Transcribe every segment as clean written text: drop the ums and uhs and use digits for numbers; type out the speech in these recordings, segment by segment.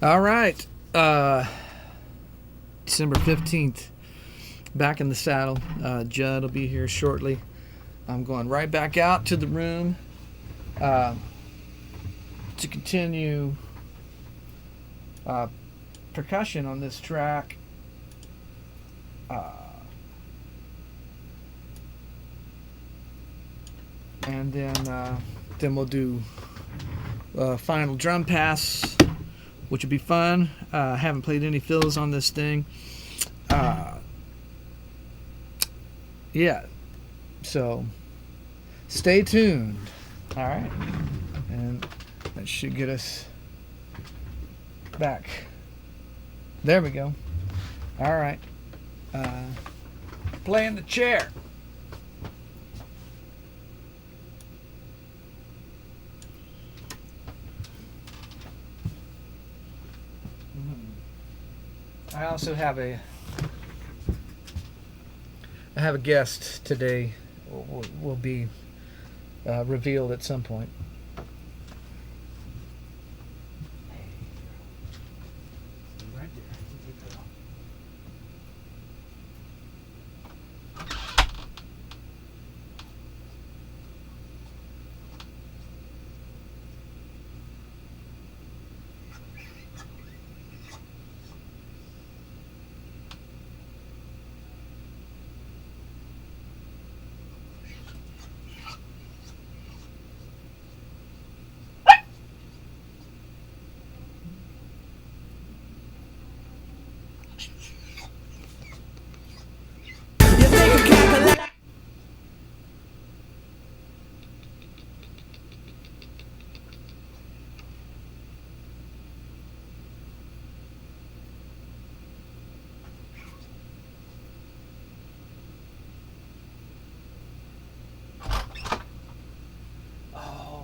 All right. December 15th. Back in the saddle. Judd will be here shortly. I'm going right back out to the room to continue percussion on this track. And then we'll do final drum pass, which will be fun. Haven't played any fills on this thing. Yeah, so stay tuned. All right, and that should get us back. There we go. All right, playing the chair. I also have a guest today. Will be revealed at some point. Right there.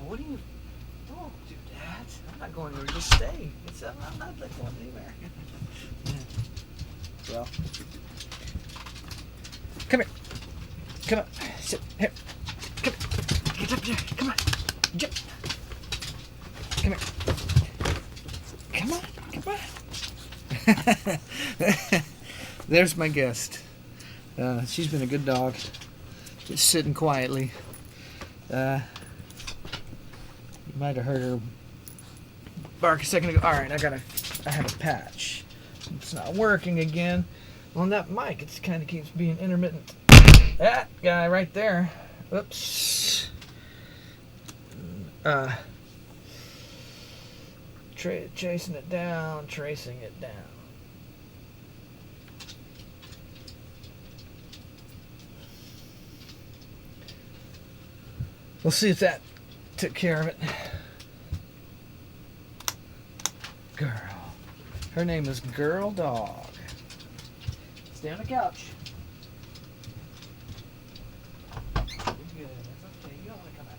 What do you? Don't do that. I'm not going anywhere. Just stay. I'm not going anywhere. Well, come here. Come on. Sit here. Come here. Get up there. Come on. Jump. Come here. Come on. There's my guest. She's been a good dog. Just sitting quietly. You might have heard her bark a second ago. All right, I have a patch. It's not working again. On that mic, it kind of keeps being intermittent. That guy right there. Oops. Chasing it down, tracing it down. We'll see if that took care of it. Girl. Her name is Girl Dog. Stay on the couch. You're good. That's okay. You don't want to come out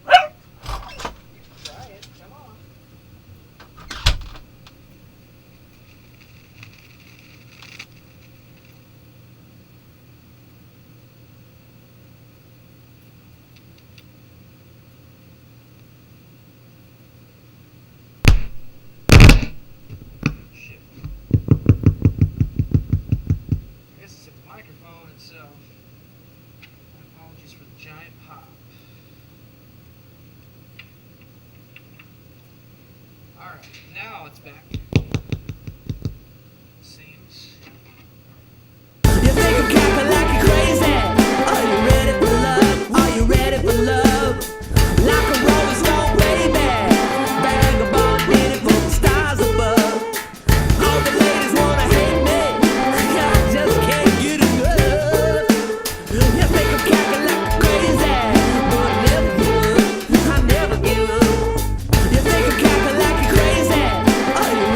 here. Try it. Come on. Giant pop. Alright, now it's back. Seems. You think I'm capping like you're crazy? Are you ready for love? Are you ready for love? Like a rolling stone, baby. Bag of ball, get it from the stars above. All the ladies wanna hate me. I just can't get enough. You think I'm capping like you're crazy? But I never give up. I never give up. You think I'm capping like you're crazy? Are you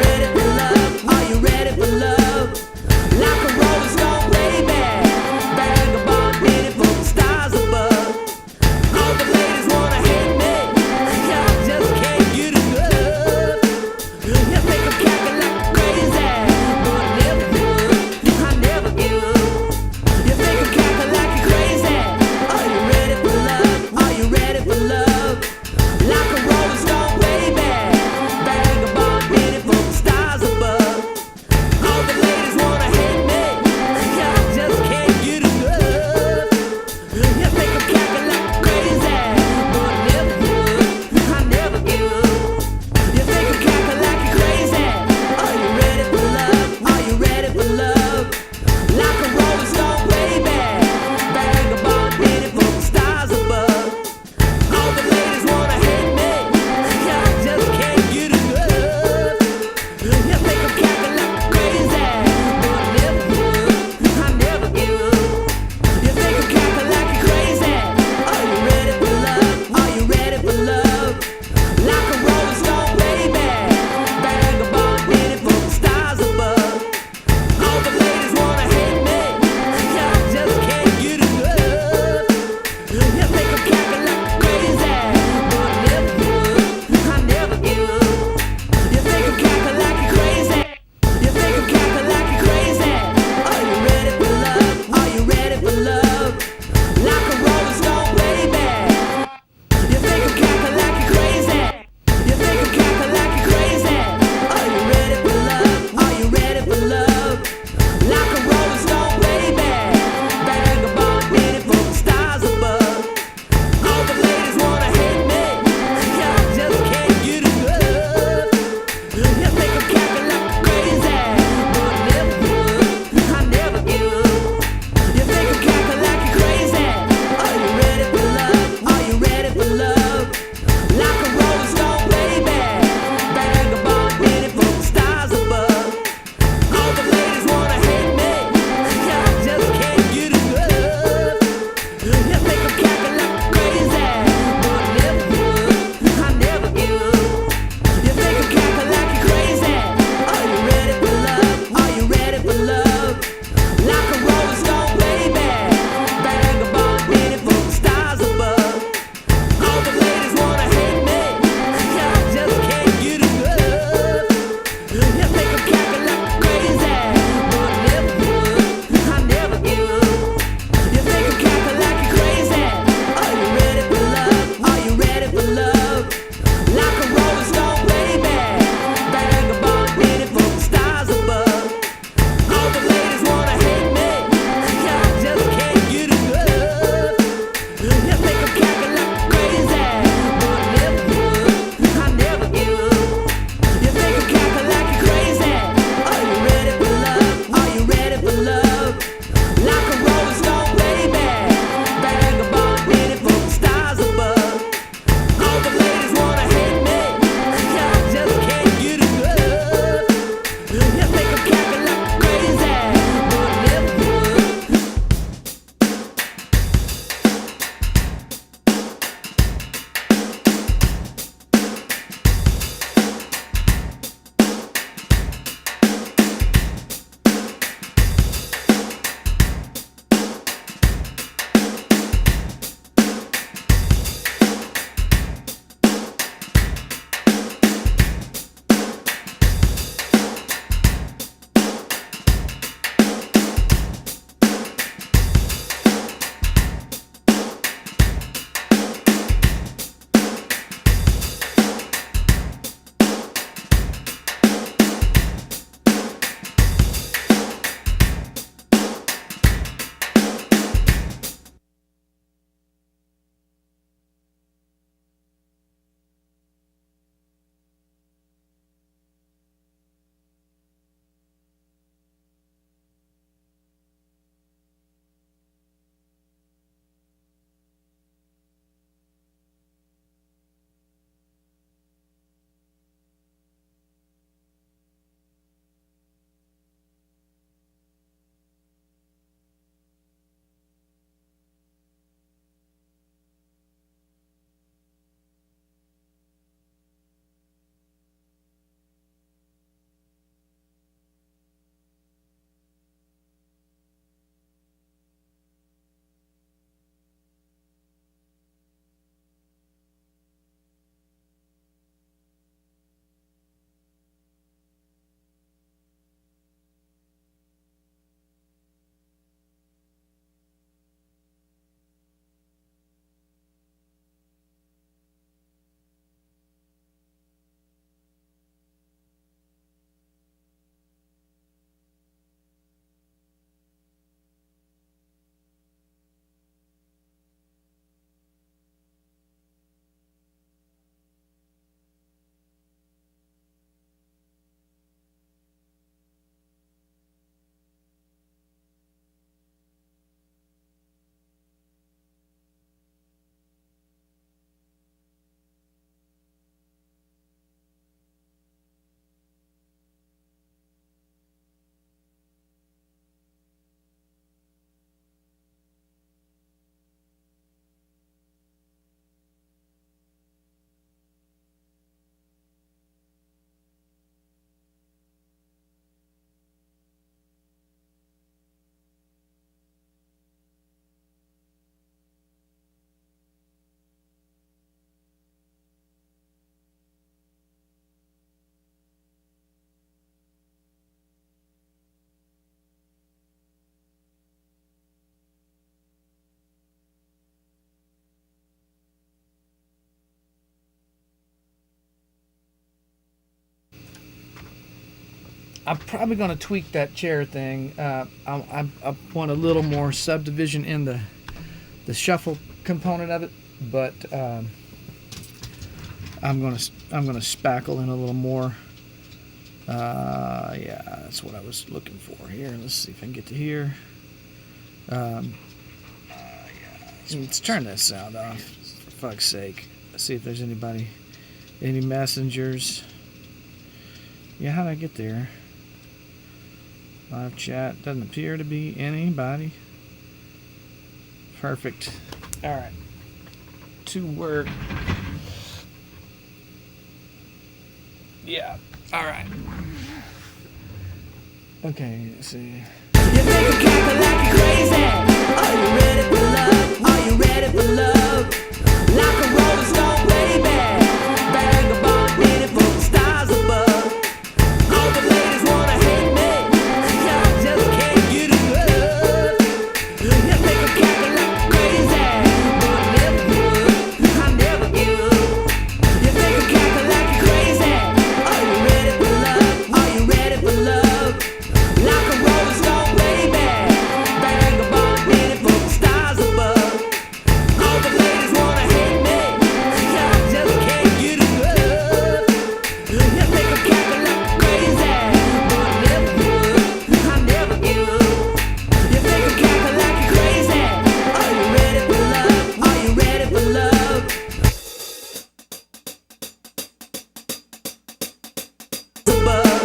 I'm probably going to tweak that chair thing. I want a little more subdivision in the shuffle component of it, but I'm gonna spackle in a little more. Yeah, that's what I was looking for here. Let's see if I can get to here. Yeah, let's turn that sound off, for fuck's sake. Let's see if there's any messengers. Yeah, how'd I get there? Live chat, doesn't appear to be anybody. Perfect. Alright. To work. Yeah. Alright. Okay, let's see. You think I'm cackling like you're crazy? Are you ready for love? Are you ready for love? Like a rolling stone, baby. Vagabond, waiting for the stars above. All the ladies wanna hate me. I just can't get enough. You think I'm cackling like you're crazy? But never would. I never give up. You think I'm cackling like you're crazy? Are you ready for love? Are you ready for love? Like a rolling stone, baby. Vagabond, waiting for the stars above. All the ladies wanna hate me. I just can't get enough. You think I'm cackling like crazy, but never would. I never give up. You think I'm cackling like you're crazy? Are you ready for love? Are you ready for love? Above.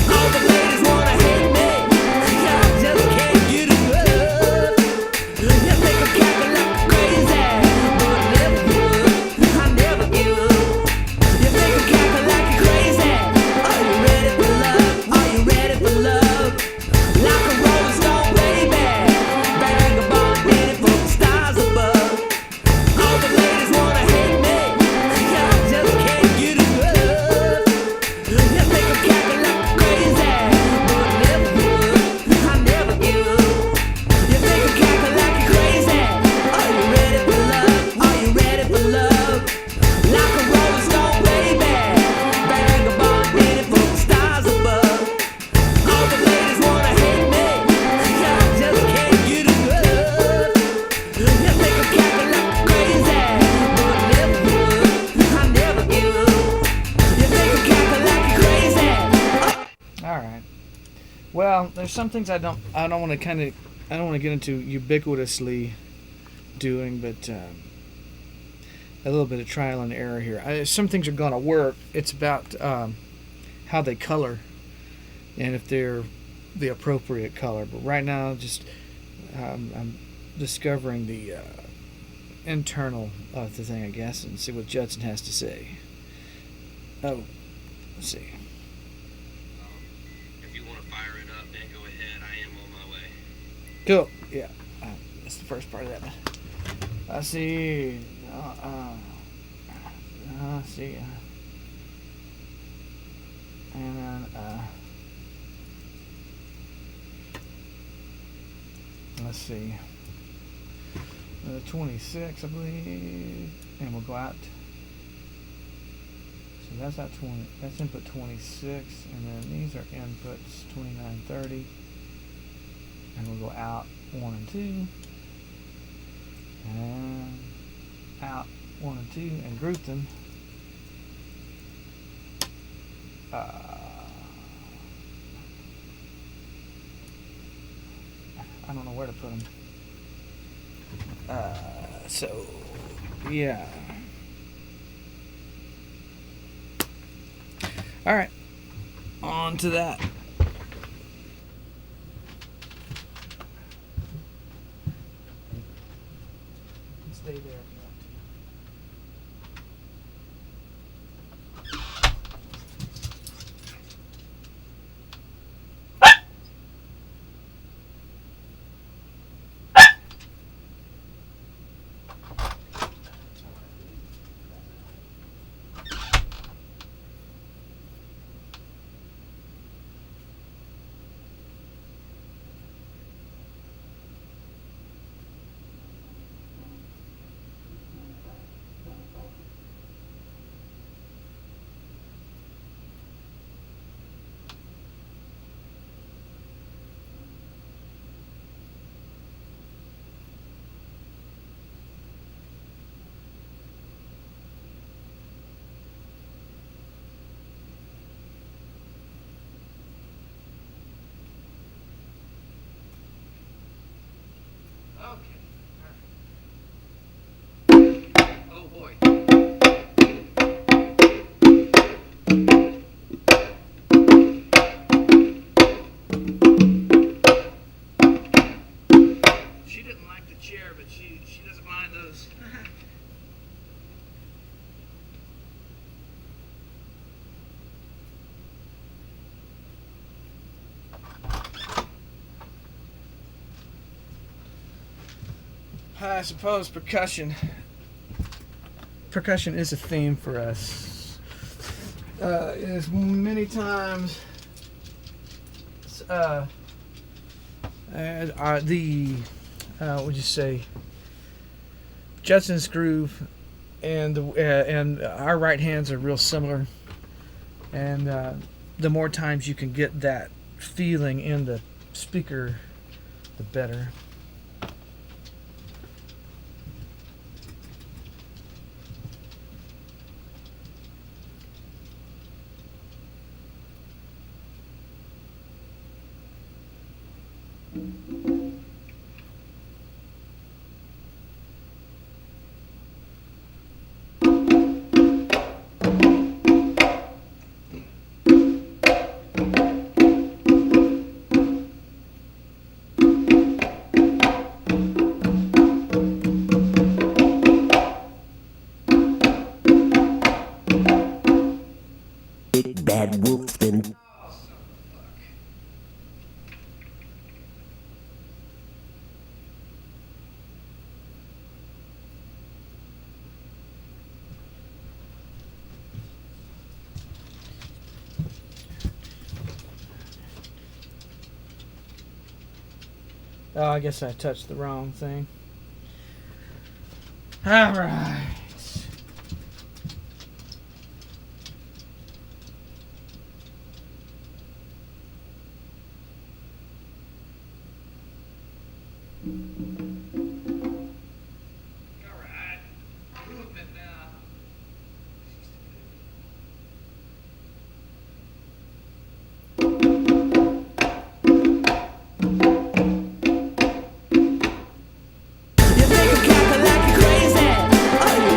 All the ladies wanna hate me. I just can't get enough. You think I'm cackling like crazy, but never would. I never give up. You think I'm cackling like you're crazy? Are you ready for love? Are you ready for love? Like a rolling stone, baby. Vagabond, waiting for the stars above. All the ladies wanna hate me. I just can't get enough. You think I'm cackling like crazy, but never would. I never give up. You think I'm cackling like you're crazy? Are you ready for love? Are you ready for love? Like a rolling stone, baby. Vagabond, waiting for the stars above. All the ladies wanna hate me. I just can't get enough. You think I'm cackling like crazy, but never would. I never give up. You think I'm cackling like you're crazy? Alright. Well, there's some things I don't want to get into ubiquitously doing, but a little bit of trial and error here. Some things are going to work. It's about how they color and if they're the appropriate color. But right now, just I'm discovering the internal of the thing, I guess, and see what Judson has to say. Oh, let's see. If you want to fire it up, then go ahead. I am on my way. Cool. Yeah, that's the first part of that. I see. See. And then let's see. 26, I believe, and we'll go out. So that's out 20. That's input 26, and then these are inputs 29, 30, and we'll go out 1 and 2, and out 1 and 2, and group them. I don't know where to put them. So, yeah. All right, on to that. Stay there if you want to. there, but she doesn't mind those. I suppose percussion is a theme for us. As many times what would you say, Judson's groove and our right hands are real similar, and the more times you can get that feeling in the speaker, the better. Big bad wolf and Oh, I guess I touched the wrong thing. All right. Movement now. you think I'm cackling like you're crazy. Are you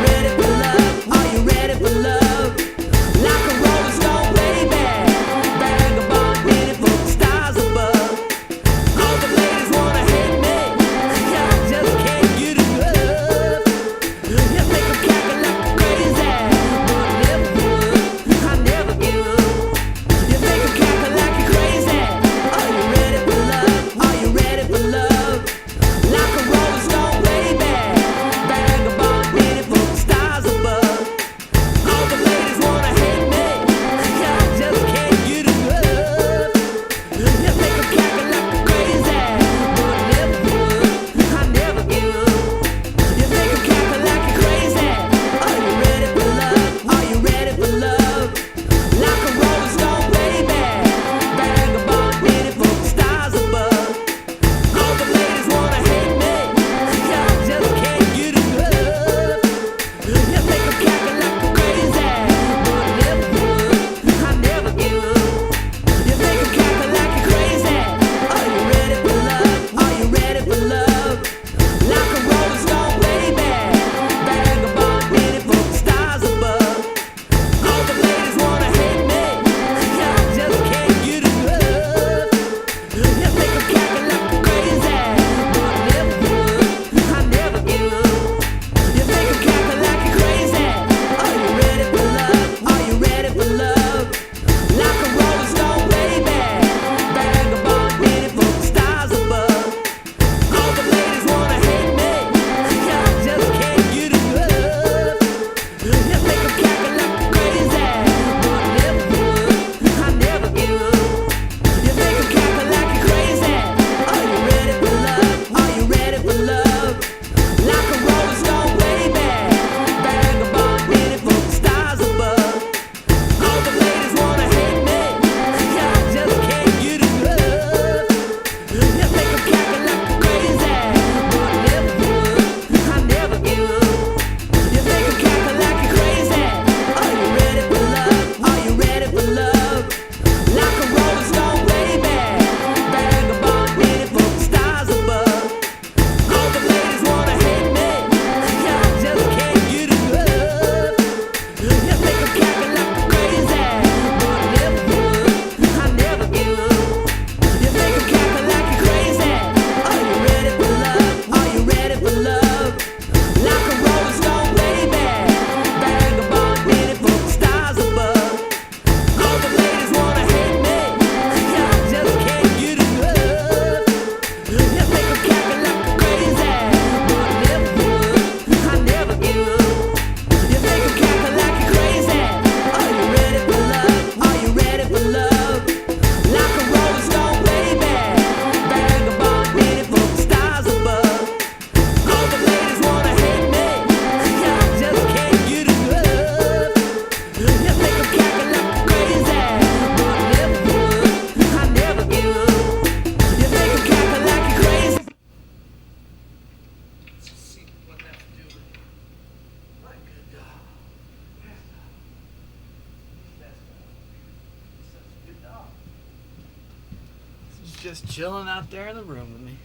just chilling out there in the room with me.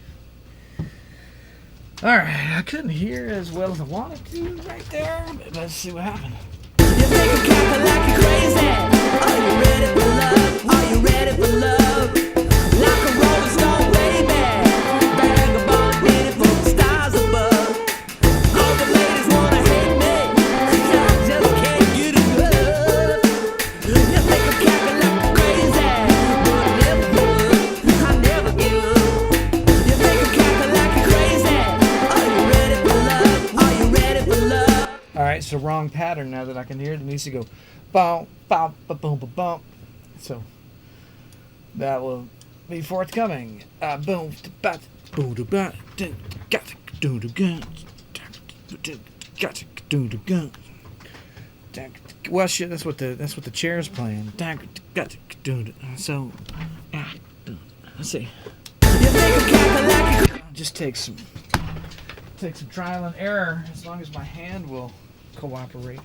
Alright, I couldn't hear as well as I wanted to right there, but let's see what happened. You make 'em cackle like you're crazy. Are you ready for love? Are you ready for love? Like a rolling stone, baby. Vagabond, beautiful stars above. All the ladies wanna hate me, 'cause I just can't get enough. You make 'em cackle like you're crazy, but I never would. I never give up. You make 'em cackle like you're crazy. Are you ready for love? Are you ready for love? Alright, so wrong pattern now that I can hear it. It needs to go bum, bum, ba boom, ba bum. So that will be forthcoming. Boom, bat, boom, da bat, got do the gun, got do the gun. Well, shit, that's what the chair's playing. Got do so. Let's see. You make 'em cackle like you're Just take some trial and error as long as my hand will cooperate.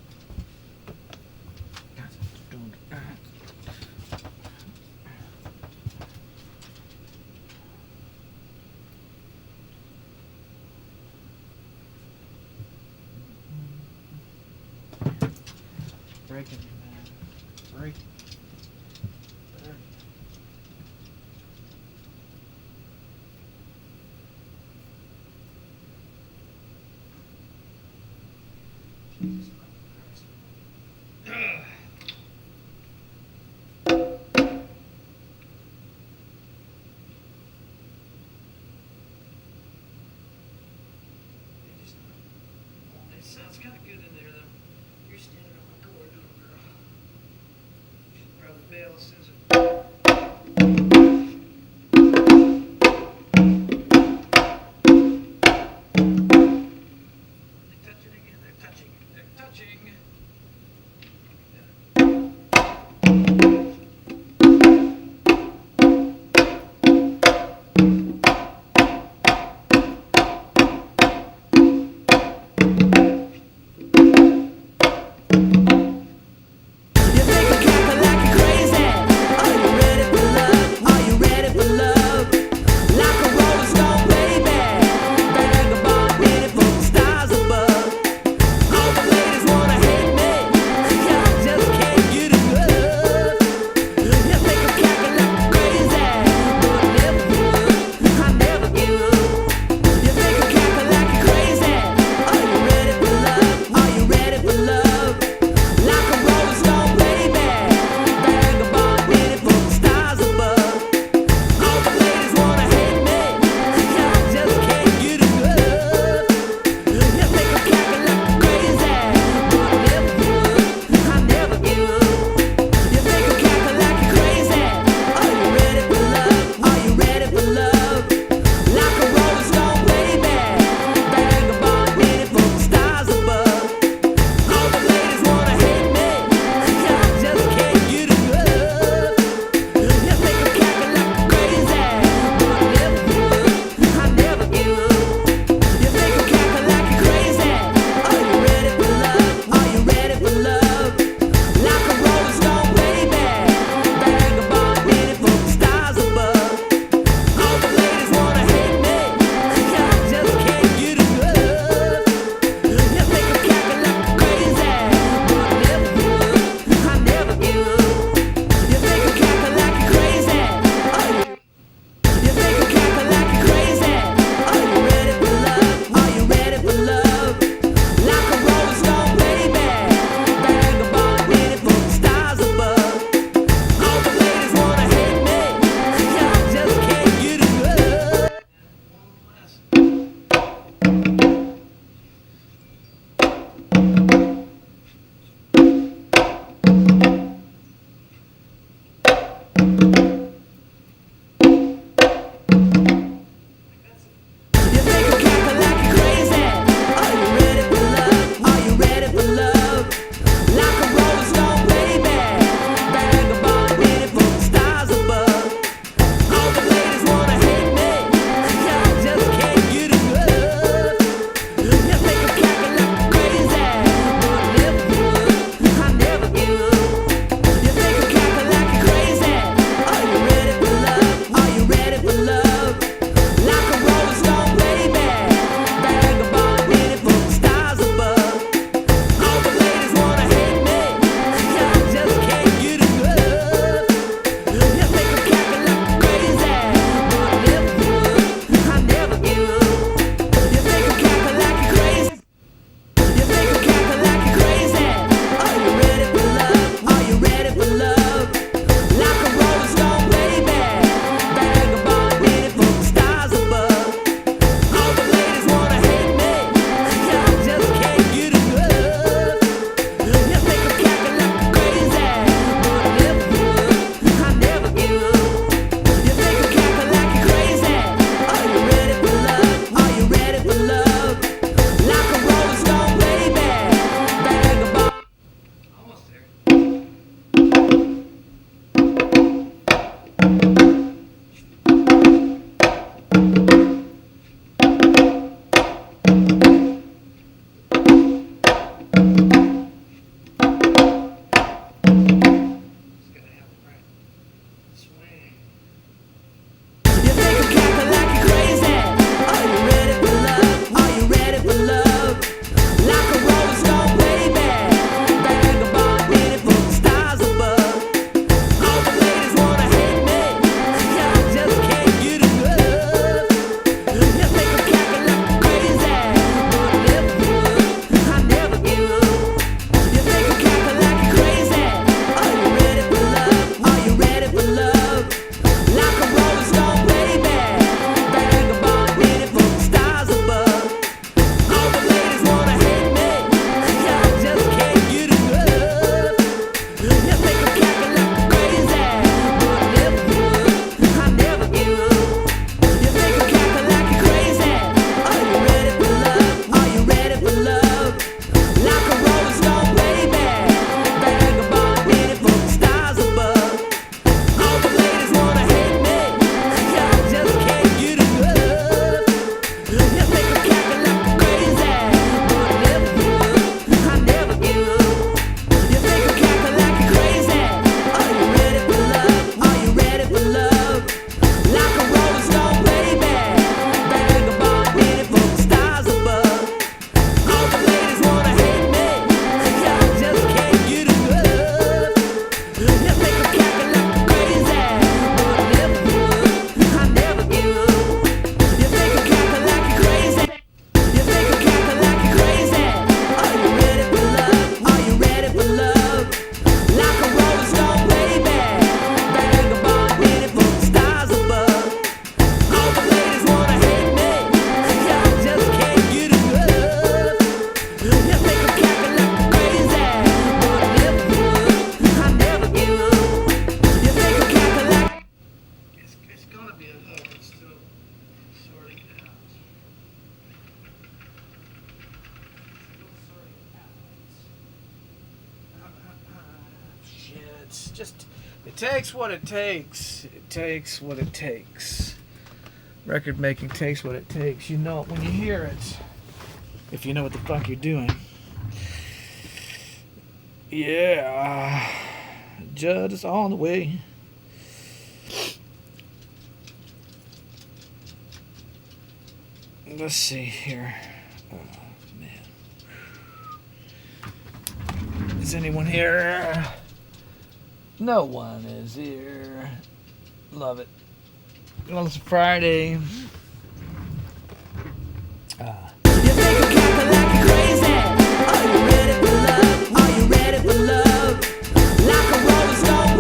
Breaking me, man. Break. Jesus Christ. It sounds kind of good in there, though. You're standing on my cord, little girl. Should probably bail as soon as They're touching again. They're touching. They're touching. You make 'em cackle like you're crazy. It's just, it takes what it takes. It takes what it takes. Record making takes what it takes. You know it when you hear it. If you know what the fuck you're doing. Yeah. Judd is on the way. Let's see here. Oh, man. Is anyone here? No one is here. Love it. Well, it's Friday. You think I'm cackling like you're crazy? Are you ready for love? Are you ready for love? Like a rolling stone.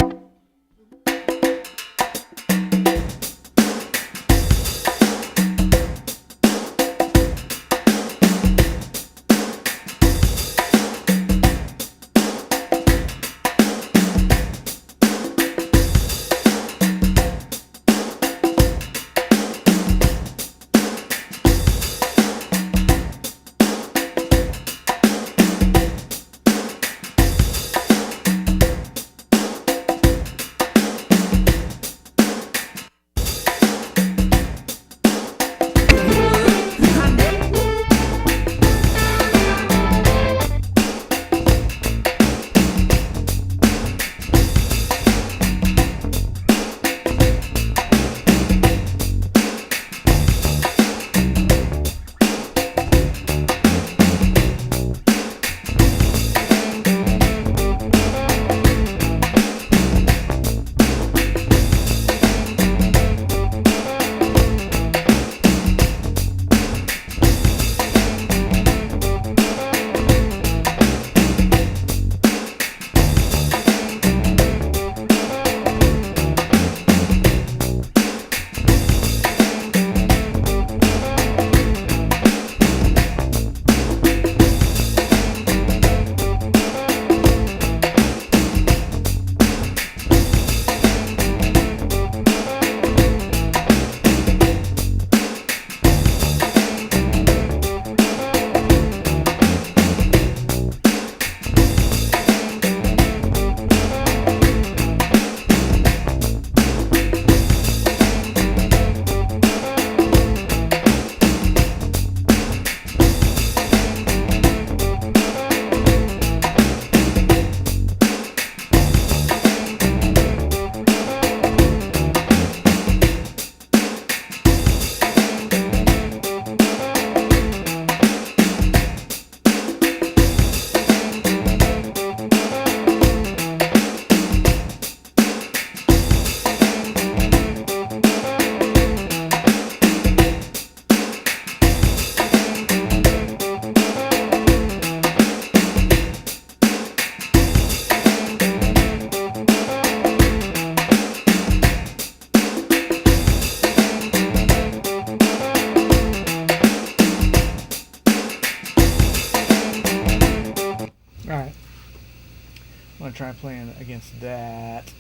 I'm gonna try playing against that.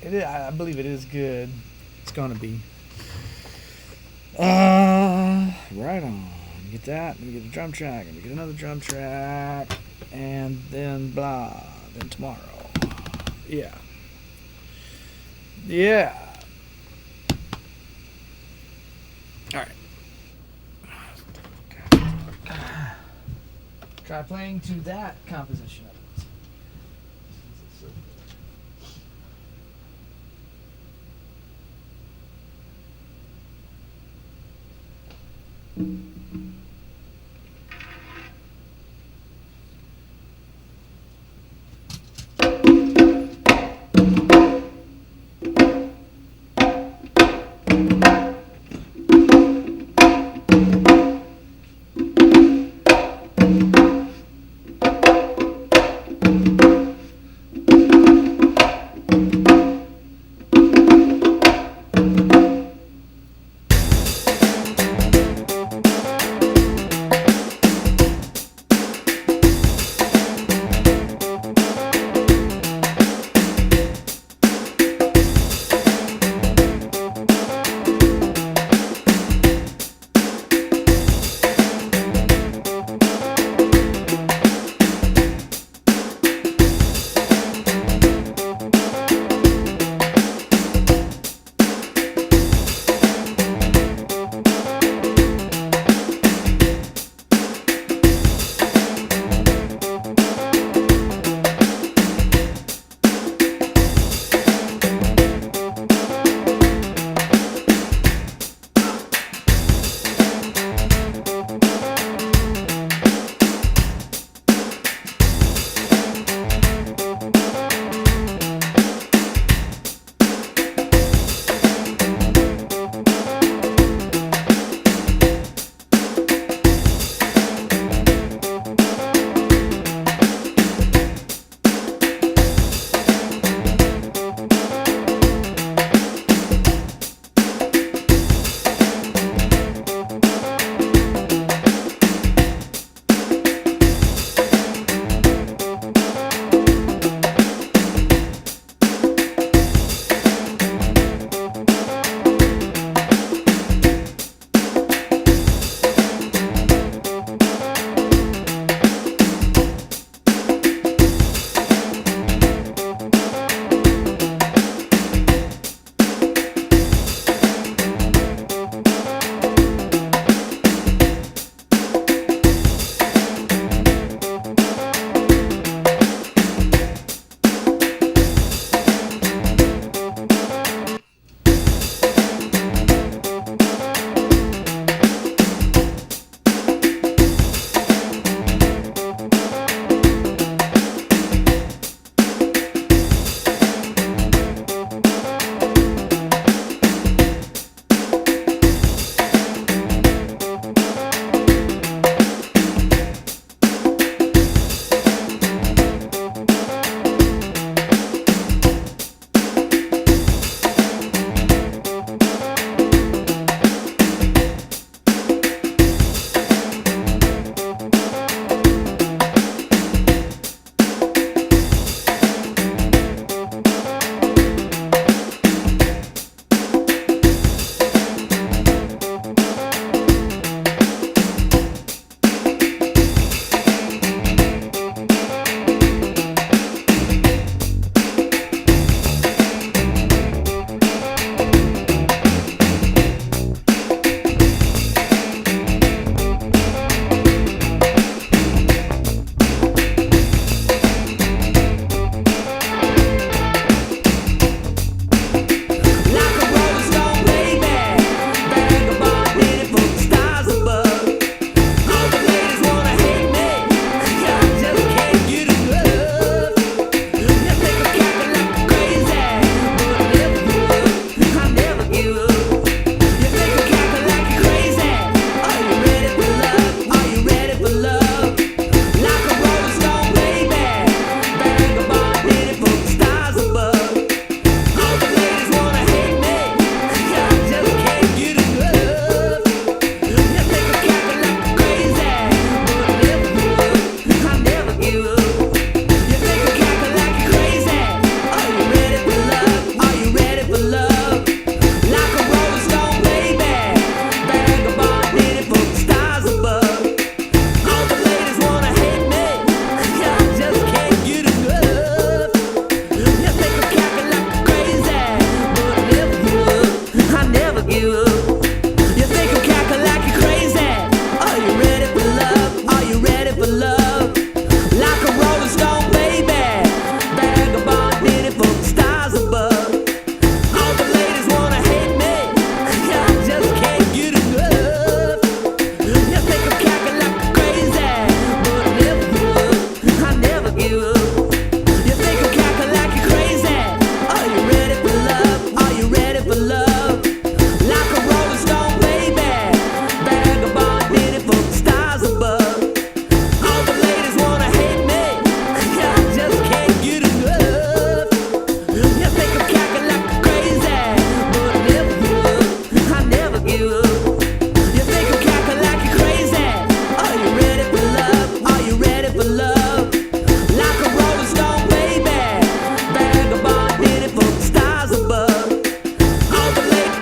It is, I believe it is good. It's gonna be. Right on. Get that. Let me get a drum track. Let me get another drum track, and then blah. Then tomorrow. Yeah. Yeah. All right. Try playing to that composition of it. love. Like a rolling stone, baby. Vagabond did it for the stars above. All the ladies.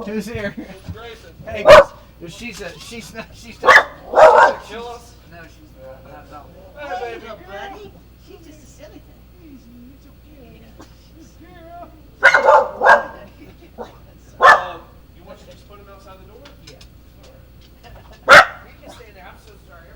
Who's here? Grayson. Hey, she's not. Kill us? No, she's not. Hey, baby. buddy. She's just a silly thing. You want to just put him outside the door? Yeah. You can stay there. I'm so sorry.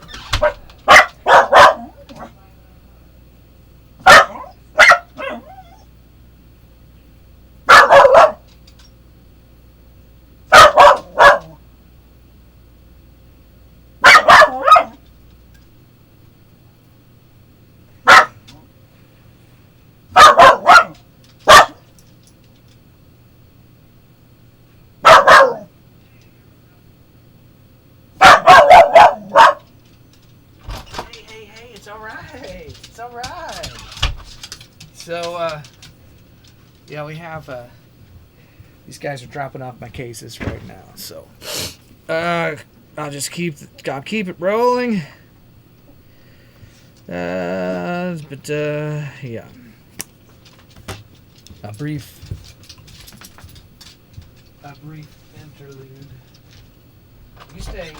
Hey, it's all right. It's all right. So, yeah, we have, these guys are dropping off my cases right now. So, I'll just keep it rolling. Yeah. A brief interlude. You stay.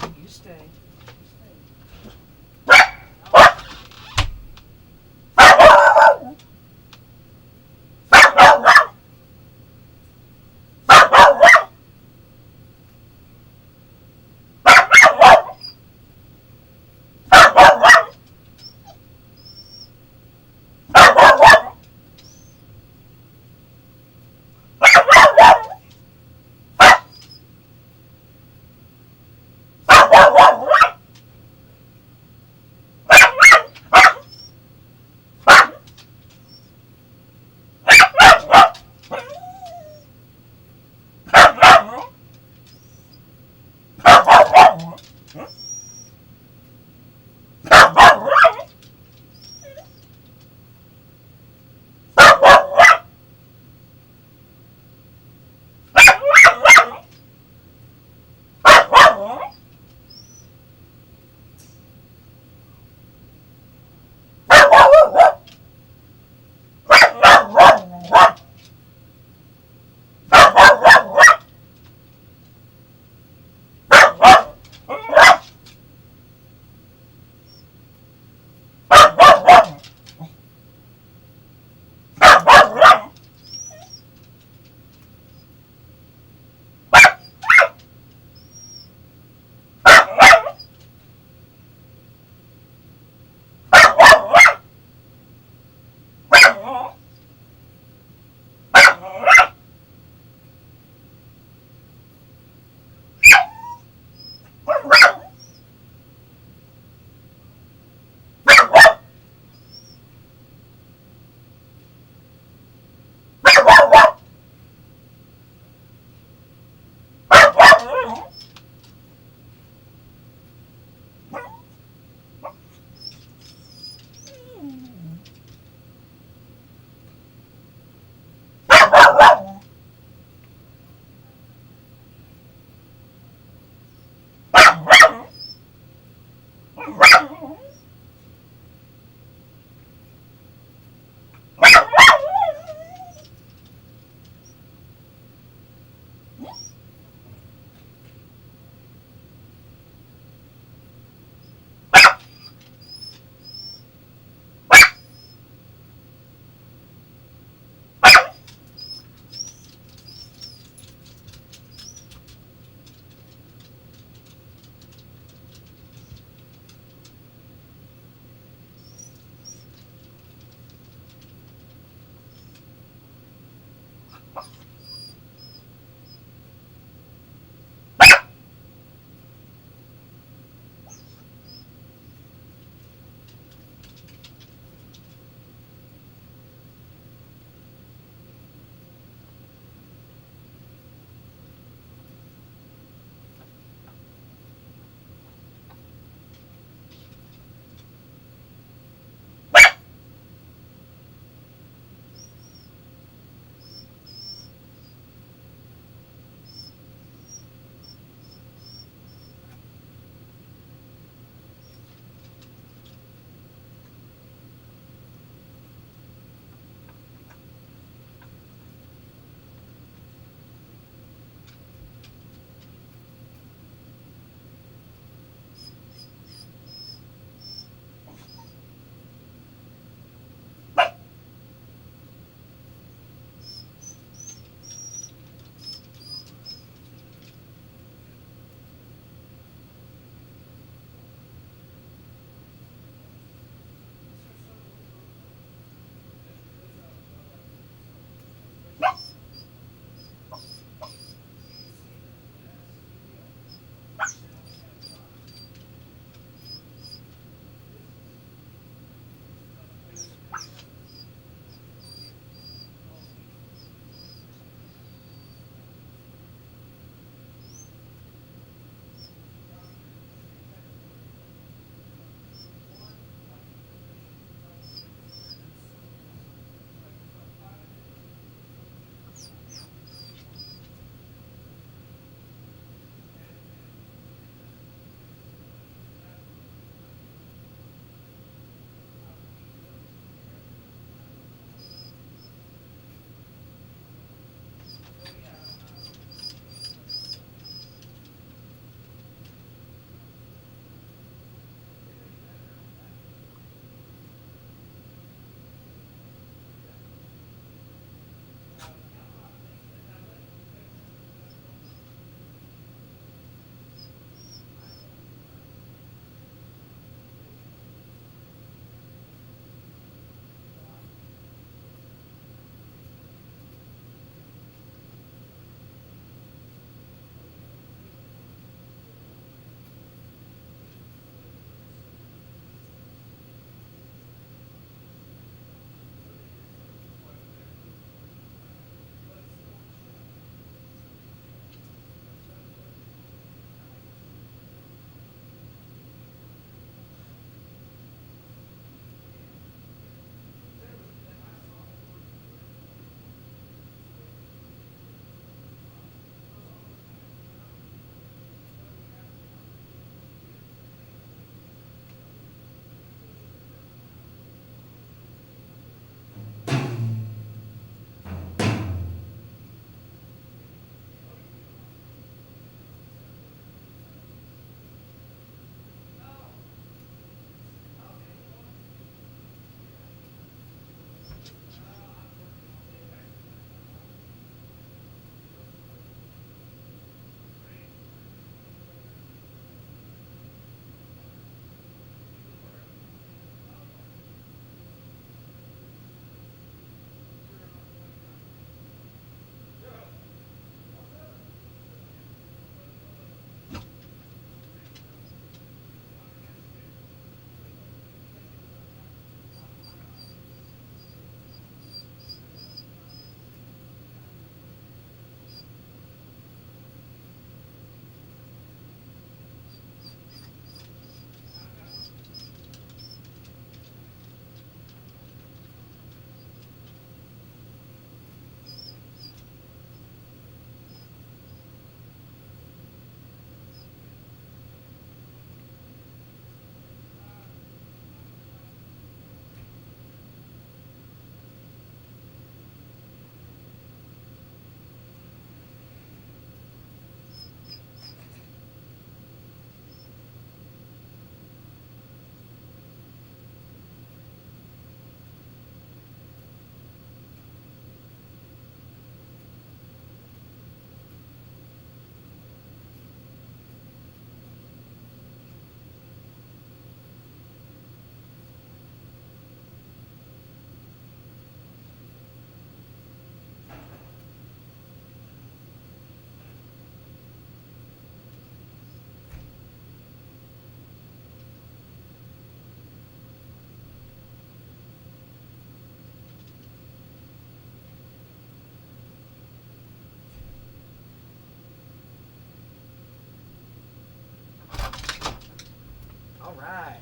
All right.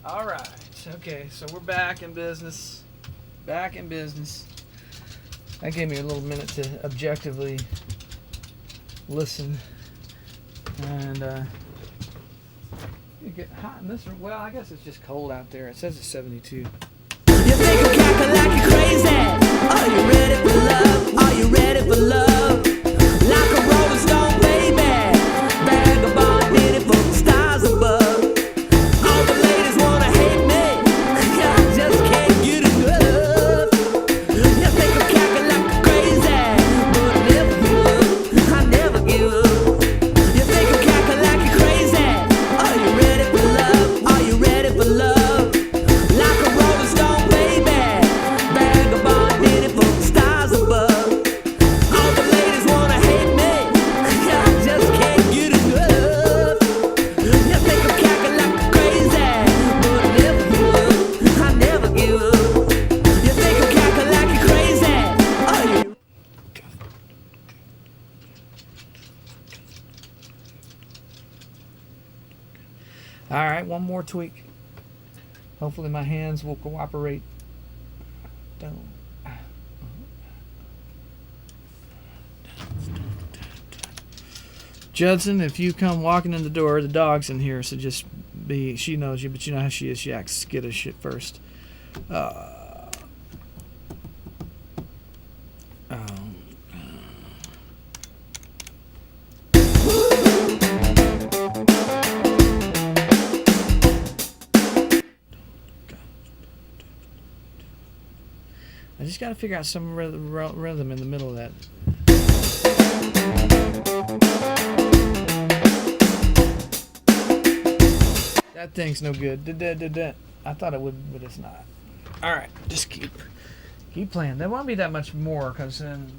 All right. Okay, so we're back in business. Back in business. That gave me a little minute to objectively listen. And it get hot in this room. Well, I guess it's just cold out there. It says it's 72. You think I'm cackling like you're crazy? Are you ready for love? Are you ready for love? Like a rolling stone, baby. Vagabond, beautiful, stars above. All the ladies wanna hate me. I just can't get enough. You think I'm cackling like you're crazy, but I never give up. I never give up. You think I'm cackling like you're crazy? Are you ready for love? Are you ready for love? Like a rolling stone, baby. Vagabond, beautiful, stars above. All the ladies wanna hate me. I just can't get enough. You think I'm cackling like I'm crazy, but I never give up. I never give up. You think I'm cackling like you're crazy? Are you? All right, one more tweak. Hopefully my hands will cooperate. Don't. Judson, if you come walking in the door, the dog's in here, so just be. She knows you, but you know how she is. She acts skittish at first. I just got to figure out some rhythm in the middle of that. That thing's no good. I thought it would, but it's not. All right, just keep playing. There won't be that much more because then.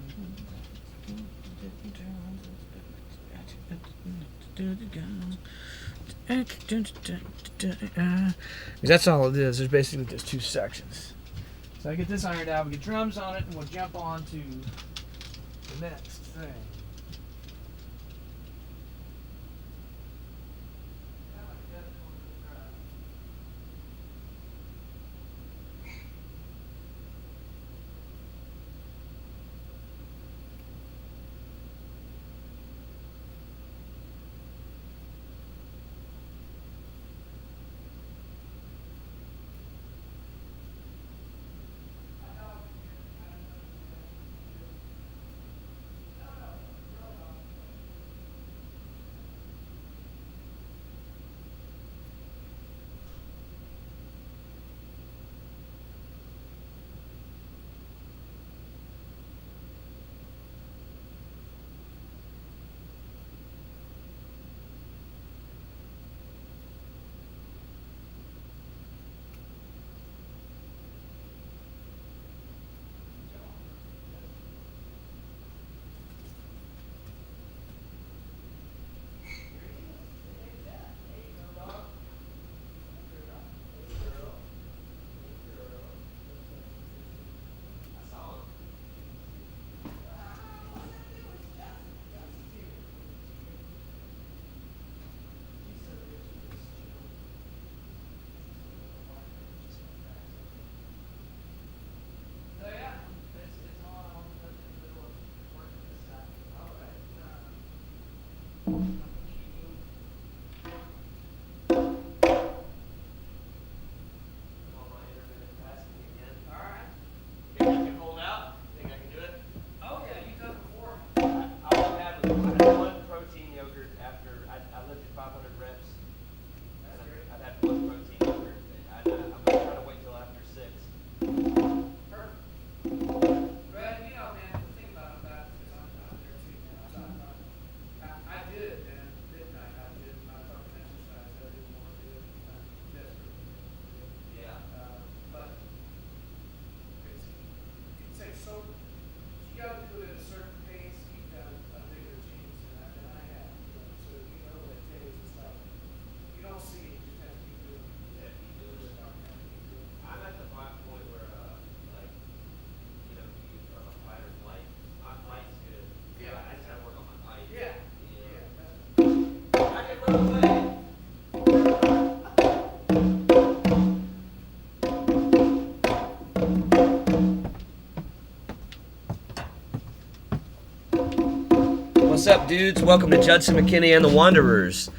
Because that's all it is. There's basically just two sections. So I get this ironed out, we get drums on it, and we'll jump on to the next thing. What's up, dudes? Welcome to Judson McKinney and the Wanderers.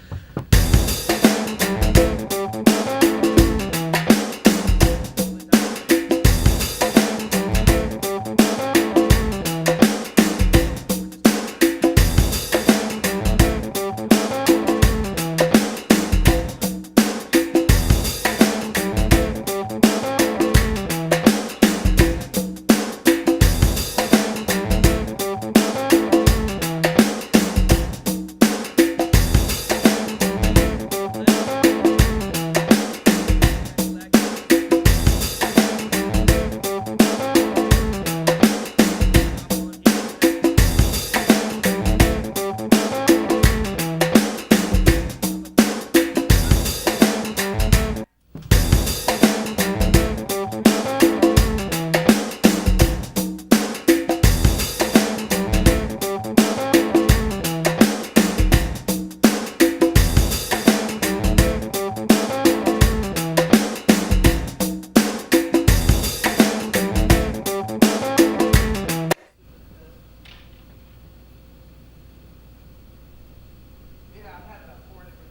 Yeah, I've had about 4 different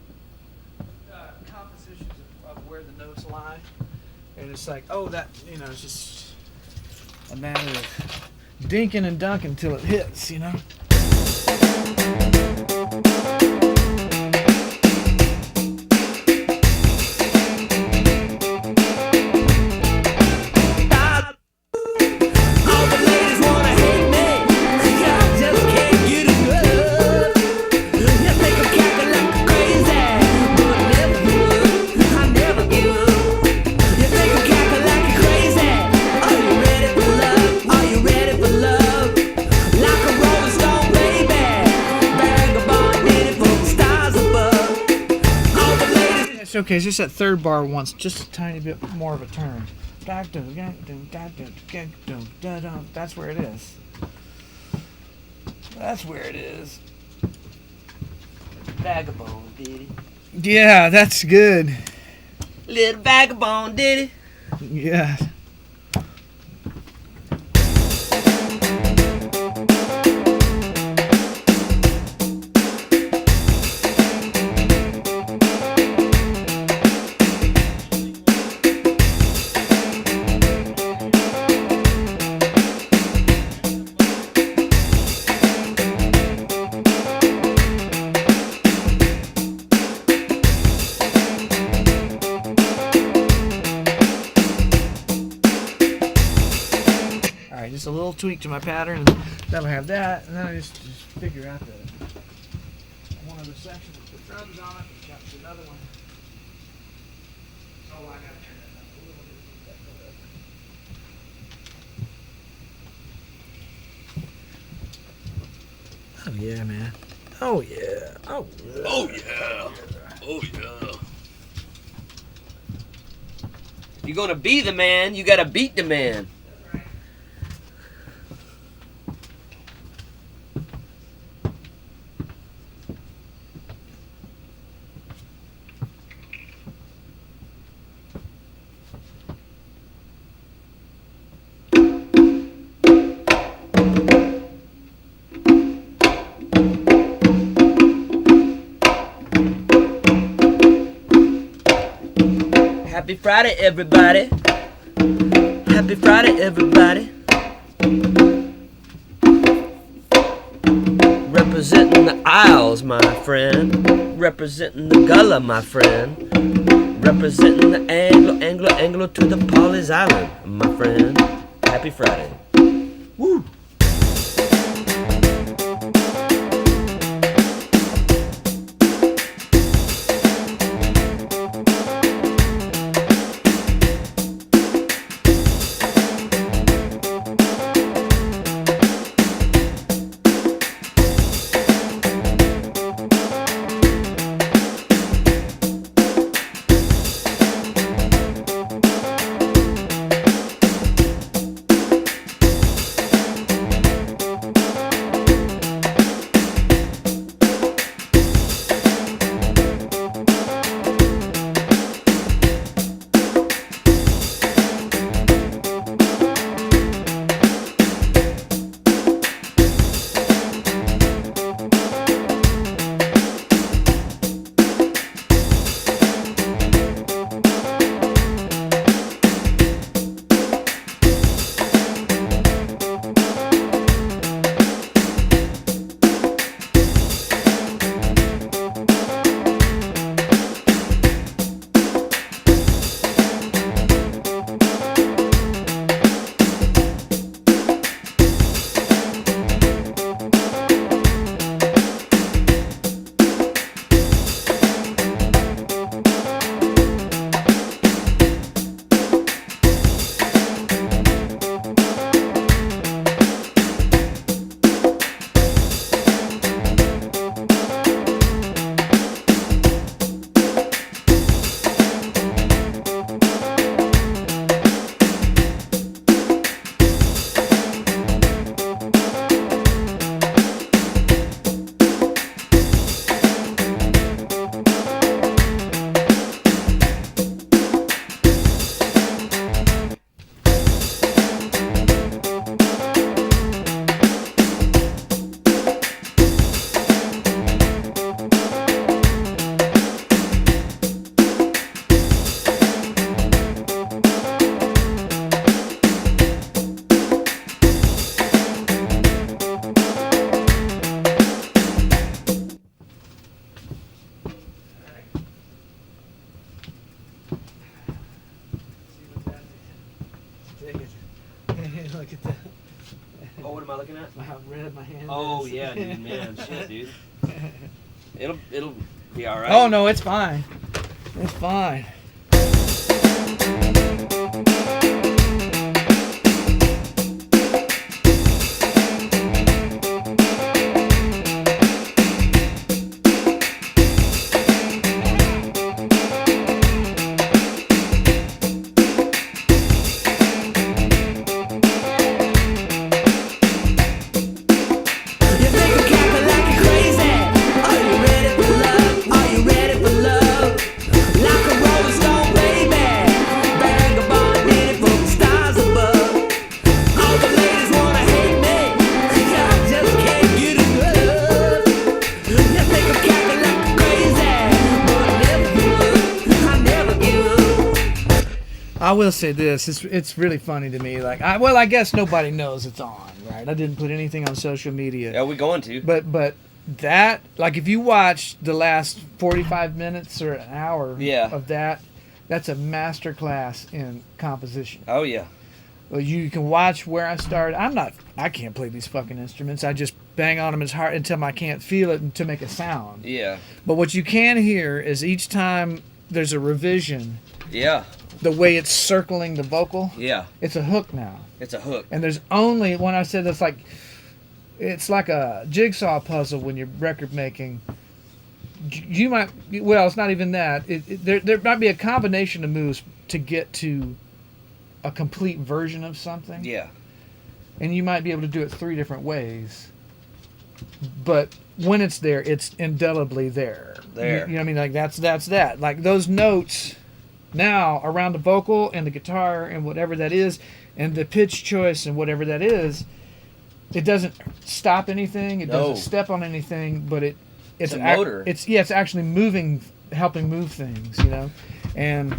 compositions of where the notes lie, and it's like, oh, that, you know, it's just a matter of dinking and dunking until it hits, you know. All the ladies wanna hate me, 'cause I just can't get enough. You think I'm cackling like crazy, but never give up. I never give up. You think I'm cackling like crazy? Are you ready for love? Are you ready for love? Like a rolling stone, baby. Vagabond did it from the stars above. All the ladies. It's okay, it's just that third bar wants just a tiny bit more of a turn. That's where it is. That's where it is. Vagabond, did he? Yeah, that's good. Little vagabond, did he? Yeah. Alright, just a little tweak to my pattern, and that'll have that, and then I just figure out that one of the sections with the drums on it, and got another one. Oh, I gotta turn that up a little bit. Oh yeah, man. Oh yeah. Oh yeah. Oh, yeah. Oh, yeah. If you're gonna be the man, you gotta beat the man. Happy Friday, everybody. Happy Friday, everybody. Representing the Isles, my friend. Representing the Gullah, my friend. Representing the Anglo to the Pawleys Island, my friend. Happy Friday. Woo! Look at that. Oh, what am I looking at? How red my hand Oh is. yeah, dude, man, shit, dude. It'll be all right. Oh no, it's fine. It's fine. You think I'm cackling like you're crazy? Are you ready for love? Are you ready for love? Like a rolling stone, baby. Vagabond needed from the stars above. All the ladies wanna hate me, 'cause I just can't get enough. You think I'm cackling like you're crazy, but I never give up. I never give up. I will say this: it's really funny to me. Like, I guess nobody knows it's on, right? I didn't put anything on social media. Yeah, we going to. But that, like, if you watch the last 45 minutes or an hour Yeah. of that, that's a master class in composition. Oh yeah. Well, you can watch where I started. I can't play these fucking instruments. I just bang on them as hard until I can't feel it and to make a sound. Yeah. But what you can hear is each time there's a revision, Yeah. the way it's circling the vocal, Yeah. it's a hook now. It's a hook. And there's only, when I said it's like a jigsaw puzzle when you're record making. You might, well, it's not even that. There might be a combination of moves to get to a complete version of something. Yeah. And you might be able to do it 3 different ways. But when it's there, it's indelibly there. There. You know what I mean? Like, that's that. Like, those notes now around the vocal and the guitar and whatever that is, and the pitch choice and whatever that is, it doesn't stop anything. It No. doesn't step on anything, but it's a motor. It's actually moving, helping move things, you know? And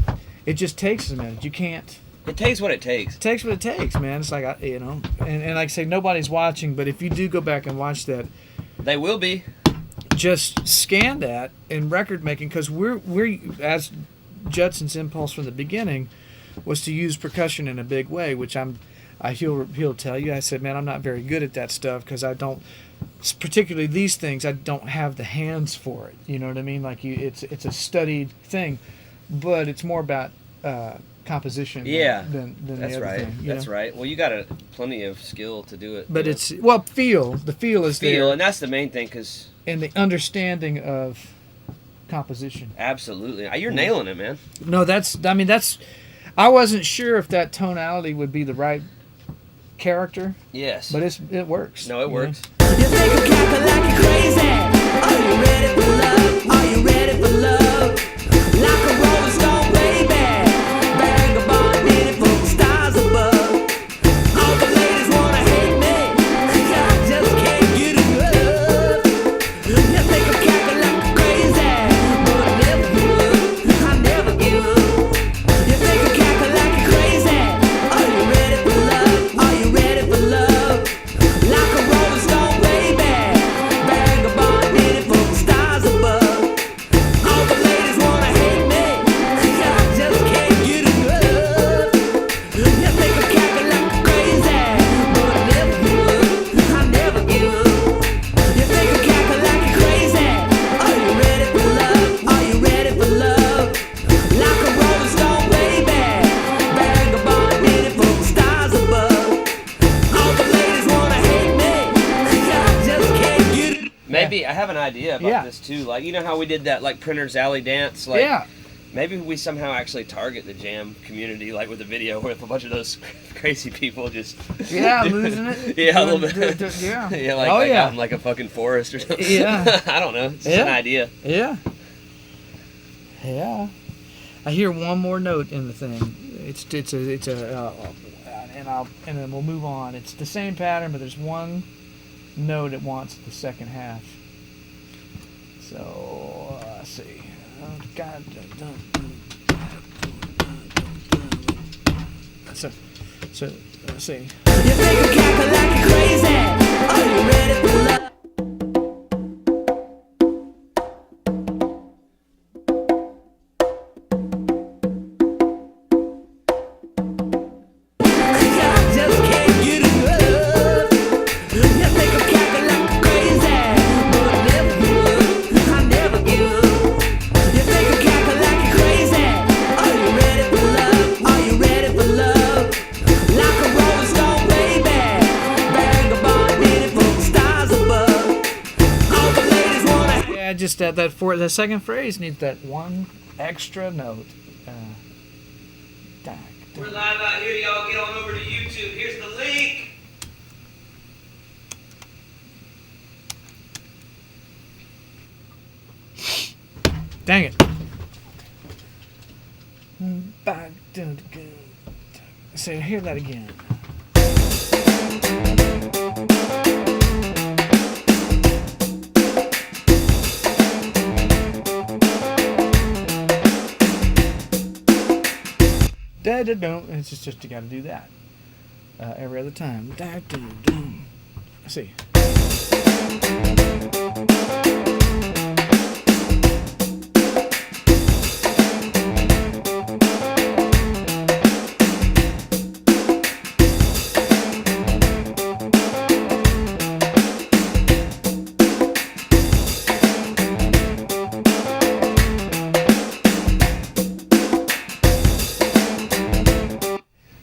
it just takes a minute. You can't... It takes what it takes. It takes what it takes, man. It's like, you know, and like I say, nobody's watching, but if you do go back and watch that, They will be. just scan that in record making, because we're as Judson's impulse from the beginning was to use percussion in a big way, which he'll tell you. I said, man, I'm not very good at that stuff because I don't, particularly these things, I don't have the hands for it. You know what I mean? Like it's a studied thing, but it's more about composition. Yeah. Than the That's other right. thing, you That's know? right. Well, you got plenty of skill to do it. But you know. it's the feel is feel, there, and that's the main thing, because and the understanding of composition. absolutely, you're nailing it, man. No, I wasn't sure if that tonality would be the right character, Yes. but it works. No, it you know? works. You think I'm cackling like you're crazy? Are you ready for love? Are you ready for love? Like a rolling stone, baby. Vagabond needed from the stars above. All the ladies wanna hate me, 'cause I just can't get enough. You think I'm cackling like you're crazy, but I never give up. I never give up. You think I'm cackling like you're crazy? Are you ready for love? Are you ready for love? Like a rolling stone, baby. Vagabond needed from the stars above. All the ladies wanna hate me, 'cause I just can't get enough. You think I'm cackling like you're crazy, but I never give up. I never give up. You think I'm cackling like you're crazy? Are you ready for love? Are you ready for love? Like a rolling stone, baby. Vagabond needed from the stars above. All the ladies wanna hate me, 'cause I just can't get it. Maybe I have an idea about Yeah. this too. Like, you know how we did that like Printer's Alley dance? Like, Yeah. maybe we somehow actually target the jam community, like with a video with a bunch of those crazy people just Yeah, losing it. Yeah, a little bit. Yeah. Yeah, like, Oh, like yeah. out in like a fucking forest or something. Yeah. I don't know. It's just Yeah. an idea. Yeah. Yeah. I hear one more note in the thing. It's a and then we'll move on. It's the same pattern, but there's one note it wants the second half. So let's see. Oh, God. So let's see. You think I'm cackling like you're crazy? Are you ready for love? I just can't get just that the second phrase needs that one extra note. Dag. We're live out here. Y'all get on over to YouTube. Here's the link. Dang it. Back down again. So hear that again. Da-da-dum. It's just you got to do that every other time. Da-da-dum. Let's see.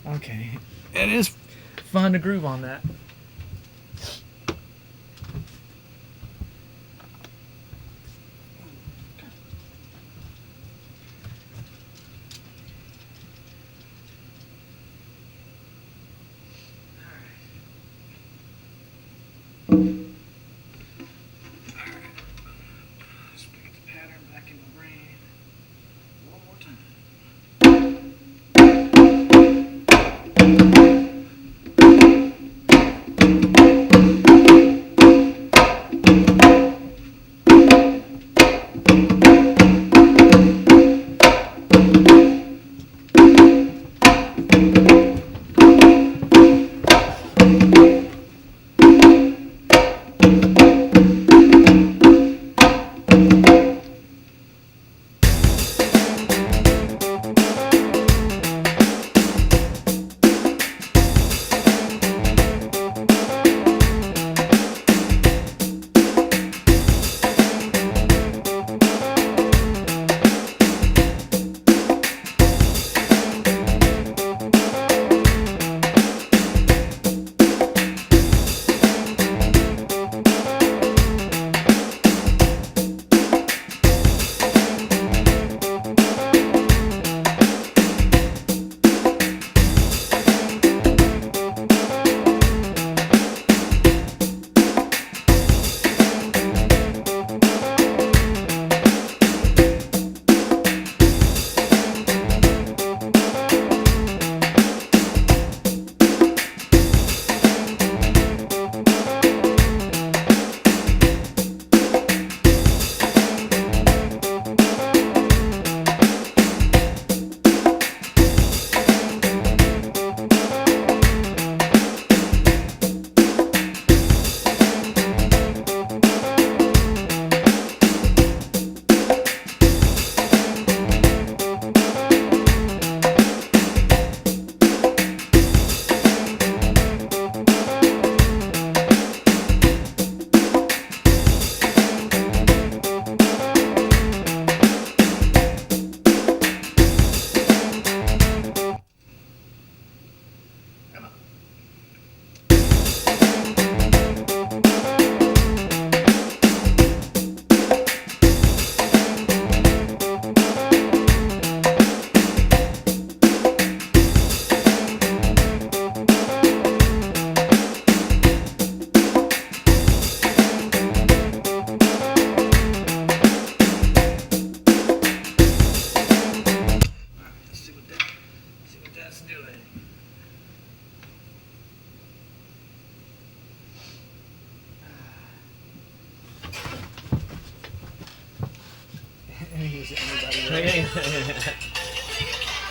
Okay, it is fun to groove on that. Let's bring the pattern back in my brain one more time.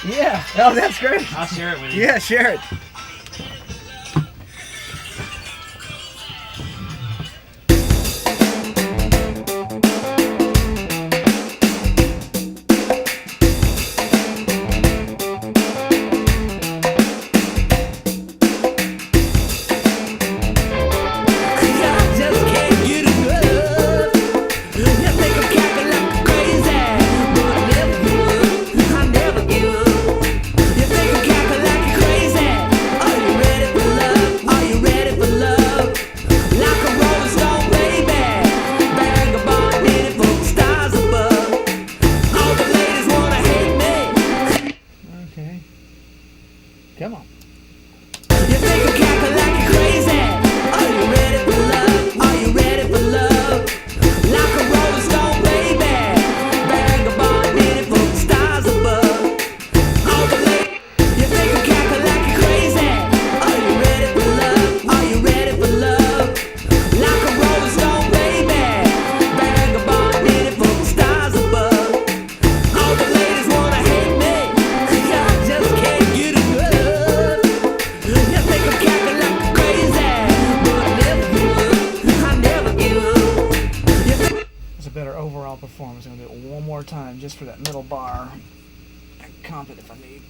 Yeah. Oh, that's great. I'll share it with you. Yeah, share it. I just can't get enough. You think I'm cackling like crazy, but I never give up. You think I'm cackling like crazy, for that middle bar. I can comp it if I need.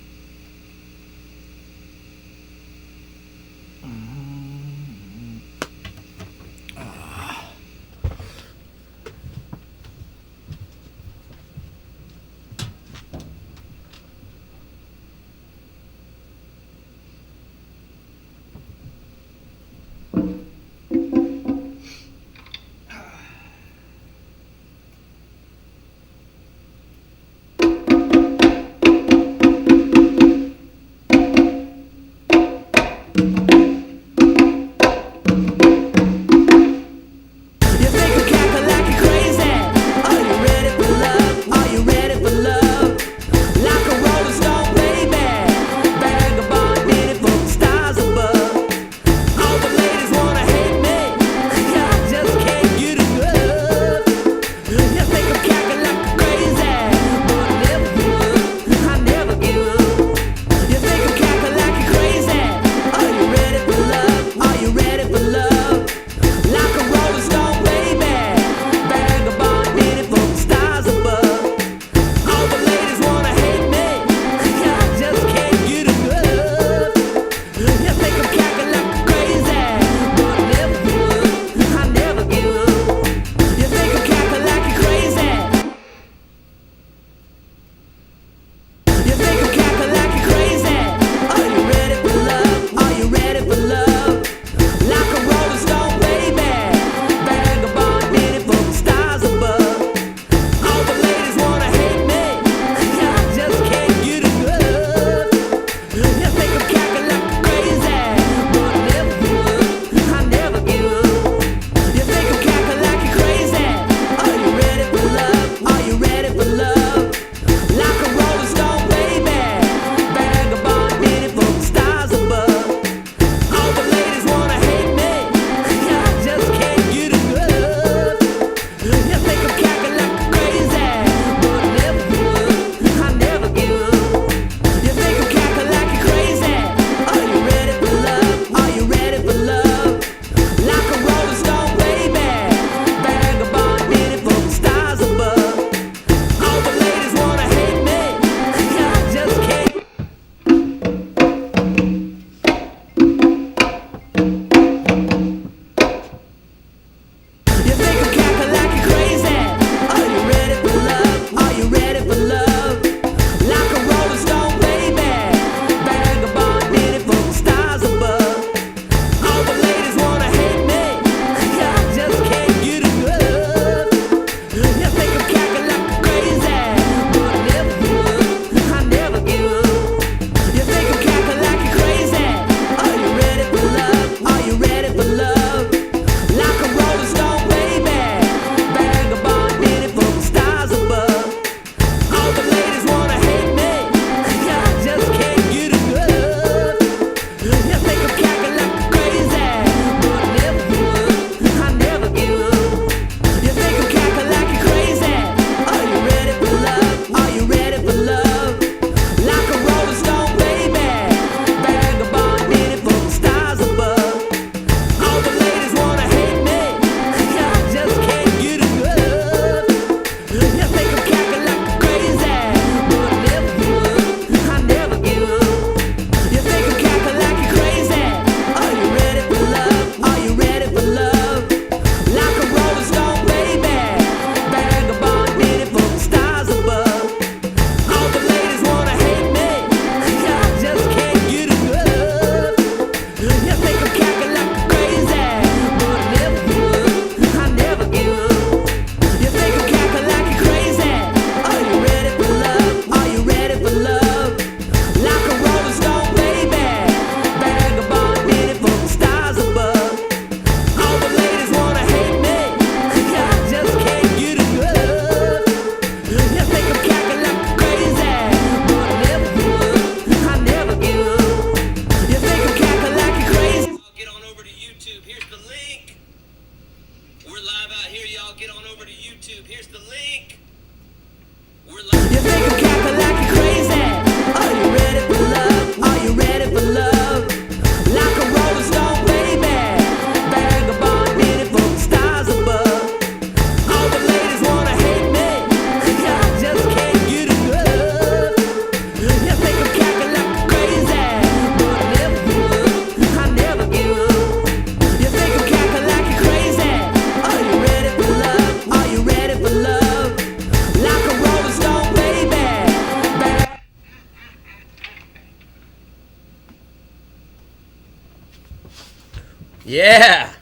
Yeah.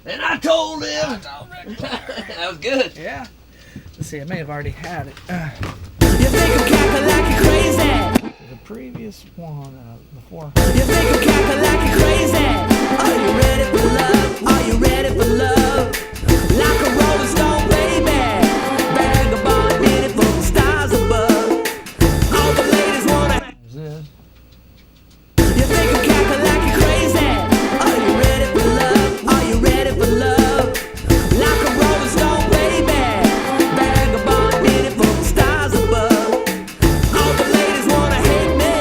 And I told him. That was good. Yeah. Let's see, I may have already had it. You think I'm cackling like you're crazy. The previous one, before. You think I'm cackling like you're crazy. Are you ready for love? Are you ready for love? Like a rolling stone, baby. Vagabond, minute from the stars above. All the ladies wanna. Is this? You think I'm cackling like you're crazy. Are you ready for love? Are you ready for love? Like a rolling stone, baby. Vagabond, minute from the stars above. All the ladies wanna hate me,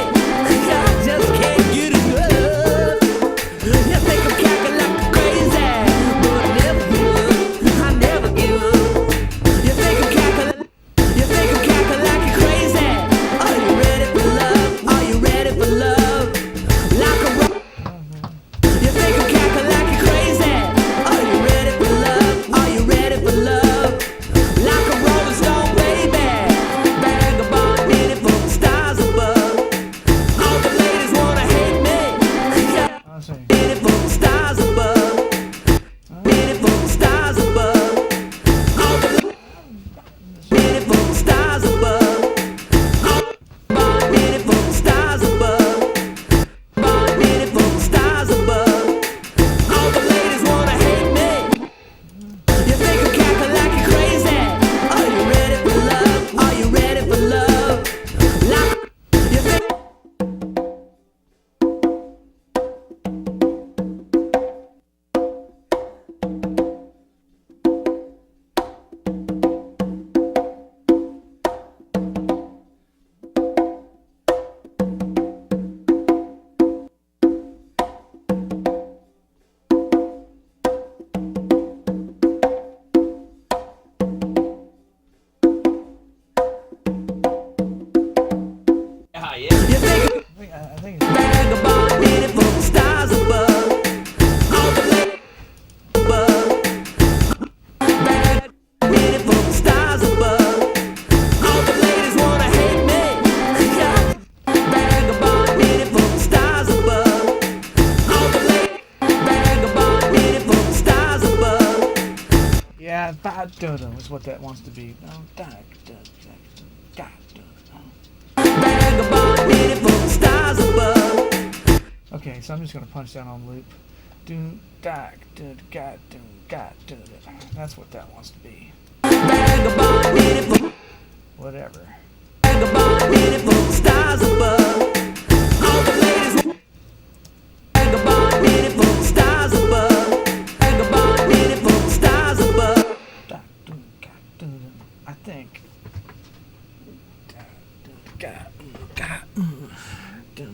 'cause I just can't get enough. You think I'm cackling like you're crazy, but I never give up. I never give up. You think I'm cackling like you're crazy. Are you ready for love? Are you ready for love? Like a you think I'm cackling like you're crazy. Are you ready for love? Are you ready for love? Like a rolling stone, baby. Vagabond, minute from the stars above. All the ladies wanna hate me, 'cause I I'll see. minute from the stars above. Minute from the stars above. All the minute from the stars above. Minute from the stars above. Minute from the stars above. All the ladies wanna hate me. You think I'm cackling like you're crazy. Are you ready for love? Are you ready for love? Like you think. Yeah, yeah. You think I think it's. vagabond, minute from the stars above. All the ladies above. Minute from the stars above. All the ladies wanna hate me, 'cause I vagabond, minute from the stars above. All the ladies vagabond, minute from the stars above. Yeah, bad dodo is what that wants to be. No, Vagabond, minute from the stars above. okay, so I'm just gonna punch that on loop. Do dak do got do got do. That's what that wants to be. Vagabond, minute from Whatever. vagabond, minute from the stars above. All the ladies vagabond, minute from the stars above. Vagabond, minute from the stars above. Dak do got do. I think. Dak do got do.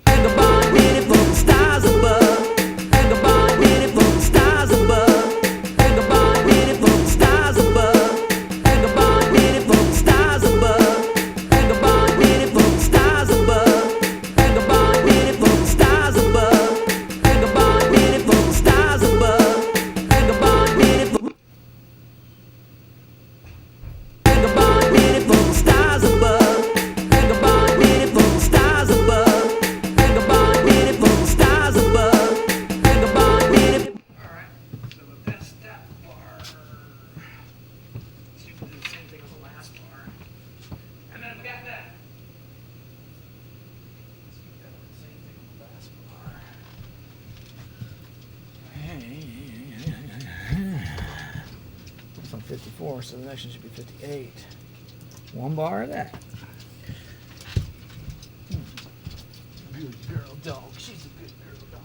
Vagabond, minute from the stars above. Vagabond, minute from the stars above. Vagabond, minute from the stars above. Vagabond, minute from the stars above. Vagabond, minute from the stars above. Vagabond, minute from the stars above. Vagabond, minute from the stars above. Vagabond, minute from Vagabond, minute from the stars above. Vagabond, minute from the stars above. Vagabond, minute from the stars above. Vagabond, minute. Alright, so that's that bar. See if we do the same thing as the last bar. And then we got that. Let's keep that the same thing as the last bar. It's on 54, so the next one should be 58. One bar of that. Good girl dog. She's a good girl dog.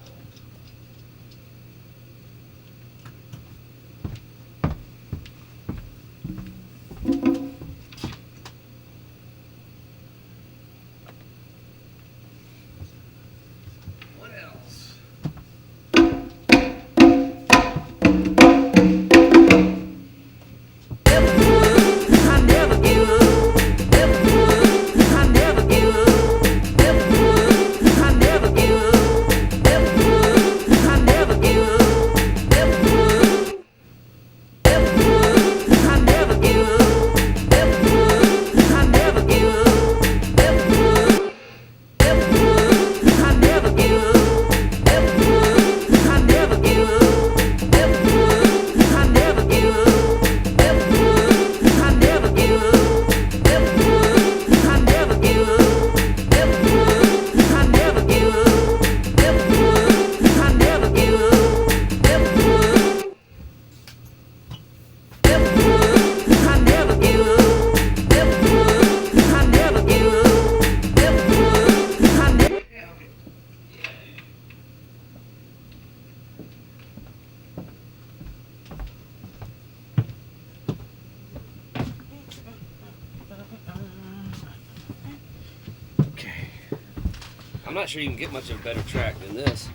I'm not sure you can get much of a better track than this.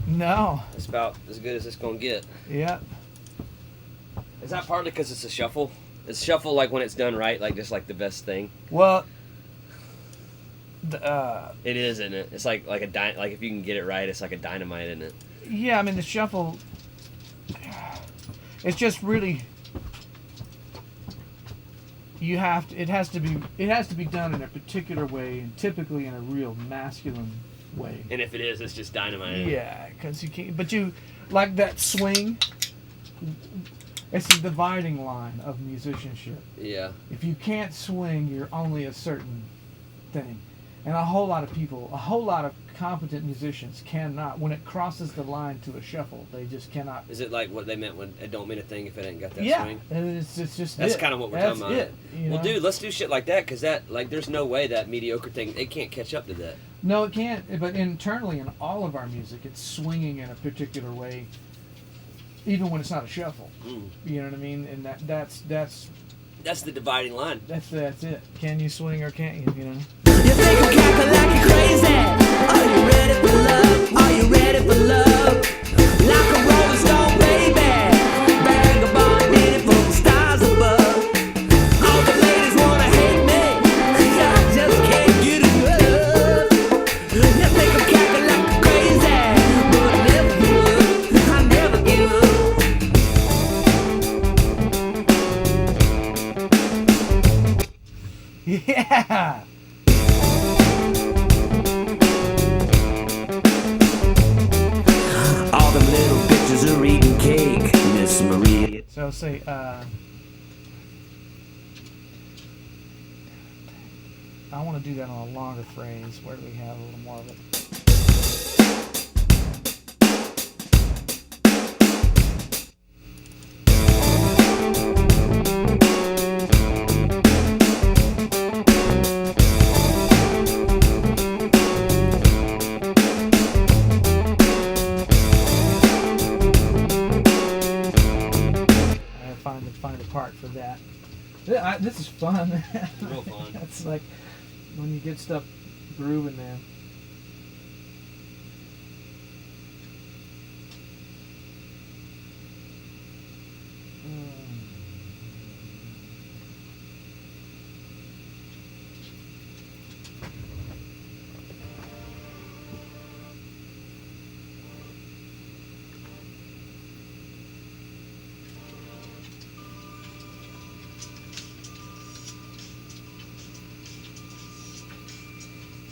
No. It's about as good as it's gonna get. Yeah. Is that partly because it's a shuffle? It's shuffle like when it's done right, like just like the best thing. Well, It is, isn't it? It's like like if you can get it right, it's like a dynamite, isn't it? yeah. I mean, the shuffle. It's just really. You have to. It has to be. It has to be done in a particular way, and typically in a real masculine way. And if it is, it's just dynamite. isn't it? Yeah, because you can't. But you like that swing. It's the dividing line of musicianship. Yeah. If you can't swing, you're only a certain thing. And a whole lot of people, a whole lot of competent musicians cannot, when it crosses the line to a shuffle, they just cannot. Is it like what they meant when it don't mean a thing if it ain't got that Yeah, swing? it's just That's it. kind of what we're That's talking about. it, you Well, know? dude, let's do shit like that because that, like, there's no way that mediocre thing, it can't catch up to that. No, it can't. But internally, in all of our music, it's swinging in a particular way, even when it's not a shuffle. Mm. You know what I mean? And that's That's the dividing line. that's it. Can you swing or can't you? You know. You think I'm cackling like you're crazy? Are you ready for love? Are you ready for love? Like a rolling stone, baby. Vagabond, waiting for the stars above. All the ladies wanna hate me, 'cause I just can't get enough. You think I'm cackling like you're crazy, but I never give up. I never give up. Yeah. All them little bitches are eating cake, Miss Maria. So say, I want to do that on a longer phrase. Where do we have a little more of it? I find a part for that. This is fun. Real fun. It's like when you get stuff grooving, man.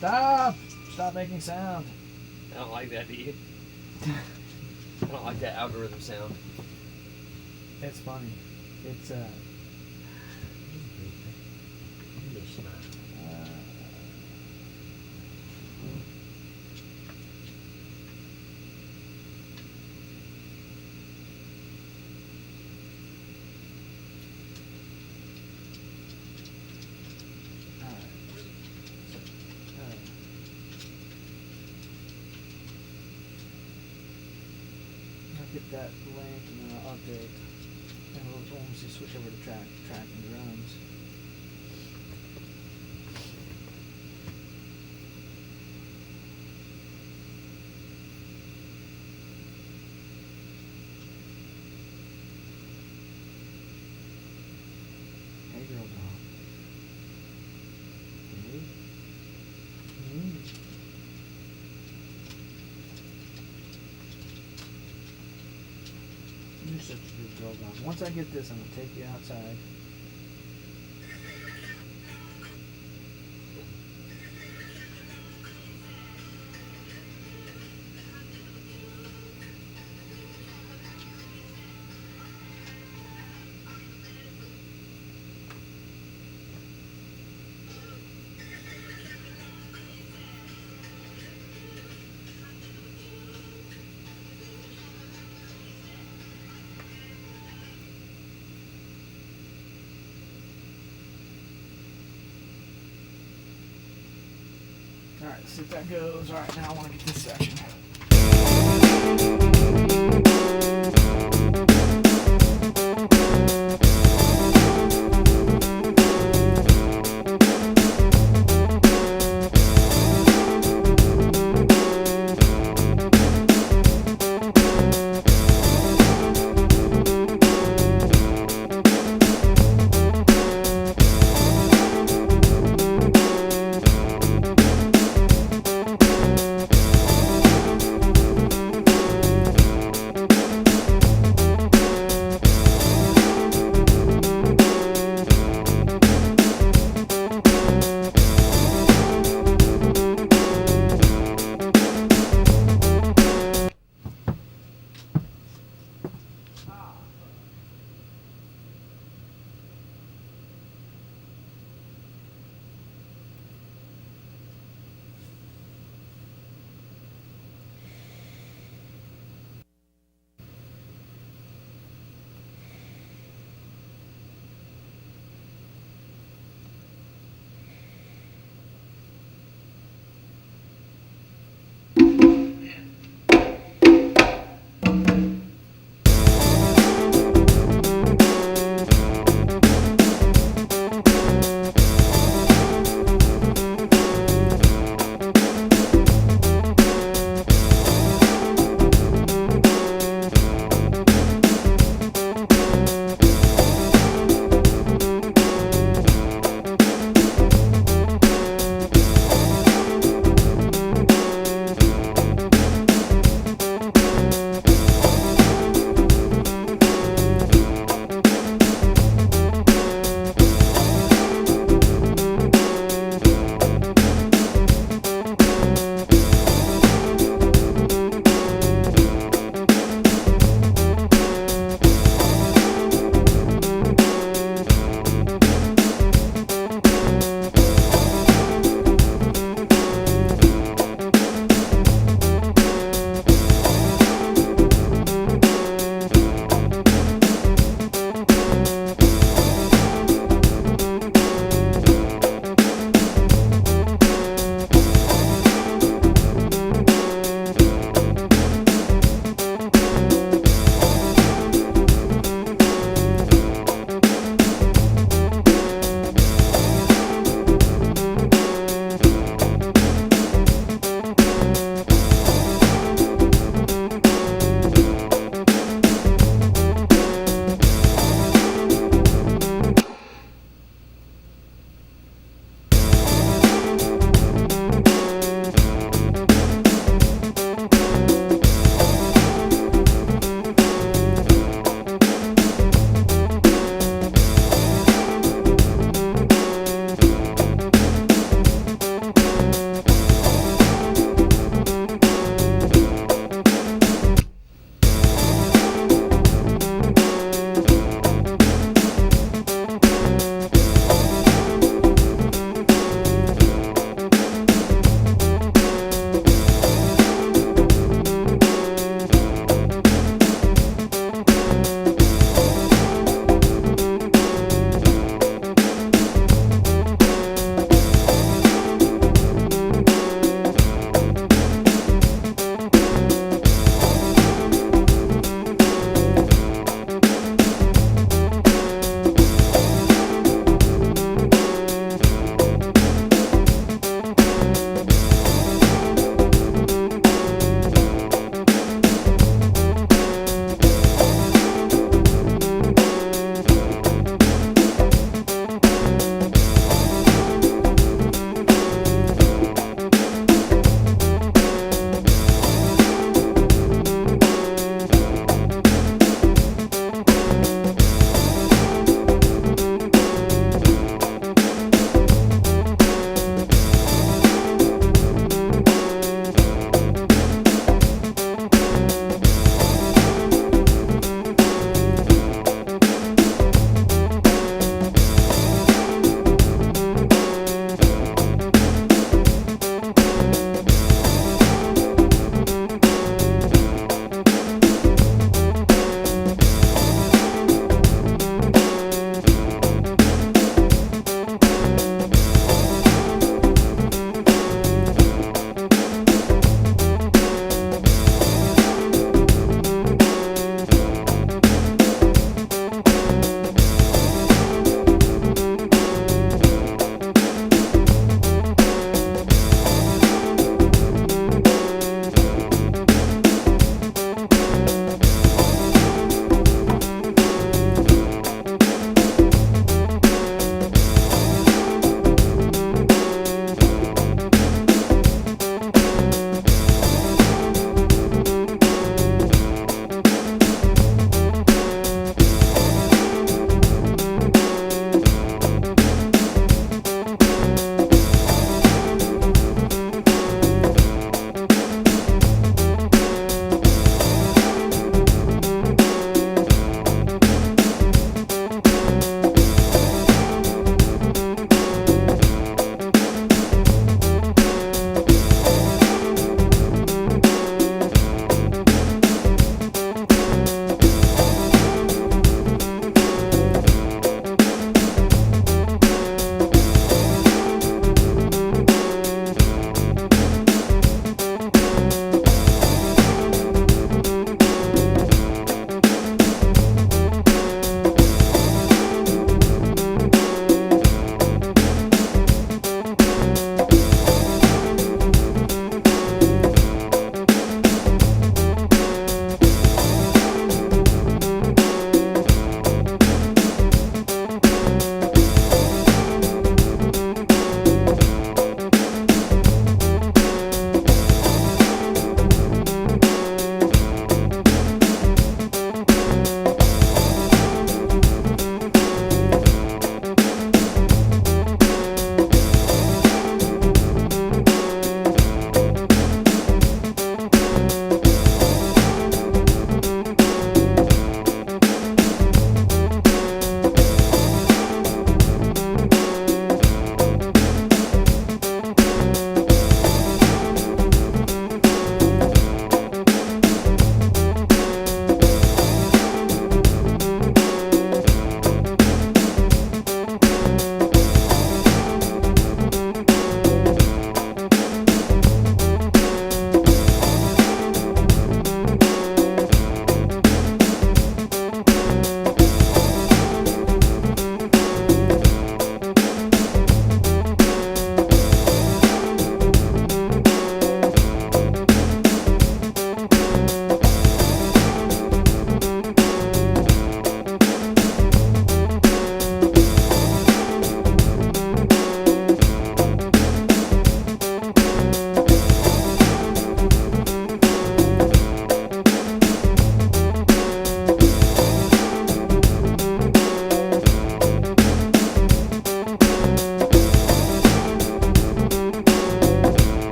Stop making sound. I don't like that, do you? I don't like that algorithm sound. It's funny. It's I'll get that link and then I'll update. And we'll almost switch over to track and drums. Hey girl doll. Hey. You're such a good girl doll. Once I get this, I'm gonna take you outside. Alright, let's see if that goes. Alright, now I want to get this section.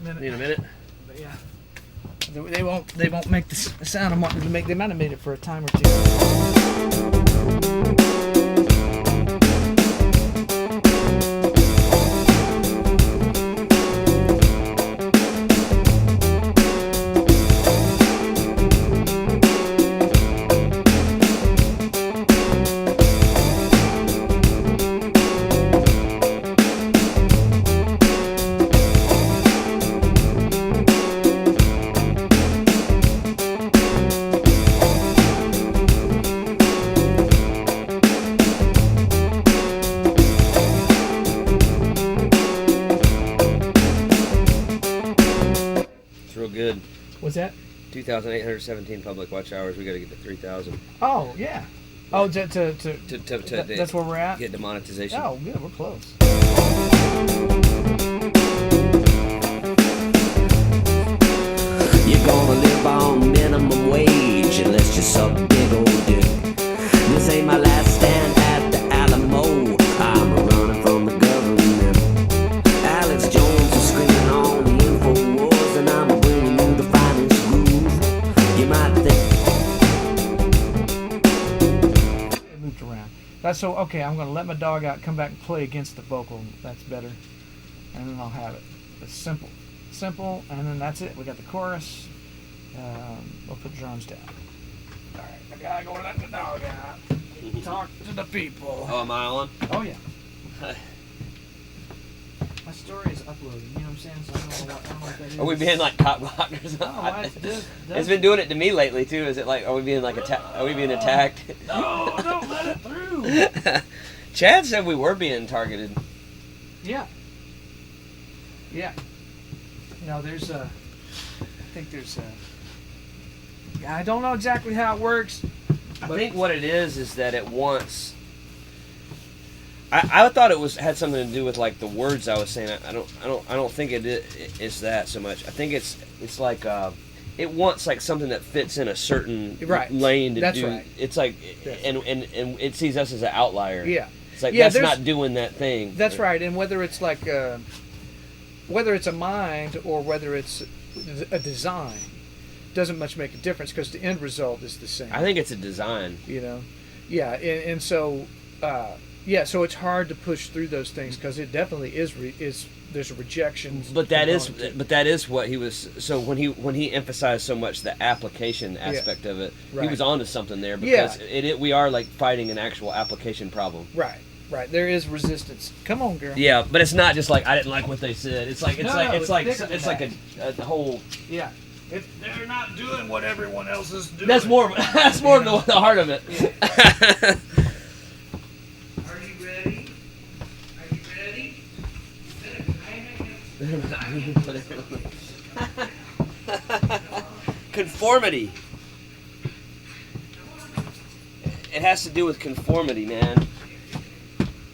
minute. Need a minute? But yeah. They won't make the sound I'm wanting to make. They might have made it for a time or two. Real good. What's that? 2,817 public watch hours. We got to get to 3,000 Oh yeah. Oh, to that's where we're at. get demonetization. Oh, yeah, we're close. You're gonna live on minimum wage unless you suck big old dick. This ain't my last stand at the Alamo. I'm running from the government. Alex Jones is screaming on the InfoWars, and I'm bringing you the finest groove. You might think It moved around. That's so okay. I'm gonna let my dog out, come back and play against the vocal. That's better, and then I'll have it. It's simple, and then that's it. We got the chorus. We'll put drums down. All right, I gotta go let the dog out. Talk to the people. Oh, am I on? Oh yeah. My story is uploaded. You know what I'm saying? So I don't know what that is. Are we being like cock blockers? No, It's been doing it to me lately too. Is it like, are we being like Are we being attacked? No, don't let it through. Chad said we were being targeted. Yeah. Yeah. You know, there's a. I think there's a. I don't know exactly how it works. I think what it is that it wants. I thought it had something to do with like the words I was saying. I don't think it's that so much. I think it's like it wants like something that fits in a certain lane to That's do. right. It's like and it sees us as an outlier. Yeah. It's like Yeah, that's not doing that thing. That's right. And whether it's like whether it's a mind or whether it's a design doesn't much make a difference because the end result is the same. I think it's a design. You know, yeah, and so yeah, so it's hard to push through those things because it definitely is there's a rejection. But that is what he was. So when he emphasized so much the application aspect of it, he was onto something there because we are like fighting an actual application problem. Right. There is resistance. Come on, girl. Yeah, but it's not just like I didn't like what they said. It's like it's like a whole. Yeah. They're not doing what everyone else is doing. That's more of the heart of it. Yeah. Are you ready? Are you ready? Conformity. It has to do with conformity, man.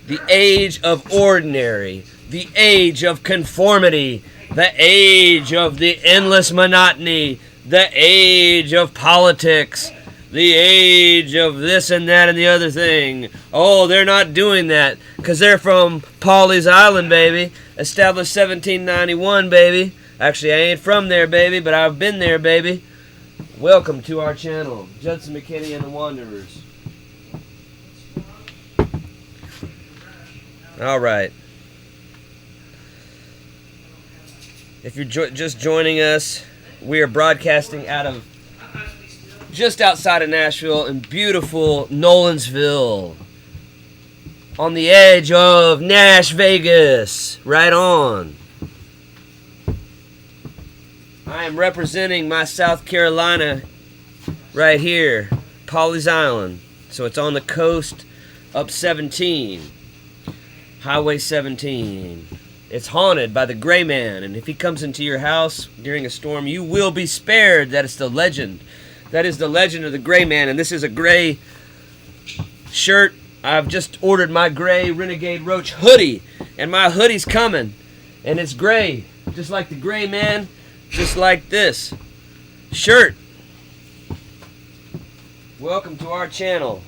The age of ordinary. The age of conformity. The age of the endless monotony. The age of politics. The age of this and that and the other thing. Oh, they're not doing that because they're from Pawleys Island, baby. Established 1791, baby. Actually, I ain't from there, baby, but I've been there, baby. Welcome to our channel, Judson McKinney and the Wanderers. All right. If you're just joining us, we are broadcasting out of just outside of Nashville in beautiful Nolensville, on the edge of Nash Vegas. Right on. I am representing my South Carolina right here, Pawleys Island. So it's on the coast up 17, Highway 17. It's haunted by the gray man, and if he comes into your house during a storm, you will be spared. That is the legend. That is the legend of the gray man, and this is a gray shirt. I've just ordered my gray Renegade Roach hoodie, and my hoodie's coming, and it's gray, just like the gray man, just like this shirt. Welcome to our channel.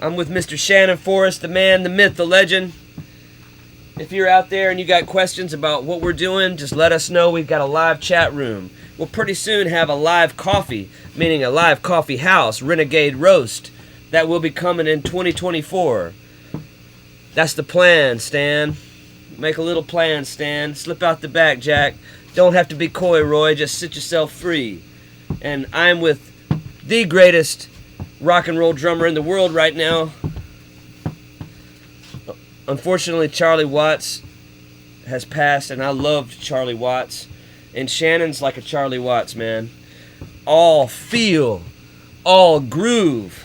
I'm with Mr. Shannon Forrest, the man, the myth, the legend. If you're out there and you got questions about what we're doing, just let us know. We've got a live chat room. We'll pretty soon have a live coffee, meaning a live coffee house, Renegade Roast, that will be coming in 2024. That's the plan, Stan. Make a little plan, Stan. Slip out the back, Jack. Don't have to be coy, Roy. Just sit yourself free. And I'm with the greatest rock and roll drummer in the world right now. Unfortunately, Charlie Watts has passed, and I loved Charlie Watts. And Shannon's like a Charlie Watts, man. All feel, all groove.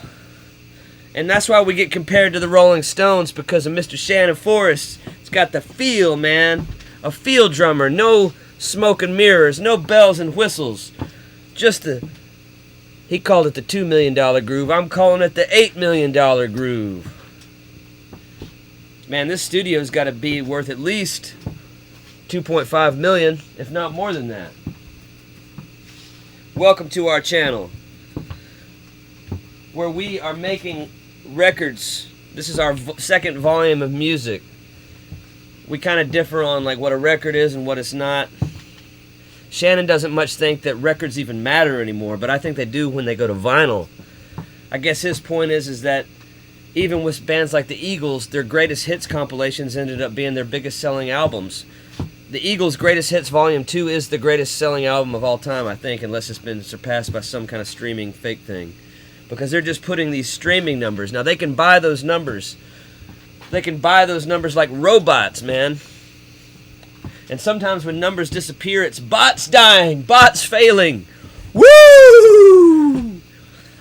And that's why we get compared to the Rolling Stones, because of Mr. Shannon Forrest. It's got the feel, man. A feel drummer. No smoke and mirrors. No bells and whistles. Just the... He called it the $2 million groove. I'm calling it the $8 million groove. Man, this studio's got to be worth at least $2.5 million, if not more than that. Welcome to our channel, where we are making records. This is our second volume of music. We kind of differ on like what a record is and what it's not. Shannon doesn't much think that records even matter anymore, but I think they do when they go to vinyl. I guess his point is that even with bands like the Eagles, their greatest hits compilations ended up being their biggest selling albums. The Eagles' Greatest Hits Volume 2 is the greatest selling album of all time, I think, unless it's been surpassed by some kind of streaming fake thing. Because they're just putting these streaming numbers. Now, they can buy those numbers. They can buy those numbers like robots, man. And sometimes when numbers disappear, it's bots dying, bots failing. Woo!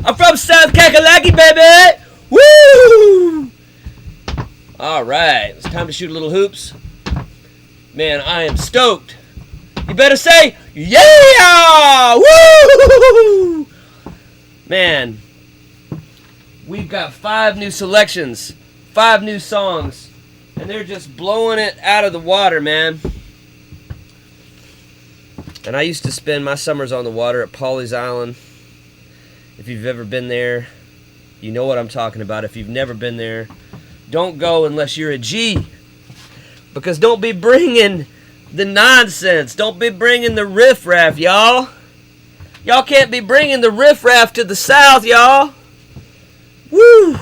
I'm from South Kakalaki, baby! Woo! All right, it's time to shoot a little hoops. Man, I am stoked. You better say, yeah! Woo! Man, we've got 5 new selections, 5 new songs, and they're just blowing it out of the water, man. And I used to spend my summers on the water at Pawleys Island. If you've ever been there, you know what I'm talking about. If you've never been there, don't go unless you're a G. Because don't be bringing the nonsense. Don't be bringing the riffraff, y'all. Y'all can't be bringing the riffraff to the south, y'all. Woo!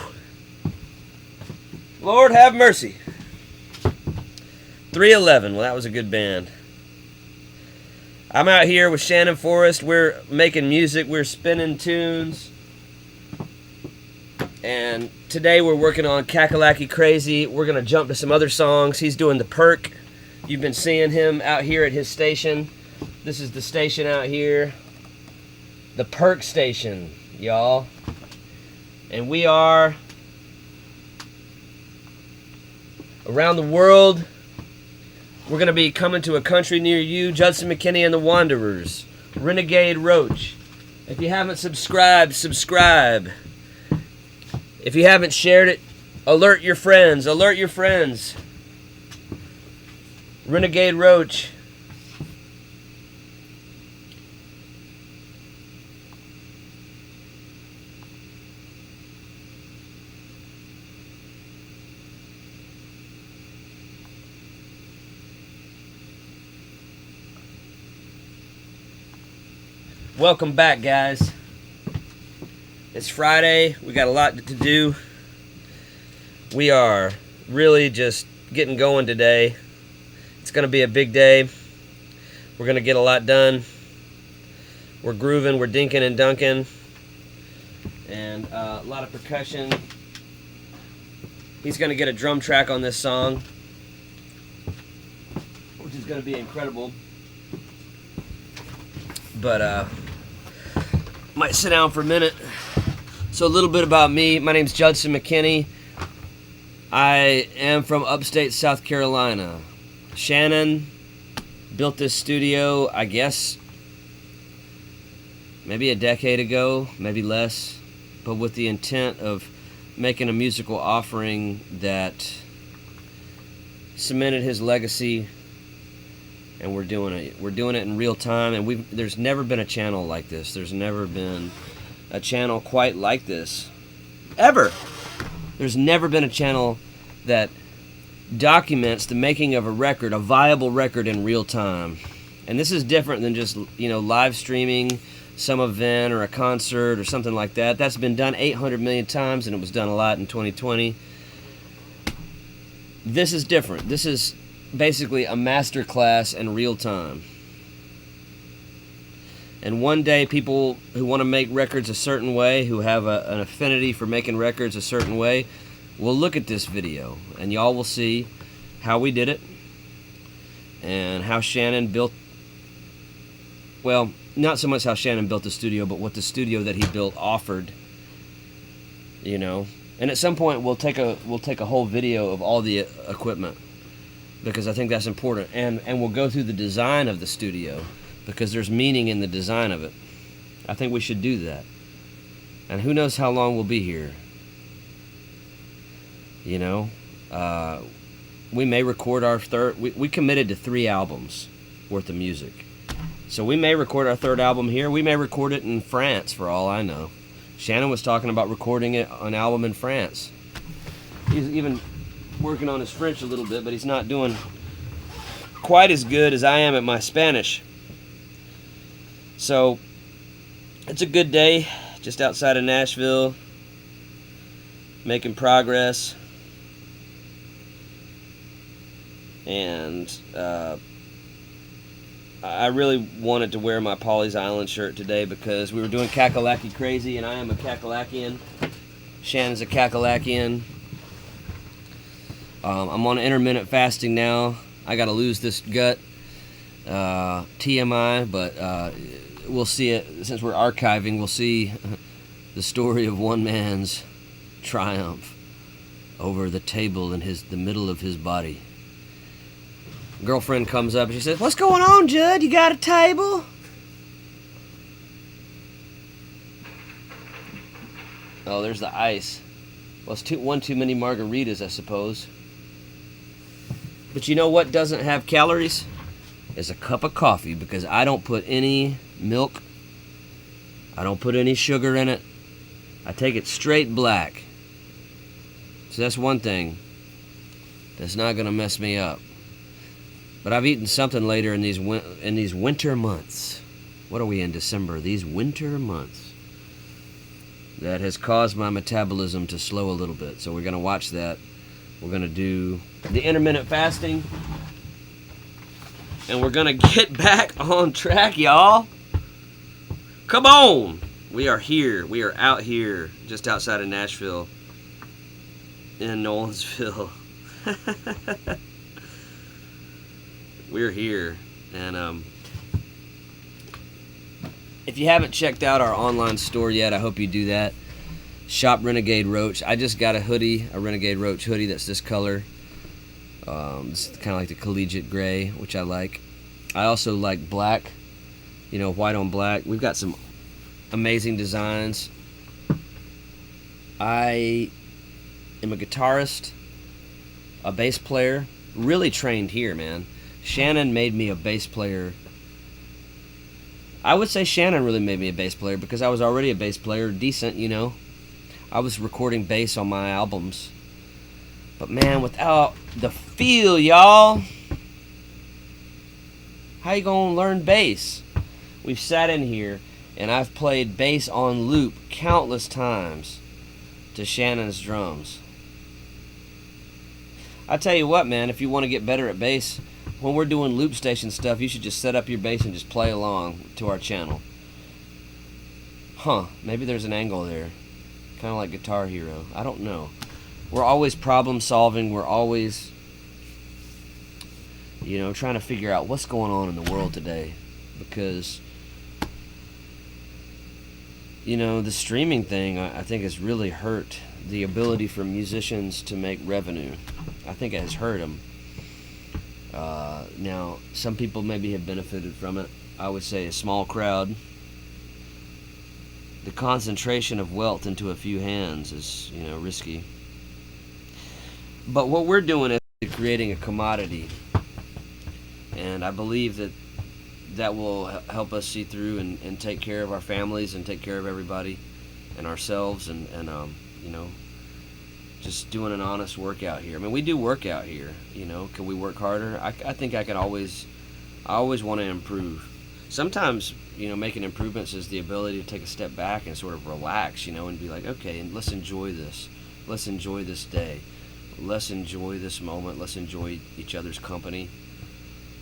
Lord have mercy. 311. Well, that was a good band. I'm out here with Shannon Forrest. We're making music. We're spinning tunes. And today we're working on Kakalaki Crazy. We're going to jump to some other songs. He's doing the perk. You've been seeing him out here at his station. This is the station out here. The perk station, y'all. And we are around the world. We're going to be coming to a country near you. Judson McKinney and the Wanderers. Renegade Roach. If you haven't subscribed, subscribe. If you haven't shared it, alert your friends. Alert your friends. Renegade Roach. Welcome back, guys. It's Friday. We got a lot to do. We are really just getting going today. It's going to be a big day. We're going to get a lot done. We're grooving, we're dinking and dunking. And a lot of percussion. He's going to get a drum track on this song, which is going to be incredible. But, might sit down for a minute. So a little bit about me. My name's Judson McKinney. I am from upstate South Carolina. Shannon built this studio, I guess, maybe a decade ago, maybe less, but with the intent of making a musical offering that cemented his legacy, and we're doing it. We're doing it in real time, and there's never been a channel like this. There's never been a channel quite like this. Ever. There's never been a channel that documents the making of a record, a viable record in real time. And this is different than just, live streaming some event or a concert or something like that. That's been done 800 million times, and it was done a lot in 2020. This is different. This is basically a master class in real time. And one day, people who want to make records a certain way, who have an affinity for making records a certain way, will look at this video, and y'all will see how we did it and how Shannon built, well, not so much how Shannon built the studio, but what the studio that he built offered, And at some point, we'll take a whole video of all the equipment, because I think that's important, and we'll go through the design of the studio, because there's meaning in the design of it. I think we should do that. And who knows how long we'll be here. We may record our third. We committed to 3 albums worth of music, so we may record our 3rd album here. We may record it in France, for all I know. Shannon was talking about recording an album in France. He's even working on his French a little bit, but he's not doing quite as good as I am at my Spanish. So, it's a good day, just outside of Nashville, making progress. And I really wanted to wear my Polly's Island shirt today because we were doing Kakalaki Crazy, and I am a Kakalakian. Shannon's a Kakalakian. I'm on intermittent fasting now. I gotta lose this gut. TMI, but we'll see it. Since we're archiving, we'll see the story of one man's triumph over the table in the middle of his body. Girlfriend comes up and she says, "What's going on, Judd? You got a table?" Oh, there's the ice. Well, it's one too many margaritas, I suppose. But you know what doesn't have calories? Is a cup of coffee, because I don't put any milk. I don't put any sugar in it. I take it straight black. So that's one thing that's not going to mess me up. But I've eaten something later in these winter months. What are we in, December? These winter months. That has caused my metabolism to slow a little bit. So we're going to watch that. We're going to do the intermittent fasting. And we're going to get back on track, y'all. Come on. We are here. We are out here just outside of Nashville in Nolensville. We're here, and if you haven't checked out our online store yet, I hope you do that. Shop Renegade Roach. I just got a hoodie, a Renegade Roach hoodie that's this color. It's kind of like the collegiate gray, which I like. I also like black, white on black. We've got some amazing designs. I am a guitarist, a bass player, really trained here, man. Shannon made me a bass player. I would say Shannon really made me a bass player because I was already a bass player, decent, I was recording bass on my albums. But man, without the feel, y'all, how you gonna learn bass? We've sat in here and I've played bass on loop countless times to Shannon's drums. I tell you what, man, if you want to get better at bass, when we're doing loop station stuff, you should just set up your bass and just play along to our channel. Maybe there's an angle there. Kind of like Guitar Hero. I don't know. We're always problem solving. We're always, trying to figure out what's going on in the world today. Because, the streaming thing, I think, has really hurt the ability for musicians to make revenue. I think it has hurt them. Now, some people maybe have benefited from it. I would say a small crowd. The concentration of wealth into a few hands is, risky. But what we're doing is creating a commodity. And I believe that will help us see through and take care of our families and take care of everybody and ourselves and just doing an honest workout here. I mean, we do work out here, you know. Can we work harder? I think I always want to improve. Sometimes, you know, making improvements is the ability to take a step back and sort of relax, you know, and be like, okay, and let's enjoy this. Let's enjoy this day. Let's enjoy this moment. Let's enjoy each other's company.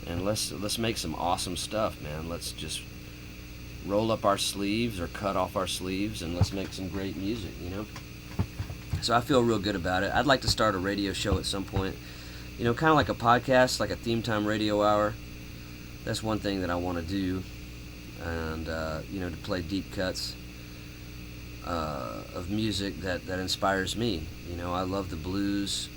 And let's make some awesome stuff, man. Let's just roll up our sleeves or cut off our sleeves and let's make some great music, you know. So I feel real good about it. I'd like to start a radio show at some point, you know, kind of like a podcast, like a theme time radio hour. That's one thing that I want to do, and you know, to play deep cuts of music that inspires me. You know, I love the blues.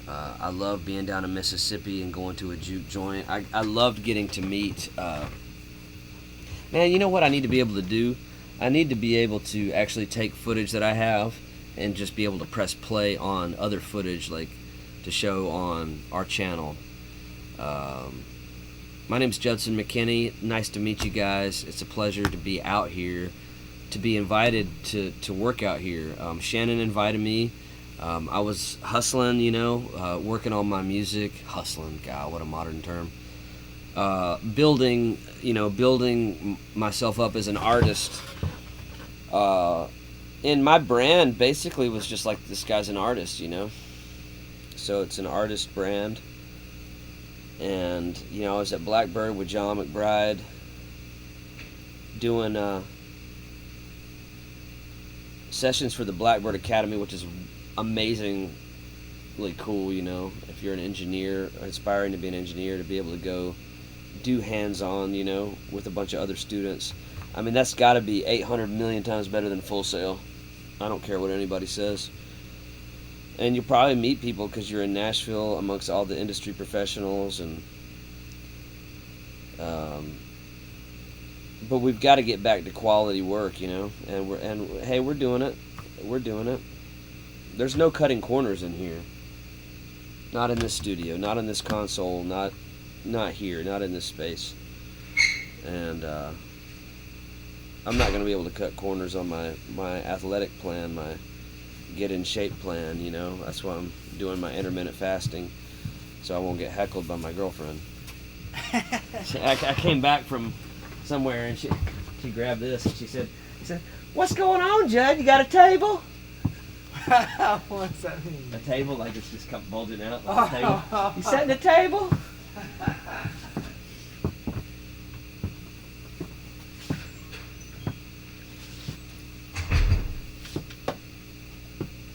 I love being down in Mississippi and going to a juke joint. I loved getting to meet. Man, you know what I need to be able to do? I need to be able to actually take footage that I have and just be able to press play on other footage, like to show on our channel. My name's Judson McKinney. Nice to meet you guys. It's a pleasure to be out here, to be invited to work out here. Shannon invited me. I was hustling, you know, working on my music. Hustling, God, what a modern term. Building myself up as an artist. And my brand basically was just like, this guy's an artist, you know. So it's an artist brand. And, you know, I was at Blackbird with John McBride doing sessions for the Blackbird Academy, which is amazingly cool, you know. If you're an engineer, aspiring to be an engineer, to be able to go do hands-on, you know, with a bunch of other students. I mean, that's got to be 800 million times better than Full Sail. I don't care what anybody says. And you'll probably meet people because you're in Nashville amongst all the industry professionals, and but we've got to get back to quality work, you know. And hey, we're doing it. We're doing it. There's no cutting corners in here. Not in this studio. Not in this console. Not here. Not in this space. And I'm not going to be able to cut corners on my athletic plan, my get in shape plan, you know. That's why I'm doing my intermittent fasting, so I won't get heckled by my girlfriend. I came back from somewhere and she grabbed this and she said, "What's going on, Judd? You got a table?" What's that mean? A table, like it's just come bulging out like a table. You setting a table?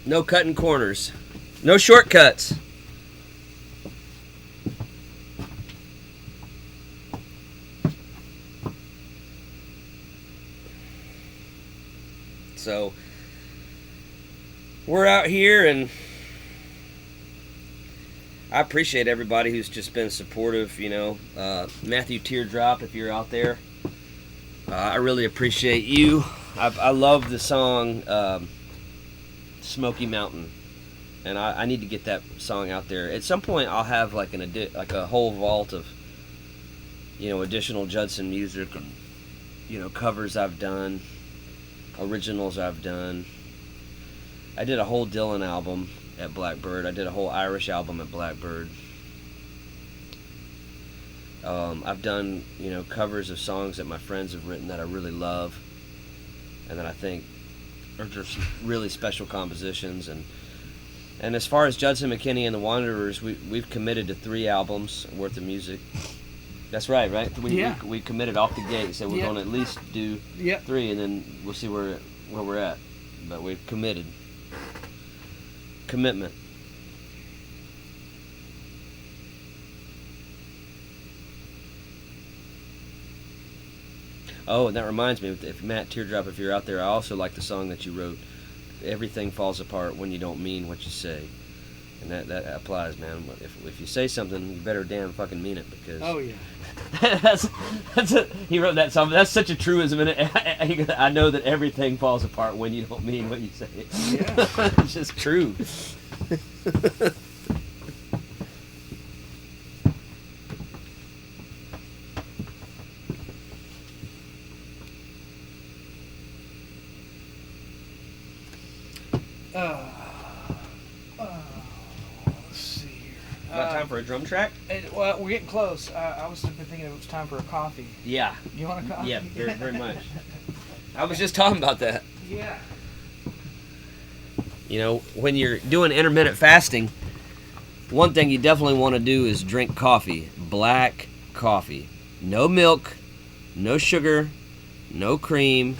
No cutting corners. No shortcuts. So, we're out here, and I appreciate everybody who's just been supportive, you know. Matthew Teardrop, if you're out there, I really appreciate you. I love the song Smoky Mountain, and I need to get that song out there. At some point, I'll have like a whole vault of, you know, additional Judson music and, you know, covers I've done, originals I've done. I did a whole Dylan album at Blackbird. I did a whole Irish album at Blackbird. I've done, you know, covers of songs that my friends have written that I really love, and that I think are just really special compositions. And as far as Judson McKinney and the Wanderers, we've committed to 3 albums worth of music. That's right? We committed off the gate, so we're going to at least do 3, and then we'll see where we're at. But we've committed. Commitment. Oh, and that reminds me, if Matt Teardrop, if you're out there, I also like the song that you wrote, "Everything Falls Apart When You Don't Mean What You Say." And that applies, man. If you say something, you better damn fucking mean it, because... Oh, yeah. He wrote that song. That's such a truism in it. I know that everything falls apart when you don't mean what you say. Yeah. It's just true. About time for a drum track? Well, we're getting close. I was thinking it was time for a coffee. Yeah. You want a coffee? Yeah, very, very much. I was just talking about that. Yeah. You know, when you're doing intermittent fasting, one thing you definitely want to do is drink coffee. Black coffee. No milk, no sugar, no cream.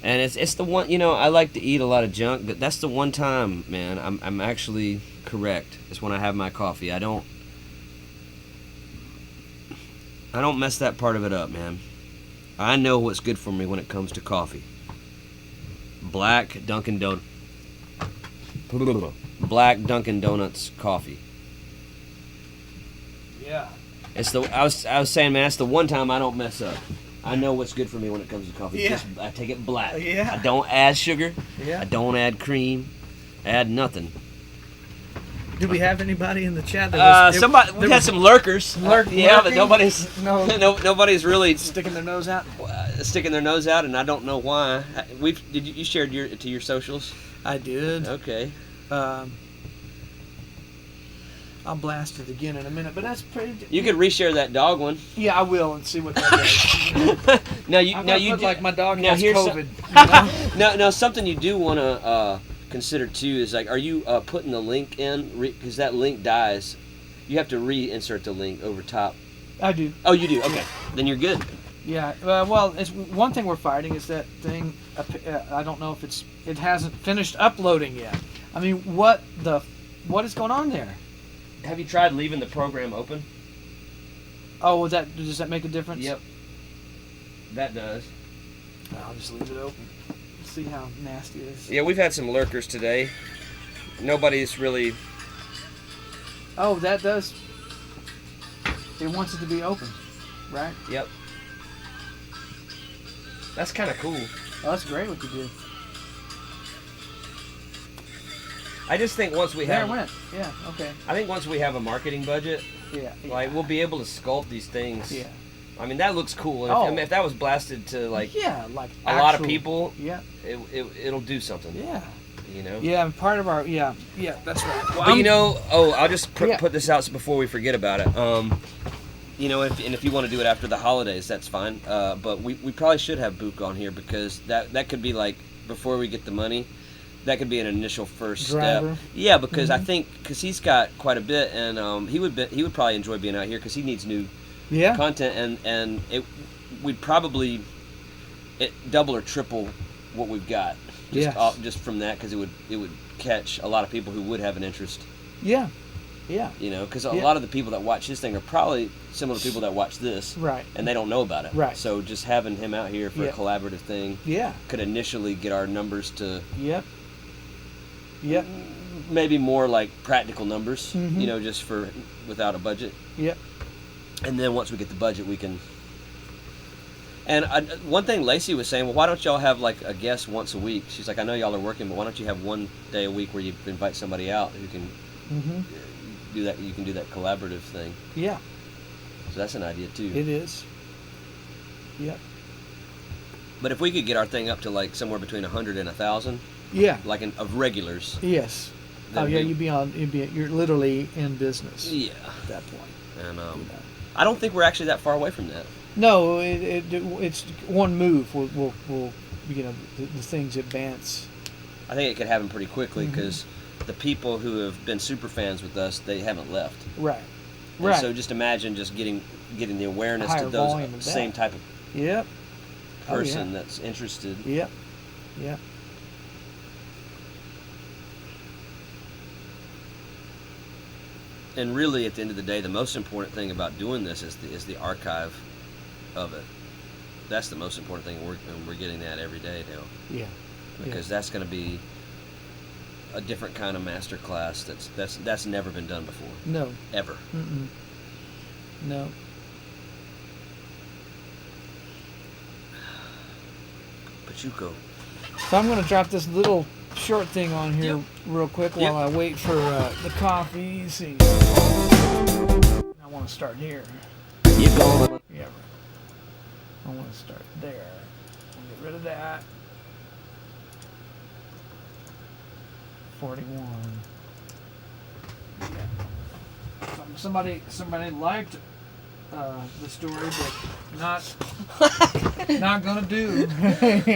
And it's the one, you know, I like to eat a lot of junk, but that's the one time, man, I'm actually correct. It's when I have my coffee. I don't mess that part of it up, man. I know what's good for me when it comes to coffee. Black Dunkin' Donuts coffee. Yeah. It's the I was saying, man, that's the one time I don't mess up. I know what's good for me when it comes to coffee. Yeah. Just, I take it black. Yeah. I don't add sugar. Yeah. I don't add cream. Add nothing. Do we have anybody in the chat? That We had some lurkers. Yeah, but lurking? nobody's nobody's really Sticking their nose out. sticking their nose out, and I don't know why. You shared to your socials? I did. Okay. I'll blast it again in a minute, but that's pretty. You could reshare that dog one. Yeah, I will, and see what that does. now you I'm now gonna you put, do, like my dog now has here's COVID. no something you do want to consider too is like, are you putting the link in, because that link dies? You have to reinsert the link over top. I do. Oh, you do. Okay, then you're good. Yeah. Well, it's one thing we're fighting is that thing. I don't know if it hasn't finished uploading yet. I mean, what is going on there? Have you tried leaving the program open? Oh, does that make a difference? Yep. That does. I'll just leave it open. See how nasty it is. Yeah, we've had some lurkers today. Nobody's really. Oh, that does. It wants it to be open, right? Yep. That's kind of cool. Oh, that's great what you did. I just think once we There have. it went. Yeah. Okay. I think once we have a marketing budget, Yeah. like we'll be able to sculpt these things. Yeah. I mean, that looks cool. And Oh. if that was blasted to like Yeah, like a lot of actual- people, Yeah. it'll do something. Yeah. You know. Yeah. And part of our that's right. Well, But you know, I'll just Yeah. put this out before we forget about it. You know, if you want to do it after the holidays, that's fine. But we probably should have Book on here, because that could be like, before we get the money, that could be an initial first Driver. step. Yeah, because I think because he's got quite a bit, and he would probably enjoy being out here because he needs new Yeah. content, and we'd probably double or triple what we've got. Just Yes. just from that, because it would catch a lot of people who would have an interest. Yeah. Yeah. You know, because a Yeah. lot of the people that watch this thing are probably similar to people that watch this, Right. and they don't know about it. Right. So just having him out here for Yeah. a collaborative thing Yeah. could initially get our numbers to Yep. Yep. maybe more like practical numbers. Mhm. You know, just for without a budget. Yep. And then once we get the budget, we can. And one thing Lacey was saying, well, why don't y'all have like a guest once a week? She's like, I know y'all are working, but why don't you have one day a week where you invite somebody out who can Mhm. do that? You can do that collaborative thing. Yeah. So that's an idea too. It is. Yep. But if we could get our thing up to like somewhere between 100 and 1,000, Yeah. like of regulars. Yes. then Oh yeah, we- you're literally in business Yeah. at that point. And you know. I don't think we're actually that far away from that. No, it's one move will you know the things advance. I think it could happen pretty quickly, Mm-hmm. because the people who have been super fans with us, they haven't left. Right. And Right. so just imagine just getting the awareness Higher to those volume of same that. type of Yep. Oh, yeah. person that's interested. Yep. Yep. And really, at the end of the day, the most important thing about doing this is the archive of it. That's the most important thing. We're getting that every day now, Yeah. because that's going to be a different kind of master class that's never been done before, No. ever. Mm-mm. No. Pachuco. So I'm going to drop this little short thing on here Yep. real quick Yep. while I wait for the coffee. You see, I want to start here. You're going. Yeah. I want to start there. I'll get rid of that. 41. Yeah. somebody liked the story, but not gonna do.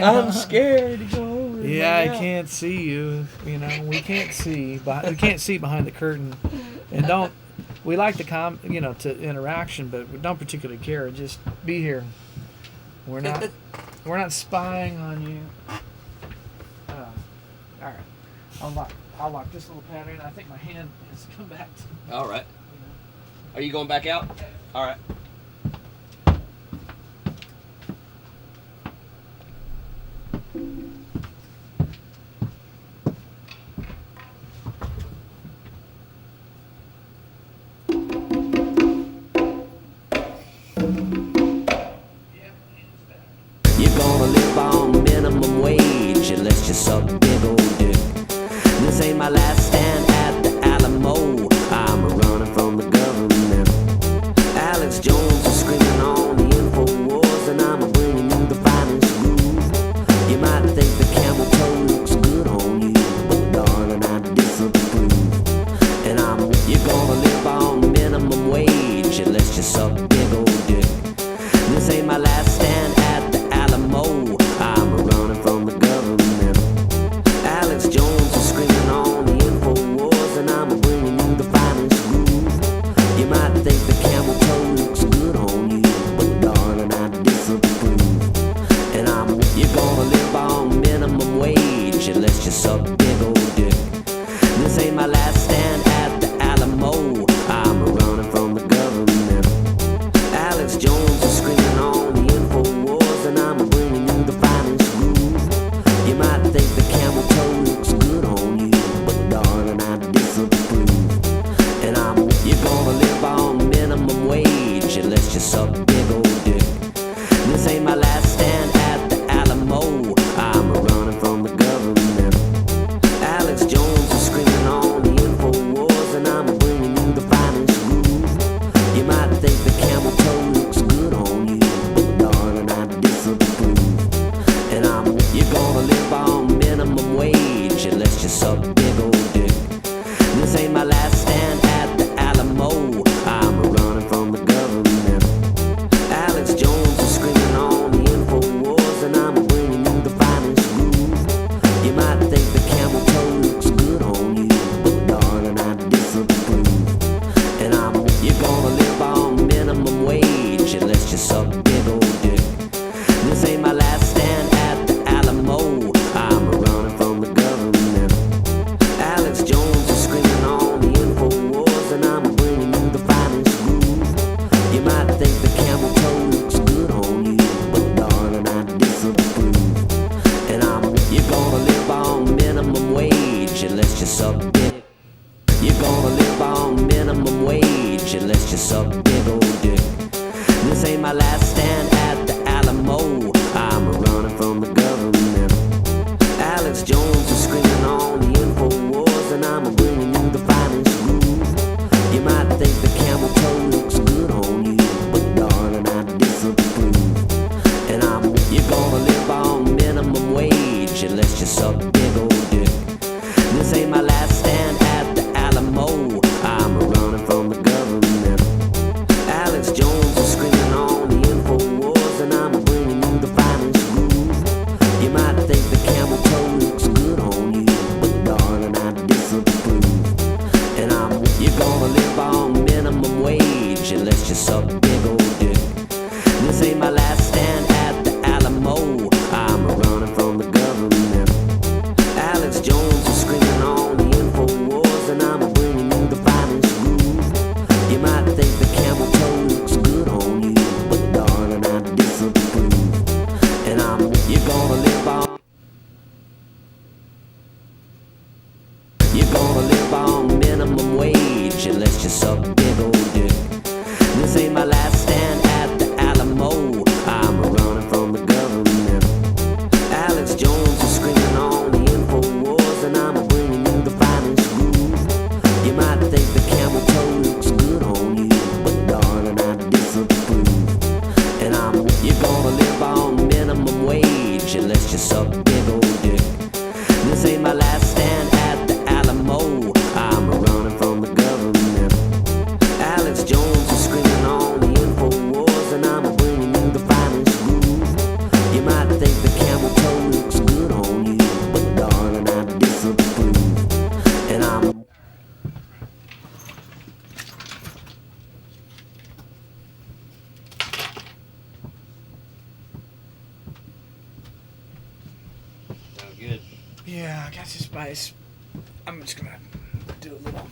I'm scared to go over. and Yeah, I hang out. can't see you. You know, we can't see. We can't see behind the curtain, and don't. We like the to interaction, but we don't particularly care. Just be here. We're not spying on you. All right, I'll lock this little pattern. I think my hand has come back. All right. Are you going back out? All right. You're gonna live on minimum wage unless you suck big old dick. This ain't my last stand at the Alamo. I'm running from the government. Alex Jones is screaming on the InfoWars, and I'm bringing you the finest groove. You might think the camel toe looks good on you, but darling, I disapprove. And you're gonna live on minimum wage unless you suck big old dick. This ain't my last stand at the Alamo. I'm running from the government. Alex Jones is screaming on the InfoWars, and I'm bringing you the finest groove. You might think the camel toe looks good on you, but darling, I disapprove. And you're gonna live on minimum wage unless you suck big old dick. This ain't my last stand at the Alamo. I'm running from the government. Alex Jones is screaming on the InfoWars, and I'm bringing you the finest groove. You might think the camel toe looks good on you, but darling, I disapprove. And you're gonna live on minimum wage unless you suck big old dick. This ain't my last stand at the Alamo. I'm running from the government. Alex Jones is screaming on the InfoWars, and I'm bringing you the finest groove. You might think the camel toe looks good on you, but darling, I disapprove. And you're gonna live on minimum wage unless you suck big old dick. This ain't my last stand at the Alamo. I'm running from the government. Alex Jones is screaming on the InfoWars, and I'm bringing you the finest groove. You might think the camel toe looks good on you, but darling, I disapprove. And you're gonna live on minimum wage unless you suck big old dick. This ain't my last stand at the Alamo. I'm running from the government. Alex Jones is screaming on the InfoWars, and I'm bringing you the finest groove. You might think the camel toe looks good on you, but darling, I disapprove. And you're gonna live on minimum wage unless you suck big. You're gonna live on minimum wage unless you suck big old dick. This ain't my last stand at the Alamo. I'm running from the government. Alex Jones is screaming on the InfoWars, and I'm bringing you the finest groove. You might think the camel toe looks good on you, but darling, I disapprove. And you're gonna live on minimum wage unless you suck big old dick. This ain't my last stand at the Alamo. I'm running from the government. Alex Jones is screaming on the InfoWars, and I'm bringing you the finest groove. You might think the camel toe looks good on you, but darling, I disapprove. And you're gonna live on minimum wage unless you suck big old dick. This ain't my last stand at the Alamo. I'm running from the government. Alex Jones is screaming on the InfoWars, and I'm bringing you the finest groove. You might think the camel toe looks good on you, but darling, I disapprove. And you're gonna live on. You're gonna live on minimum wage unless you suck big old dick. This ain't my last stand at the Alamo. I'm running from the government. Alex Jones is screaming on the InfoWars, and I'm bringing you the finest groove. You might think the camel toe looks good on you, but darling, I disapprove. And you're gonna live on minimum wage unless you suck big old dick. This ain't my last stand at the Alamo. I'm running from the government. spice. I'm just gonna do a little.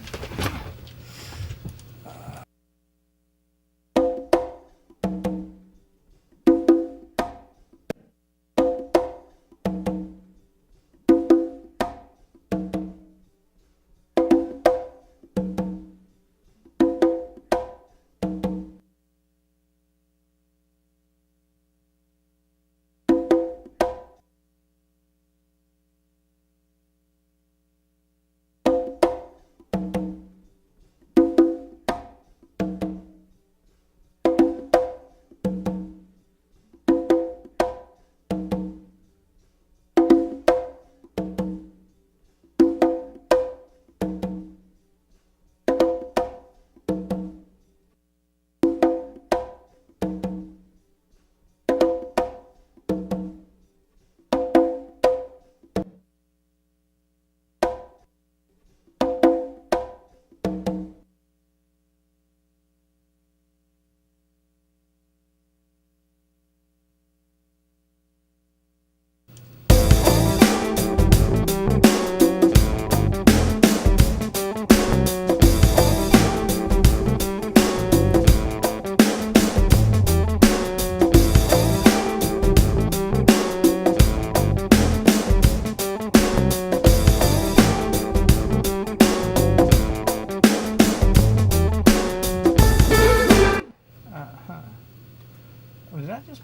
Did I just?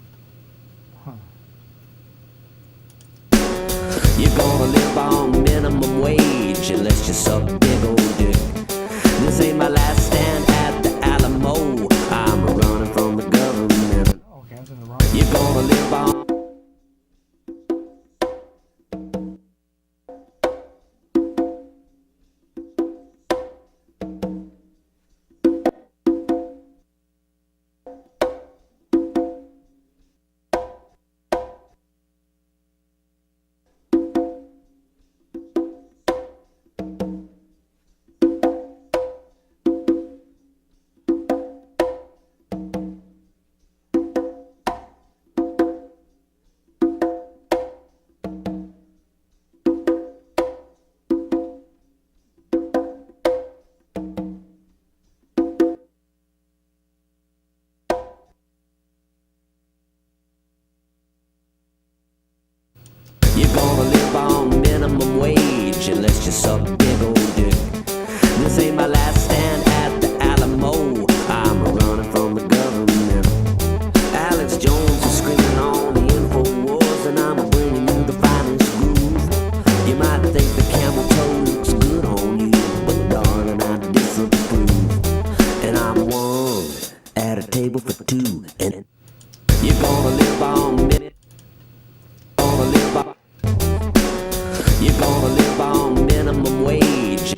Huh. You're gonna live on minimum wage unless you suck big old dick. This ain't my last stand at the Alamo. I'm running from the government. Okay, I was in the wrong. You're gonna live on. You're gonna live on minimum wage unless you suck big old dick. This ain't my last stand at the Alamo. I'm running from the government. Alex Jones is screaming on the InfoWars, and I'm bringing you the finest groove. You might think the camel toe looks good on you, but darling, I disapprove. And I'm one at a table for two, and you're gonna live on minimum. You're gonna live on minimum wage.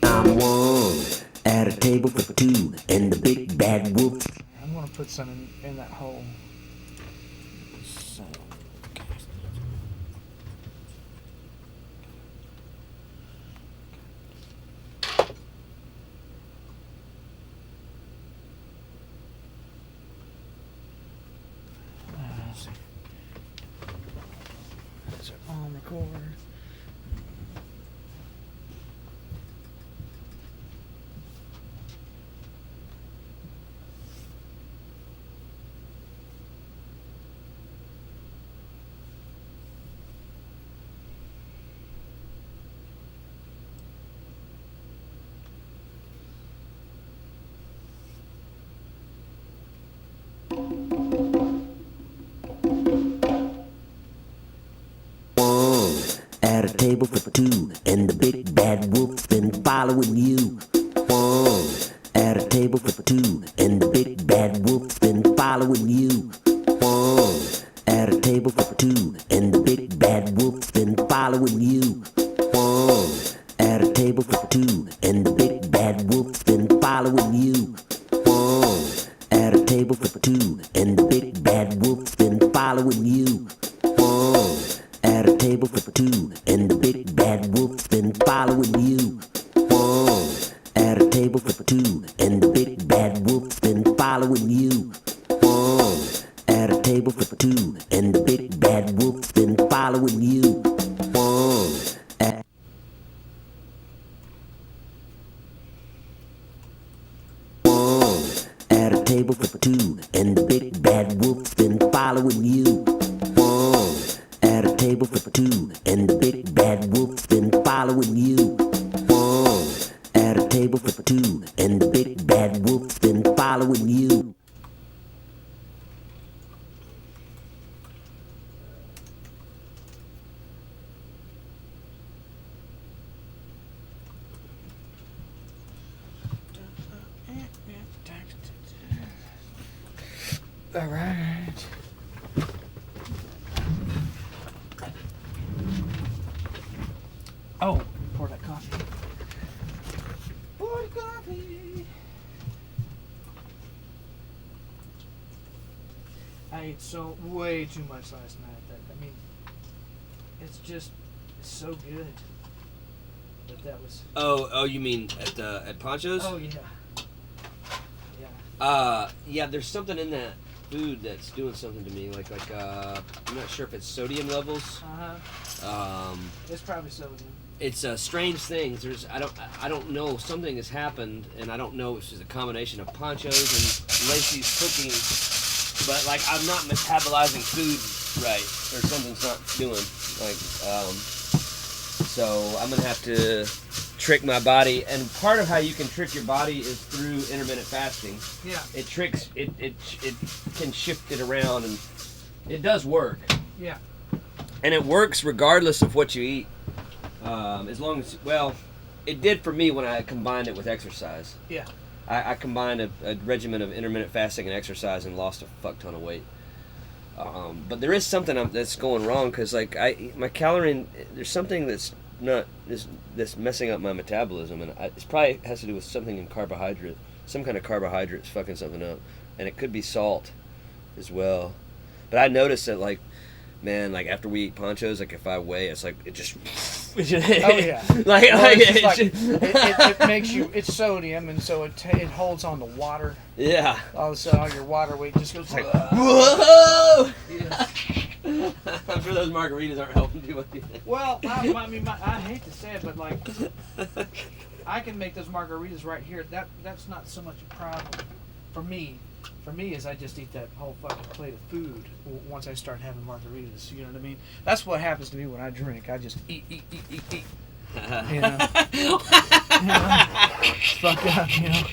I'm one at a table for two, and the big bad wolf. I'm gonna put some in that hole. So, okay. Let's see. That's it on record. At a table for two, and the big bad wolf's been following you. One at a table for two, and the big bad wolf's been following you. One table for two, and the big bad wolf's been following you. At a table for two, and the big bad wolf's been following you. At a table for two, and the big bad wolf's been following you. At a table for two, and the big bad wolf's been following you. At a table for two, and the big bad wolf's been following you. At a table for two, and the big bad wolf's been following you. At At a table for two, and the big bad wolf's been following you. At a table for two, and the big bad wolf's been following you. At a table for two, and the big bad wolf's been following you. All right. Oh, pour that coffee. Pour the coffee. I ate so way too much last night. I mean, it's so good. But that was. Oh, you mean at Poncho's? Oh yeah. Yeah. Yeah. There's something in that food that's doing something to me. Like I'm not sure if it's sodium levels. It's probably sodium. It's strange things. I don't know. Something has happened, and I don't know if it's a combination of Poncho's and Lacey's cooking. But like I'm not metabolizing food right, or something's not doing. So I'm gonna have to trick my body. And part of how you can trick your body is through intermittent fasting. Yeah. It tricks. It can shift it around, and it does work. Yeah. And it works regardless of what you eat. As long as, well, it did for me when I combined it with exercise. Yeah. I combined a regimen of intermittent fasting and exercise and lost a fuck ton of weight. But there is something that's going wrong because like my calorie, there's something that's messing up my metabolism, and it's probably has to do with something in carbohydrate, some kind of carbohydrates fucking something up, and it could be salt as well. But I noticed that like, man, like after we eat Ponchos, like if I weigh, it's like it just. Oh yeah. It makes you. It's sodium, and so it holds on to water. Yeah. All of a sudden, all your water weight just goes like. Whoa! Yeah. I'm sure those margaritas aren't helping too much. Well, I hate to say it, but like, I can make those margaritas right here. That's not so much a problem for me. For me, is I just eat that whole fucking plate of food once I start having margaritas. You know what I mean? That's what happens to me when I drink. I just eat. You know? Fuck up, you know?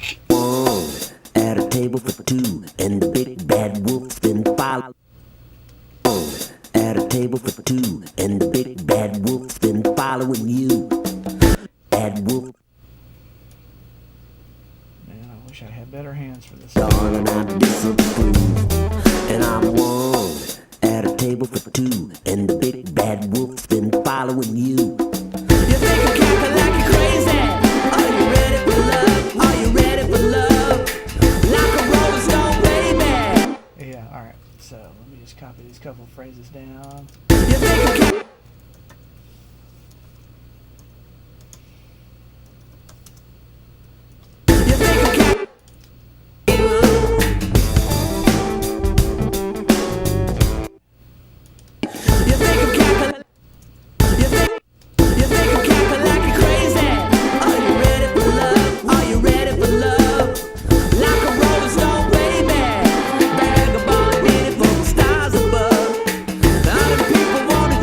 At a table for two, and the big bad wolf's been following. At a table for two, and the big bad wolf's been following you. Bad wolf. Man, I wish I had better hands for this. Darling, I disapprove, and I'm one. At a table for two, and the big bad wolf's been following you. You think I'm cackling like you're crazy? Are you ready for love? Are you ready for love? Like a rolling stone, baby. Yeah, alright. So, let me just copy these couple phrases down. You think I'm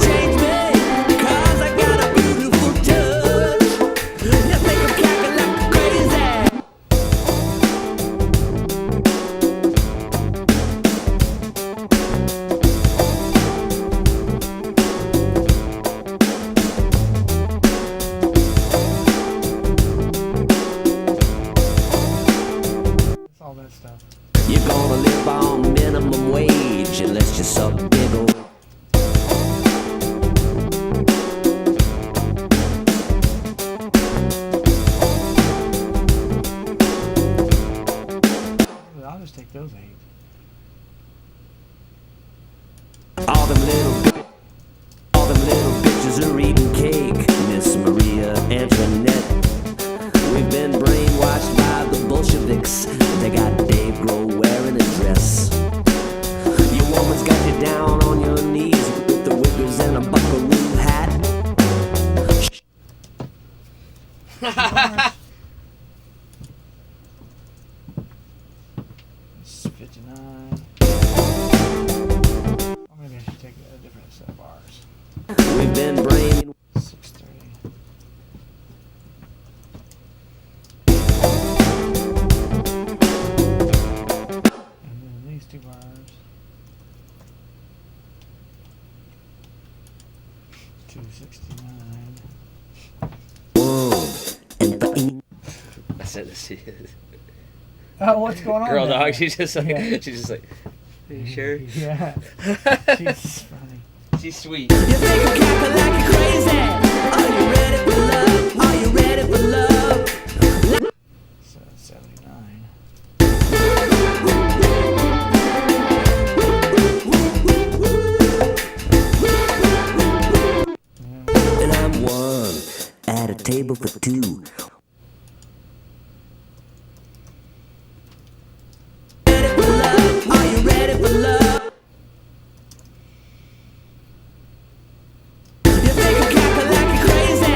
change me. It's 59. Or maybe I should take a different set of bars. We've been brain. 630. And then these two bars. 269. I said to see Oh, what's going on? girl there? dog. She's just like, Yeah. she's just like, are you sure? Yeah. She's funny. She's sweet. You think I'm cackling like you're crazy? Are you ready for love? Are you ready for love? So 79. Yeah. And I'm one at a table for two. Ready for love? Are you ready for love? You think I'm cackling like you're crazy?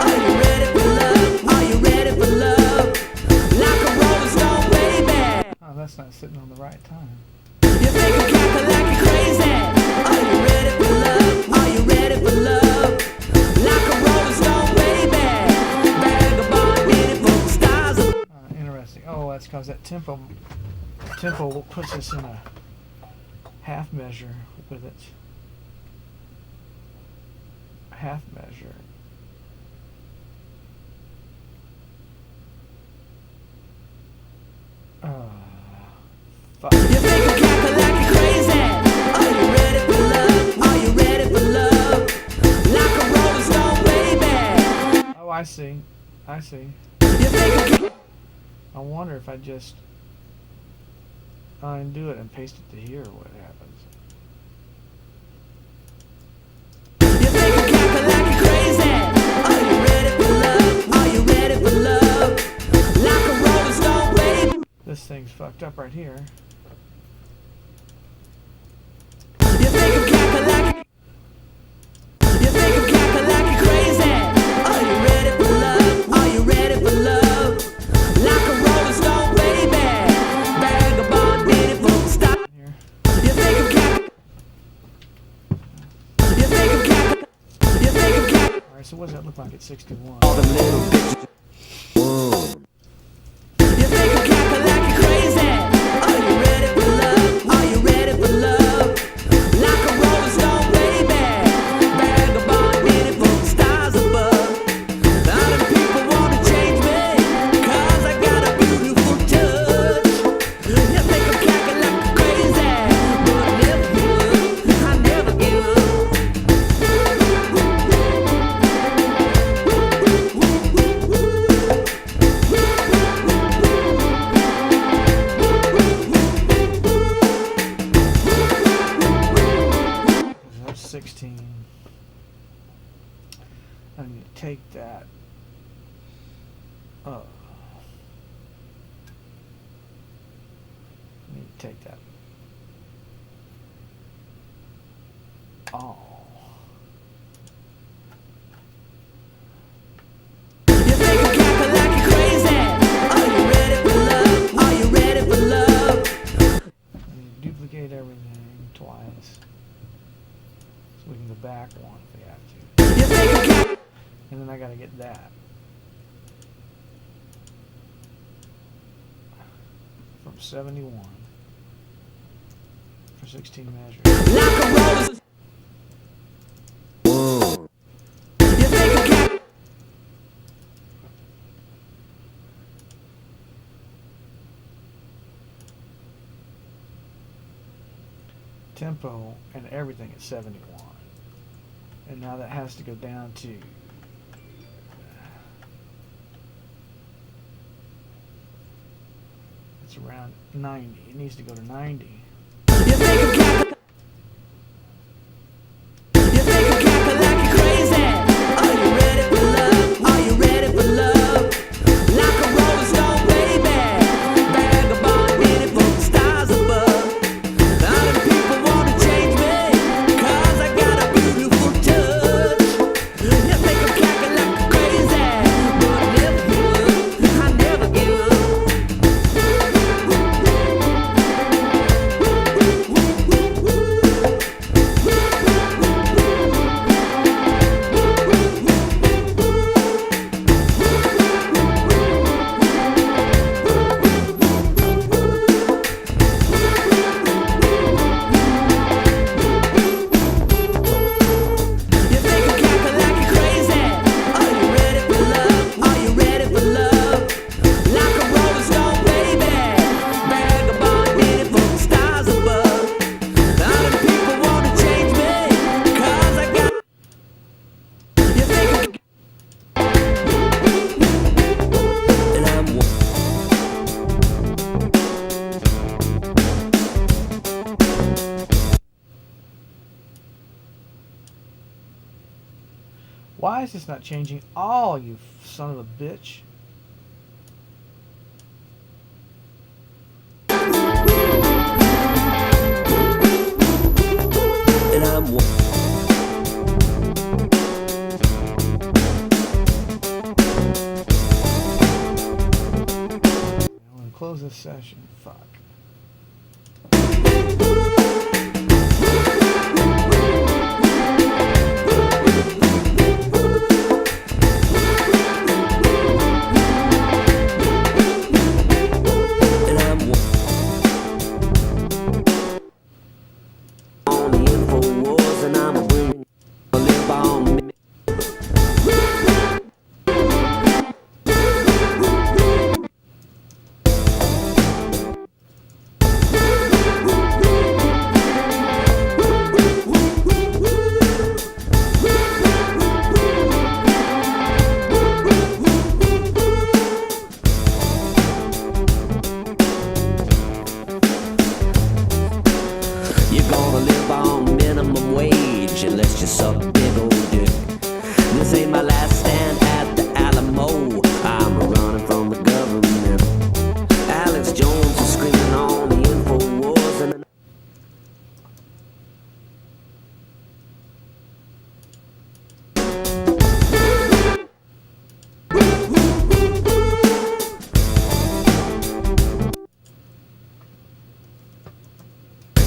Are you ready for love? Are you ready for love? Like a rolling stone, baby. Oh, that's not sitting on the right time. You think I'm cackling like you're crazy? Are you ready for love? Are you ready for love? Like a rolling stone, baby. Vagabond, beautiful stars. Interesting. Oh, that's because that tempo puts us in a half measure with it. Half measure. Fuck. You think I'm cackling like you're crazy? Are you ready for love? Are you ready for love? Like a rolling stone, baby. Oh, I see. I see. You think I'm I wonder if I just undo it and paste it to here, what happens. You think I'm cackling like you're crazy? Are you ready for love? Are you ready for love? Like a rolling stone, baby. This thing's fucked up right here. You think I'm cackling like You think I'm cackling like you're crazy? Are you ready for love? Are you ready for love? Like a rolling stone, baby. Vagabond, beautiful stop. Here. You think I'm cackling? You think I'm cackling? You think I'm cackling? Alright, so what does that look like at 61? All them little bitches. You think I'm cackling like you're crazy? Are you ready for love? Are you ready for love? Like a rolling stone, baby. Vagabond, beautiful stars above. All the people wanna change me, 'cause I got a beautiful touch. You think I'm cackling like you're crazy, but I never give up. I never give up. That's 16. I need to take that. I need to take that. Oh. You think I'm cackling like you're crazy? Are you ready for love? Are you ready for love? I need to duplicate everything twice. So we can go back one if we have to. You think I'm cackling? And then I gotta get that. From 71. For 16 measures. Like a rolling. You think I'm cackling? Tempo and everything at 71. And now that has to go down to it's around 90. It needs to go to 90. You think I'm cackling? You think I'm cackling like you're crazy? Are you ready for love? Are you ready for love? Like a rolling stone, baby. Vagabond, beautiful stars above. All the people wanna change me, 'cause I got a beautiful touch. You think I'm cackling like you're crazy, but I never Why is this not changing all, you son of a bitch? And I'm I want to close this session. Fuck. and I'm on the info wars, and I'm bringing a live on me. You're gonna live on minimum wage unless you suck big old dick. This ain't my last stand at the Alamo. I'm running from the government. Alex Jones is screaming on the info wars, and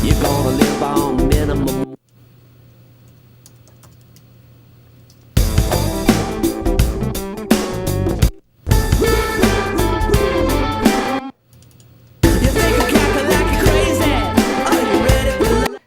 you're gonna live on minimum. You think I'm cackling like you're crazy? Are you ready for love?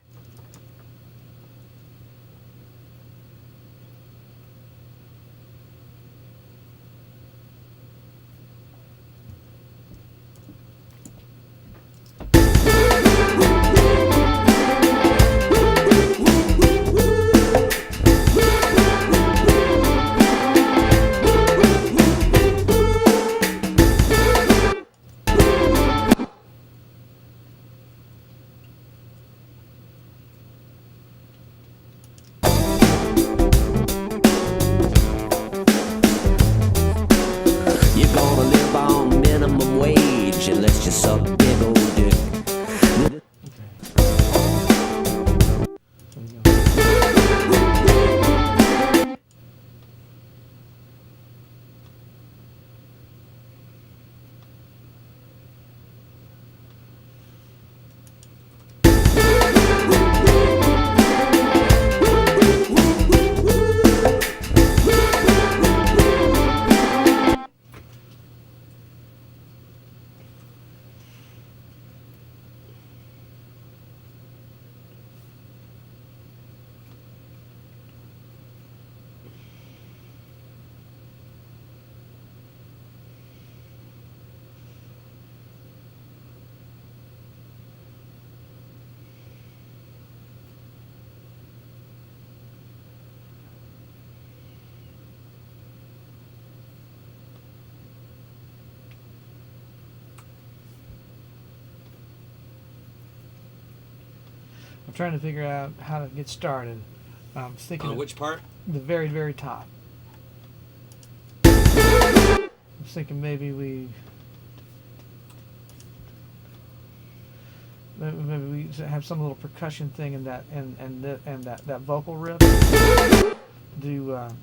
You're gonna live on minimum wage unless you suck big old dick. There you go. I'm trying to figure out how to get started. I'm thinking On of which part? the very, very top. I was thinking maybe we have some little percussion thing in that and that vocal riff. Do well,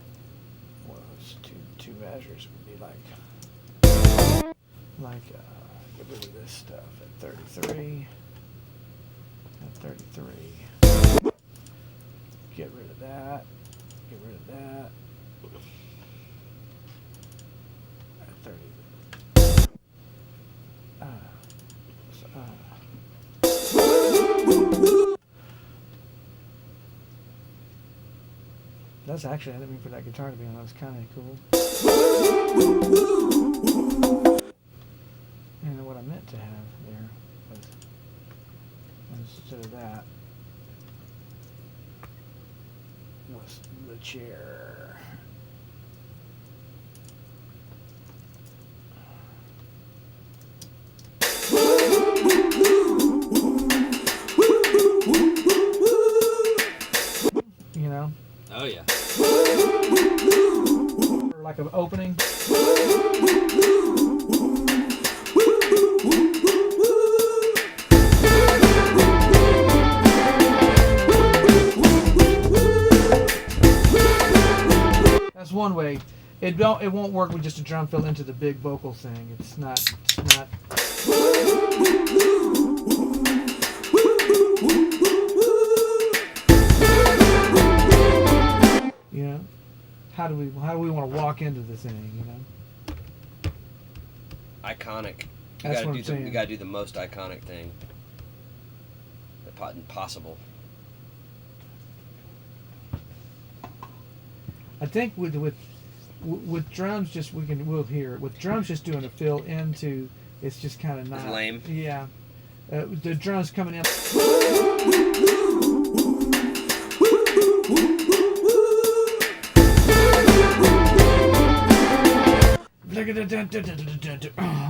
it's two measures would be like get rid of this stuff at 33. At 33. Get rid of that. Get rid of that. At 30. That's actually, I didn't mean for that guitar to be on. That was kind of cool. And what I meant to have there was, instead of that, was the chair. You know, Oh yeah. Or like an opening. That's one way. It won't work with just a drum fill into the big vocal thing. It's not. You know, how do we want to walk into the thing? You know, Iconic. That's what I'm saying. You gotta do the most iconic thing possible. I think with drums, just we'll hear it. With drums, just doing a fill into, it's just kind of not It's lame. Yeah, the drums coming in.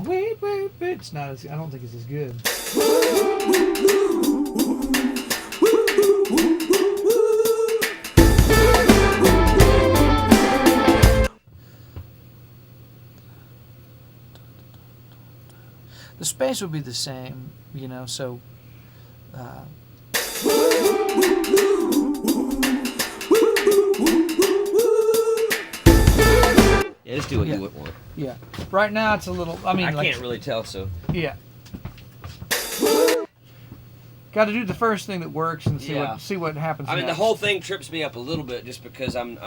Wait, it's not as, I don't think it's as good. The space would be the same, you know, so Yeah, just do what Yeah. you want. yeah. Right now it's a little, I mean, I like, can't really tell, so yeah. Got to do the first thing that works and see Yeah. see what happens. I mean, the next. whole thing trips me up a little bit just because then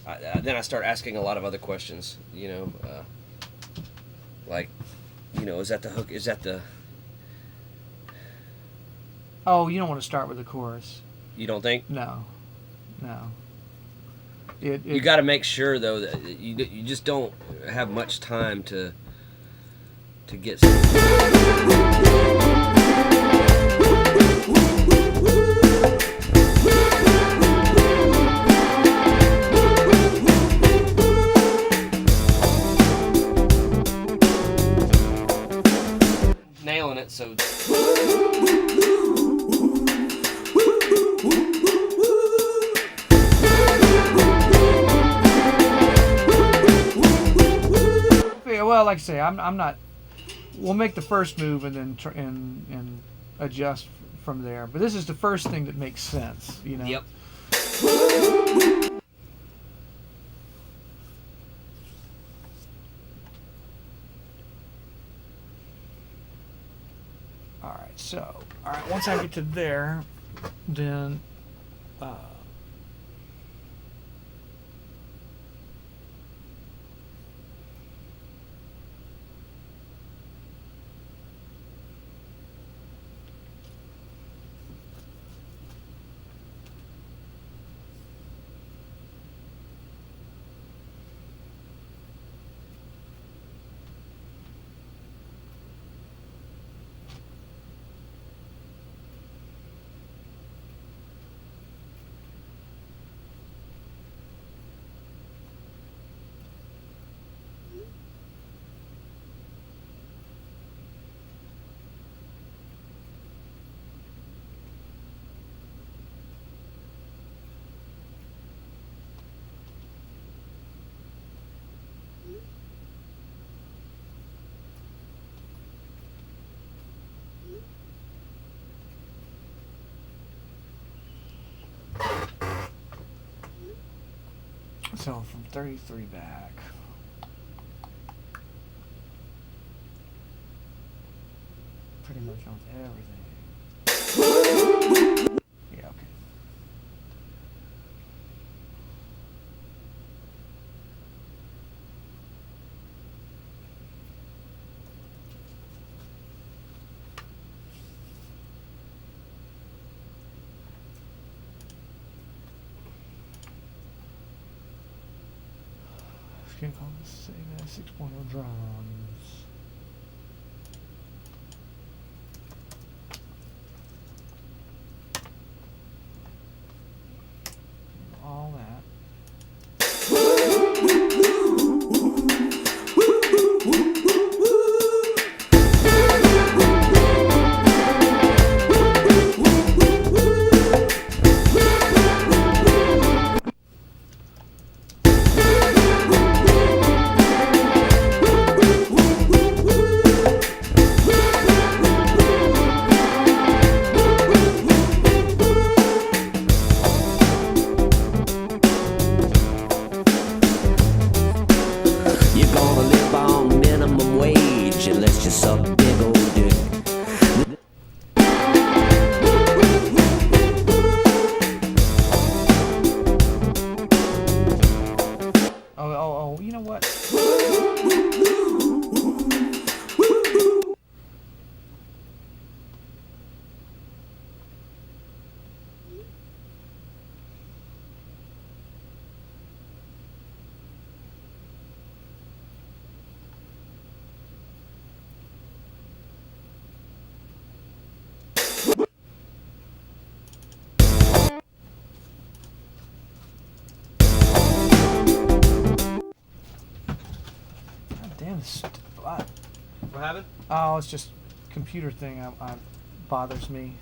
I start asking a lot of other questions. You know, like, you know, is that the hook? Is that the? Oh, you don't want to start with the chorus. You don't think? No. You got to make sure though that you just don't have much time to get. Nailing it, so. Yeah, well, like I say, I'm not. We'll make the first move and then and adjust from there. But this is the first thing that makes sense, you know. Yep. All right. So, all right. Once I get to there, then. So from 33 back. Pretty much on everything. Yeah, okay. Skin call this 6.0 drums. All that. Man, this what? What happened? Oh, it's just computer thing. Bothers me.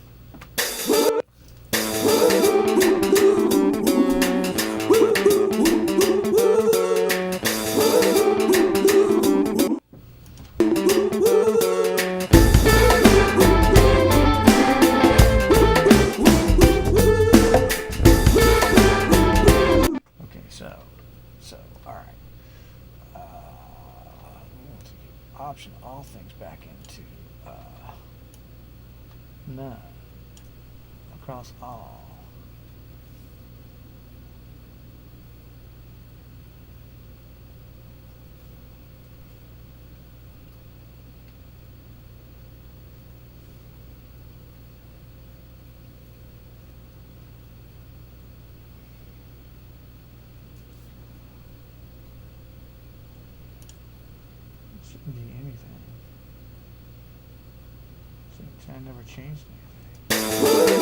Okay, so, all right. We want to option all things back into none across all. It shouldn't be anything. See, I never changed anything.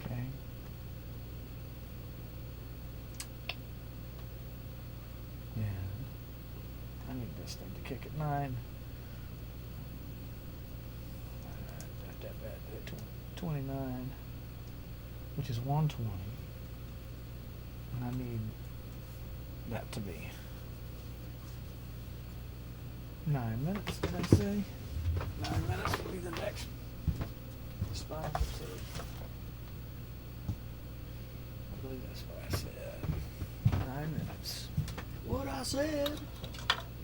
Okay. Yeah. I need this thing to kick at 9. 29, which is 120, and I need that to be 9 minutes. Did I say 9 minutes will be the next spot? I believe that's what I said. 9 minutes. What I said.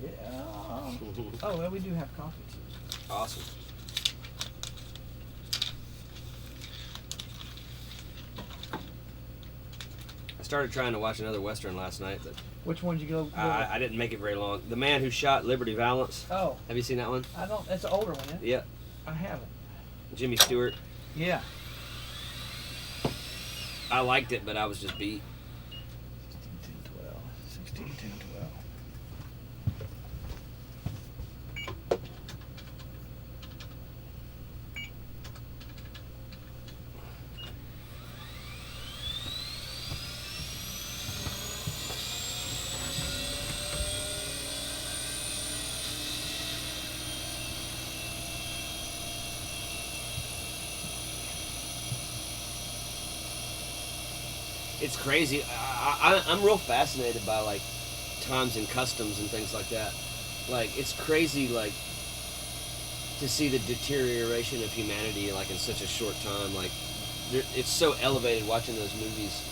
Yeah. Oh, well, we do have coffee too. Awesome. I started trying to watch another Western last night, but Which one did you go? I didn't make it very long. The Man Who Shot Liberty Valance. Oh, Have you seen that one? I don't. That's an older one. Yeah. Yeah. I haven't. Jimmy Stewart. Yeah. I liked it, but I was just beat. 16, 10, 12. 16, 10, 12. It's crazy. I'm real fascinated by like times and customs and things like that. Like it's crazy, like to see the deterioration of humanity like in such a short time. Like it's so elevated watching those movies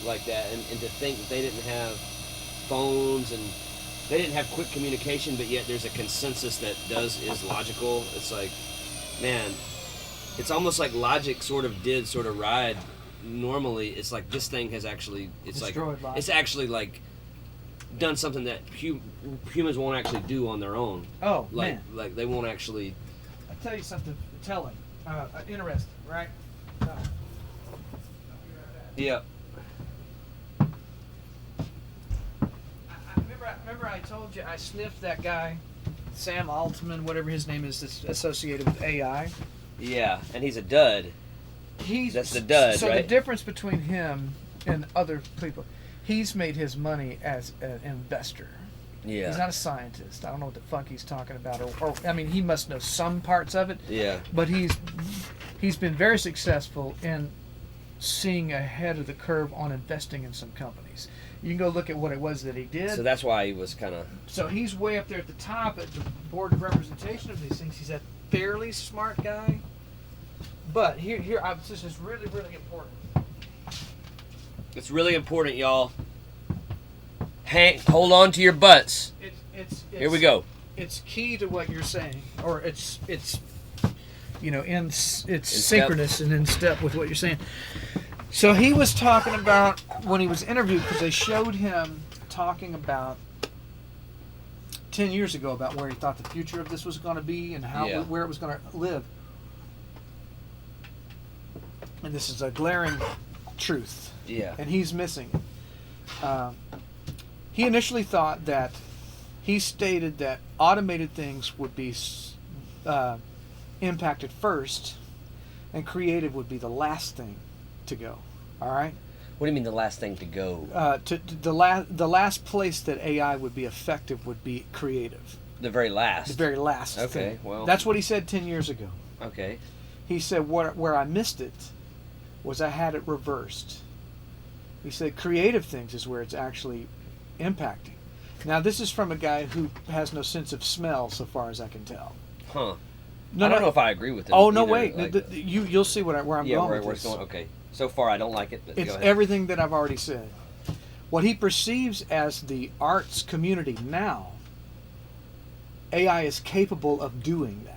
like that, and to think that they didn't have phones and they didn't have quick communication, but yet there's a consensus that is logical. It's like, man, it's almost like logic sort of ride. Normally, it's like this thing has actually, Destroyed logic. it's actually like done something that humans won't actually do on their own. Oh, Like man. like they won't actually. I'll tell you something telling. Interesting, right? Yeah. Remember I told you I sniffed that guy, Sam Altman, whatever his name is, that's associated with AI. Yeah, and he's a dud. That's the dud, so right? the difference between him and other people, he's made his money as an investor. Yeah. He's not a scientist. I don't know what the fuck he's talking about, or I mean, he must know some parts of it. Yeah. But he's been very successful in seeing ahead of the curve on investing in some companies. You can go look at what it was that he did. So that's why he was kind of. So he's way up there at the top at the board of representation of these things. He's a fairly smart guy. But this is really, really important. It's really important, y'all. Hold on to your butts. It's Here we go. It's key to what you're saying, or it's step. synchronous and in step with what you're saying. So he was talking about when he was interviewed, because they showed him talking about 10 years ago about where he thought the future of this was going to be and where it was going to live. And this is a glaring truth. Yeah. And he's missing it. He initially thought that he stated that automated things would be impacted first, and creative would be the last thing to go. All right. What do you mean the last thing to go? To the last place that AI would be effective would be creative. The very last. The very last Okay, thing. well. That's what he said 10 years ago. Okay. He said where I missed it was I had it reversed. He said creative things is where it's actually impacting. Now this is from a guy who has no sense of smell, so far as I can tell. Huh. No, I don't know if I agree with him. Oh no, either, wait. like- You'll see where I'm yeah, going where with it's this. going. Okay. So far, I don't like it. But It's go ahead. everything that I've already said. What he perceives as the arts community now, AI is capable of doing that.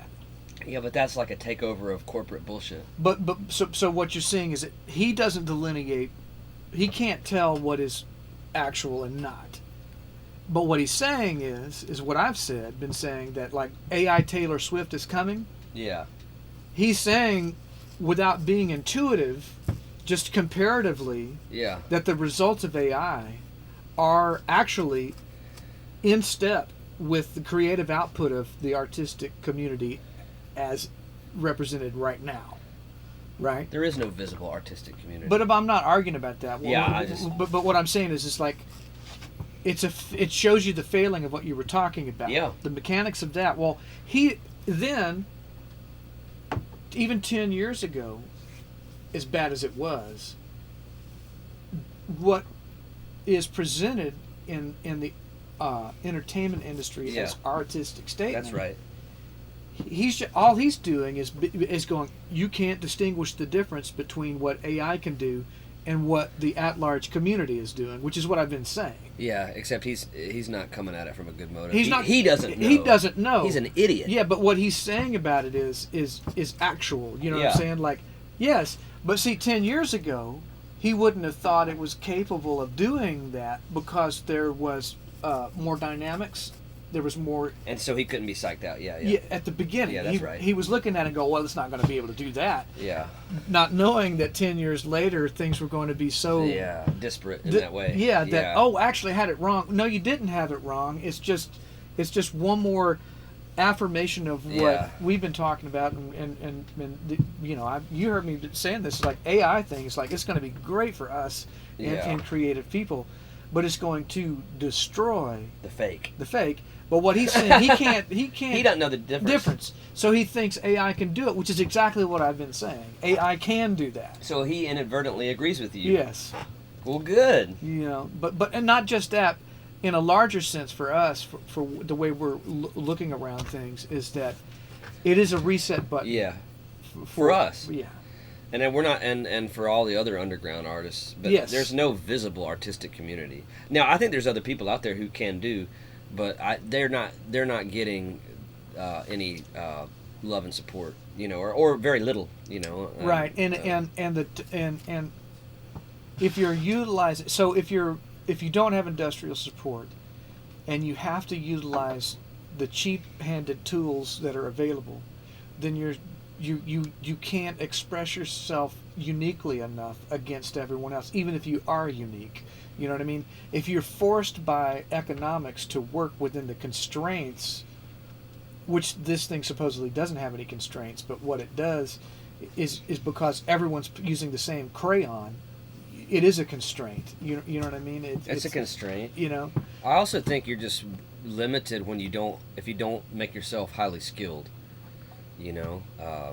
Yeah, but that's like a takeover of corporate bullshit. But so what you're seeing is that he doesn't delineate. He can't tell what is actual and not. But what he's saying is what I've been saying, that like AI Taylor Swift is coming. Yeah. He's saying, without being intuitive, just comparatively, Yeah. that the results of AI are actually in step with the creative output of the artistic community as represented right now. Right? There is no visible artistic community. But if I'm not arguing about that. Yeah, But what I'm saying is, it's like it shows you the failing of what you were talking about. Yeah. The mechanics of that. Well, he then, even 10 years ago, as bad as it was, what is presented in the entertainment industry Yeah. as artistic statement. that's right. All he's doing is going. You can't distinguish the difference between what AI can do and what the at-large community is doing, which is what I've been saying. Yeah, except he's not coming at it from a good motive. He's not. He doesn't know. He doesn't know. He's an idiot. Yeah, but what he's saying about it is actual. You know what Yeah. I'm saying? Like, yes, but see, 10 years ago, he wouldn't have thought it was capable of doing that because there was more dynamics. There was more. And so he couldn't be psyched out. Yeah. Yeah, at the beginning, Yeah, that's right. He was looking at it and go, well, it's not going to be able to do that. Yeah. Not knowing that 10 years later, things were going to be so. Yeah. Disparate in Th- that way. Yeah, that actually had it wrong. No, you didn't have it wrong. It's just one more affirmation of what Yeah. we've been talking about, and you know, you heard me saying this, like AI thing. It's like it's going to be great for us Yeah. and creative people, but it's going to destroy The fake. the fake. But what he's saying, he can't. He doesn't know the difference. So he thinks AI can do it, which is exactly what I've been saying. AI can do that. So he inadvertently agrees with you. Yes. Well, good. You know, but and not just that. In a larger sense, for us, for the way we're looking around things, is that it is a reset button. Yeah. For us. Yeah. And then we're not, and for all the other underground artists, but Yes. there's no visible artistic community. Now, I think there's other people out there who can do, but they're not getting any love and support, you know, or very little, you know. Right. And if you're utilizing, so if you don't have industrial support, and you have to utilize the cheap-handed tools that are available, then you can't express yourself uniquely enough against everyone else, even if you are unique. You know what I mean? If you're forced by economics to work within the constraints, which this thing supposedly doesn't have any constraints, but what it does is because everyone's using the same crayon, it is a constraint. You know what I mean? It's a constraint. You know? I also think you're just limited when if you don't make yourself highly skilled, you know.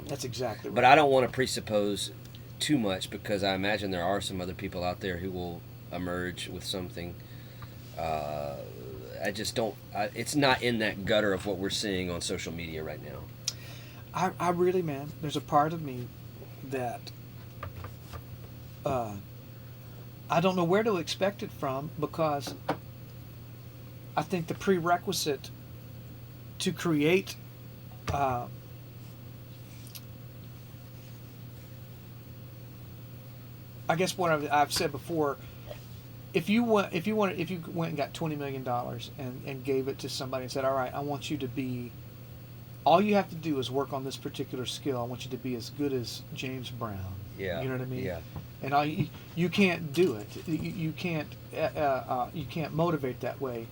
That's exactly right. But I don't want to presuppose too much, because I imagine there are some other people out there who will emerge with something. I just don't. It's not in that gutter of what we're seeing on social media right now. I really, man, there's a part of me that I don't know where to expect it from, because I think the prerequisite to create I guess what I've said before, if you went and got $20 million and gave it to somebody and said, all right, I want you to be, all you have to do is work on this particular skill. I want you to be as good as James Brown. Yeah. You know what I mean? Yeah. And you can't do it. You can't motivate that way,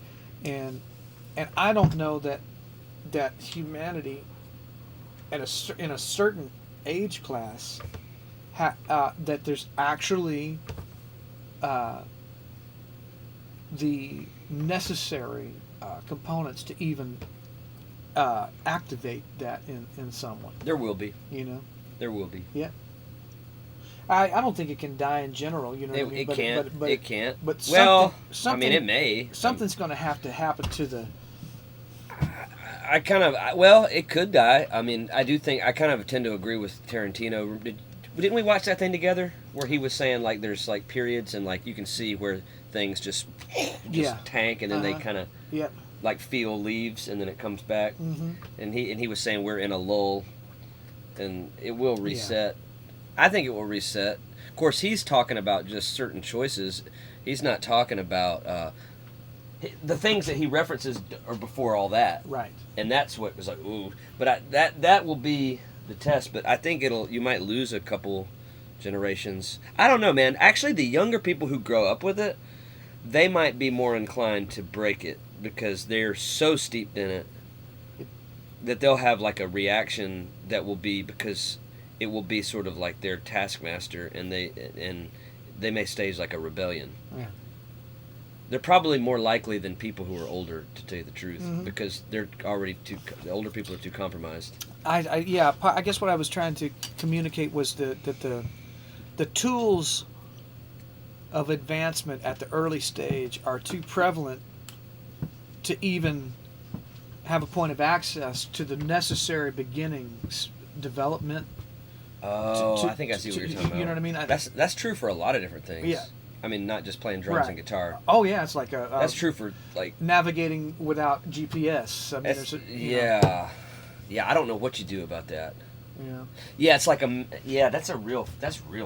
and I don't know that humanity in a certain age class, that there's actually the necessary components to even activate that in someone. There will be. You know. There will be. Yeah. I don't think it can die in general. You know what I mean? It can't. It can't. But well, something, I mean, it may. Something's going to have to happen to the. Well, it could die. I mean, I do think I kind of tend to agree with Tarantino. Didn't we watch that thing together where he was saying like there's like periods and like you can see where things just tank and then they kind of like feel leaves and then it comes back. Mm-hmm. And he was saying we're in a lull and it will reset. I think it will reset. Of course, he's talking about just certain choices. He's not talking about the things that he references are before all that. Right. And that's what was like, ooh. But that will be the test. But I think you might lose a couple generations. I don't know, man. Actually, the younger people who grow up with it, they might be more inclined to break it because they're so steeped in it that they'll have like a reaction that will be because it will be sort of like their taskmaster, and they may stage like a rebellion. Yeah. They're probably more likely than people who are older, to tell you the truth, Mm-hmm. because they're already the older people are too compromised. I guess what I was trying to communicate was that the tools of advancement at the early stage are too prevalent to even have a point of access to the necessary beginnings development. Oh, I think I see what you're talking about. You know what I mean? That's true for a lot of different things. Yeah. I mean, not just playing drums and guitar. Oh yeah, it's like That's true for like navigating without GPS. I mean, there's yeah. I don't know what you do about that. Yeah. Yeah, it's like that's real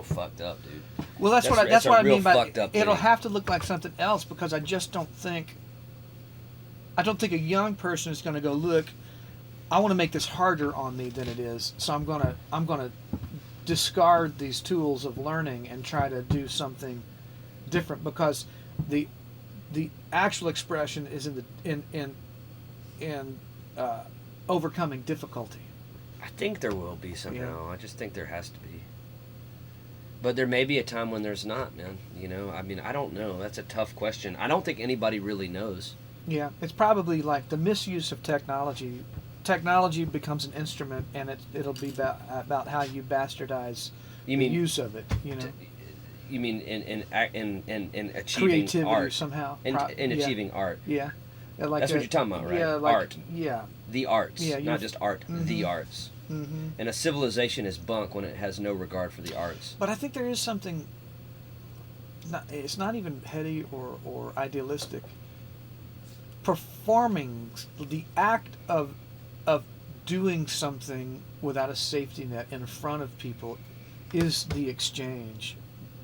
fucked up, dude. Well, that's what a I real mean by fucked up it'll thing. have to look like something else because I don't think a young person is going to go, look, I want to make this harder on me than it is, so I'm gonna discard these tools of learning and try to do something different because the actual expression is in overcoming difficulty. I think there will be somehow. Yeah. I just think there has to be. But there may be a time when there's not, man. You know, I mean, I don't know. That's a tough question. I don't think anybody really knows. Yeah, it's probably like the misuse of technology. Technology becomes an instrument, and it'll be about how you bastardize the use of it. You know, you mean in achieving creativity art somehow. in achieving art. Yeah, like That's what you're talking about, right? Yeah, like, art. Yeah. The arts, Yeah, not just art. Mhm. The arts. Mm-hmm. And a civilization is bunk when it has no regard for the arts. But I think there is something. It's not even heady or idealistic. Performing the act of doing something without a safety net in front of people is the exchange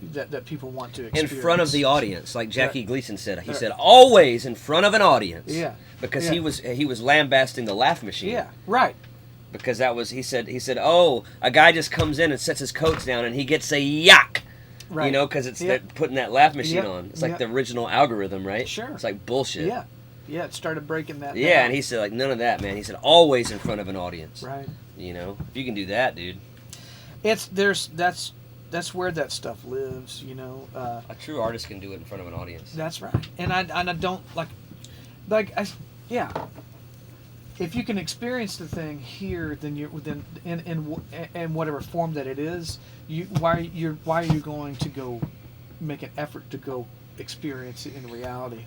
that people want to In experience. front of the audience, like Jackie Gleason said. He said always in front of an audience. Yeah. Because Yeah. he was lambasting the laugh machine. Yeah, right. Because that was he said oh, a guy just comes in and sets his coats down and he gets a yuck. Right. You know, because it's Yeah. putting that laugh machine Yep. on. It's like Yep. the original algorithm, right? Sure. It's like bullshit. Yeah. Yeah, it started breaking that Yeah, down. and he said like none of that, man. He said always in front of an audience. Right. You know, if you can do that, dude. That's where that stuff lives, you know. A true artist can do it in front of an audience. That's right. And I don't if you can experience the thing here, then in whatever form that it is, why are you going to go make an effort to go experience it in reality?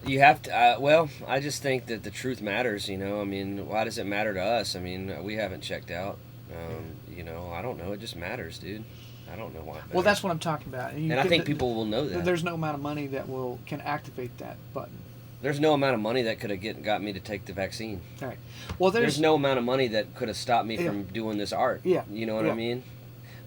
You have to. Well, I just think that the truth matters. You know, I mean, why does it matter to us? I mean, we haven't checked out. You know, I don't know. It just matters, dude. I don't know why. Well, that's what I'm talking about. And I think people will know that. There's no amount of money that can activate that button. There's no amount of money that could have got me to take the vaccine. All right. Well, There's no amount of money that could have stopped me from doing this art. Yeah. You know what I mean?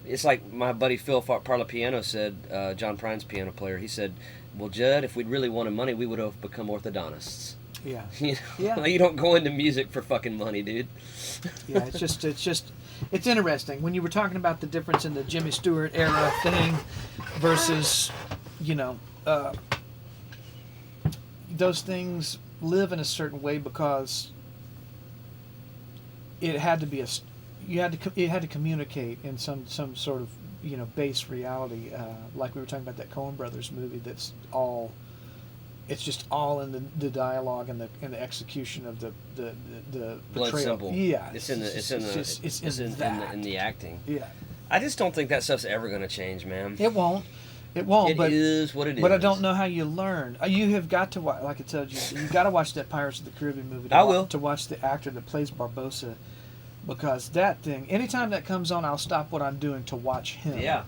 It's like my buddy Phil Parlapiano said, John Prine's piano player, he said, well, Judd, if we'd really wanted money, we would have become orthodontists. Yeah. You know? Yeah. Like, you don't go into music for fucking money, dude. Yeah, it's interesting when you were talking about the difference in the Jimmy Stewart era thing versus, you know, those things live in a certain way because it had to be you had to communicate in some sort of base reality, like we were talking about that Coen Brothers movie. It's just all in the dialogue and the execution of the Blood portrayal. simple. Yeah, It's in the acting. Yeah, I just don't think that stuff's ever gonna change, man. it won't. It won't. It is what it is. But I don't know how you learn. You have got to watch, like I told you, you've got to watch that Pirates of the Caribbean movie. I will. To watch the actor that plays Barbossa, because that thing, anytime that comes on, I'll stop what I'm doing to watch him. Yeah.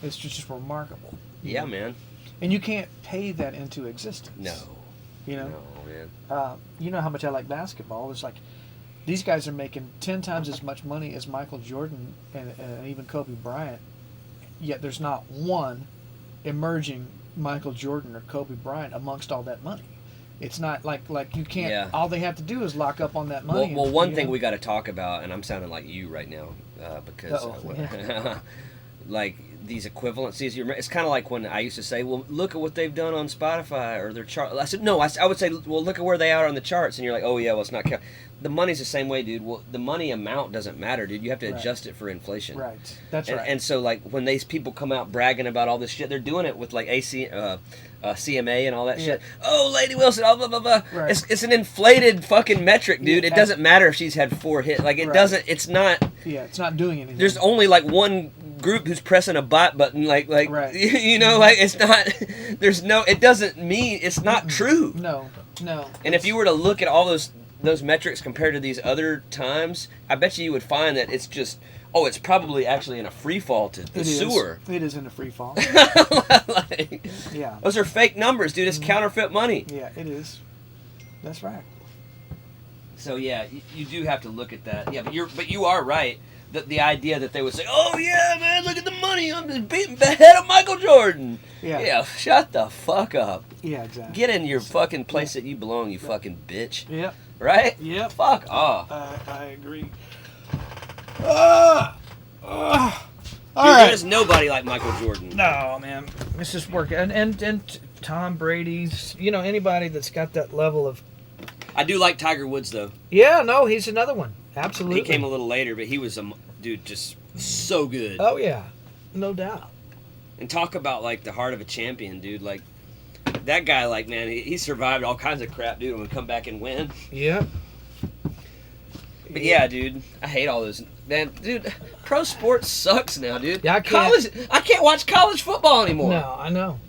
It's just remarkable. Yeah, man. And you can't pay that into existence. No. No, man. you know how much I like basketball. It's like these guys are making 10 times as much money as Michael Jordan and even Kobe Bryant, yet there's not one emerging Michael Jordan or Kobe Bryant amongst all that money. It's not like you can't. Yeah. All they have to do is lock up on that money. Well, one thing we got to talk about, and I'm sounding like you right now, because like these equivalencies. It's kind of like when I used to say, "Well, look at what they've done on Spotify or their chart." I said, "No," I would say, "Well, look at where they are on the charts," and you're like, "Oh yeah, well it's not count." The money's the same way, dude. Well, the money amount doesn't matter, dude. You have to adjust it for inflation. Right. That's and, right. And so, like, when these people come out bragging about all this shit, they're doing it with like CMA and all that shit. Oh, Lady Wilson, blah blah blah blah. Right. It's an inflated fucking metric, dude. It doesn't matter if she's had 4 hits. Like, it doesn't. It's not. Yeah, it's not doing anything. There's only like one group who's pressing a bot button, like Right. like it's not. There's no. It doesn't mean it's not true. No. And if you were to look at all those metrics compared to these other times, I bet you would find that it's just. Oh, it's probably actually in a free fall to the sewer. It is in a free fall. Like, Yeah. those are fake numbers, dude. It's counterfeit money. Yeah, it is. That's right. So yeah, you do have to look at that. Yeah, but you are right. The idea that they would say, "Oh yeah, man, look at the money. I'm just beating the head of Michael Jordan." Yeah. Yeah, shut the fuck up. Yeah, exactly. Get in your fucking place that you belong, you fucking bitch. Yep. Right? Yep. Fuck off. I agree. All Dude, right. there's nobody like Michael Jordan. No, man. It's just work. And Tom Brady's, anybody that's got that level of. I do like Tiger Woods though. Yeah, no, he's another one. Absolutely. He came a little later, but he was dude just so good. Oh, yeah. No doubt. And talk about like the heart of a champion, dude. Like that guy, like man, he survived all kinds of crap, dude. And would come back and win. Yep. But yeah, dude, I hate all those. Man, dude, pro sports sucks now, dude. Yeah, I can't. I can't watch college football anymore. No, I know.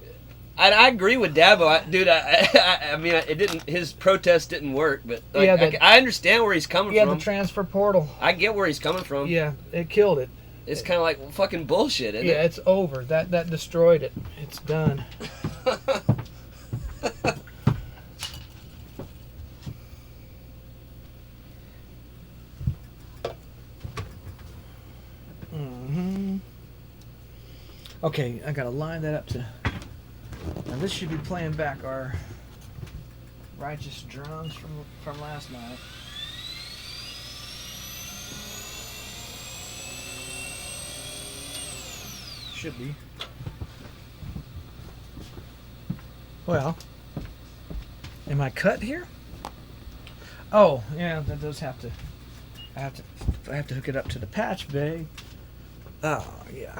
I agree with Dabo, I mean, it didn't. His protest didn't work, but like, Yeah, I understand where he's coming Yeah, from. the transfer portal. I get where he's coming from. Yeah, it killed it. It's kind of like fucking bullshit, isn't Yeah, it? it's over. That destroyed it. It's done. Okay, I gotta line that up to. Now this should be playing back our righteous drums from last night. Should be. Well, am I cut here? Oh, yeah, that does have to. I have to hook it up to the patch bay. Oh, yeah.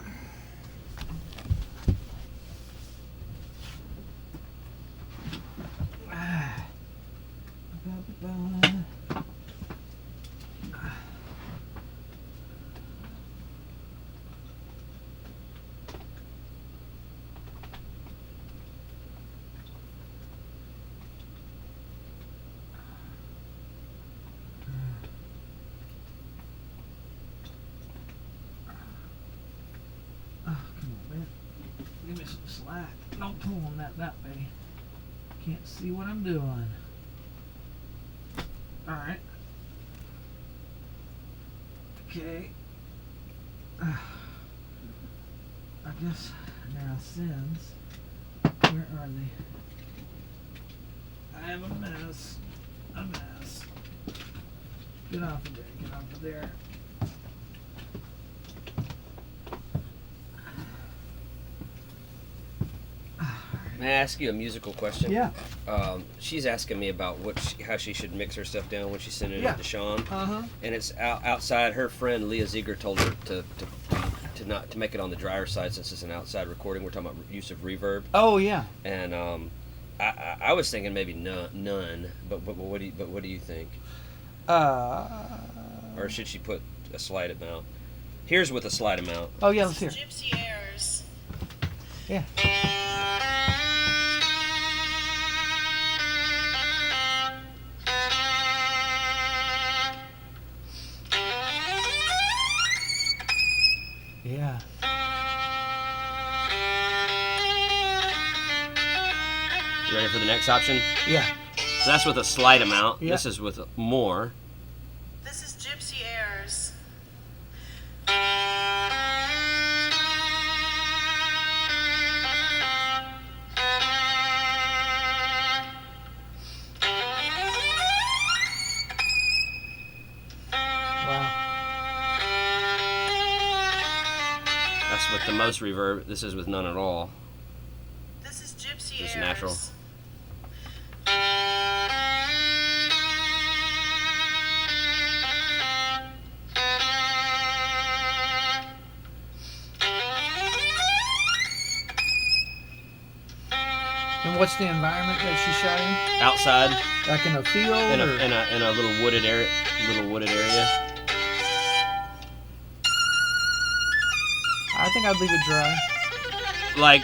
Give me some slack. Don't pull on that way. Can't see what I'm doing. Alright. Okay. I guess now sins. Where are they? I am a mess. A mess. Get off of there. Get off of there. Alright. May I ask you a musical question? Yeah. She's asking me about how she should mix her stuff down when she's sending Yeah. it to Sean. Uh-huh. And it's outside. Her friend Leah Ziegler told her to make it on the drier side since it's an outside recording. We're talking about use of reverb. Oh, yeah. And I was thinking maybe none. But what do you think? Or should she put a slight amount? Here's with a slight amount. Oh, yeah, let's hear. Gypsy airs. Yeah. Yeah. You ready for the next option? Yeah. So that's with a slight amount. Yeah. This is with more. This is Gypsy airs. Wow. That's with the most reverb. This is with none at all. This is Gypsy Just airs. natural. And what's the environment that she shot in? Outside Like in a field? in or? a little wooded area. I think I'd leave it dry. Like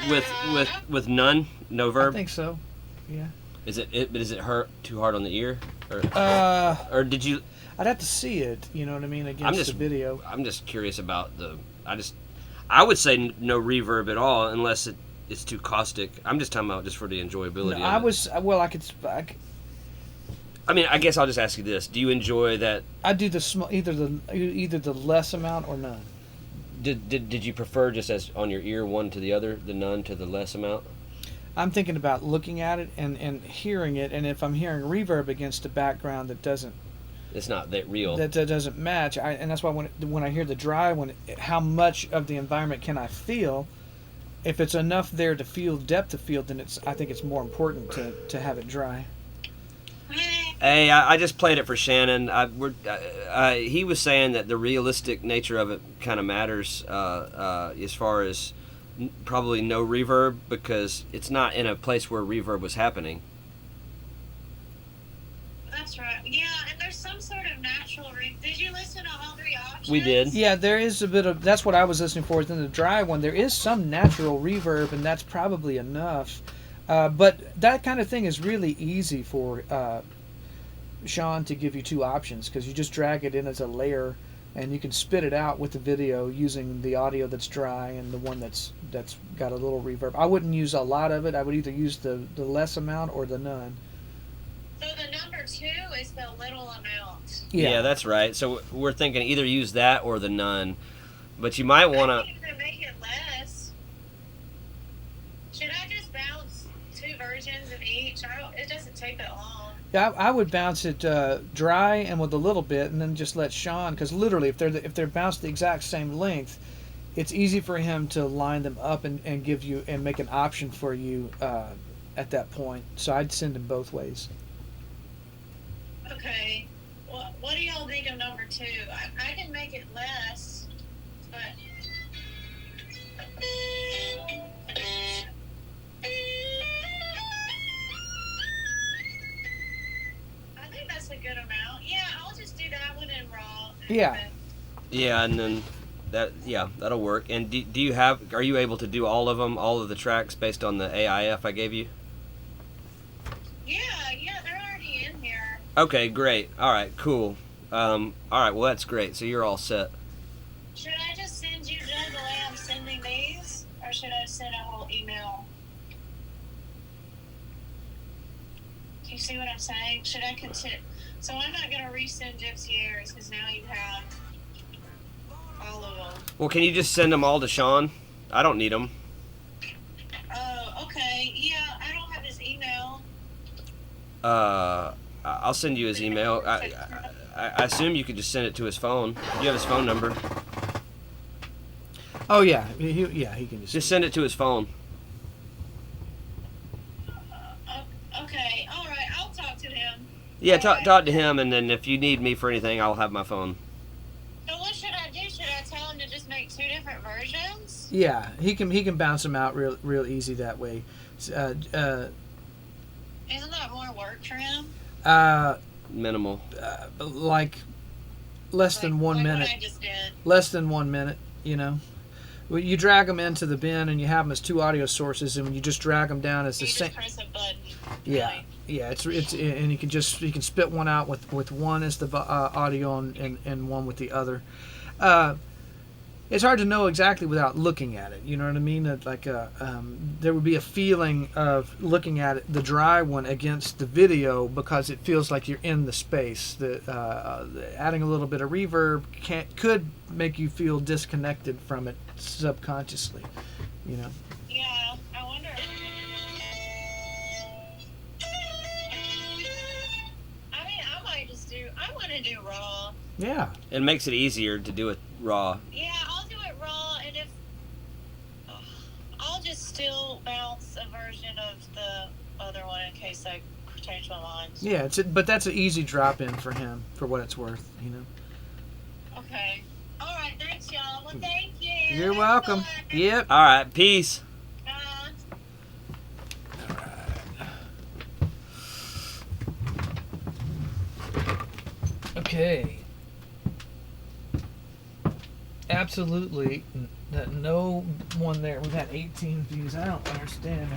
with none, no I verb. think so. Yeah. Is it hurt too hard on the ear, Uh, or did you? I'd have to see it. You know what I mean? Against the video. I'm just curious about I would say no reverb at all unless it's too caustic. I'm just talking about just for the enjoyability. No, of it. I mean, I guess I'll just ask you this: do you enjoy that? I do the small, either the less amount or none. Did you prefer just as on your ear one to the other, the none to the less amount? I'm thinking about looking at it and hearing it, and if I'm hearing reverb against a background that doesn't It's not that real. that doesn't match, and that's why when I hear the dry, how much of the environment can I feel? If it's enough there to feel depth of field, then I think it's more important to have it dry. Hey, I just played it for Shannon. He was saying that the realistic nature of it kind of matters as far as probably no reverb because it's not in a place where reverb was happening. That's right. Yeah, and there's some sort of natural Did you listen to all three options? We did. Yeah, there is a bit of that's what I was listening for. In the dry one, there is some natural reverb, and that's probably enough. But that kind of thing is really easy for Sean to give you two options because you just drag it in as a layer, and you can spit it out with the video using the audio that's dry and the one that's got a little reverb. I wouldn't use a lot of it. I would either use the less amount or the none. So the number 2 is the little amount. Yeah, that's right. So we're thinking either use that or the none. But you might want I to... think to make it less. Should I just bounce 2 versions of each? It doesn't take that long. Yeah, I would bounce it dry and with a little bit, and then just let Sean, because literally, if they're bounced the exact same length, it's easy for him to line them up and give you and make an option for you at that point. So I'd send him both ways. Okay. Well, what do y'all think of number 2? I can make it less, but... I think that's a good amount. Yeah, I'll just do that one in raw. Yeah. Yeah, and then that'll work. And are you able to do all of them, all of the tracks based on the AIF I gave you? Yeah, they're already in here. Okay, great. All right, cool. All right, well, that's great. So you're all set. Should I just send you the way I'm sending these? Or should I send a whole email? Do you see what I'm saying? Should I continue? So I'm not going to resend Gypsy Airs because now you have all of them. Well, can you just send them all to Sean? I don't need them. Oh, okay. Yeah, I don't have his email. I'll send you his email. I assume you could just send it to his phone. You have his phone number. Oh yeah, he can Just send it to his phone. Yeah, talk to him, and then if you need me for anything, I'll have my phone. So what should I do? Should I tell him to just make 2 different versions? Yeah, he can bounce them out real easy that way. Isn't that more work for him? Minimal. Like less than 1 minute. What I just did. Less than 1 minute, you know. Well, you drag them into the bin and you have them as 2 audio sources, and when you just drag them down as the You same. just press a button. Yeah, Really. yeah. It's and you can spit one out with one as the audio and one with the other. It's hard to know exactly without looking at it. You know what I mean? That like there would be a feeling of looking at it, the dry one against the video, because it feels like you're in the space. Adding a little bit of reverb could make you feel disconnected from it subconsciously. You know. Yeah, I wonder. I mean, I want to do raw. Yeah. It makes it easier to do it raw. Yeah, I'll do it raw, and if I'll just still bounce a version of the other one in case I change my mind. Yeah, but that's an easy drop in for him, for what it's worth, you know. Okay. All right. Thanks, y'all. Well, thank you. You're Have welcome. fun. Yep. All right, peace. Okay. Absolutely no one there. We've had 18 views. I don't understand.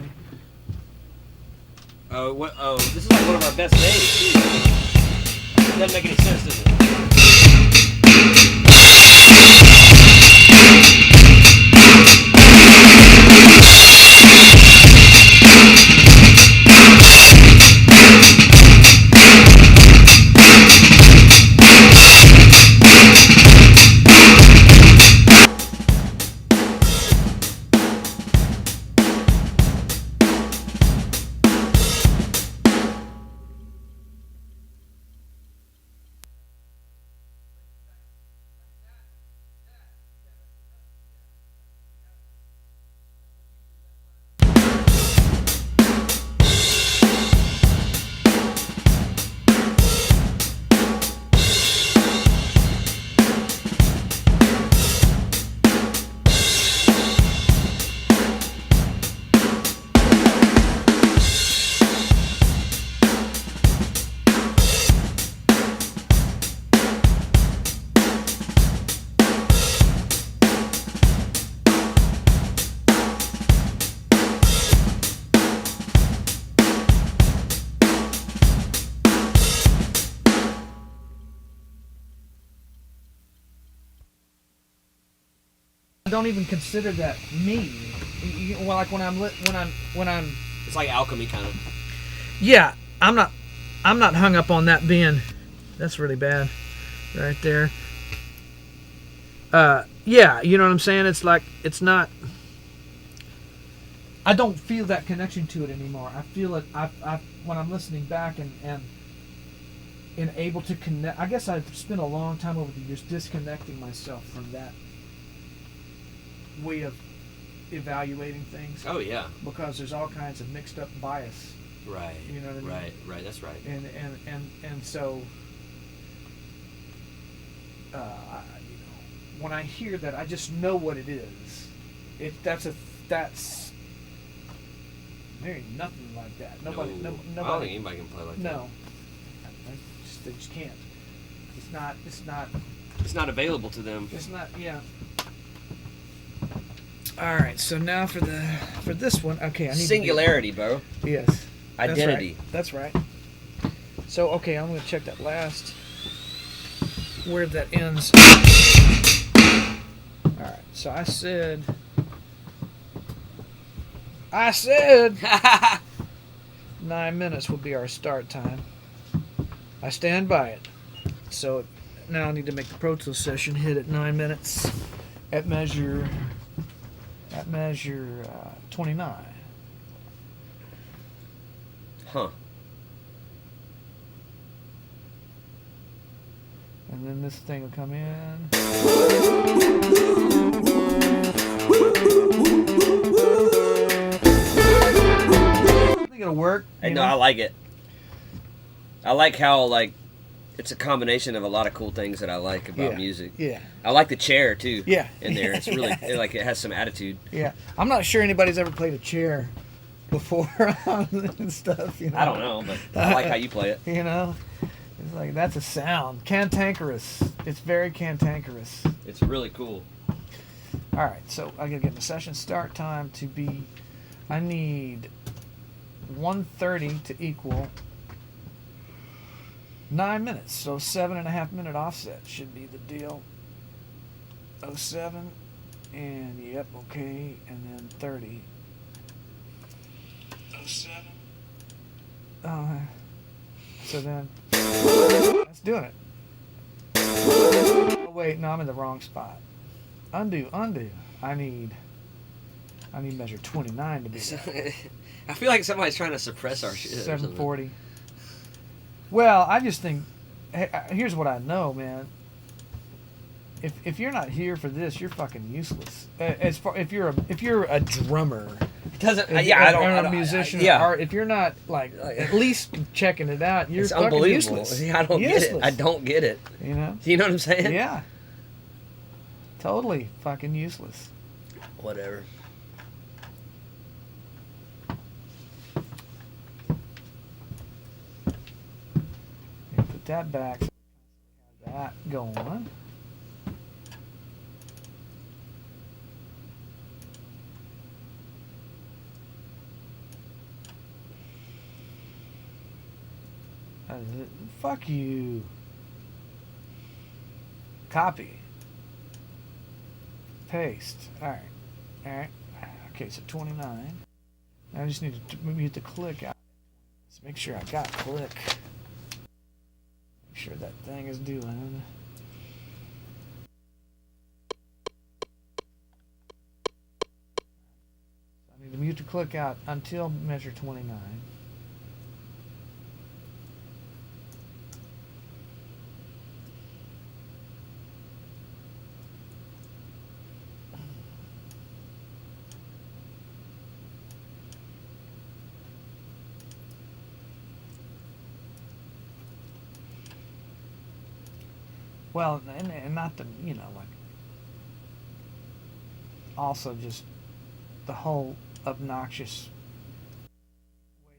Oh, what? Oh, this is like one of our best days. It doesn't make any sense, does it? I don't even consider that me. Well, like when I'm It's like alchemy, kind of. yeah, I'm not hung up on that being. That's really bad, right there. Yeah, you know what I'm saying? It's like it's not. I don't feel that connection to it anymore. I feel it. I when I'm listening back and able to connect. I guess I've spent a long time over the years disconnecting myself from that way of evaluating things. Oh yeah. Because there's all kinds of mixed up bias. Right. You know what I mean? Right. That's right. And so, you know, when I hear that, I just know what it is. That's there ain't nothing like that. Nobody. I don't Nobody. think anybody can play like that. No. They just can't. It's not. It's not available to them. It's not. Yeah. All right. So now for this one, okay. I need Singularity, bro. Yes. That's Identity. right. That's right. So okay, I'm gonna check that last where that ends. All right. So I said 9 minutes will be our start time. I stand by it. So now I need to make the Pro Tools session hit at 9 minutes at measure 29. Huh. And then this thing will come in. I think it'll work. Hey, you no, know? I like it. I like how like it's a combination of a lot of cool things that I like about music. Yeah. I like the chair too. Yeah. In there, it's really it has some attitude. Yeah. I'm not sure anybody's ever played a chair before and stuff. You know? I don't know, but I like how you play it. You know, it's like that's a sound. Cantankerous. It's very cantankerous. It's really cool. All right, so I gotta get the session start time to be. I need 1:30 to equal 9 minutes, so 7.5 minute offset should be the deal. 07, and yep, okay, and then 30. 07. So then that's doing it. Oh wait, no, I'm in the wrong spot. Undo. I need measure 29 to be there. I feel like somebody's trying to suppress our shit. 740. Well, I just think, here's what I know, man. If you're not here for this, you're fucking useless. As far if you're a drummer, It doesn't. if, Yeah, I don't. or I a don't- musician, yeah. or if you're not like at least checking it out, you're It's fucking unbelievable. useless. Yeah, I don't get it. Useless. I don't get it. You know? You know what I'm saying? Yeah. Totally fucking useless. Whatever. Put that back. So we have that going. Fuck you. Copy. Paste. Alright. Alright. Okay, so 29. I just need to mute the click out. Let's make sure I got click. Make sure that thing is doing. So I need to mute the click out until measure 29. Well, and not the, you know, like, also just the whole obnoxious way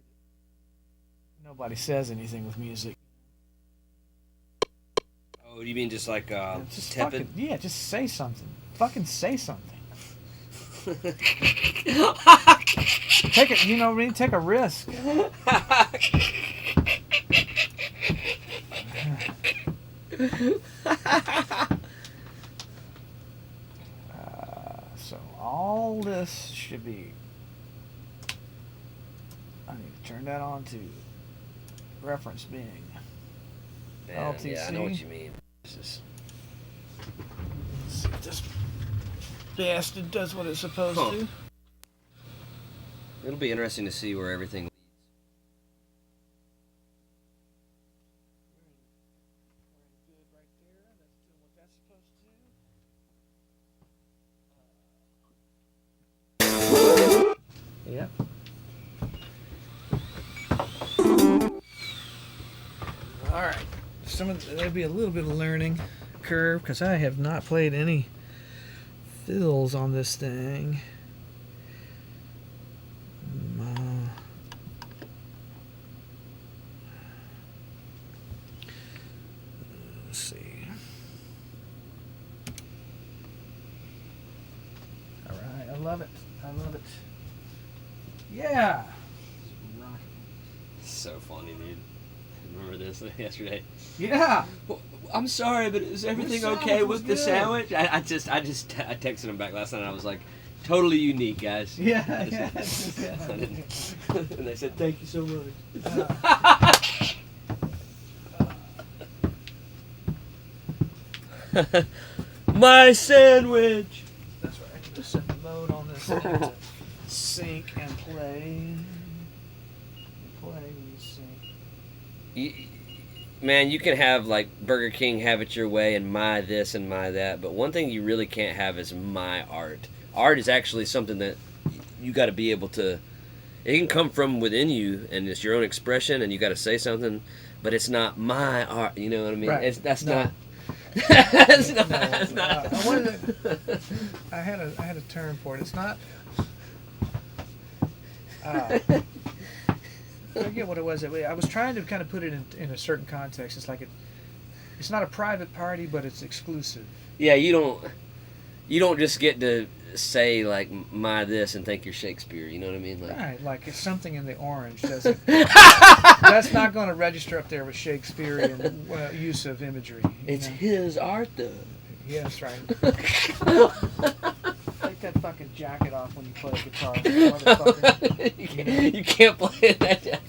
that nobody says anything with music. Oh, you mean just like Just tepid? fucking, yeah, just say something. Fucking say something. Take it, you know what I mean? Take a risk. So all this should be. I need to turn that on to reference being. Man, LTC. yeah, I know what you mean. This is- Let's see if this bastard does what it's supposed Huh. to. It'll be interesting to see where everything leads. Yep. All right. There'll be a little bit of learning curve because I have not played any fills on this thing. Let's see. All right. I love it. I love it. Yeah. So funny, dude. Remember this yesterday? Yeah. Well, I'm sorry, but is everything sandwich okay was with the good. sandwich? I texted him back last night. And I was like, totally unique, guys. Yeah. I Yeah. didn't- and they said, thank you so much. My sandwich. That's right. I can just set the mode on this thing to sync and play. Play when you sync. Man, you can have like Burger King have it your way and my this and my that, but one thing you really can't have is my art. Art is actually something that you got to be able to. It can come from within you, and it's your own expression, and you got to say something. but it's not my art. You know what I mean? Right. That's No. not. That's not. No, That's not. I wanted I had a term for it. It's not. I forget what it was. I was trying to kind of put it in a certain context. It's like it's not a private party, but it's exclusive. Yeah, you don't just get to say like my this and think you're Shakespeare. You know what I mean? Like, Right, like it's something in the orange doesn't. That's not going to register up there with Shakespearean use of imagery. it's know? his art though. Yeah, that's right. Take that fucking jacket off when you play guitar, motherfucker. You can't play that.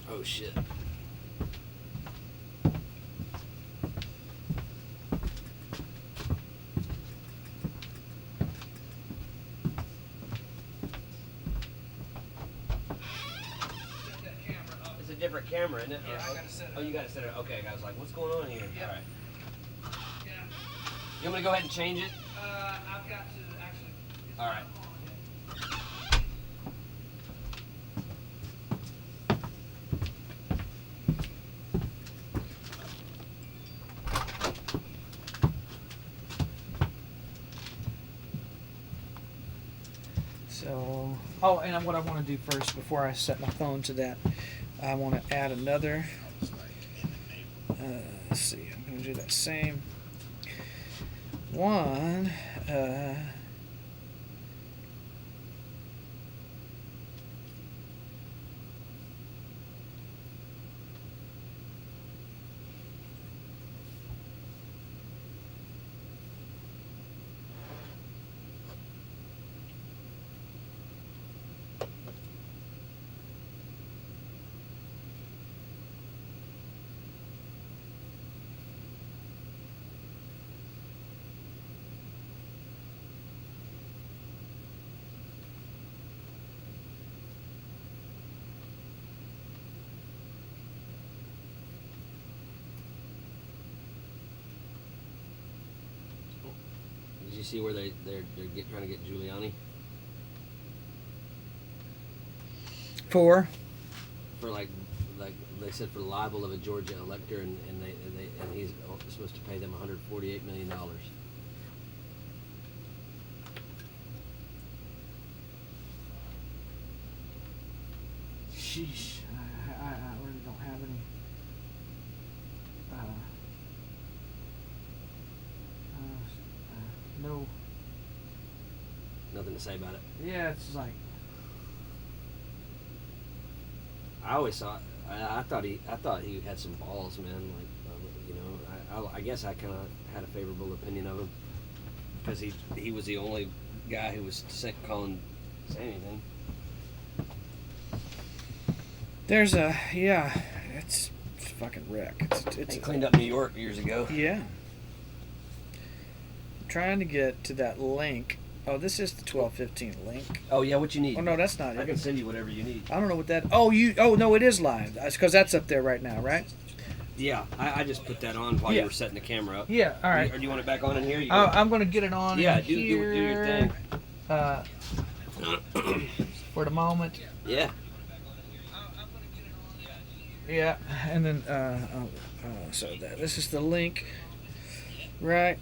Oh shit. It's a different camera, isn't it? Yeah, I gotta set it Oh, you gotta set it. Okay, I was like, what's going on here? Yep. All right. You want me to go ahead and change it? I've got to actually. All right. So, oh, and what I want to do first, before I set my phone to that, I want to add another. Let's see, I'm going to do that same one. Did you see where they're trying to get Giuliani For? for like they said for libel of a Georgia elector, and he's supposed to pay them $148 million. Sheesh, I really don't have any. No. Nothing to say about it. Yeah, it's like. I always thought I thought he had some balls, man. Like you know, I guess I kind of had a favorable opinion of him because he was the only guy who was saying anything. There's it's fucking wreck. It's He cleaned up New York years ago. Yeah. I'm trying to get to that link. Oh, this is the 12:15 link. Oh yeah, what you need? Oh no, that's not I it. can send you whatever you need. I don't know what that. Oh no, it is live. That's because that's up there right now, right? Yeah, I just put that on while you Yeah. were setting the camera up. Yeah. All right. Or do you want it back on in here? You I'm gonna get it on. Yeah, in do your here, thing. for the moment. Yeah. Yeah, and then so this is the link, right?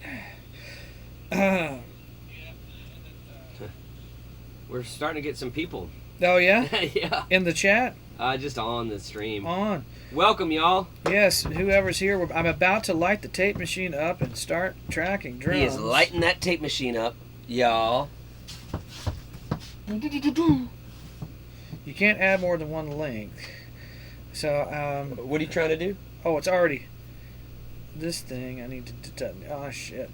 We're starting to get some people. Oh yeah, Yeah. in the chat Just on the stream. on. Welcome, y'all. Yes, whoever's here, I'm about to light the tape machine up and start tracking drums. He is lighting that tape machine up, y'all. You can't add more than one link. So What are you trying to do? oh, it's already this thing. I need to oh shit,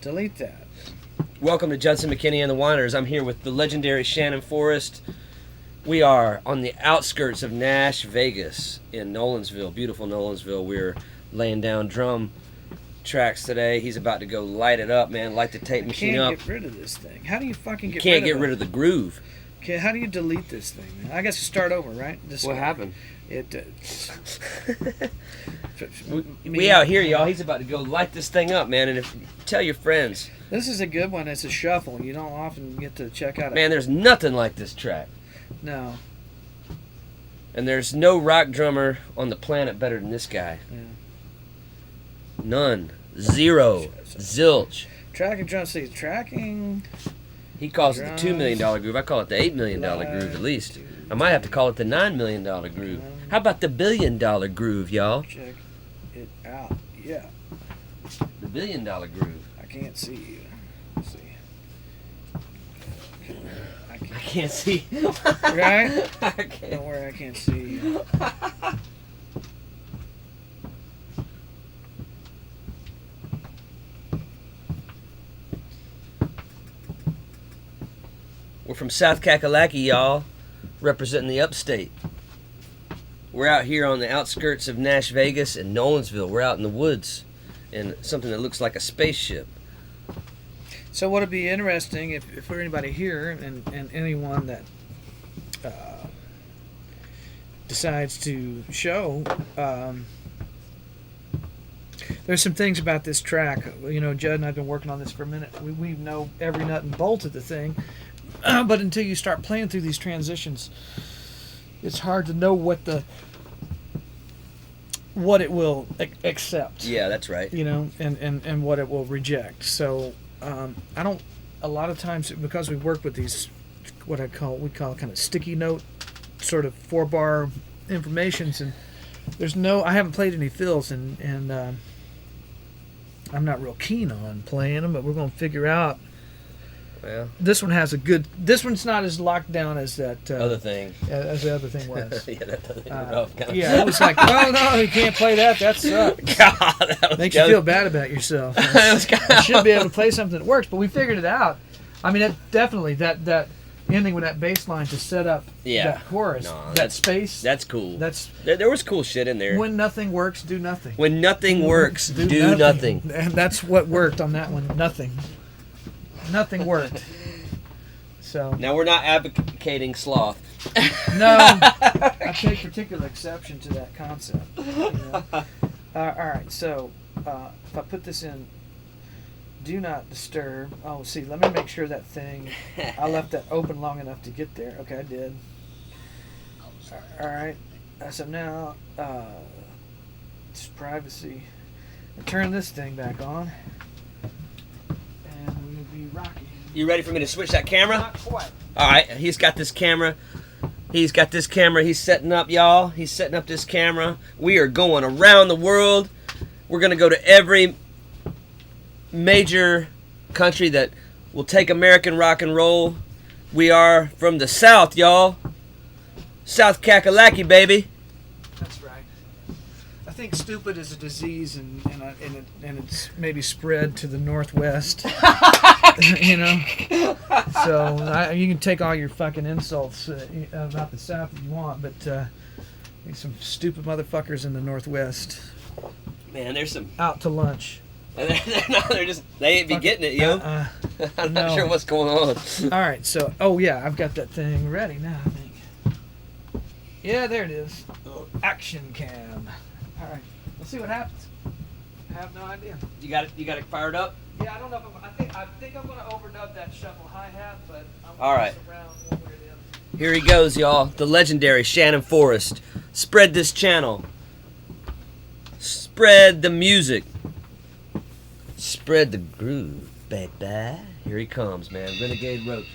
delete that. Welcome to Judson McKinney and the Whiners. I'm here with the legendary Shannon Forrest. We are on the outskirts of Nash Vegas in Nolensville, beautiful Nolensville. We're laying down drum tracks today. He's about to go light it up, man. Light the tape machine up. Can't get rid of this thing. How do you fucking get Can't rid of get rid of the groove. Okay, how do you delete this thing, man? I guess you start over, right? This What guy. happened? It. We out here, y'all. He's about to go light this thing up, man. And if tell your friends, This is a good one. It's a shuffle. You don't often get to check out. man, there's nothing like this track. No. And there's no rock drummer on the planet better than this guy. Yeah. None. Zero. Zilch. Tracking drum seats. Tracking. He calls it the $2 million groove. I call it the $8 million groove at least. I might have to call it the $9 million groove. How about the $1 billion groove, y'all? Check it out. Yeah. The $1 billion groove. I can't see you. Let's see. I I can't. can't see. Right? I can't. Don't worry, I can't see you. We're from South Kakalaki, y'all, representing the upstate. We're out here on the outskirts of Nash Vegas and Nolensville. We're out in the woods in something that looks like a spaceship. So what would be interesting if for anybody here and anyone that decides to show, there's some things about this track. You know, Judd and I've been working on this for a minute. We know every nut and bolt of the thing, but until you start playing through these transitions, it's hard to know what it will accept. Yeah, that's right. You know, and what it will reject. So I don't. A lot of times, because we work with these, we call kind of sticky note, sort of 4-bar informations, and I haven't played any fills, and I'm not real keen on playing them, but we're going to figure out. Well, This one has a good. This one's not as locked down as that other thing. as the other thing was. Yeah, that other thing was rough. Kind of. Yeah, it was like, oh no, you can't play that. That sucks. God, that was Makes you feel bad about yourself. You should be able to play something that works, but we figured it out. I mean, it definitely that ending with that bass line to set up that chorus, that space. That's cool. That's There was cool shit in there. when nothing works, do nothing. When nothing works, do nothing. And that's what worked on that one. Nothing worked. So Now, we're not advocating sloth. no, I take particular exception to that concept. You know? All right, so if I put this in, do not disturb. Oh, see, let me make sure that thing. I left that open long enough to get there. Okay, I did. All right. So now, it's privacy. And turn this thing back on, and we'll be rocking. You ready for me to switch that camera? Not quite. All right, he's got this camera. He's setting up, y'all. He's setting up this camera. We are going around the world. We're going to go to every major country that will take American rock and roll. We are from the South, y'all. South Kakalaki, baby. That's right. I think stupid is a disease, and it's maybe spread to the Northwest. You know, so you can take all your fucking insults about the South if you want, but there's some stupid motherfuckers in the Northwest Man, there's some. out to lunch. They ain't be getting it, yo. I'm not no. sure what's going on. All right, so I've got that thing ready now. I think. Yeah, there it is. Action cam. All right, let's see what happens. I have no idea. You got it fired up? Yeah, I don't know if I think I'm gonna overdub that shuffle hi-hat, but I'm All right. around one way or the other. Here he goes, y'all. The legendary Shannon Forrest. Spread this channel. Spread the music. Spread the groove, baby. Here he comes, man. Renegade Roach.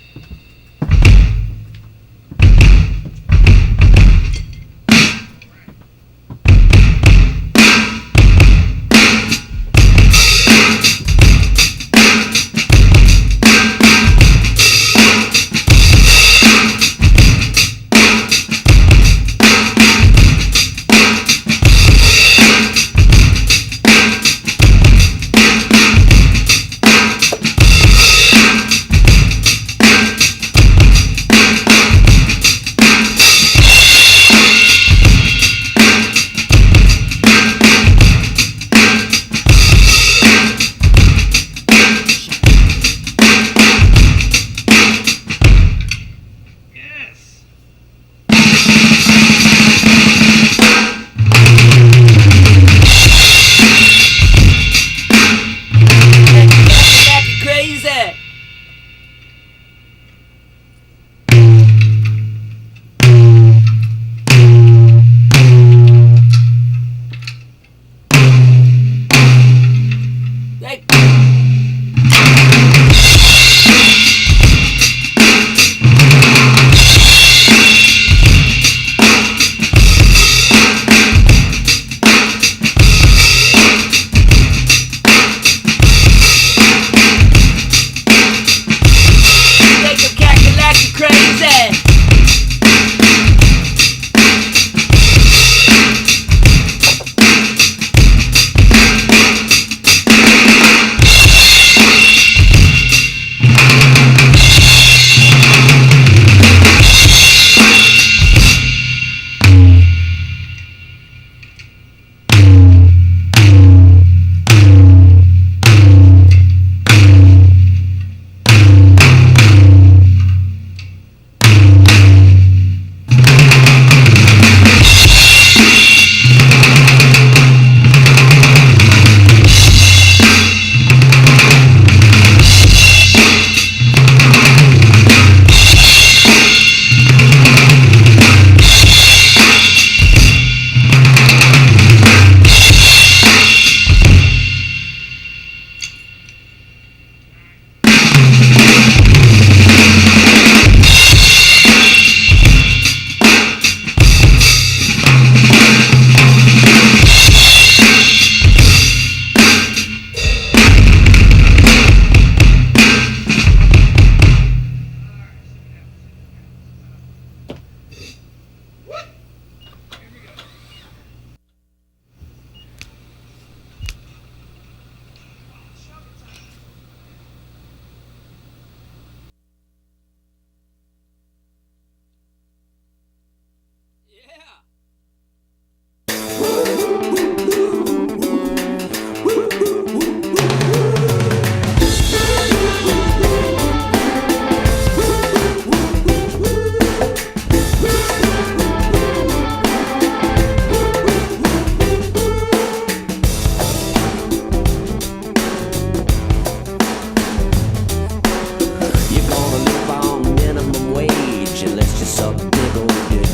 big old dick.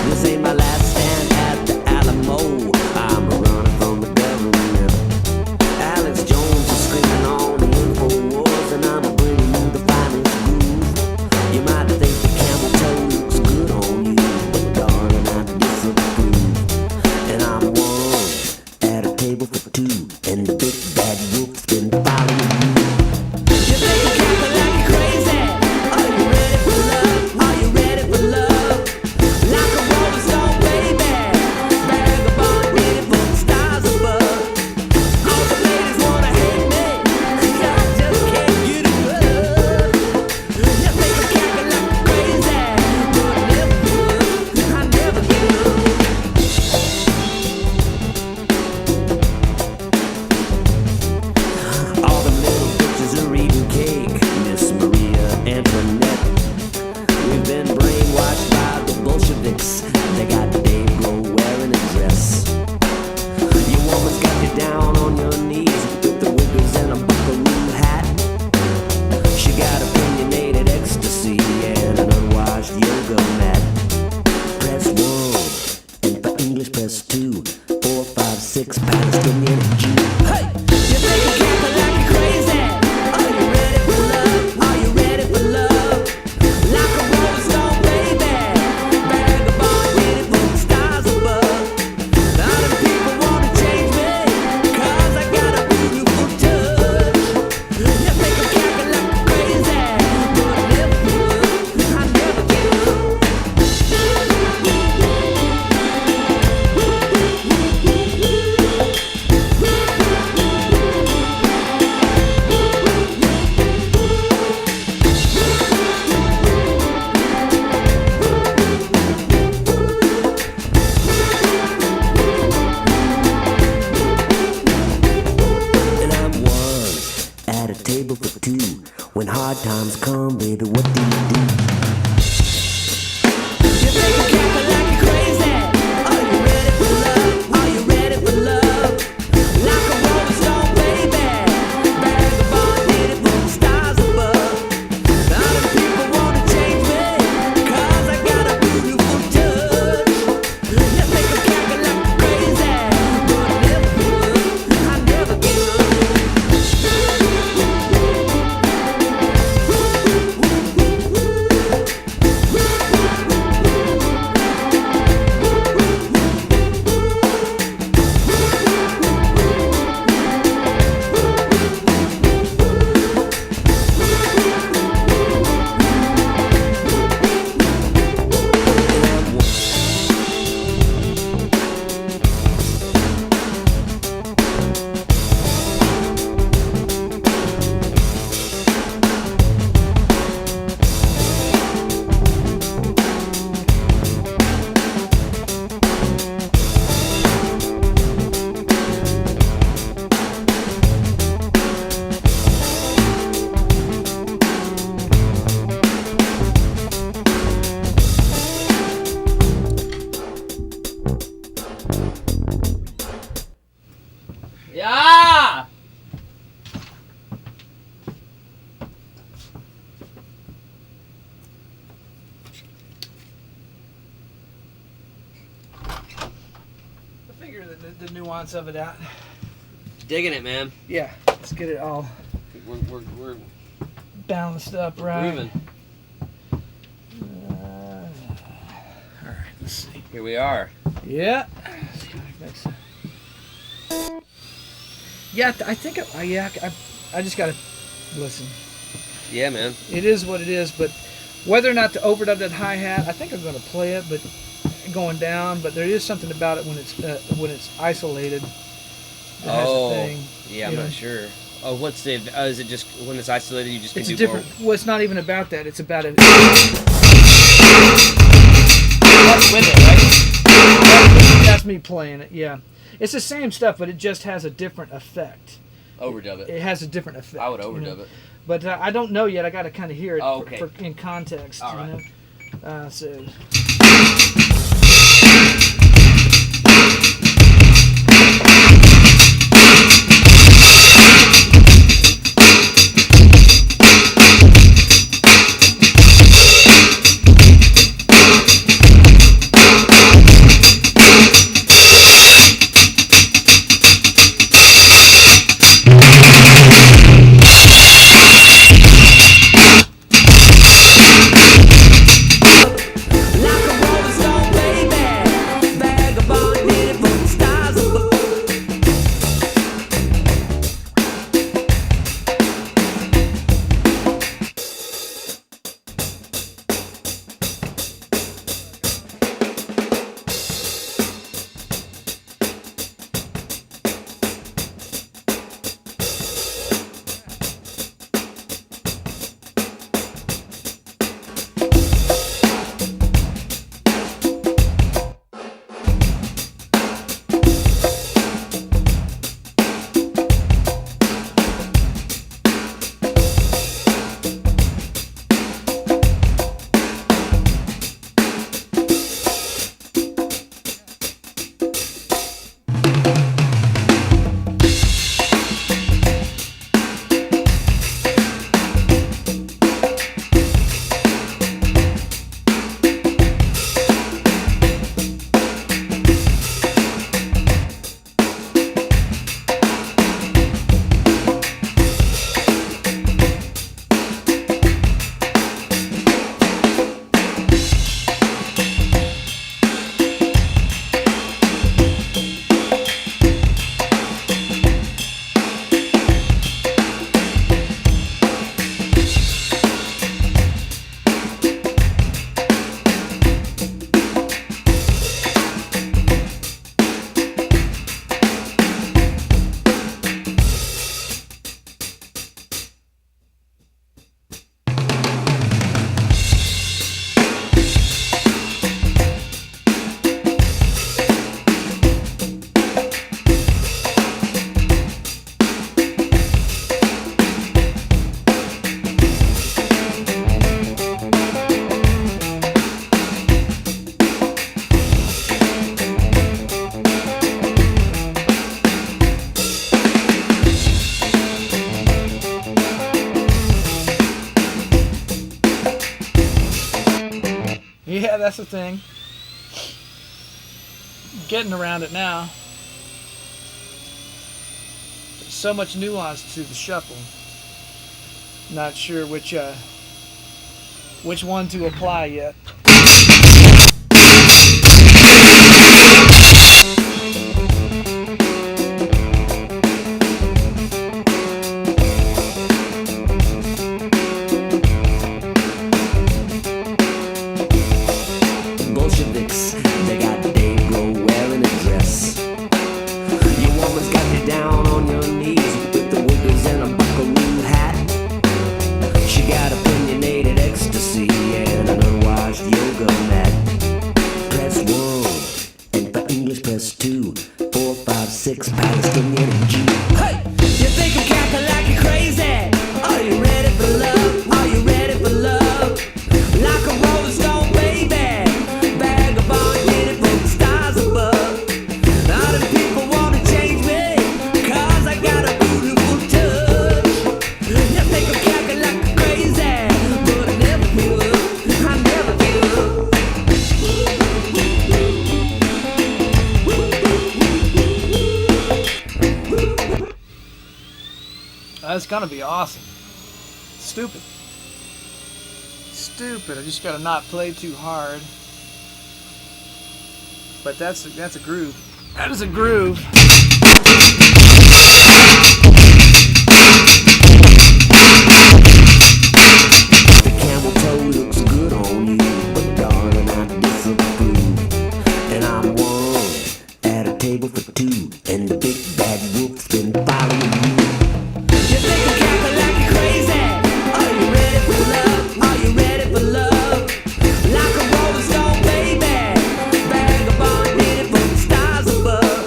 This ain't my last stand at the Alamo. I'm running from the government. Alex Jones is screaming on the InfoWars, and I'm bringing you the finest groove. You might think the camel toe looks good on you, but darling, I disapprove. And I'm one at a table for two, and the big bad wolf's been following you. You think you're cackling like you're crazy? Are you ready for love? Are you ready for love? Like a rolling stone, baby. Vagabond, ready for the stars above. All the ladies wanna hate me, 'cause I just can't get enough. You think I'm cackling like you're crazy, but never give up. I never give up. All the little bitches are eating cake, Miss Maria Antoinette. We've been brainwashed by the Bolsheviks. They got Dave Grohl wearing a dress. Your woman's got you down on your knees with the wiggles and a buckaroo hat. She got opinionated ecstasy and an unwashed yoga mat. Press 1, and for English press 2, 4, 5, 6, Palestinian Jew. Hey! You think you're cackling like you're crazy? Are you ready for love? Are you ready for love? Like a rolling stone, baby. Vagabond, ready for the stars above. All the people wanna change me, 'cause I got a beautiful touch. You think I'm cackling like you're crazy, but I never give up. I never give up. And I'm one at a table for two. When hard times come, baby, what do you do? You think I'm cackling like you're crazy? Are you ready for love? Are you ready for love? Like a rolling stone, baby. Vagabond, ready for the stars above. All the people wanna change me, 'cause I got a beautiful touch. You think I'm cackling like you're crazy, but I never give up. I never give up. Yeah! I figure the nuance of it out. Digging it, man. Yeah, let's get it all We're balanced up right. grooving. All right, let's see. Here we are. Yeah. Yeah, I think. I just gotta listen. Yeah, man. It is what it is, but whether or not to overdub that hi hat, I think I'm gonna play it, but going down. But there is something about it when it's isolated. that has a thing, yeah, I'm you know. not sure. Oh, what's the? Is it just when it's isolated? You just can It's do a different. more. Well, it's not even about that. It's about it. That's with it, right? That's me playing it. Yeah, it's the same stuff, but it just has a different effect. Overdub it. It has a different effect. I would you overdub know. it. But I don't know yet. I got to kind of hear it Oh, okay. for in context. All you right. know? So. Yeah, that's the thing. Getting around it now. There's so much nuance to the shuffle. Not sure which one to apply yet. Bolsheviks, they got Dave Grohl wearing a dress. Your woman's got you down on your knees with the wiggles and a buckaroo hat. She got opinionated ecstasy and an unwashed yoga mat. Press 1, and for English press 2, 4, 5, 6, Palestinian and G. Hey! You think I'm cackling like you're crazy? Are you ready for love? Are you ready for love? Like a rolling stone, baby. Vagabond, get it from the stars above. All the people wanna change me, 'cause I got a beautiful touch. You think I'm cackling like you're crazy, but I never give up. I never give up. That's gonna be awesome. Stupid. Stupid. I just gotta not play too hard. But that's a groove. That is a groove. The camel toe looks good on you, but darling, I disapprove. And I'm one at a table for two, and the big bad wolf's been following you. You think I'm cackling like you're crazy? Are you ready for love? Are you ready for love? Like a rolling stone, baby. Vagabond did it from the stars above.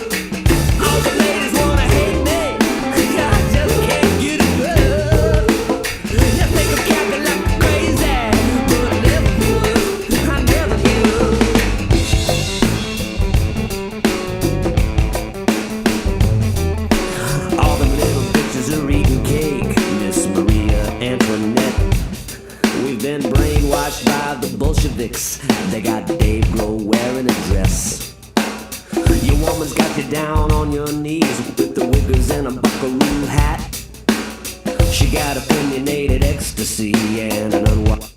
All the ladies wanna hate me, I just can't get enough. You think I'm cackling like you're crazy, but I never give up. I never give up. All them little bitches are eating cake, Miss Maria Antoinette. We've been brainwashed by the Bolsheviks. They got Dave Grohl wearing a dress. Your woman's got you down on your knees with the wiggers and a buckaroo hat. She got opinionated ecstasy and an unwashed.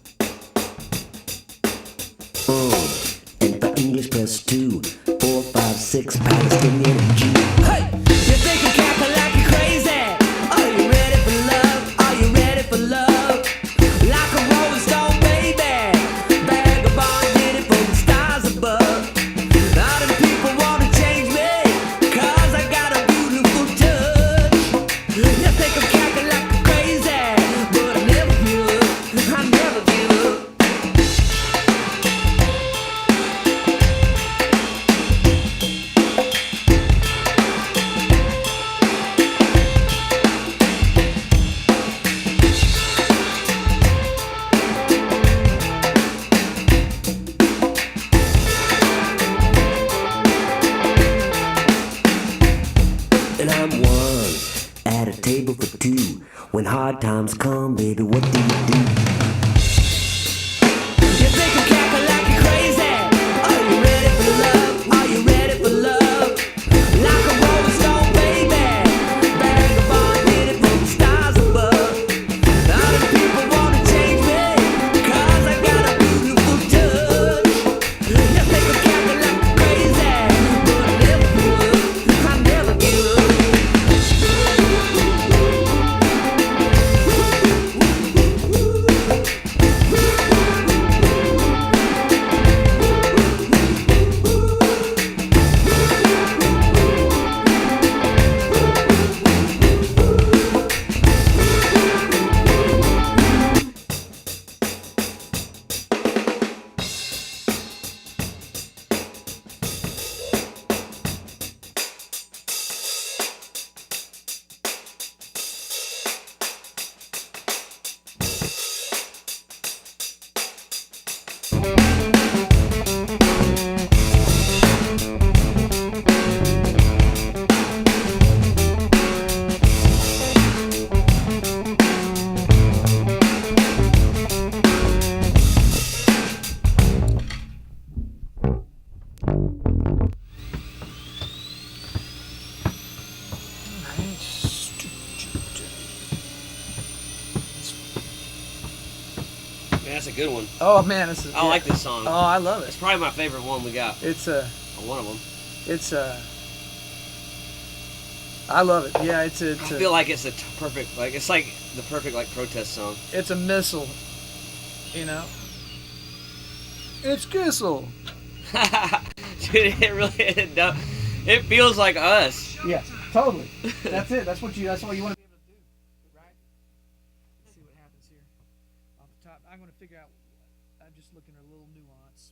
And for English press 2, 4, 5, 6, Palestinian and G. Hey! You think I'm cackling like you're crazy? Are you ready for love? Are you ready for love? Like a rolling stone, baby. Vagabond did it from the stars above. All the people wanna change me, 'cause I got a beautiful touch. You think I'm cackling like you're crazy, but I never give up. I never give up. And I'm one at a table for two. When hard times come, baby, what do you do? You think I'm cackling like you're crazy? Are you ready for love? Are you ready for love? Like a rolling stone, baby. Vagabond did it from the stars above. All the people wanna change me, 'cause I got a beautiful touch. You think I'm cackling like you're crazy, but I never give up. I never give up. that's a good one. Oh man, this is. I like this song. Oh, I love It's it. probably my favorite one we got. It's Or one of them. I love it. Yeah, it's I feel like it's a perfect, like it's like the perfect like protest song. it's a missile. You know. It's Kissel. Dude, it really it feels like us. Yeah, totally. That's it. That's what you want to be able to do, right? Let's see what happens here. Off the top, I'm going to figure out. I'm just looking at a little nuance.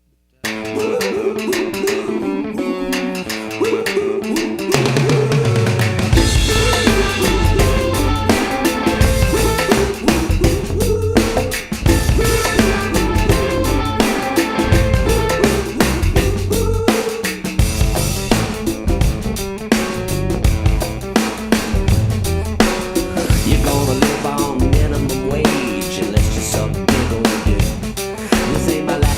You're gonna live on minimum wage unless you're something big gonna do. This ain't my life.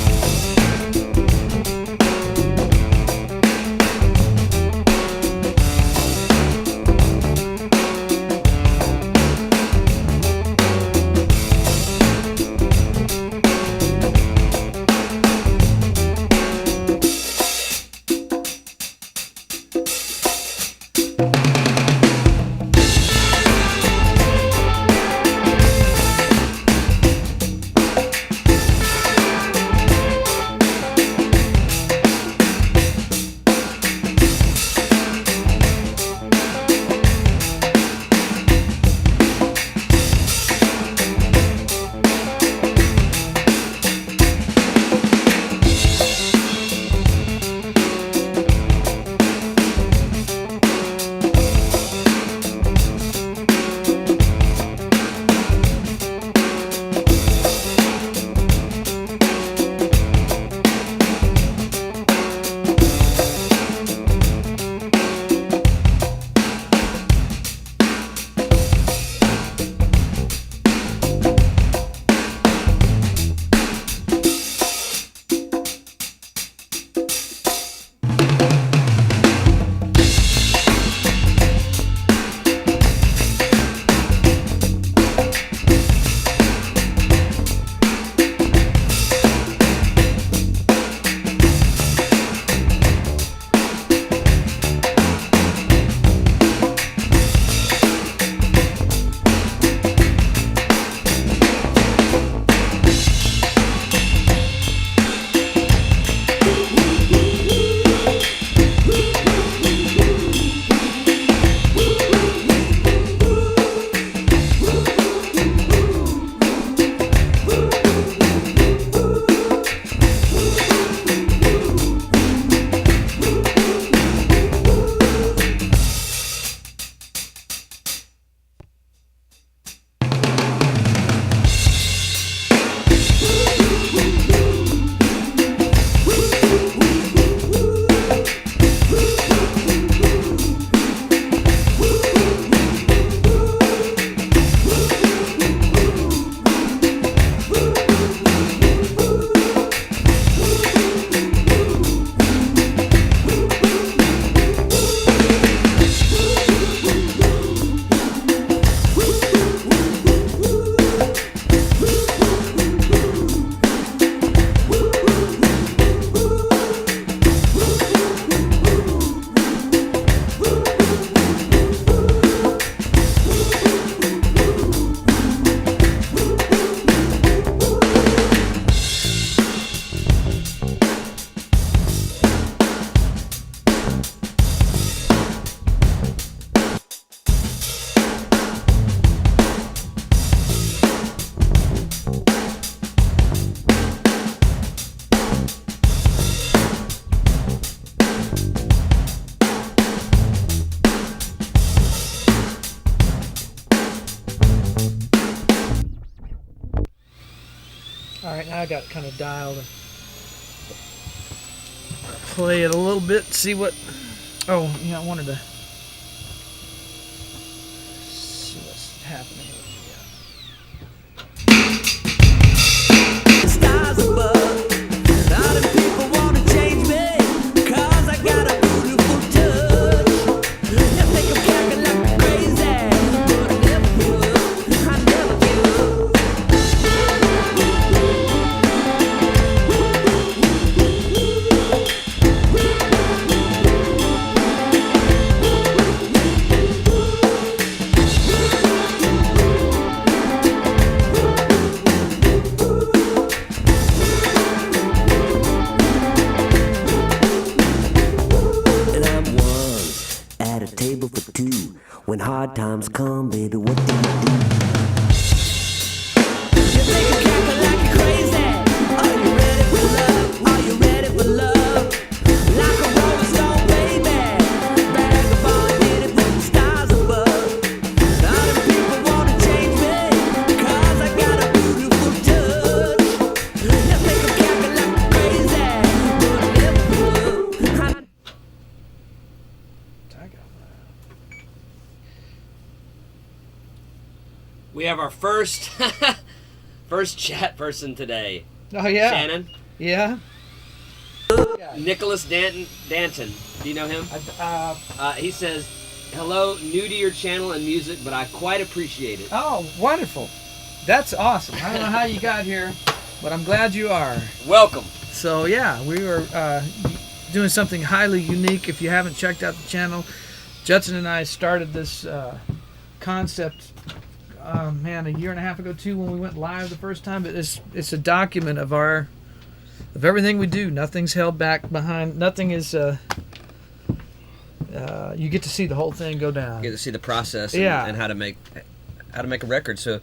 All right, now I got kind of dialed. Play it a little bit, see what. Oh, yeah, I wanted to see what's happening. Stars above, all the people wanna change me, 'cause I got a beautiful touch. They think I'm cackling like crazy, but I never give up, I never give up. When hard times come, baby, what do you do? You think I'm cackling like you're crazy? Are you ready for love? Are you ready for love? Like a rolling stone, baby. Vagabond hit it with the stars above. All the people wanna change me, 'cause I got a beautiful touch. You think I'm cackling like you're crazy, but I never will. We have our first first chat person today. Oh yeah. Shannon. Yeah. Nicholas Danton. Do you know him? He says, "Hello, new to your channel and music, but I quite appreciate it." Oh, wonderful. That's awesome. I don't know how you got here, but I'm glad you are. Welcome. So yeah, we were doing something highly unique. If you haven't checked out the channel, Judson and I started this concept, a year and a half ago too, when we went live the first time. But it's a document of everything we do. Nothing's held back behind. Nothing is. You get to see the whole thing go down. You get to see the process Yeah. and how to make a record. So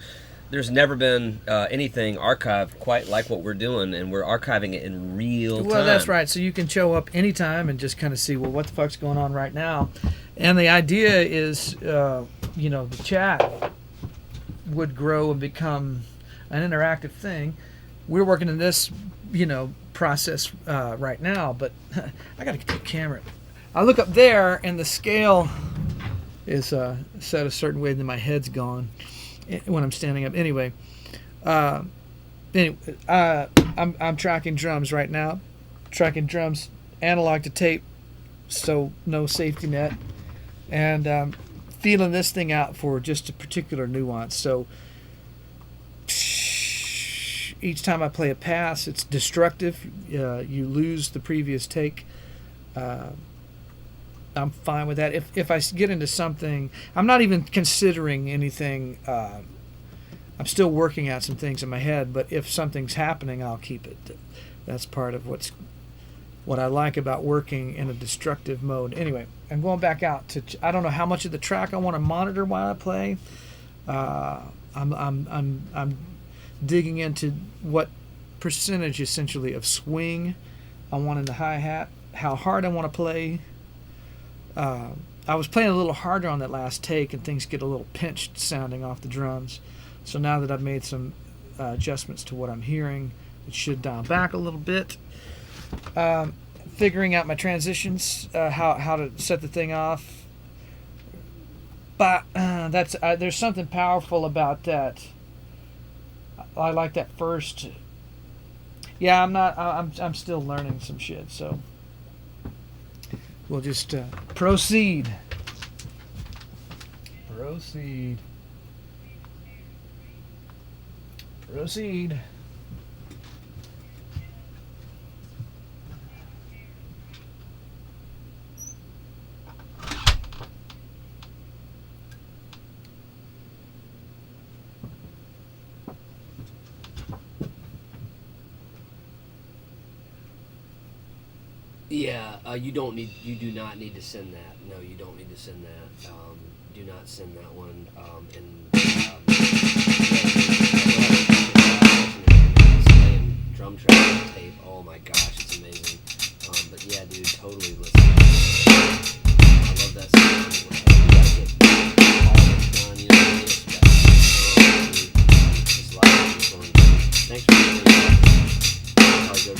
there's never been anything archived quite like what we're doing, and we're archiving it in real time. Well, that's right. So you can show up anytime and just kind of see, well, what the fuck's going on right now. And the idea is, the chat would grow and become an interactive thing. We're working in this, process right now, but I got to get the camera. I look up there, and the scale is set a certain way, then my head's gone when I'm standing up. Anyway, I'm tracking drums right now. Tracking drums analog to tape, so no safety net, and feeling this thing out for just a particular nuance. So each time I play a pass, it's destructive. You lose the previous take. I'm fine with that. If I get into something, I'm not even considering anything. I'm still working out some things in my head, but if something's happening, I'll keep it. That's part of what I like about working in a destructive mode. Anyway, I'm going back out to. I don't know how much of the track I want to monitor while I play. I'm digging into what percentage essentially of swing I want in the hi-hat, how hard I want to play. I was playing a little harder on that last take, and things get a little pinched sounding off the drums. So now that I've made some adjustments to what I'm hearing, it should dial back a little bit. Figuring out my transitions, how to set the thing off. But there's something powerful about that. I like that first. Yeah, I'm still learning some shit, so we'll just proceed. Proceed. Yeah, you do not need to send that. No, you don't need to send that. Do not send that one. Drum track tape. Oh my gosh, it's amazing. But yeah, dude, totally listen. I love that song. You gotta get all this done. You know, this live is going good. Thanks for doing that. I'll go.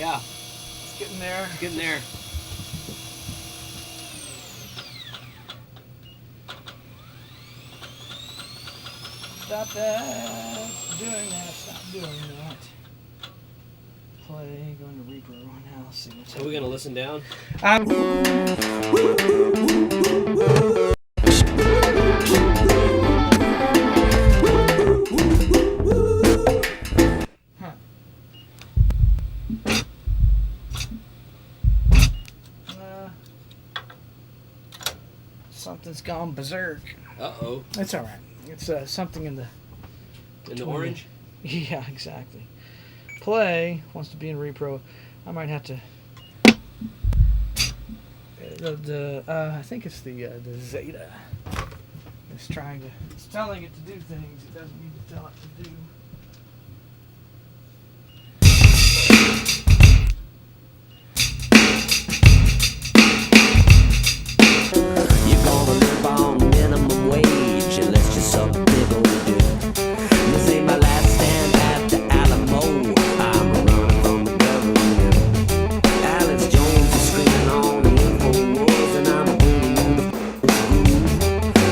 Yeah, It's getting there. getting there. Stop that. Doing that. Stop doing that. Play. Going to repro now. See what's Are we gonna listen down? I'm something's gone berserk. Uh-oh. It's all right. It's something in the In the orange? yeah, exactly. Play wants to be in repro. I might have to. I think it's the Zeta. It's trying to. It's telling it to do things it doesn't need to tell it to do. You're gonna live on minimum wage unless you suck big old dick. This ain't my last stand at the Alamo. I'm running from the government. Alex Jones is screaming on the InfoWars, and I'm bringing you the groove.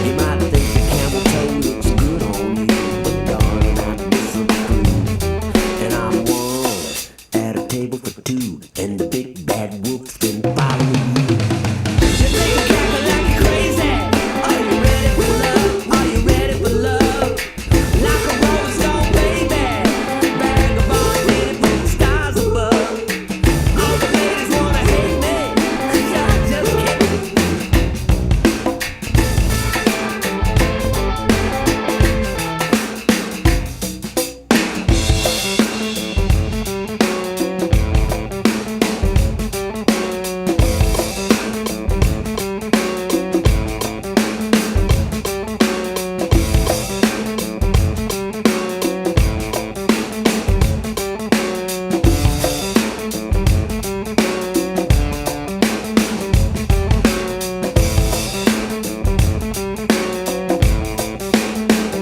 You might think the camel toe looks good on you, but darling, I disapprove. And I'm one at a table for two, and the big bad wolf's been following you. You think I'm cackling like you're crazy? Are you ready for love? Are you ready for love? Like a rolling stone, baby. Vagabond, waiting for the stars above. All the ladies wanna hate me, 'cause I just can't.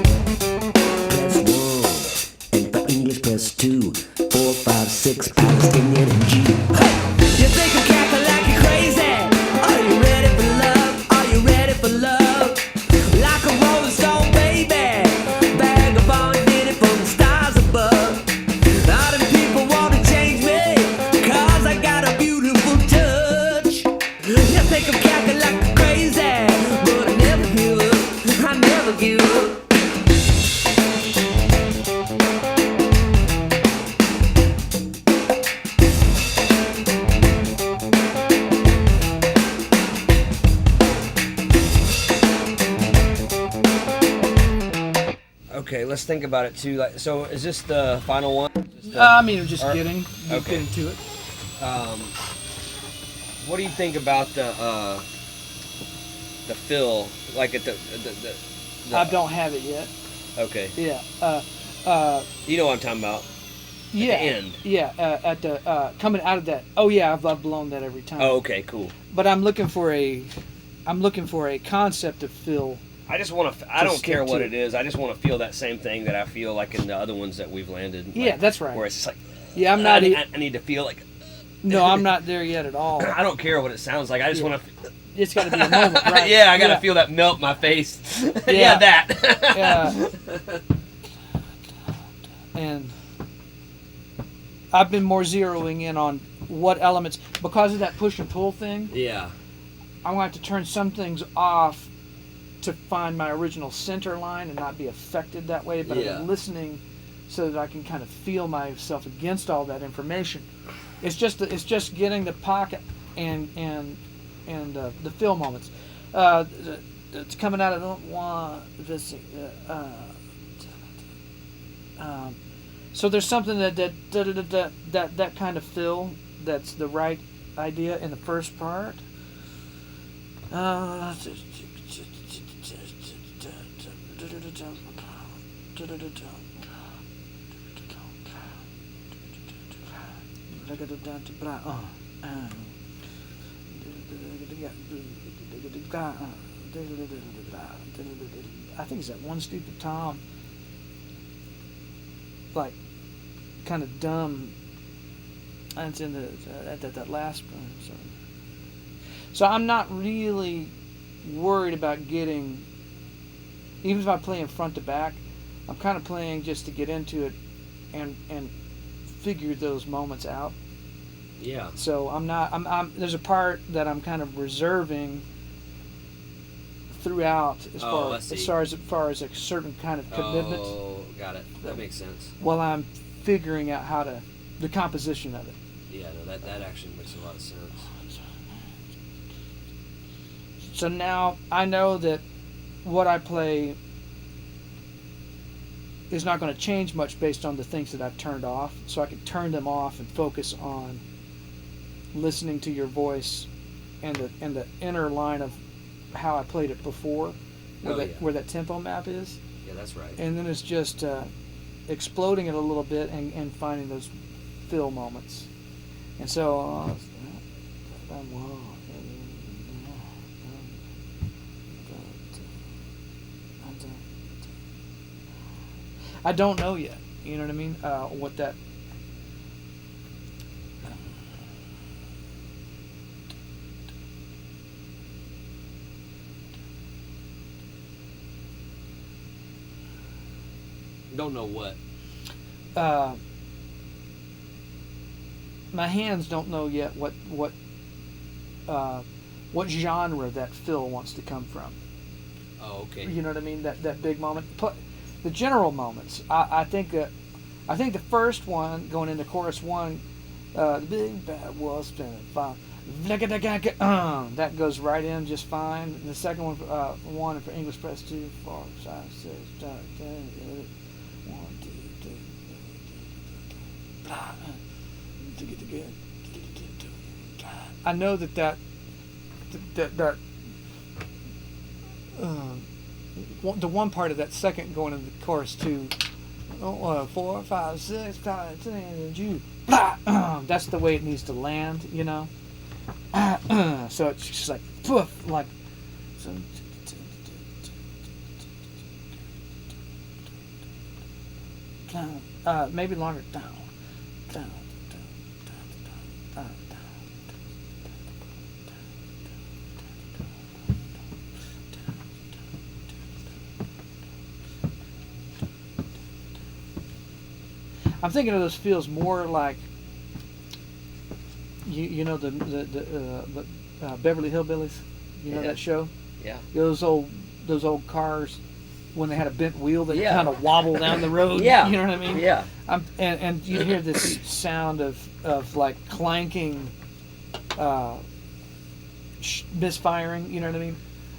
Press 1, and for English press 2, 4, 5, 6, Palestinian and Jew. You think I'm cackling like you're crazy? Are you ready for love? Are you ready for love? Like a rolling stone, baby. Vagabond did it from the stars above. All them people wanna change me, 'cause I got a beautiful touch. You think I'm cackling like I'm crazy, but I never give up. I never give up. Okay, let's think about it too. Like, so is this the final one? Just the- I mean, just or- getting okay. to it. What do you think about the fill? Like at the I don't have it yet. Okay, Yeah. you know what I'm talking about. Yeah. end. Yeah. At the coming out of that. Oh yeah, I've blown that every time. Oh, okay, cool. But I'm looking for a concept of fill. I just want to. I To don't stick care what to it is. I just want to feel that same thing that I feel like in the other ones that we've landed. Yeah, like, that's right. Where it's just like, Yeah, I'm not. I need to feel like. No, I'm not there yet at all. I don't care what it sounds like. I just Yeah. want to. It's got to be a moment, right? Yeah, I gotta feel that melt in my face. Yeah. Yeah, that. Yeah. And I've been more zeroing in on what elements because of that push and pull thing. Yeah. I'm going to have to turn some things off to find my original center line and not be affected that way. But Yeah. I'm listening so that I can kind of feel myself against all that information. It's just getting the pocket and the fill moments. It's coming out. I don't want this. So there's something that kind of fill that's the right idea in the first part. I think it's that one stupid Tom, like, kind of dumb And it's in that last one. So I'm not really worried about getting, even if I play in front to back, I'm kind of playing just to get into it and figure those moments out. Yeah. So I'm there's a part that I'm kind of reserving throughout as far as a certain kind of commitment. Oh, got it. That makes sense. While I'm figuring out the composition of it. Yeah, no, that actually makes a lot of sense. So now I know that what I play is not going to change much based on the things that I've turned off. So I can turn them off and focus on listening to your voice and the inner line of how I played it before, where that tempo map is. Yeah, that's right. And then it's just exploding it a little bit and finding those fill moments. And so I don't know yet. You know what I mean? What that. Don't know what. My hands don't know yet what genre that fill wants to come from. Oh, okay. You know what I mean? That big moment. The general moments. I think the first one going into chorus one, the big bad wolf spinning fine. That goes right in just fine. And the second one for English press 2, 4, 5, 6, 7, 10, 1, 2, 3. I know that the one part of that second going into the chorus 2, 4, 5, 6, 5, 10, you. That's the way it needs to land, you know. So it's just like poof, like. Maybe longer. Down. I'm thinking of those feels more like you know the Beverly Hillbillies, you know that show. Yeah. Those old cars when they had a bent wheel that Yeah. kind of wobble down the road. Yeah. You know what I mean? Yeah. And you hear this sound of like clanking, misfiring. You know what I mean?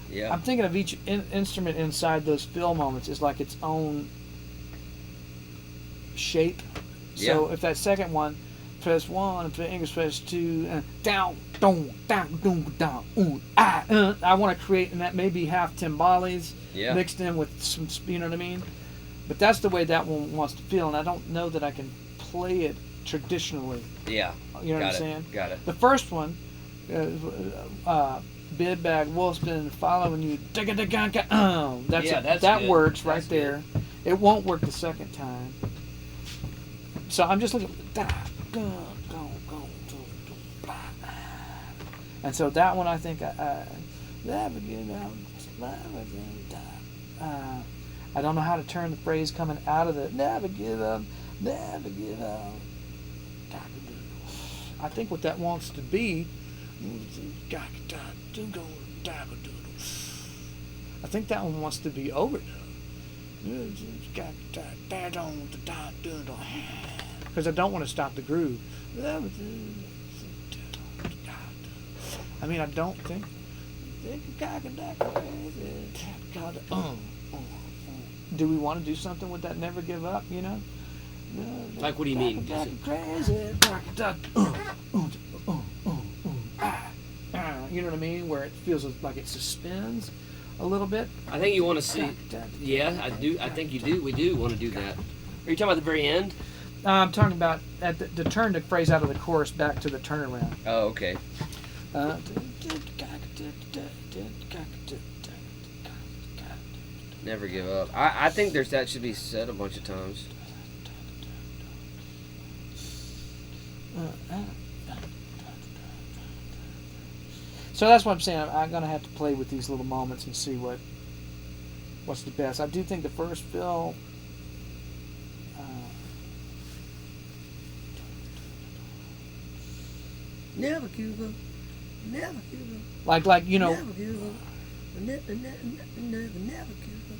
Yeah. I'm thinking of each instrument inside those fill moments is like its own shape. So if that second one, press 1, and for English press 2, and down, I want to create, and that maybe half timbales mixed in with some, you know what I mean? But that's the way that one wants to feel, and I don't know that I can play it traditionally. Yeah. You know what I'm saying? Got it. The first one, bid bag, wolfspin, following you, that good. works right That's there. It won't work the second time. So I'm just looking. And so that one I think I don't know how to turn the phrase coming out of the never give up. I think what that wants to be. I think that one wants to be overdone. Because I don't want to stop the groove. I mean, I don't think. Do we want to do something with that never give up, you know? Like, what do you mean? You know what I mean? Where it feels like it suspends a little bit. I think you want to see. Yeah, I do. I think you do. We do want to do that. Are you talking about the very end? I'm talking about to turn the phrase out of the chorus back to the turnaround. Oh, okay. Never give up. I think that should be said a bunch of times. So that's what I'm saying. I'm gonna have to play with these little moments and see what's the best. I do think the first fill. Never give up. Never give up. Like you know. Never give up. Never give up.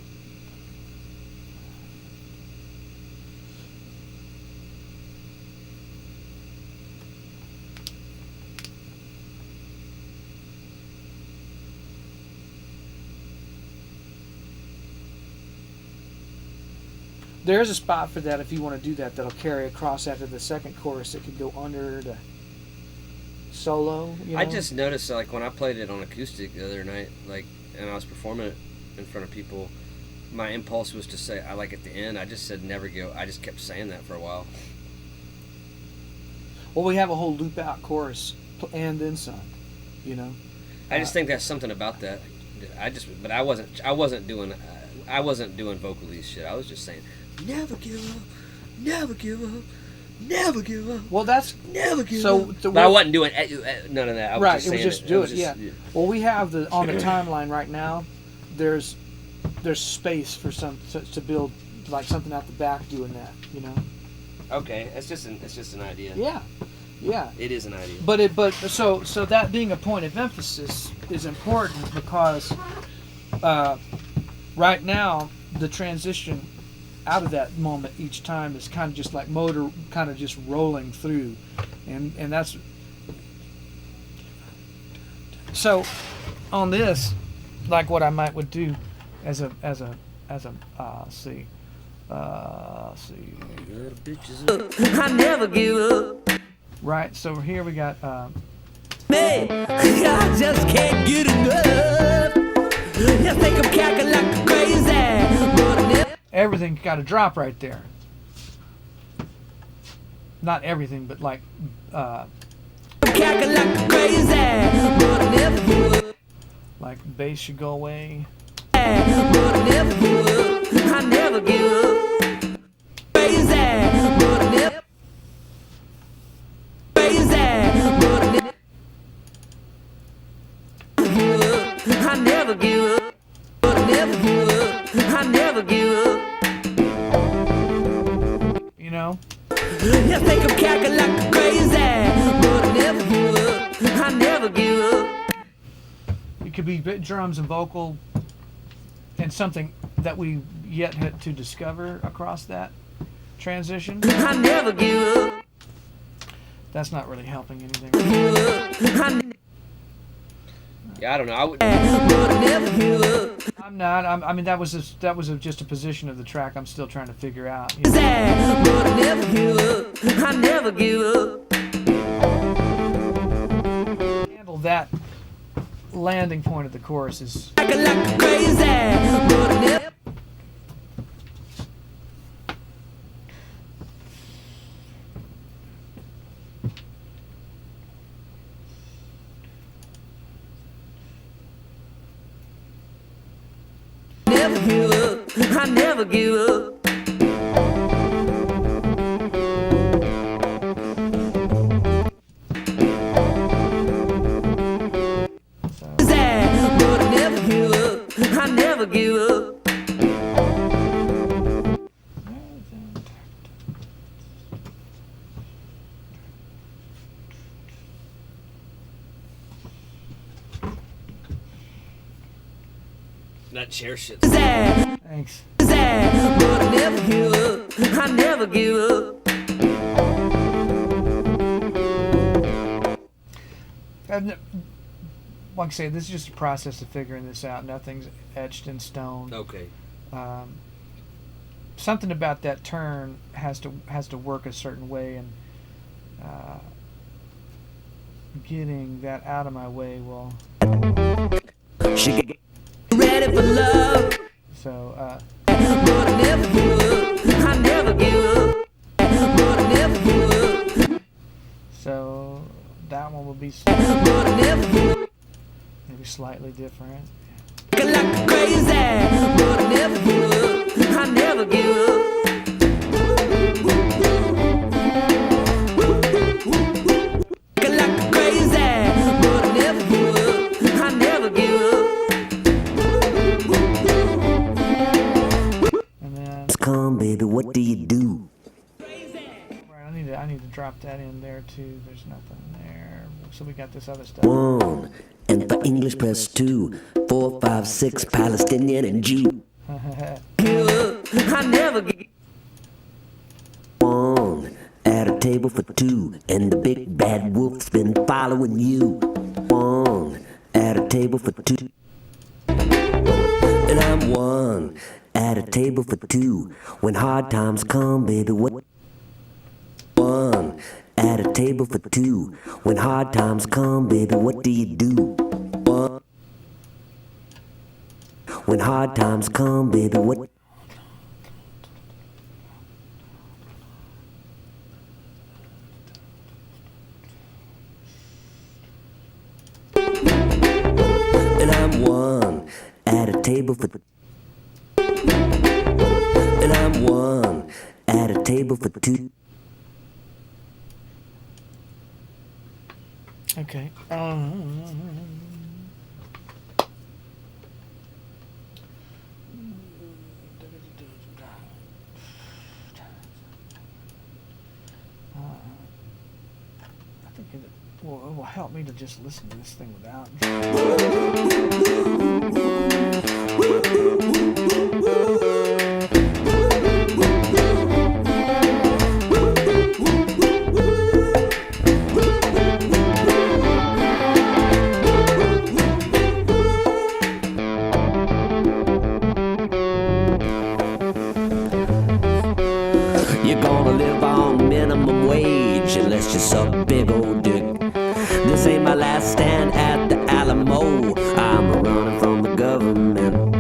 There's a spot for that if you want to do that. That'll carry across after the second chorus. It could go under the solo. You know? I just noticed, like, when I played it on acoustic the other night, like, and I was performing it in front of people, my impulse was to say, I like at the end, I just said never go. I just kept saying that for a while. Well, we have a whole loop out chorus and then some. You know. I just think that's something about that. But I wasn't doing vocalese shit. I was just saying, never give up, never give up, never give up. Well, that's never give so. up. But I wasn't doing none of that. I was Right, just it was saying just do it. Yeah. yeah. Well, we have on the timeline right now. There's space for to build like something out the back doing that. You know. Okay, it's just an idea. Yeah. Yeah. It is an idea. But so that being a point of emphasis is important because right now the transition out of that moment each time is kind of just like motor kind of just rolling through, and that's so on this, like what I would do as a see. Little bitches. I never give up. Right, so here we got Me, I just can't get enough. You think I'm cackling like crazy, but I never. everything got to drop right there. Not everything, but like Cackling like crazy, but I never give up. like bass should go away. But I never give up. I never give up. Crazy, but I never. Crazy, but I never. I never give up. But I never give up. I never give up. You know, You think I'm cackling like crazy, but I never give up. I never give up. it could be drums and vocal, and something that we yet had to discover across that transition. I never give up. That's not really helping anything. Yeah, I don't know. I would. But I never give up. I'm not. I mean, that was just a position of the track I'm still trying to figure out. You know? But I never give up. I never give up. Handle that landing point of the chorus is. Acting like crazy, but I never. Never give up. I never give up. So, But I never give up. I never give up. That chair shit. thanks. But I never give up. I never give up. Like I say, this is just a process of figuring this out. Nothing's etched in stone. Okay. Something about that turn has to work a certain way, and getting that out of my way will. She get ready for love. So But I never give up. I never give up. But I never give up. so that one will be But I never give up. maybe slightly different. Acting like crazy, but I never give up. I never give up. baby, what do you do? Right, I need to drop that in there too. There's nothing there. So we got this other stuff. 1, and for English press 2, 4, 5, 6, Palestinian and Jew. I never give 1, at a table for 2, and the big bad wolf's been following you. 1, at a table for 2. And I'm 1, at a table for 2. When hard times come, baby, what? 1, at a table for 2. When hard times come, baby, what do you do? 1. When hard times come, baby, what? And I'm 1, at a table for. And I'm 1, at a table for 2. Okay. I think it will help me to just listen to this thing without. You're gonna live on minimum wage unless you suck big old dick. This ain't my last stand at the Alamo. I'm running from the government.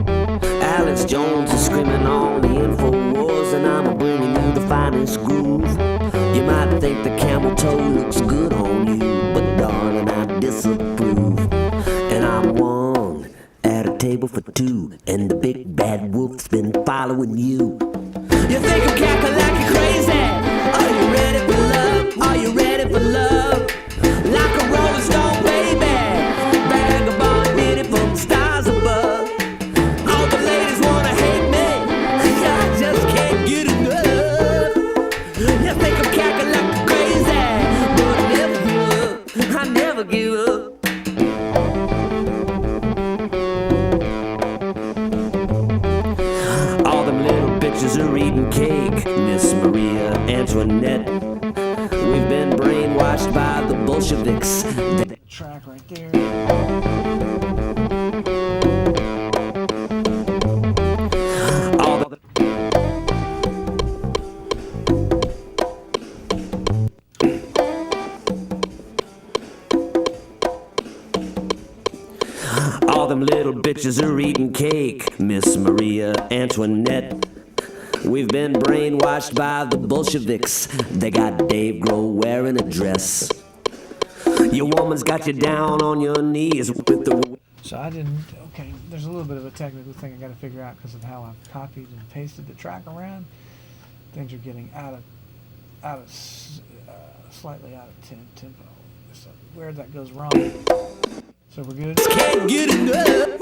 Alex Jones is screaming on the InfoWars, and I'm bringing you the finest groove. You might think the camel toe looks good on you, but darling, I disapprove. And I'm 1, at a table for 2, and the big bad wolf's been following you. You think I'm cackling like you're crazy? Are you ready for love? Are you ready for love? Like a rolling stone, baby. Vagabond ditty from the stars above. All the ladies wanna hate me. I just can't get enough. You think I'm cackling like you're crazy? But I never give up. I never give up. All them little bitches are eating cake, Miss Maria Antoinette. We've been brainwashed by the Bolsheviks. Track right there. All the All them little bitches are eating cake, Miss Maria Antoinette. We've been brainwashed by the Bolsheviks. They got Dave Grohl wearing a dress. Your woman's got you down on your knees with the. So I didn't. Okay, there's a little bit of a technical thing I got to figure out because of how I've copied and pasted the track around. Things are getting slightly out of tempo. So where that goes wrong. So we're good. Can't get enough.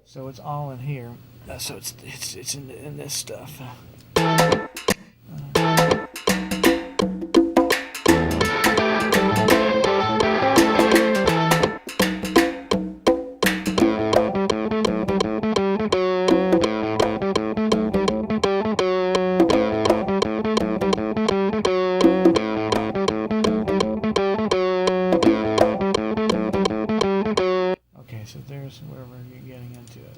So it's all in here. So it's in this stuff. Okay, so there's where we're getting into it.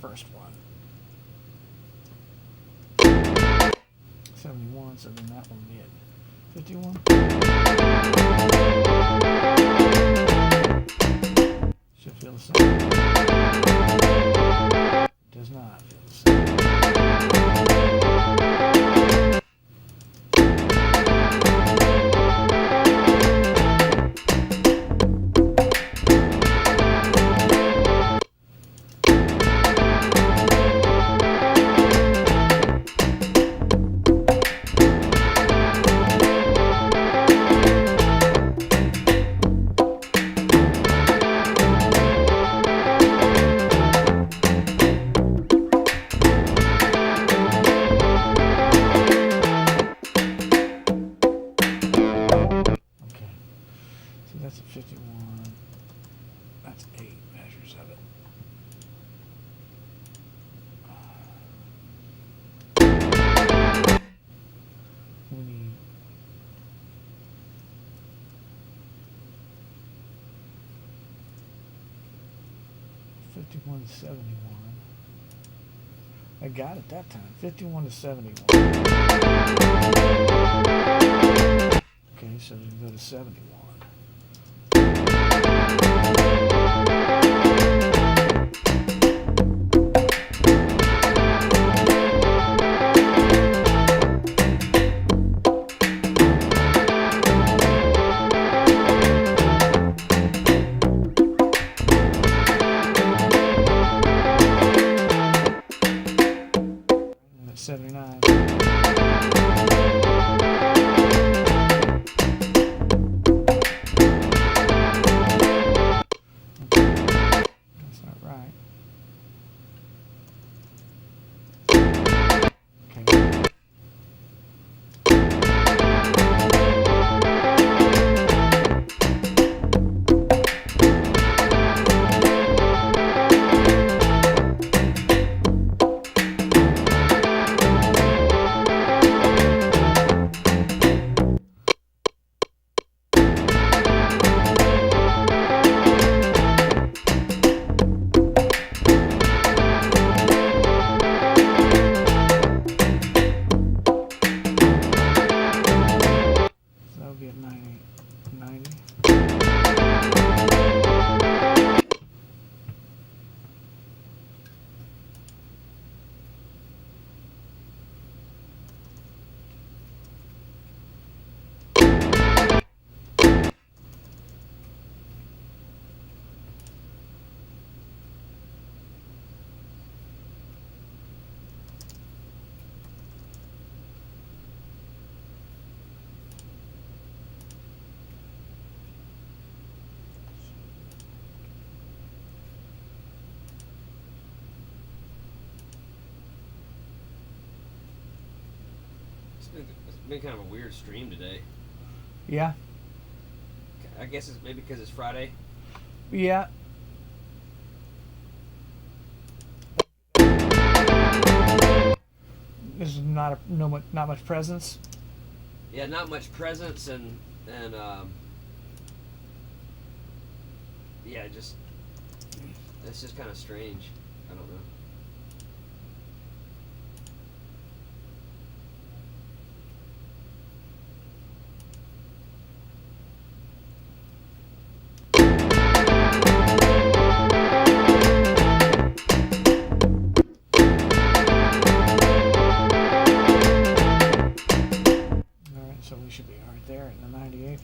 first one. 71, so then that one hit. 51. Should feel the same. Does not feel the same. That's a 51. That's 8 measures of it. We need 51 to 71. I got it that time. 51 to 71. Okay, so we can go to 71. And that's 79. That's not right. Okay. So that would be at 90. 90. It's been kind of a weird stream today. Yeah. I guess it's maybe because it's Friday. Yeah. There's not much presence. Yeah, not much presence and yeah, just it's just kind of strange. I don't know. All right, so we should be right there in the 98.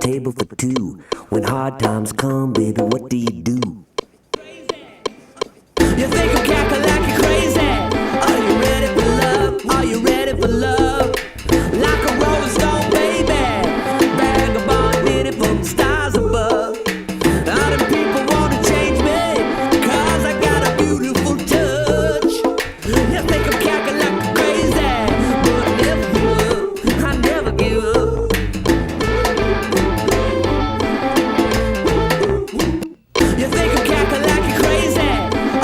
table for two. When hard times come, baby, what do you do? You think I'm cackling crazy? Are you ready for love? Are you ready for love? Like a rolling stone, baby. Vagabond did it from the stars above. All them people wanna change me, 'cause I got a beautiful touch. You think I'm cackling crazy, but I never give up. I never give up. You think I'm cackling crazy?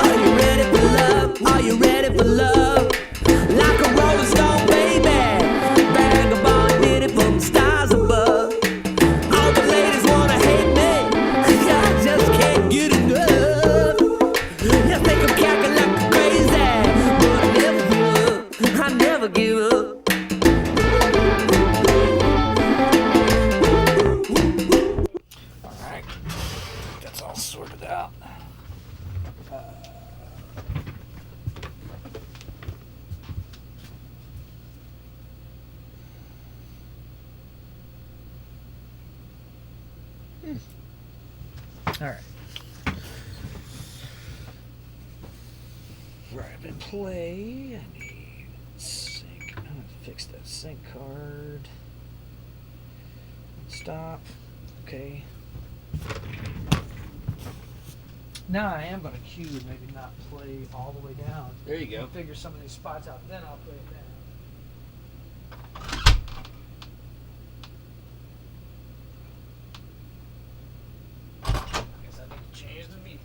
Are you ready for love? Are you ready for love? Like a rolling stone, baby. Vagabond did it from the stars above. All the ladies wanna hate me, I just can't get enough. You think I'm cackling crazy, but I never give up. I never give up. Alright. That's all sorted out. Alright. Right, I'm in play. I need sync. I'm gonna fix that sync card. Stop. Okay. Now I am gonna cue and maybe not play all the way down. There you go. Figure some of these spots out, then I'll play it down. I guess I need to change the medium.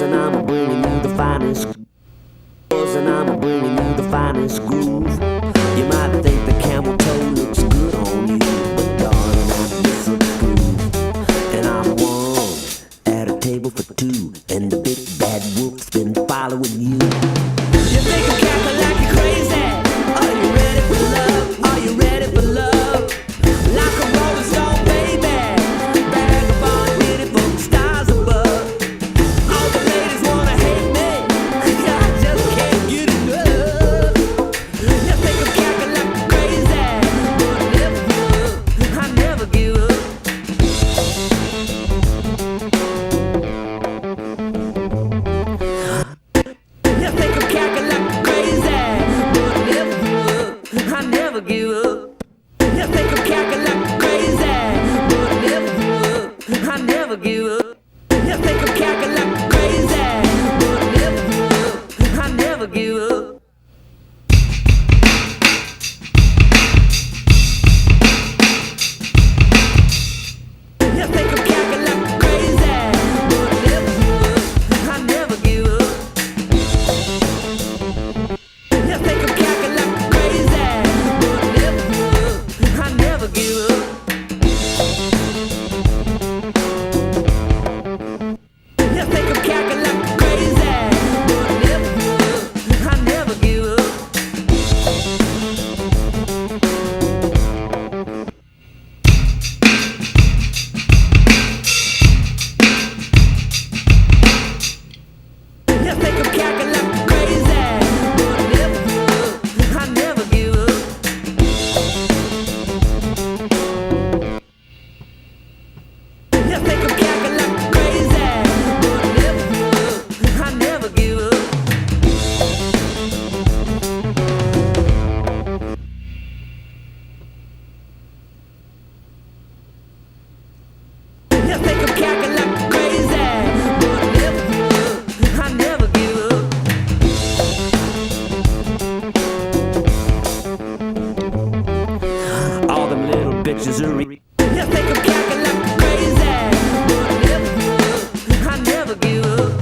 And I'm bringing you the finest. And I'm bringing you the finest groove. You might think the camel toe looks good on you, but darling, I disapprove. And I'm one at a table for two, and the big bad wolf's been following you. You think I'm cackling crazy? Are you ready for love? Are you ready for love? Like a rolling stone, baby. Vagabond did it from the stars above. All the ladies wanna hate me, I just can't get enough. You think I'm cackling like crazy, but I never give up.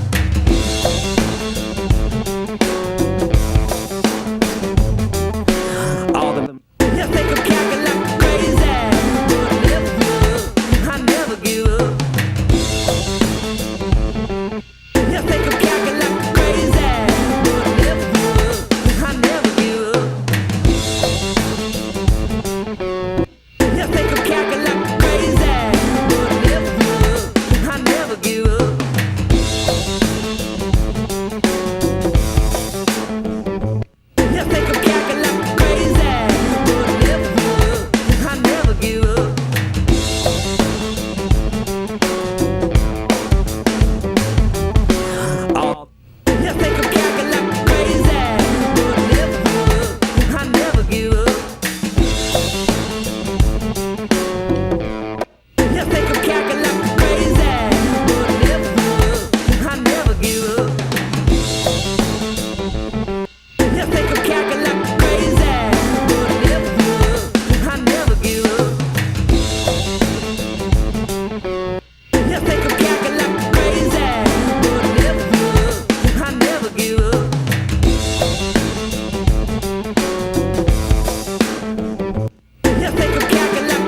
All the you think I'm cackling like crazy, but I never give up. You think I'm cackling like crazy, but I never give up. You think I'm cackling like crazy, but I never give up. You think I'm cackling like crazy, but I never give up. All you think I'm cackling like crazy, but I never give up. You think I'm cackling like crazy, but I never give up. You think I'm cackling like crazy, but I never give up. You think I'm cackling like crazy, but I never give up. You think I'm cackling like crazy, but I never give up. You think I'm cackling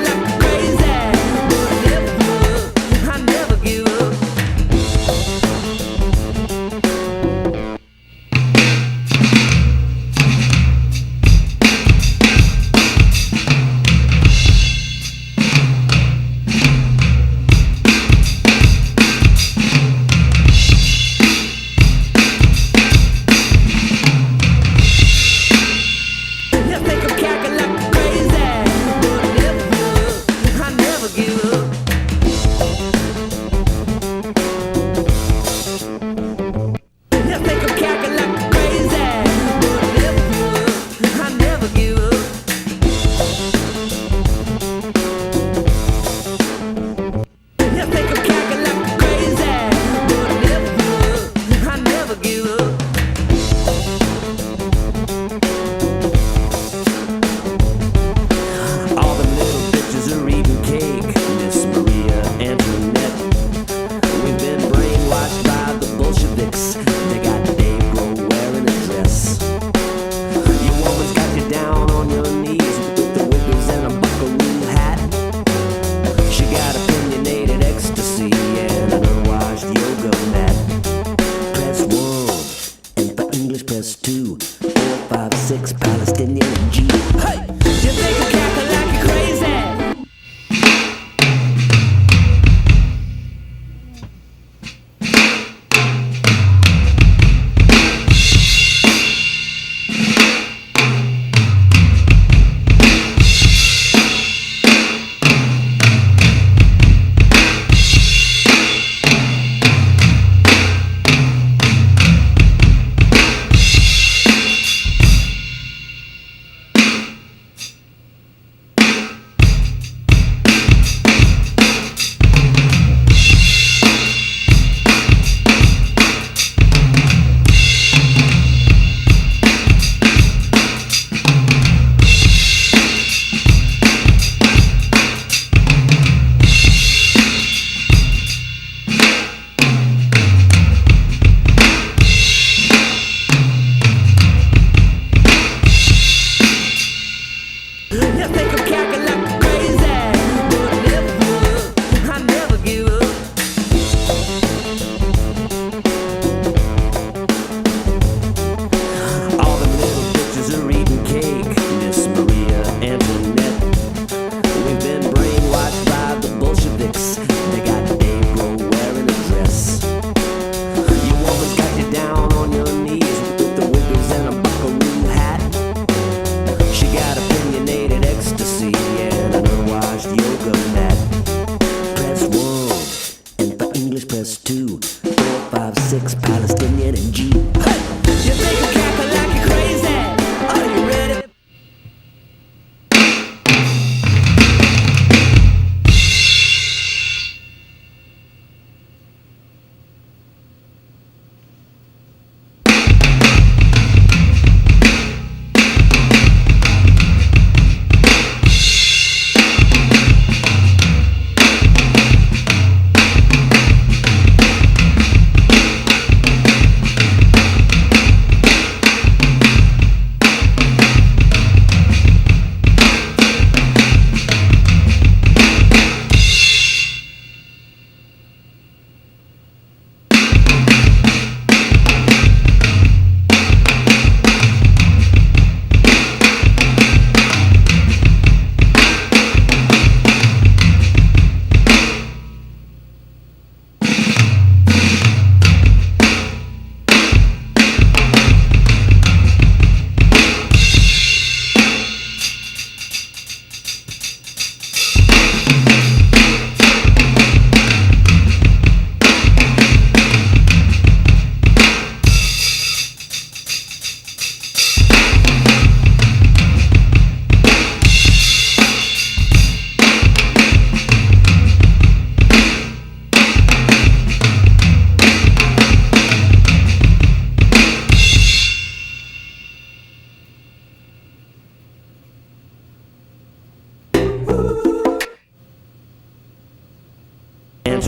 like crazy, but I never give up. You think I'm cackling like crazy, but I never give up. You think I'm cackling like crazy, but I never give up. You think I'm cackling like crazy, but I never give up. All the little bitches are eating cake, Miss Maria Antoinette. We've been brainwashed by the Bolsheviks. They got Dave Grohl wearing a dress. Your woman's got you down on your knees with the wiggles and a buckaroo hat. She got opinionated ecstasy and an unwashed yoga mat. Press 1, and for English press 2, 4, 5, 6, Palestinian and Jew. Hey! You think I'm cackling like you're crazy?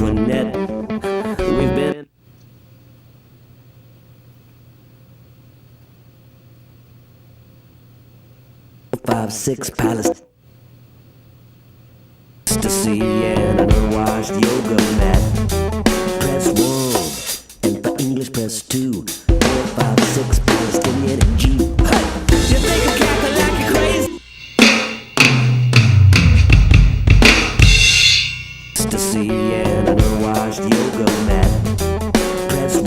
Antoinette. We've been 5, 6 palace to see and an unwashed yoga mat. Press 1, and for English press 2. 5, 6 Palestinian and Jew. Hey! You think I'm cackling like you're crazy? To see and an unwashed yoga mat. Press 1,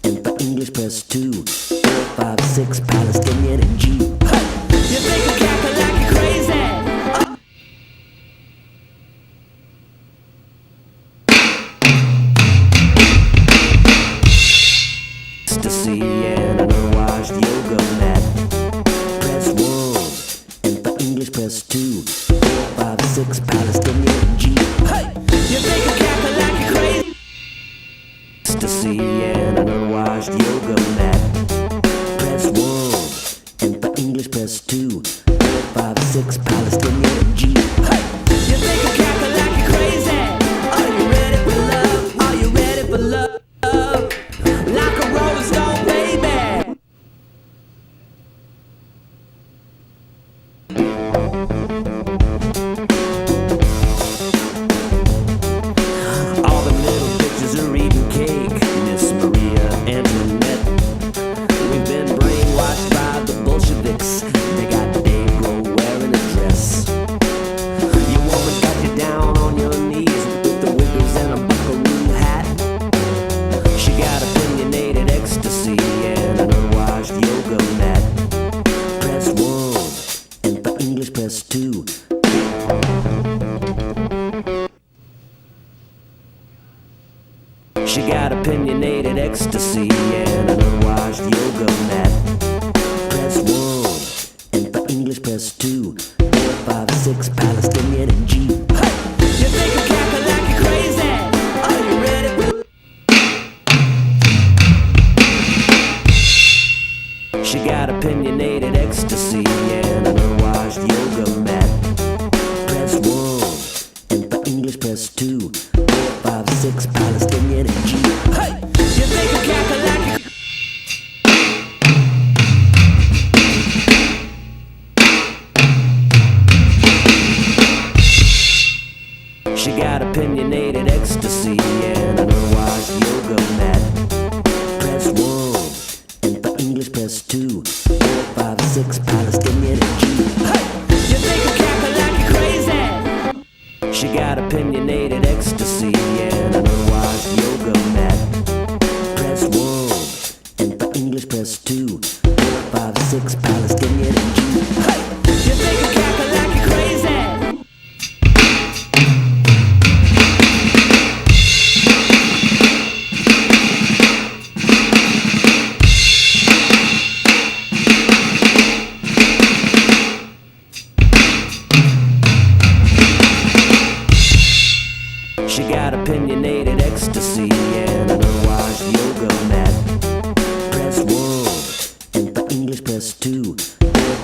and for English press 2. 5, 6 Palestinian and Jew. Hey! You think I'm cackling like you're crazy? To see and an unwashed yoga mat. Press 1, and for English press 2. 5, 6 Palestinian G. Hey! You think I'm cackling like you're crazy? To see and an unwashed yoga mat. Press 1, and for English press 2. 5, 6 Palestinian G. Hey! You think I'm cackling like you're crazy? Are you ready for love? Are you ready for love? Like a rolling stone, baby. All the little bitches are eating cake, Miss Maria Antoinette. We've been brainwashed by the Bolsheviks. They got Negro wearing a dress. Your woman's got you down on your knees with the wiggles and a buckaroo hat. She got opinionated ecstasy and an unwashed yoga mat. Press 1, and for English press 2. She got opinionated ecstasy and an unwashed yoga mat. Press 1, and for English press 2. 5, 6 Palestinian and G. Hey! You think I'm cackling like you're crazy? Are you ready for? She got opinionated ecstasy and an unwashed yoga mat. Press 1, and for English press 2. 5, 6 Palestinian and G. Hey! You think I'm cackling like you're She got opinionated ecstasy and an unwashed yoga mat. Press 1, and for English press 2. 5, 6 Palestinian and G. Hey! You think I'm cackling like you're crazy? She got opinionated ecstasy and an unwashed yoga mat. Press 1, and for English press 2. 5, 6 Palestinian and G. Hey! You think I'm cackling like you're crazy? She got opinionated ecstasy and an unwashed yoga mat. Press 1, and for English press 2.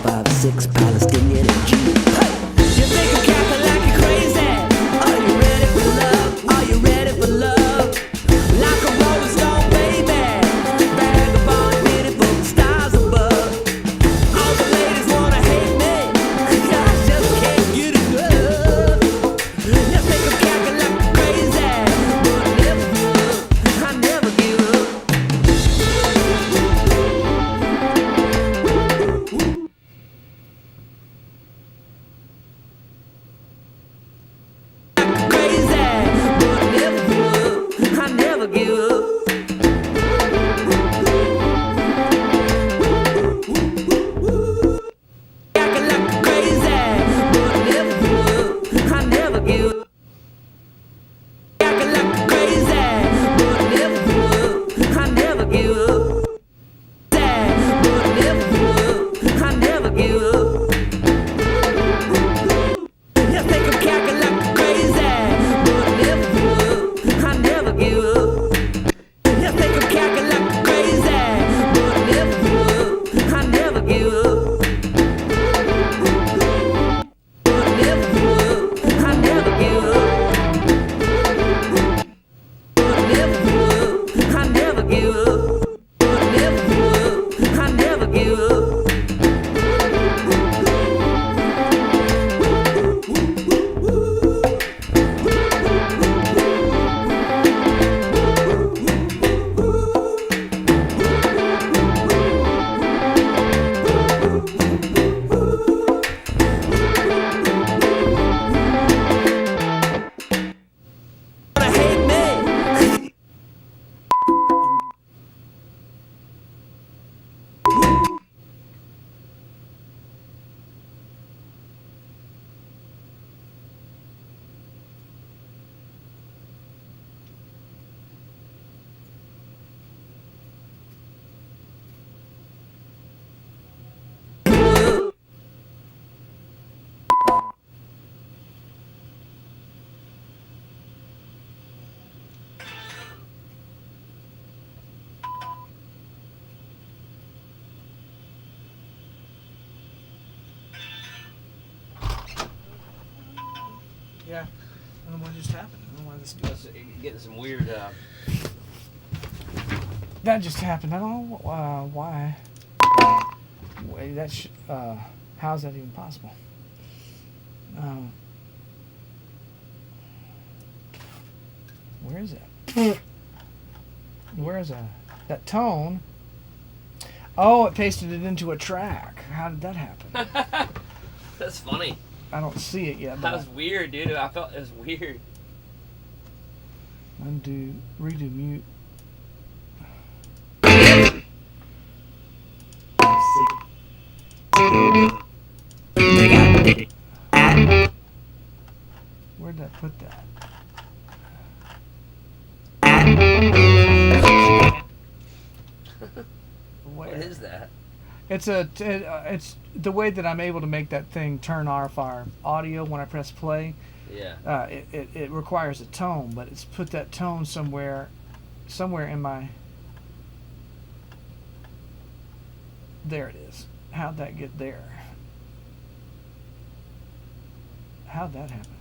5, 6 Palestinian and G. Hey! You think I'm cackling like you're crazy? Are you ready for love? Are you ready for love? Like a rolling stone, baby. Vagabond, beautiful, stars above. All the ladies wanna hate me, 'cause I just can't get enough. You think I'm cackling like you're crazy, but I never give up. I never give up. Yeah. I don't know what just happened. I don't know why this. Getting some weird. That just happened. I don't know why. Wait, how's that even possible? Where is it? Where is that tone? Oh, it pasted it into a track. How did that happen? That's funny. I don't see it yet. That But was weird, dude. I felt it was weird. undo, redo, mute. Where'd that put that? What is that? It's it's the way that I'm able to make that thing turn off our audio when I press play. Yeah. It requires a tone, but it's put that tone somewhere in my. There it is. How'd that get there? How'd that happen?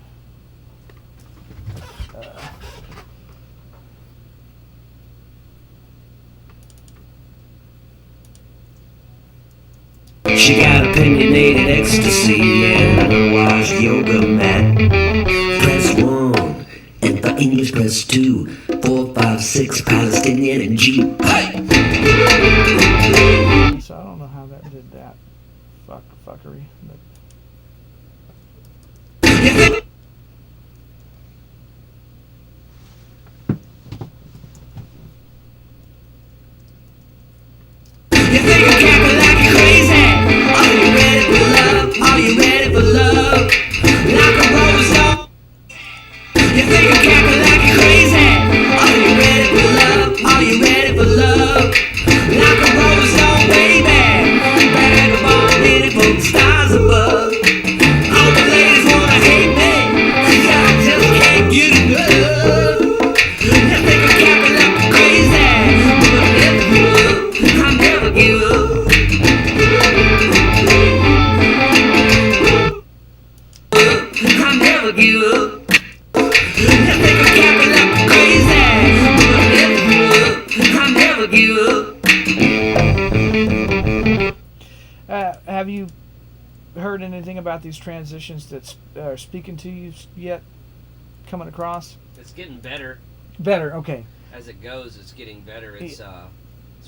She got opinionated ecstasy and a wash yoga mat. Press 1, and for English press 2, 4, 5, 6, Palestinian and Jew. Hey! So I don't know how that did that. Fuckery. But You think I'm cackling like you're crazy? Are you ready for love? Are you ready for love? Like a rolling stone. You think I'm cackling like you're crazy? Are you ready for love? Are you ready for love? Like a rolling stone, baby. Vagabond, beautiful stars above. All the ladies wanna hate me, 'cause I just can't get enough. You think I'm cackling like you're crazy? But if you look, I'll never give up. I'll never give up. You think I'm cackling like you're crazy? But if you look, I'll never give up. have you heard anything about these transitions that are speaking to you yet? Coming across? It's getting better Better. Okay. as it goes. It's getting better. It's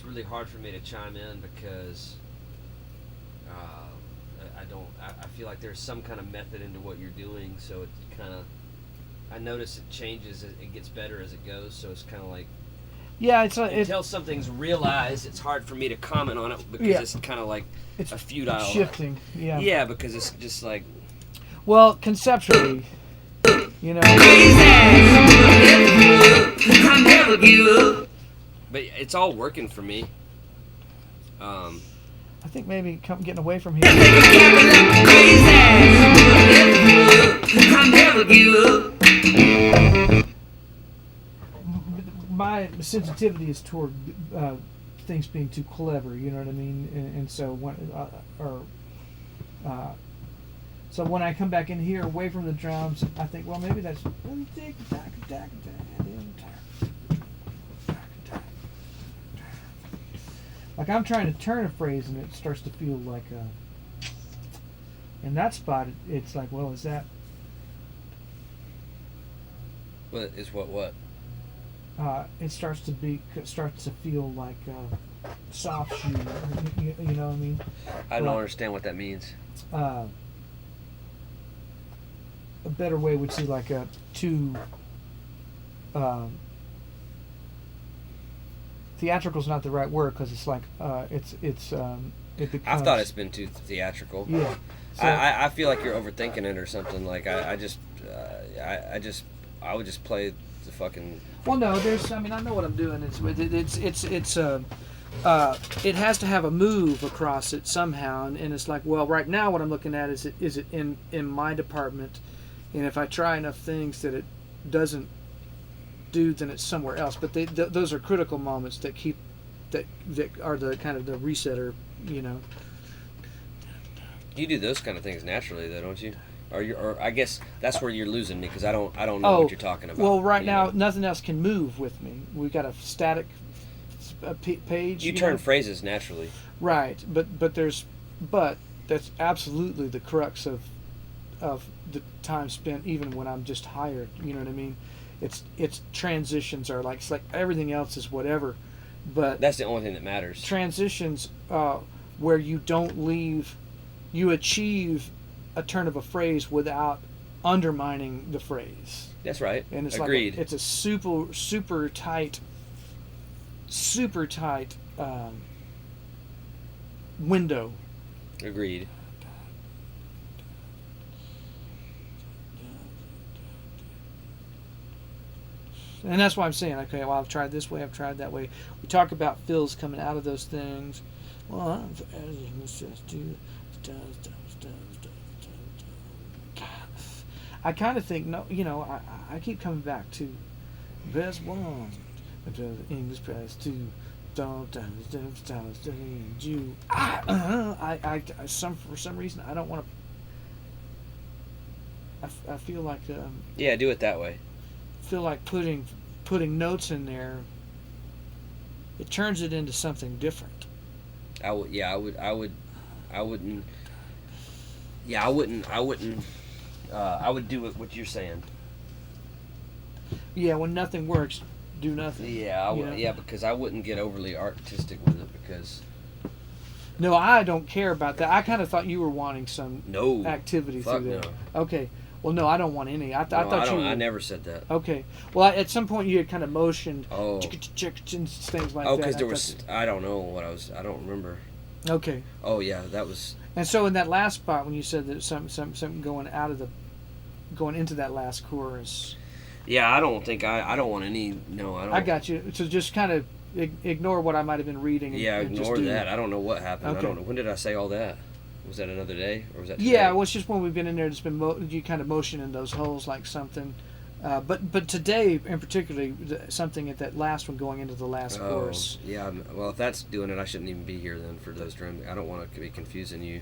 really hard for me to chime in because I feel like there's some kind of method into what you're doing. So it kind of, I notice it changes. It gets better as it goes. So it's kind of like Yeah, it's until something's realized, it's hard for me to comment on it because Yeah. it's kind of like It's a futile shifting. Yeah. Yeah, because it's just like Well, conceptually, you know. I'll never give up. but it's all working for me. I think maybe getting away from You here. think I'm cackling like you're crazy? But if you look, I'll never give up. My sensitivity is toward things being too clever. You know what I mean? And so so when I come back in here away from the drums, I think, well, maybe that's like I'm trying to turn a phrase and it starts to feel like in that spot it's like, well, is that What is what? it starts to feel like soft shoe, you know what I mean? I don't Well, understand what that means. A better way would see like a two. Theatrical's not the right word because it's like it becomes. I've thought it's been too theatrical. Yeah. So, I feel like you're overthinking it or something. Like I would just play the fucking. well, no, I know what I'm doing. It has to have a move across it somehow, and it's like, well, right now what I'm looking at is it in my department, and if I try enough things that it doesn't do, then it's somewhere else. But those are critical moments that are the kind of the resetter, you know. You do those kind of things naturally, though, don't you? Or I guess that's where you're losing me because I don't know what you're talking about. Well, right you now know? nothing else can move with me. We've got a static page. You turn know? phrases naturally. Right, but that's absolutely the crux of the time spent, even when I'm just hired. You know what I mean? It's transitions are like, it's like everything else is whatever, but That's the only thing that matters. transitions where you don't leave, you achieve a turn of a phrase without undermining the phrase. That's right. And it's Agreed. like it's a super tight window. Agreed. And that's why I'm saying, okay, well, I've tried this way, I've tried that way. We talk about fills coming out of those things. Well, I kind of think, no, you know, I keep coming back to press 1, English press 2, you. For some reason, I don't want to. I feel like Yeah, do it that way. putting notes in there. It turns it into something different. I wouldn't. Yeah, I would do it what you're saying. Yeah, when nothing works, do nothing. Yeah, I would. You know? Yeah, because I wouldn't get overly artistic with it because No, I don't care about that. I kind of thought you were wanting some no activity fuck through no. there. Okay. Well, no, I don't want any. I No, thought I you. don't. Were, I never said that. Okay. Well, at some point you had kind of motioned. Oh. Things like Oh, that. because there was. I don't know what I was. I don't remember. Okay. Oh yeah, that was. And so in that last spot, when you said that something going into that last chorus. Yeah, I don't think I don't want any. No, I don't. I got you. So just kind of ignore what I might have been reading. And, Yeah, and just ignore do that. I don't know what happened. Okay. I don't know. When did I say all that? Was that another day or was that? Today? Yeah, well, it's just when we've been in there, it's been you kind of motion in those holes like something. But today, in particular, something at that last one going into the last chorus. Yeah. Well, if that's doing it, I shouldn't even be here then for those drums. I don't want to be confusing you.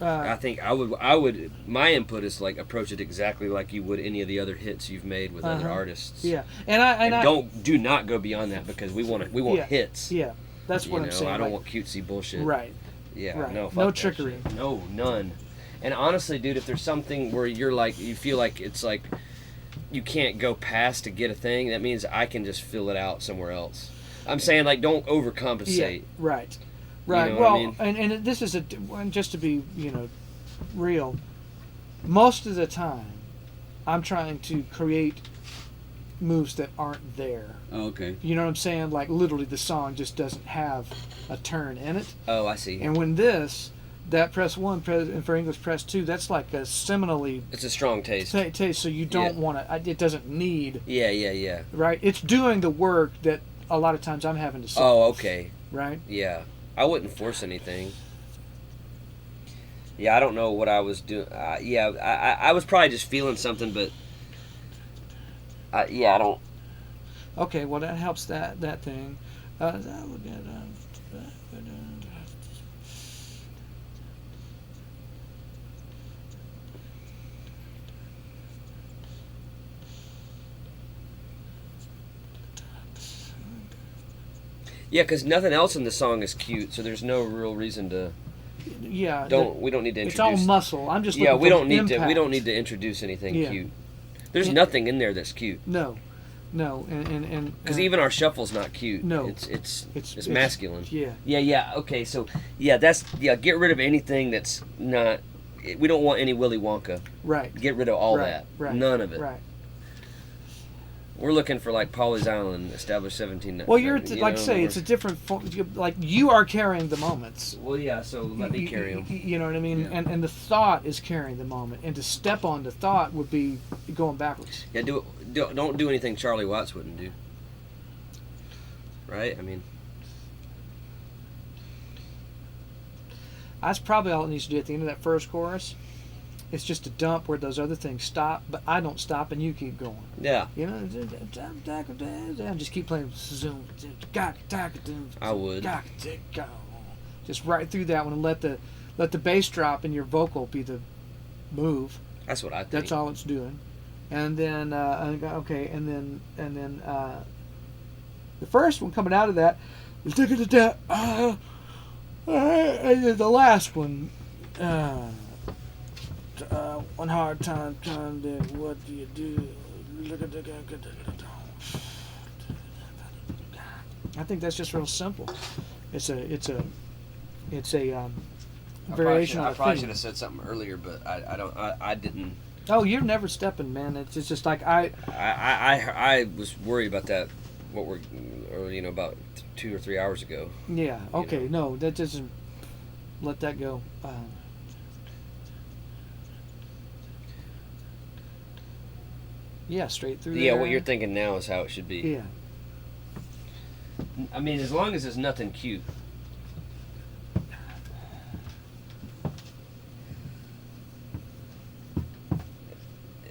Uh, I think I would. My input is like approach it exactly like you would any of the other hits you've made with other artists. Yeah, and I do not go beyond that because we want yeah, hits. Yeah, that's what I'm saying. I don't like, want cutesy bullshit. Right. Yeah. Right. No. Fuck No that trickery. shit. No, none. And honestly, dude, if there's something where you're like, you feel like it's like you can't go past to get a thing, that means I can just fill it out somewhere else. I'm saying like don't overcompensate. Yeah. Right. Right. know well, what I mean? and this is just to be real. Most of the time, I'm trying to create moves that aren't there. Oh, okay. You know what I'm saying? Like literally, the song just doesn't have a turn in it. Oh, I see. And when that press 1, and for English press 2, that's like a seminally It's a strong taste. taste. So you don't Yeah. want to. It doesn't need. Yeah. Right. It's doing the work that a lot of times I'm having to solve. Oh, okay. Right. Yeah. I wouldn't force anything. Yeah, I don't know what I was doing. I was probably just feeling something, but I don't. Okay. Well, that helps that thing. Yeah, because nothing else in the song is cute, so there's no real reason to. Yeah. We don't need to It's introduce. all muscle. I'm just. Yeah, looking we for don't need to. We impact. don't need to introduce anything Yeah. cute. There's And- nothing in there that's cute. No, and Because even our shuffle's not cute. No. It's masculine. Yeah. Yeah. Okay, so get rid of anything that's not. We don't want any Willy Wonka. Right. Get rid of all Right, that. right, None of it. Right. We're looking for like Polly's Island, established 17. Well, you're like I say, it's a different. Like you are carrying the moments. Well, yeah. So let me carry them. You know what I mean? Yeah. And the thought is carrying the moment, and to step on the thought would be going backwards. Yeah. Don't do anything Charlie Watts wouldn't do. Right? I mean. That's probably all it needs to do at the end of that first chorus. It's just a dump where those other things stop, but I don't stop and you keep going. Yeah. You know, just keep playing. I would. Just right through that one and let the bass drop and your vocal be the move. That's what I think. That's all it's doing. And then okay, and then the first one coming out of that is looking at that. And then the last one. One hard time trying to. What do you do? Look at the. I think that's just real simple. It's a variation I of probably a should theme. have said something earlier, but I didn't. Oh, you're never stepping, man. It's just like I was worried about that. About 2 or 3 hours ago. Yeah. Okay. You No, that doesn't. Let that go. Yeah, straight through. Yeah, there. what you're thinking now is how it should be. Yeah. I mean, as long as there's nothing cute.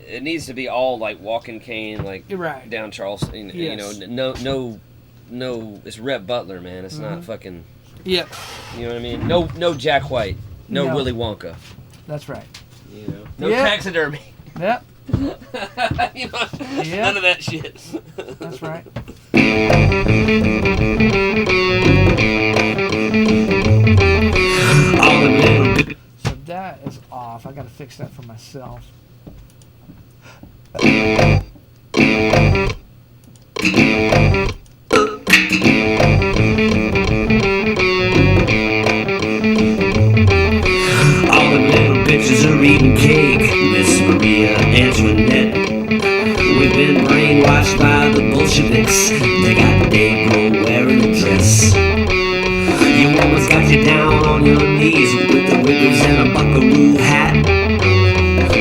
It needs to be all like walking cane, like You're right. down Charleston. Yes. No. It's Rhett Butler, man. It's not fucking. Yep. You know what I mean? No Jack White. No No. Willy Wonka. That's right. You know. No Yeah. taxidermy. Yep. You know, none of that shit. That's right. So that is off. I gotta fix that for myself. All the little bitches are eating cake, Miss Maria Antoinette. We've been brainwashed by the Bolsheviks. They got Negro wearing a dress. Your woman's got you down on your knees with the whippers and a buckaroo hat.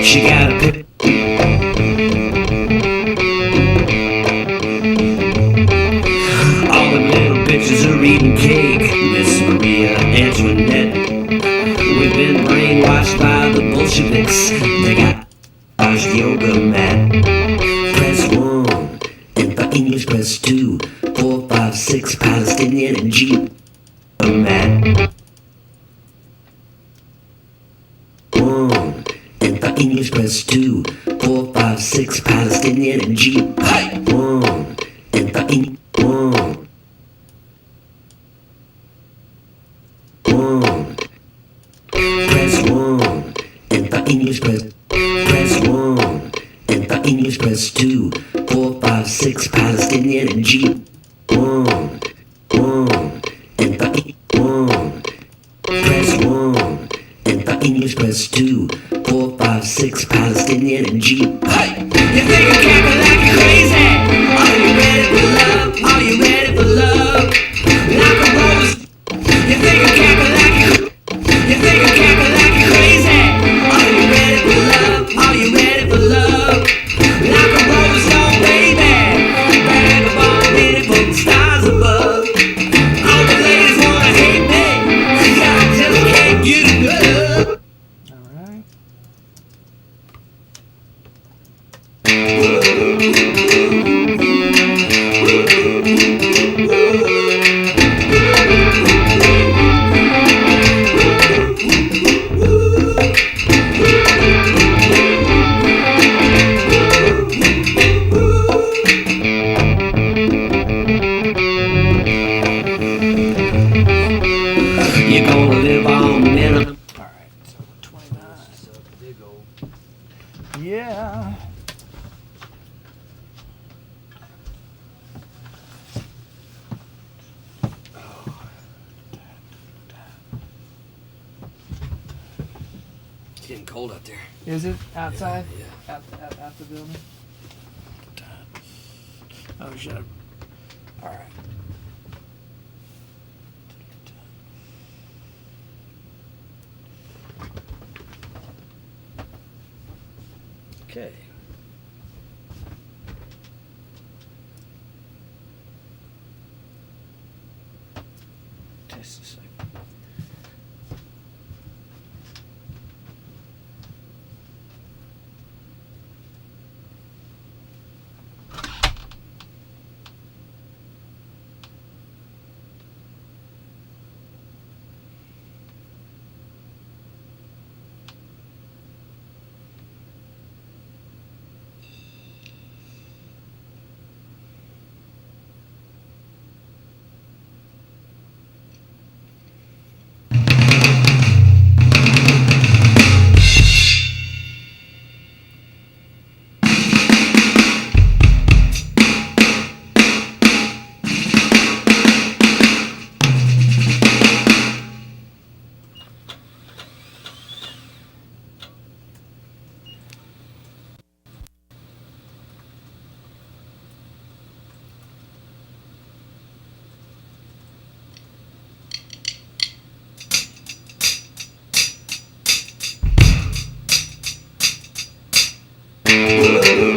She got a pip. All the little bitches are eating cake, Miss Maria Antoinette. We've been brainwashed by the Bolsheviks. They got our yoga mat. Press 1, and for English press 2. 4, 5, 6, Palestinian and Jeep. Mat. 1, and for English press 2. 4, 5, 6, Palestinian and Jeep. 1, and for English 1. 1. Press 1, and for English press 1, and for English press 2, 4, 5, 6, Palestinian and Jeep. 1, and for 1. Press 1, and for English press 2, 4, 5, 6, Palestinian and Jeep. You think I'm capping like you're crazy? Are you ready for love? Are you ready for love? Like a rose. You think I'm capping like you think I'm capping like you're crazy? Are you ready for love? Are you ready for love? Like a rolling stone, baby. Bag of all beautiful stars above. All the ladies wanna hate me, 'cause I just can't get enough. All right. You're gonna live on minimum. All right. So 29. Yeah. It's getting cold out there. Is it outside? Yeah. Out the building? Oh, shut up. All right. Okay. Just a second.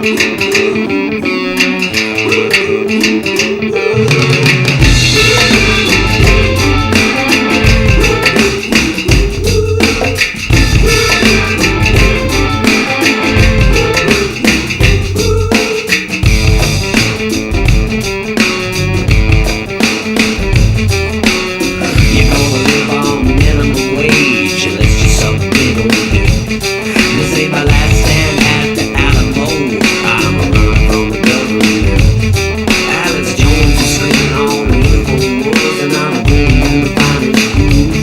You're gonna live on minimum wage, and it's just something they don't do. This ain't my last stand at the Alamo. I'm a run from the government. Alex Jones is screaming on the uniform wars, and I'm bringing you the finest groove.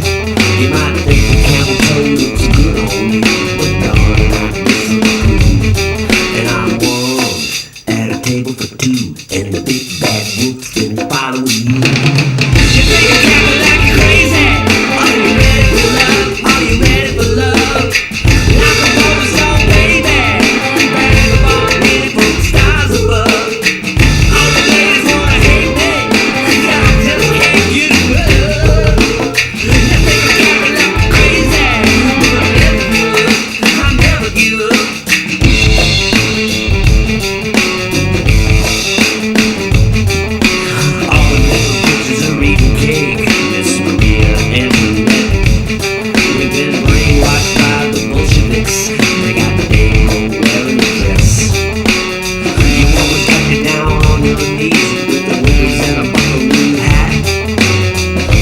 You might think the camel toe looks good on you, but darling, I disapprove. And I'm one at a table for two, and the big bad wolf's been following you. You think you're capping like you're crazy? Are you ready for love? Are you ready for love? Like a rolling stone, baby. Vagabond, hitting from the stars above. All the ladies wanna hate me, 'cause I just can't get enough. You think you're capping like you're crazy? But I'll never give up. I'll never give up. All the little bitches are eating cake, Miss Maria Antoinette. We've been brainwashed by the Bolsheviks. They got the name on wearing the dress. You always got you down on your knees with the whippers and a buckaroo hat.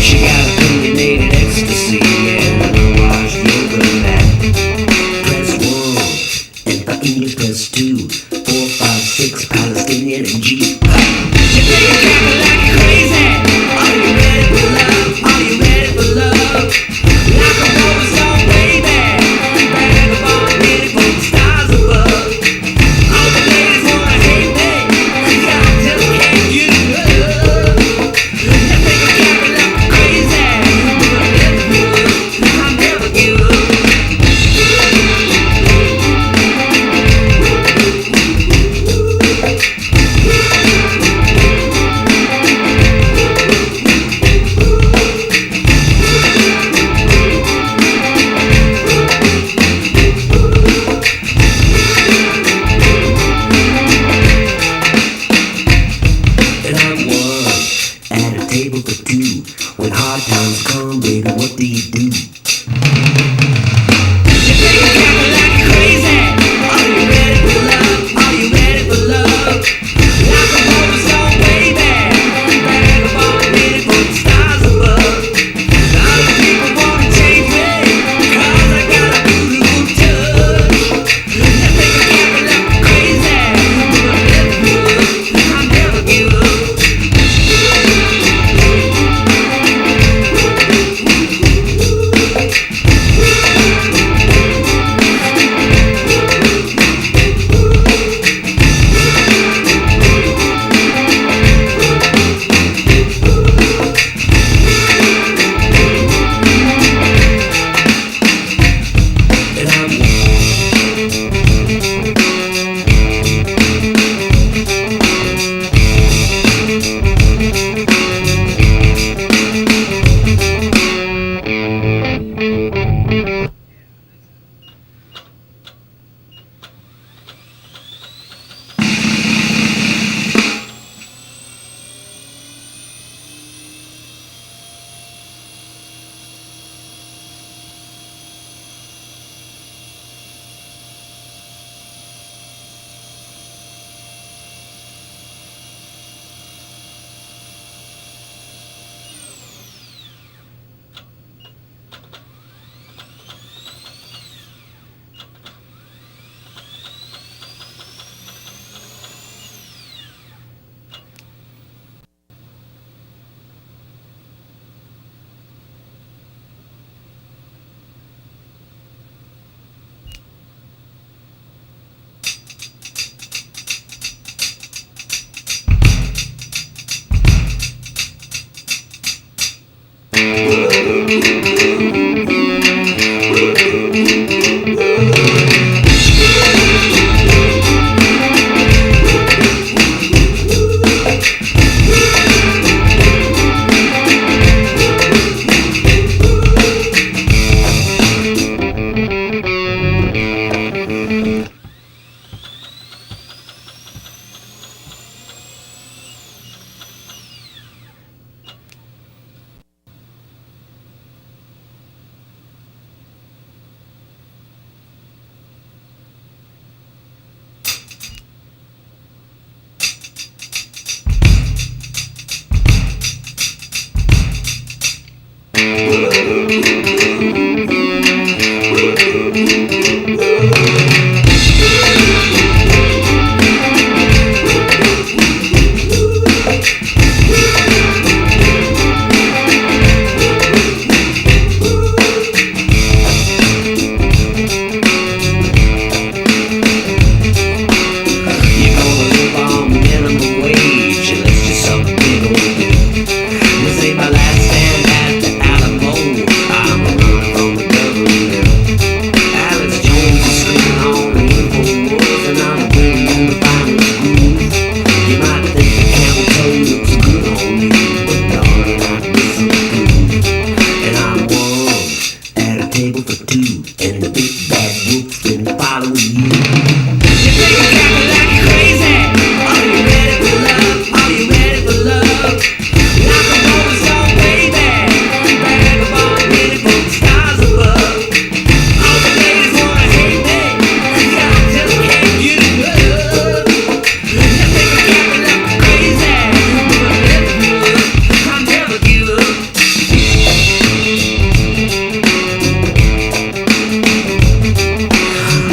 She got opinionated ecstasy and a washed yoga mat. Press 1, and for English press 2, 4, 5, 6, Palestinian and G. You think you're capping like you're crazy? Are you ready for love? Are you ready for love? Like a rolling stone, baby. Vagabond, hitting from the stars above. All the ladies wanna hate me, 'cause I just can't get enough. You think you're capping like you're crazy? But I'll never give up. I'll never give up. And I'm one at a table for two. When hard times come, baby, what do you do? You think you're capping like you're crazy? Are you ready for love? Are you ready for love? Like a rolling stone, baby. Vagabond, hitting from the stars above. Other people wanna change me, 'cause I got a voodoo touch. You think you're capping like you're crazy? But I'll never give up. I'll never give up. And I'm bad wolf's been following you. You think I'm capping like you're crazy? Are you ready for love? Are you ready for love? Like a rolling stone, baby. Vagabond, ready for the stars above. All the ladies wanna hate me, 'cause I just can't get enough. You think I'm capping like you're crazy? But I'll never give up.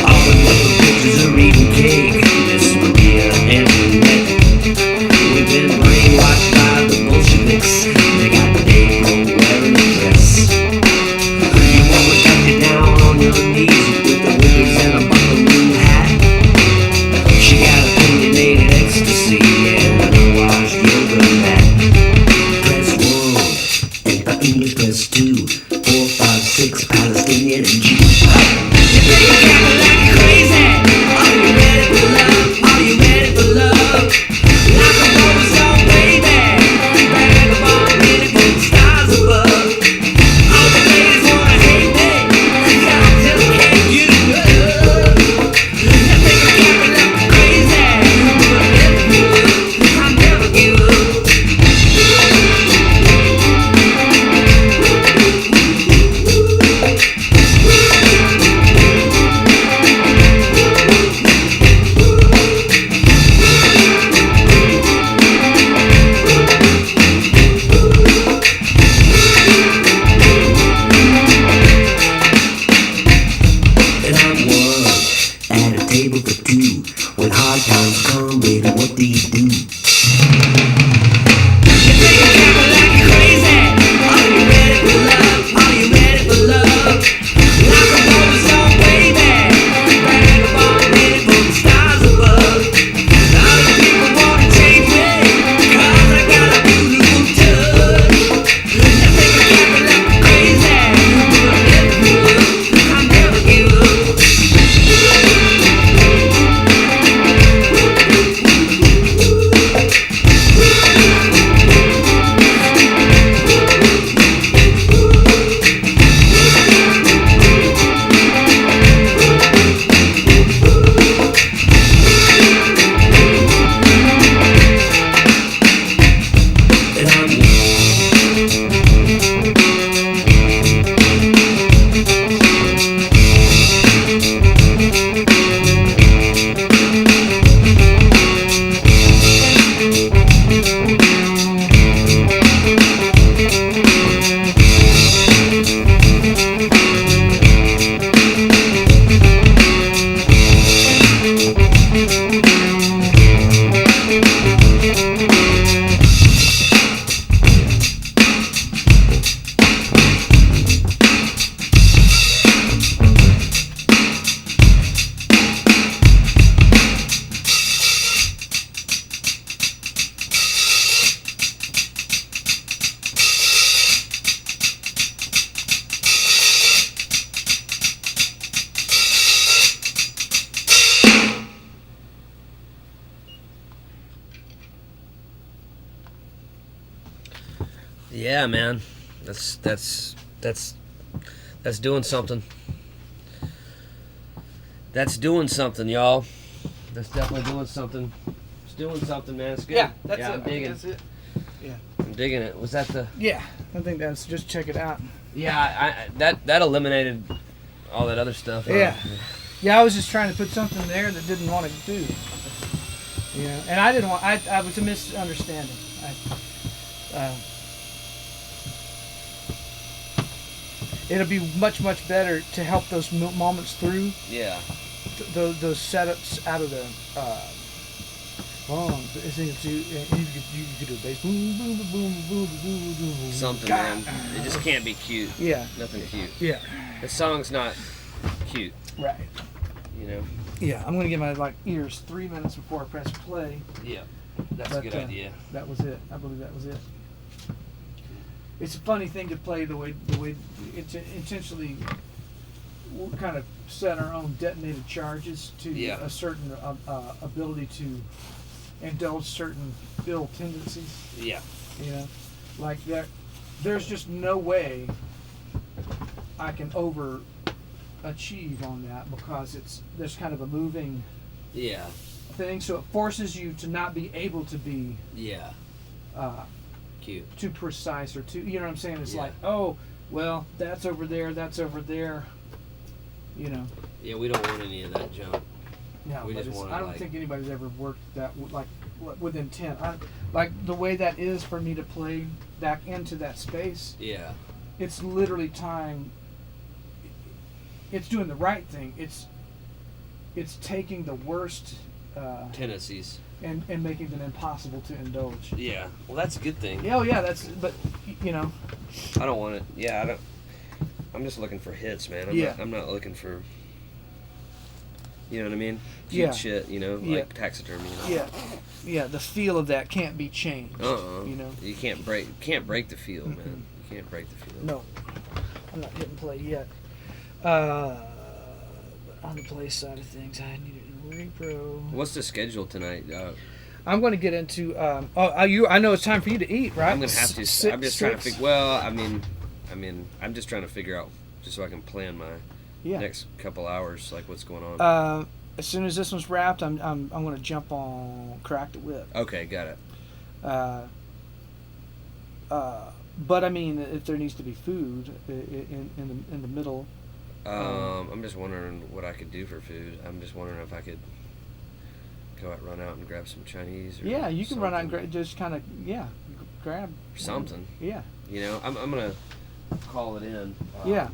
All the little bitches are eating cake. Miss Maria and Annette. We've been brainwashed by the Bolsheviks. They got the day wearing a dress. You always got you down on your knees with the whippers and a buckaroo hat. She got opinionated ecstasy and an unwashed yoga mat. Press 1, and for English press 2, 4, 5, 6, Palestinian and Jew. You think you're capping like you're crazy? Are you ready for love? Are you ready for love? Like a rolling stone, baby. Vagabond, ready for the stars above. All the ladies wanna hate me, 'cause I just can't get enough. You think I'm capping like you're crazy? But I'll never give up. And I'm one at a table for two. When hard times come, baby, what do you do? You think I'm capping like you're crazy? Are you ready for love? Are you ready for love? Like a rolling stone, baby. Vagabond, ready for the stars above. All the people wanna change me, 'cause I got a beautiful touch. You think I'm capping like you're crazy? But I'll never give up. And I'm Yeah, man. That's doing something. That's doing something, y'all. That's definitely doing something. It's doing something, man. It's good. Yeah, that's yeah, it. I'm digging. That's it. I'm digging it. Was that the? Yeah, I think that's just check it out. Yeah, that eliminated all that other stuff. huh? Yeah, I was just trying to put something there that didn't want to do. Yeah, and I didn't want. I was a misunderstanding. It'll be much better to help those moments through. Yeah. Those setups out of the. You could do a bass. Boom, boom, boom, boom, boom, boom, boom. Something, man. It just can't be cute. Yeah. Nothing cute. Yeah. The song's not cute. Right. You know. Yeah, I'm gonna give my ears 3 minutes before I press play. Yeah. That's a good idea. That was it. I believe that was it. It's a funny thing to play the way it's intentionally kind of set our own detonated charges to a certain ability to indulge certain ill tendencies. Yeah. You know, like that. There's just no way I can over achieve on that because there's kind of a moving Yeah. thing, so it forces you to not be able to be Yeah. Cute. too precise or too, you know what I'm saying? It's Yeah. like, oh, well, that's over there, you know. Yeah, we don't want any of that junk. No, We but just wanna, I don't like- think anybody's ever worked that like with intent. Like the way that is for me to play back into that space. Yeah. It's literally time. It's doing the right thing. It's taking the worst Tendencies. and making them impossible to indulge. Yeah. Well, that's a good thing. Yeah, oh yeah, but you know. I don't want it. Yeah, I don't. I'm just looking for hits, man. Yeah. I'm not looking for. You know what I mean? Cute Yeah. shit. You know, Yeah. like taxidermy. You know? Yeah. The feel of that can't be changed. You know. You can't break the feel, man. You can't break the feel. No, I'm not hitting play yet. On the play side of things, I need a repro. What's the schedule tonight? I'm going to get into. I know it's time for you to eat, right? I'm gonna have to. I'm just trying to figure. Well, I mean, I'm just trying to figure out just so I can plan my next couple hours, like what's going on. As soon as this one's wrapped, I'm going to jump on Crack the Whip. Okay, got it. But I mean, if there needs to be food in the middle. I'm just wondering what I could do for food. I'm just wondering if I could run out and grab some Chinese. Or Yeah, you can run out and something. just kind of grab Something. Yeah. You know, I'm gonna call it in. Yeah.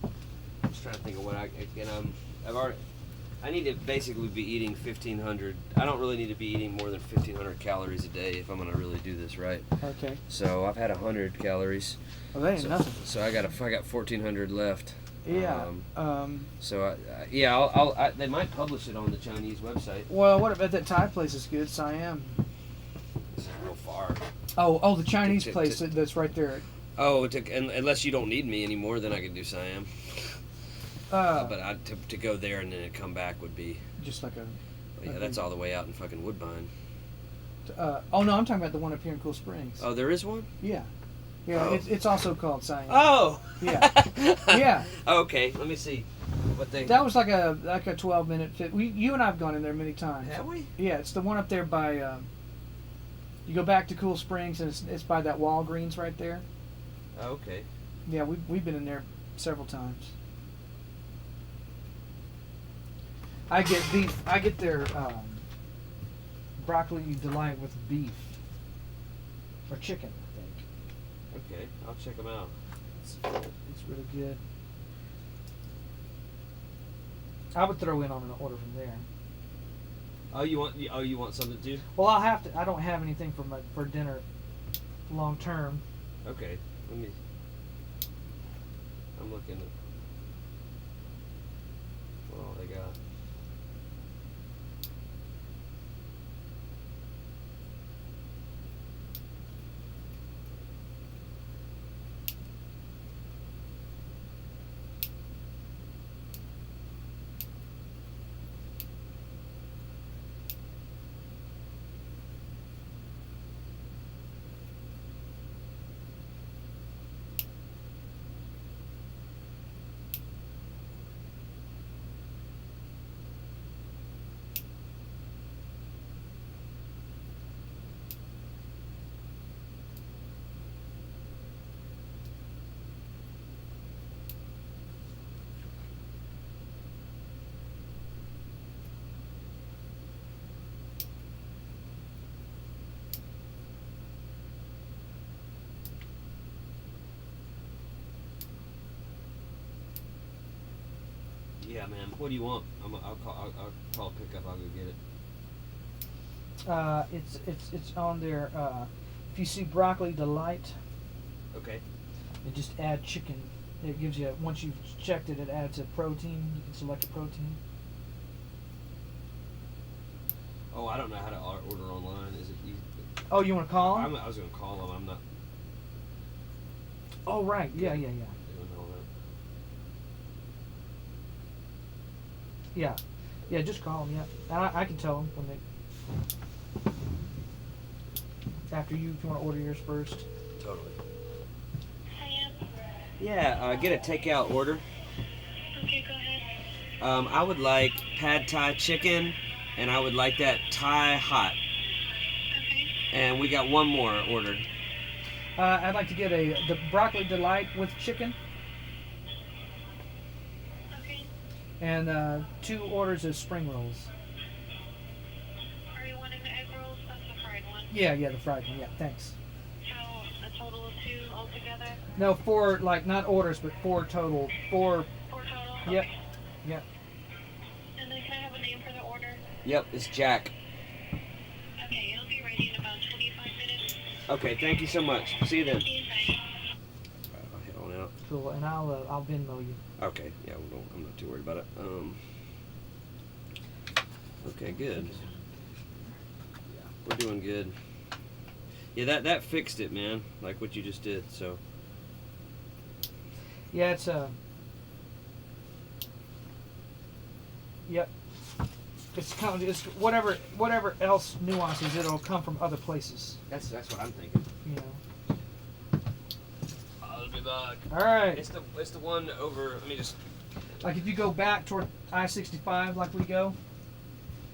I'm just trying to think of what I need to basically be eating 1,500. I don't really need to be eating more than 1,500 calories a day if I'm gonna really do this right. Okay. So I've had 100 calories. Well, that ain't nothing. So I got 1,400 left. Yeah. So I'll they might publish it on the Chinese website. Well, what about that Thai place is good, Siam. It's a little far. Oh, the Chinese To- place that's right there. Oh, unless you don't need me anymore, then I can do Siam. But to go there and then come back would be. Just like Yeah, that's all the way out in fucking Woodbine. Oh no, I'm talking about the one up here in Cool Springs. Oh, there is one? Yeah. Yeah, Oh. it's also called Siam. Oh! Yeah. Yeah. Okay, let me see what they... That was like a 12-minute fit. You and I have gone in there many times. Have we? Yeah, it's the one up there by. You go back to Cool Springs and it's by that Walgreens right there. Oh, okay. Yeah, we've been in there several times. I get beef. I get their broccoli delight with beef or chicken, I think. Okay, I'll check them out. It's really good. I would throw in on an order from there. Oh, you want something to do? Well, I'll have to. I don't have anything for dinner long term. Okay, I'm looking at what all they got. Yeah, man. What do you want? I'll call pickup. I'll go get it. It's on there. If you see broccoli delight, Okay. and just add chicken. It gives you, once you've checked it, it adds a protein. You can select a protein. Oh, I don't know how to order online. Is it easy? Oh, you want to call them? I was gonna call them. I'm not Oh, right. Yeah. doing all that. Yeah, just call them, yeah. And I can tell them when they... After you, if you want to order yours first. Totally. Hiya. Yeah, get a takeout order. I would like pad thai chicken, and I would like that Thai hot. Okay. And we got one more ordered. I'd like to get the broccoli delight with chicken Okay. and 2 orders of spring rolls. Are you wanting the egg rolls? That's the fried one. Yeah, the fried one. Yeah, thanks. So a total of 2 altogether? No, 4, like, not orders, but 4 total. 4. 4 total? Yep. Okay. Yep. And then can I have a name for the order? Yep, it's Jack. Okay, it'll be ready in about 25 minutes. Okay, thank you so much. See you then. Okay, bye. I'll head on out. Cool, and I'll Venmo you. Okay, yeah, I'm not too worried about it. Okay, good. We're doing good. Yeah, that fixed it, man. Like what you just did. So Yeah, it's Yep. It's kind of, it's whatever else nuances, it'll come from other places. that's what I'm thinking. You know. I'll be back. All right. It's the one over. Let me just Like if you go back toward I-65, like we go,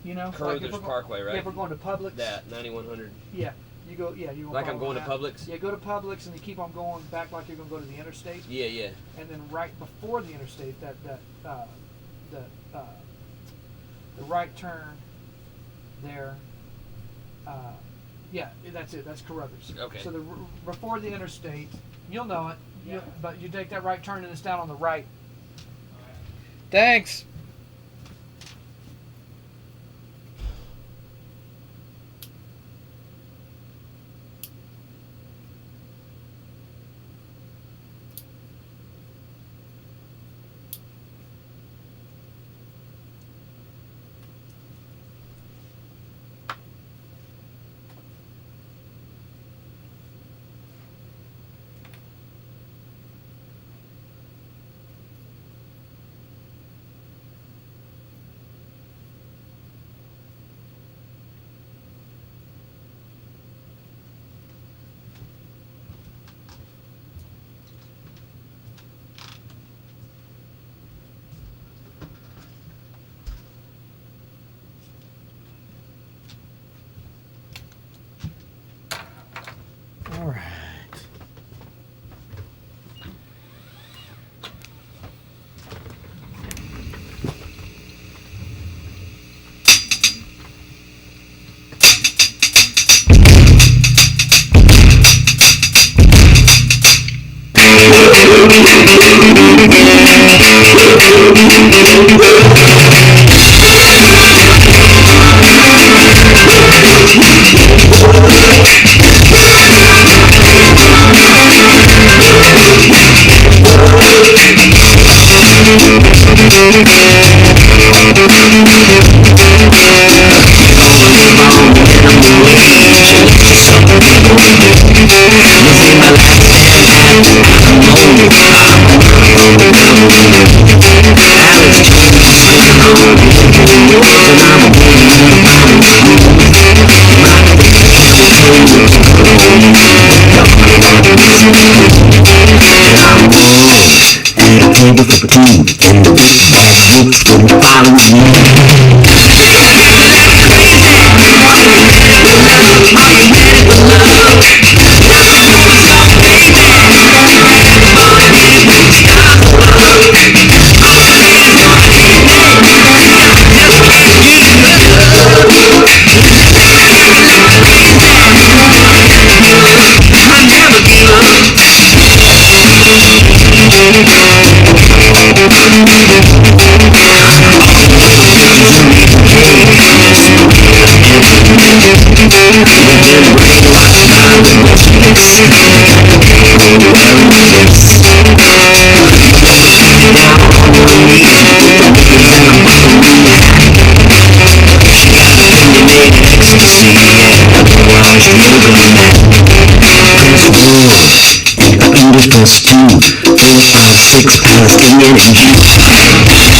you know, like if Carruthers we're go- Parkway, right? Yeah, if we're going to Publix. That 9100. Yeah, you go. Yeah, you. Like I'm going to that. Publix. Yeah, go to Publix and you keep on going back like you're gonna go to the interstate, Yeah. and then right before the interstate, the right turn there. Yeah, that's it. That's Carruthers. Okay. So before the interstate, you'll know it. Yeah. But you take that right turn and it's down on the right. Thanks. All right. Plus 2, 4, 5, 6, Palestinian and Jew.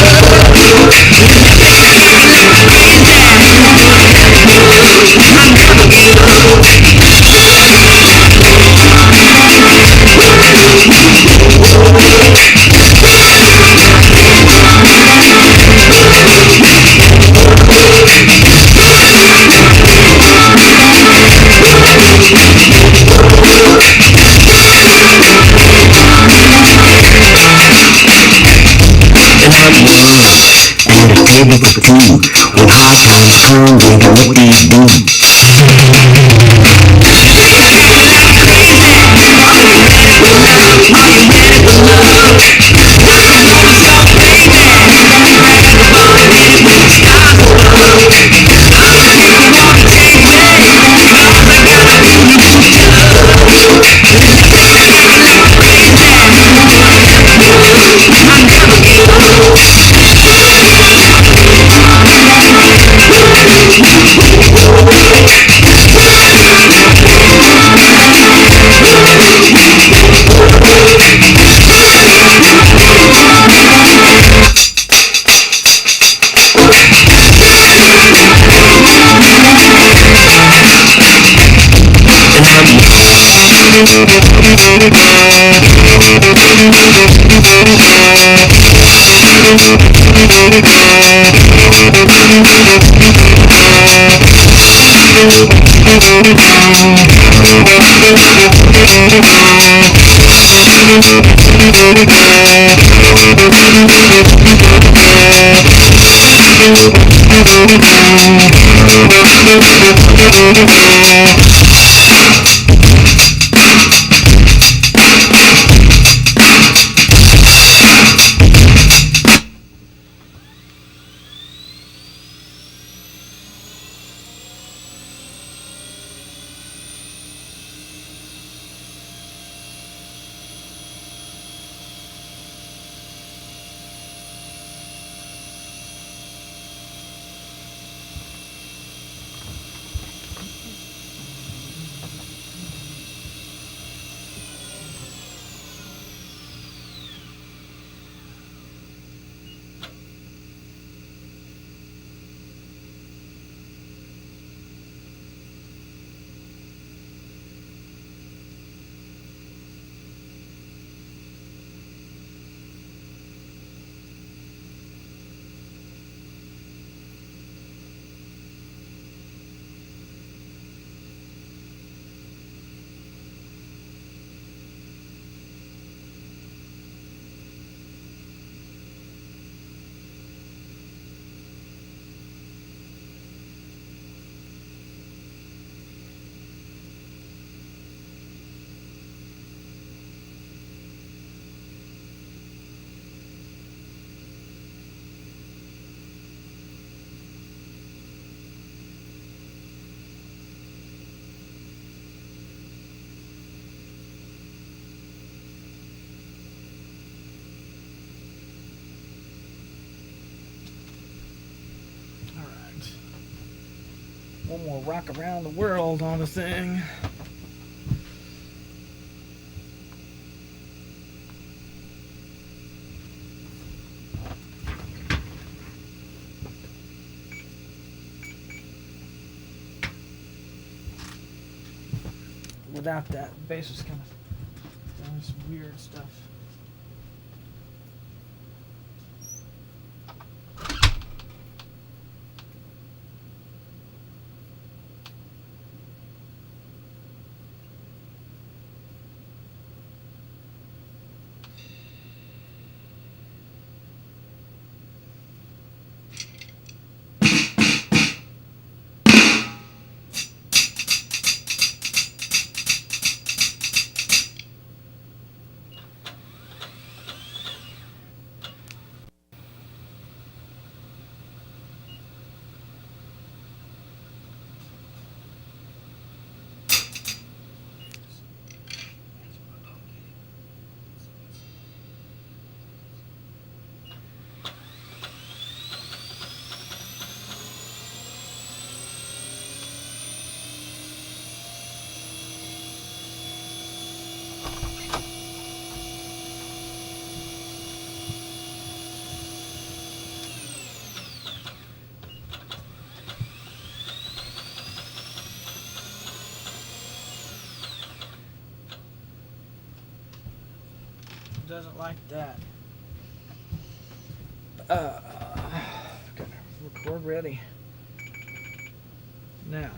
Just ready for two. When hard times come, baby, what do you do? One more rock around the world on the thing. Without that, the bass was kind of doing some weird stuff. Doesn't like that. Got record ready. Now.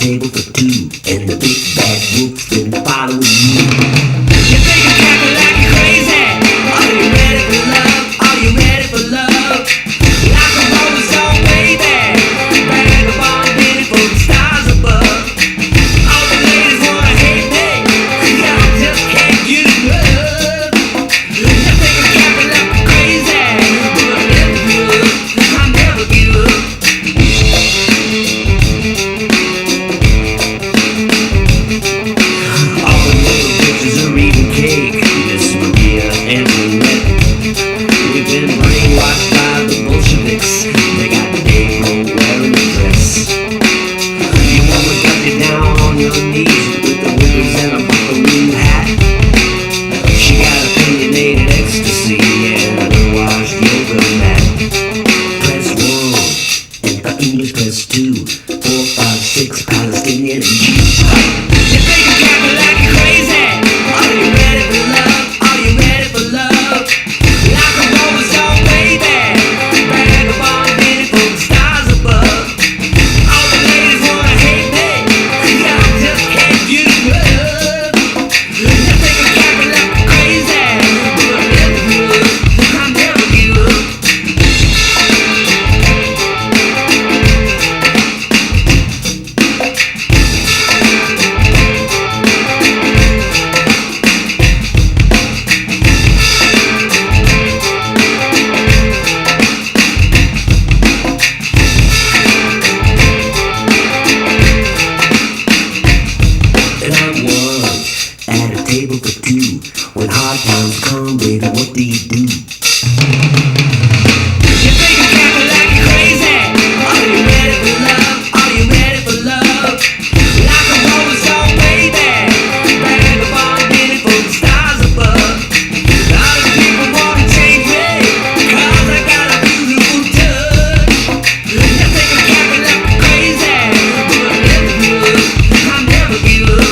table for two, and the big bad wolf's been following you. You think I'm cackling like you're crazy? Are you ready for love? Are you ready for love? Like a rolling stone, baby. Vagabond, beauty for the stars above. All the ladies wanna hate me, 'cause I just can't get enough. You think I'm cackling like you're crazy? But I never give up. I never give up. All the little bitches are eating cake, Miss Maria Antoinette. We've been brainwashed by the Bolsheviks. They got the Negro wearing a dress. Your woman got you down on your knees with the whippers and a buckaroo hat. She got opinionated ecstasy and an unwashed yoga mat. Press 1, and for English press 2, 4, 5, 6, Palestinian and Jew. You think I'm cackling like you're crazy? Are you ready for love? Are you ready for love? Like a rolling stone, baby. Vagabond, beauty for the stars above. All the ladies wanna hate me, 'cause I just can't get enough. You think I'm cackling like you're crazy? But I never give up. I never give up. And I'm one at a table for two. When hard times come, baby, what do you do? You think I'm cackling like you're crazy? Are you ready for love? Are you ready for love? Like a rolling stone, baby. Vagabond, beauty for the stars above. All the people wanna change me, 'cause I got a beautiful touch. You think I'm cackling like you're crazy? But I never give up. I never give up.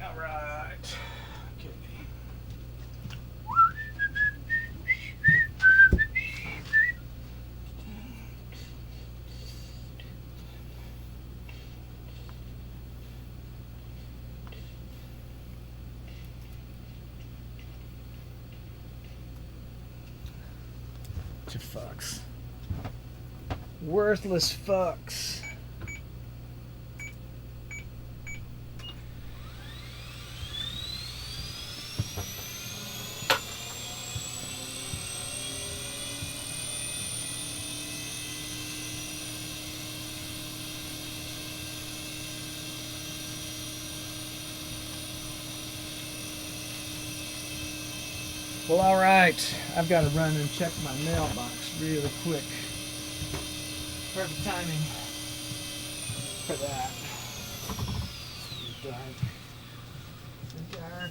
All right. Okay. Bunch of fucks. Worthless fucks. Well, all right. I've got to run and check my mailbox really quick. Perfect timing for that. It's dark. It's dark.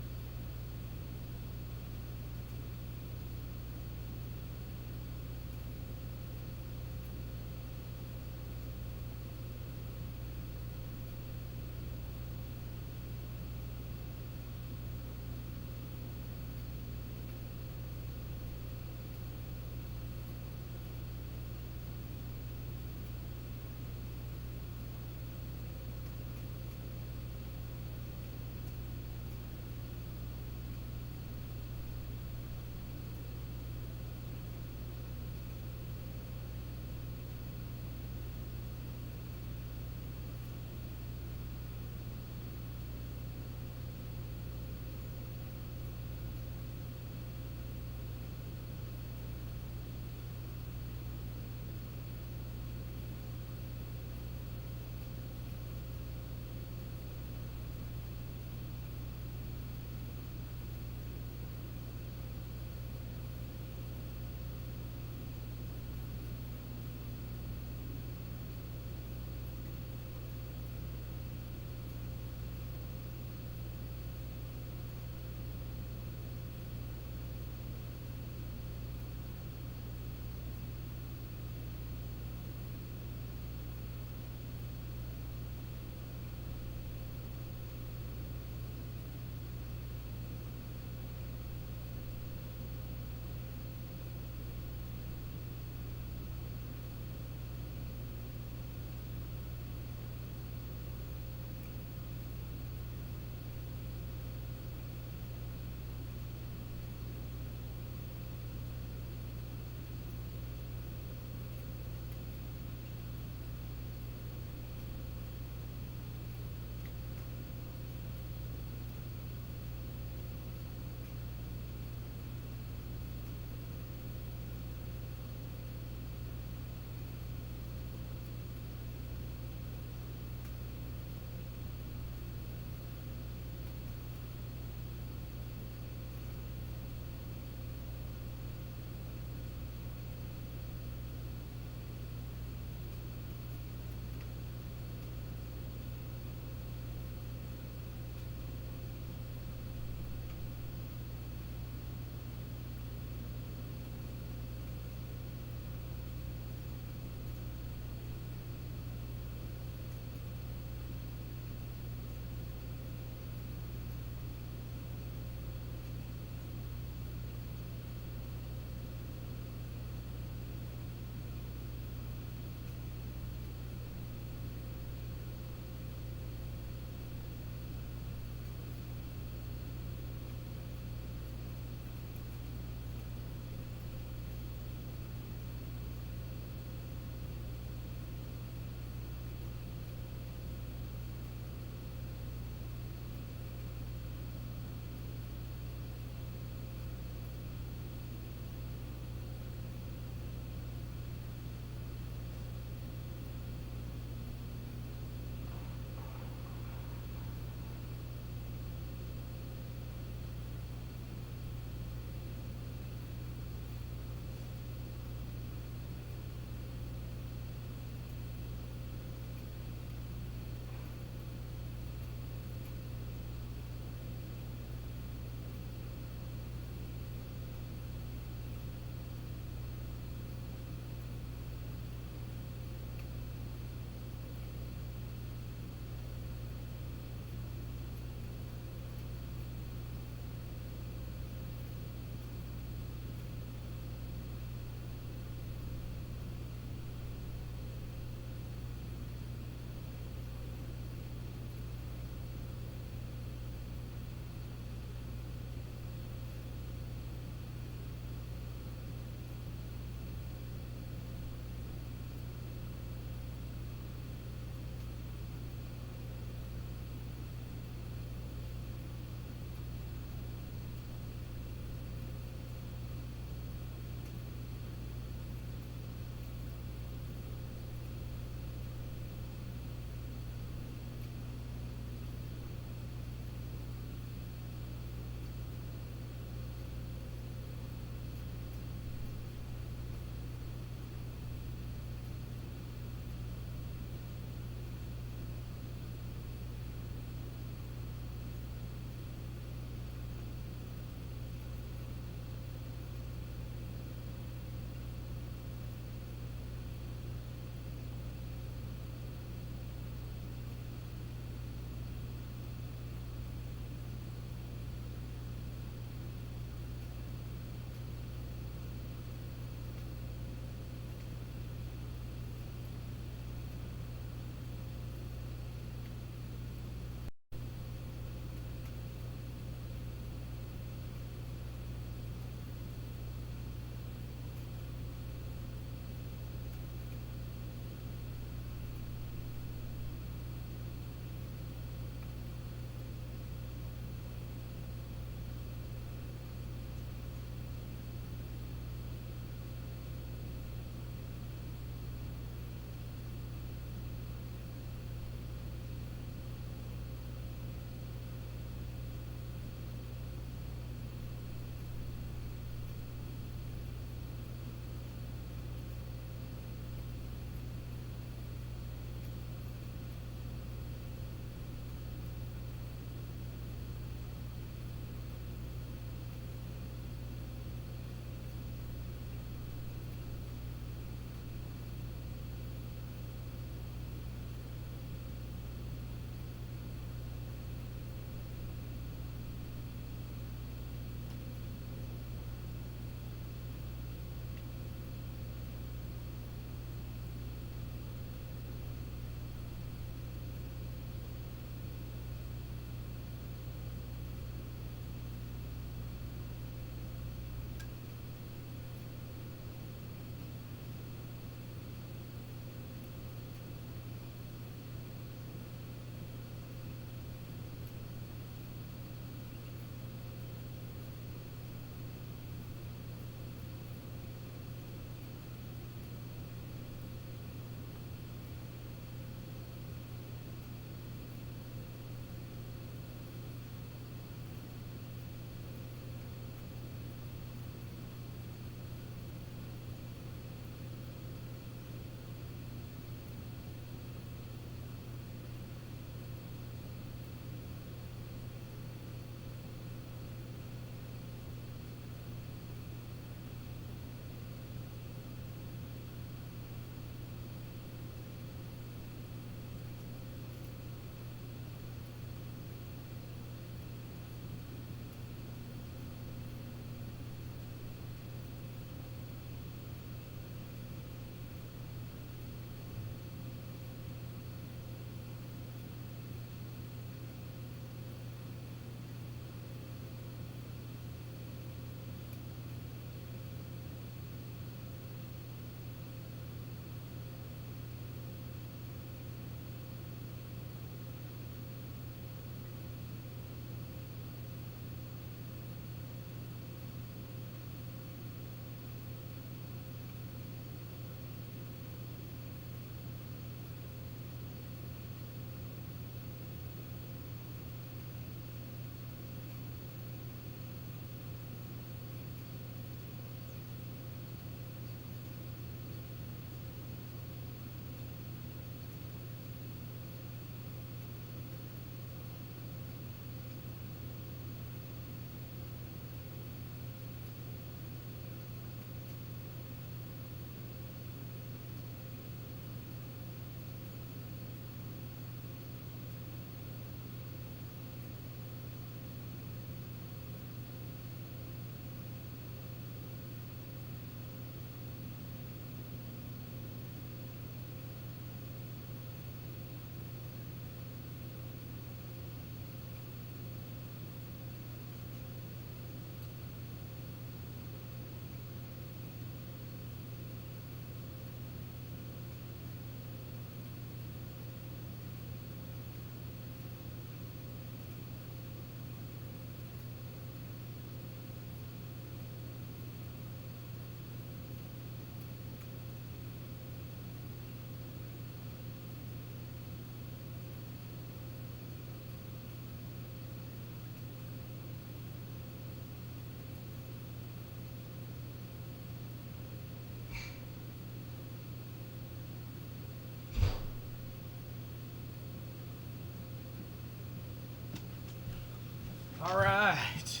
All right.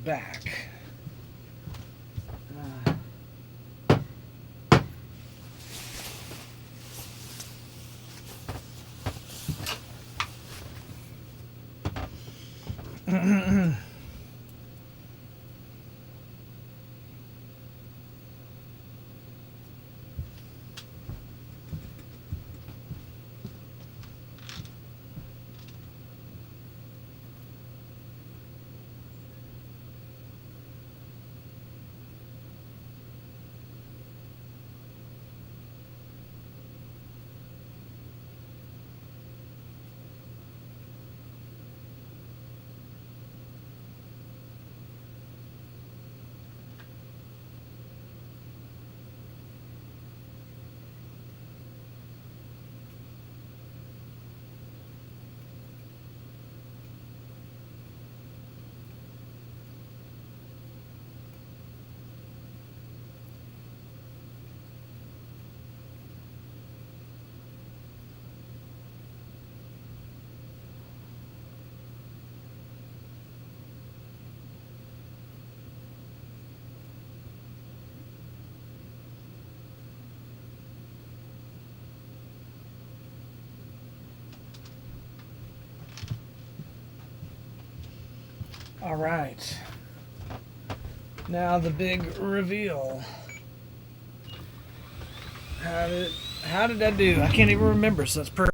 Back. All right. Now the big reveal. How did I do? I can't even remember, so that's perfect.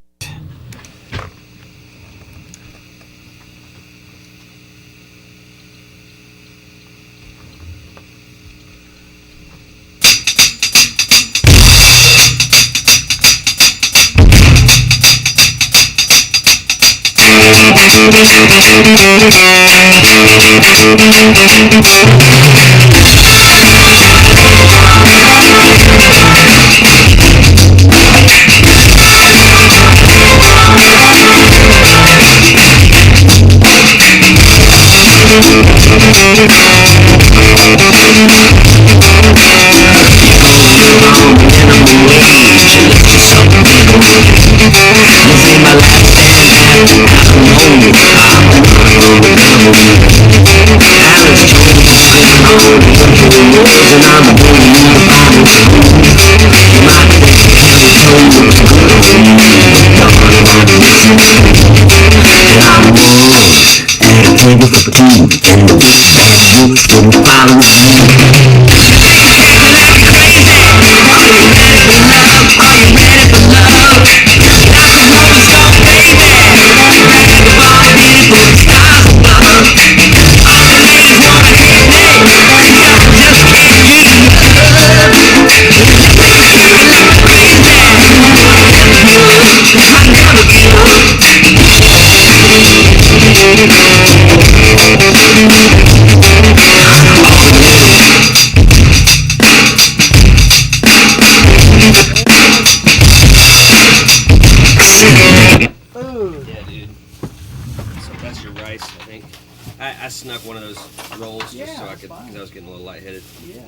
I snuck one of those rolls Yeah, just so I that's could, fine. because I was getting a little lightheaded. Yeah.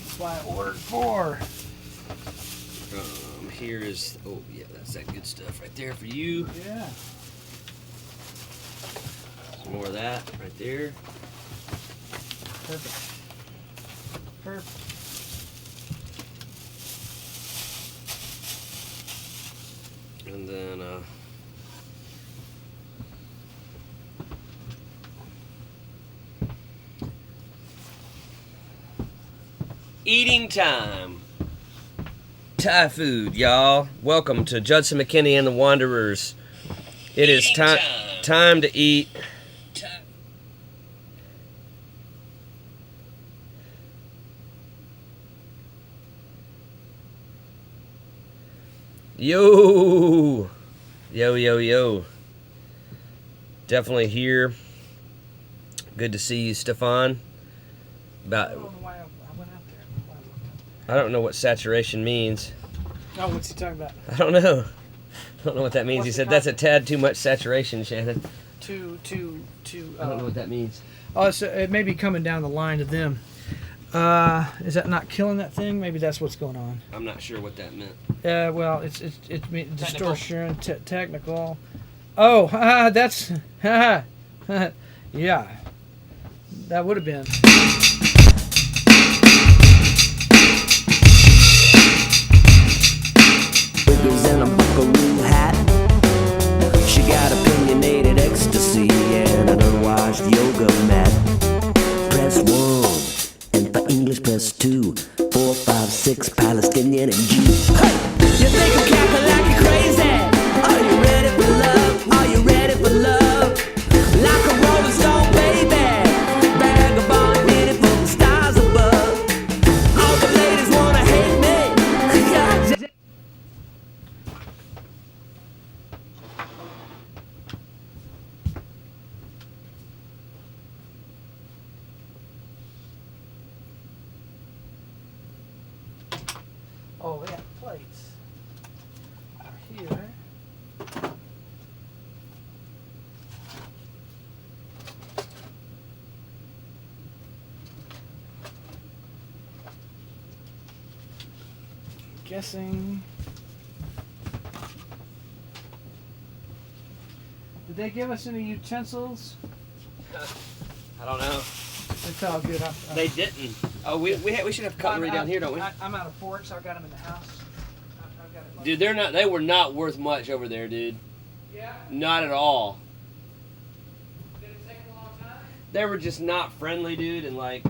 That's why I ordered 4. Here is, oh yeah, that's that good stuff right there for you. Yeah. Some more of that right there. Perfect. Perfect. And then, eating time. Thai food, y'all. Welcome to Judson McKinney and the Wanderers. It is time to eat. Yo, yo. Definitely here. Good to see you, Stefan. About, I don't know what saturation means. Oh, what's he talking about? I don't know. I don't know what that means. What's He the said that's a tad too much saturation, Shannon. To I don't know what that means. Oh, so it may be coming down the line to them. Is that not killing that thing? Maybe that's what's going on. I'm not sure what that meant. Well, it's distortion, technical. Oh, that's yeah. That would have been. Wiggles in a buckaroo hat. She got opinionated ecstasy and an unwashed yoga mat. Press 1, and for English press 2, 4, 5, 6, Palestinian and Jew. Hey! You think I'm cackling like you're crazy? Are you ready for love? Are you ready for love? Like a rolling stone, baby. Vagabond, did it for the stars above. All the ladies wanna hate me. Oh, yeah, plates are here. Guessing. Did they give us any utensils? I don't know. It's all good. They didn't. Oh, we should have cutlery down here, don't we? I'm out of forks. I've got them in the house. I've got it. Dude, they were not worth much over there, dude. Yeah. Not at all. Did it take a long time? They were just not friendly, dude, and like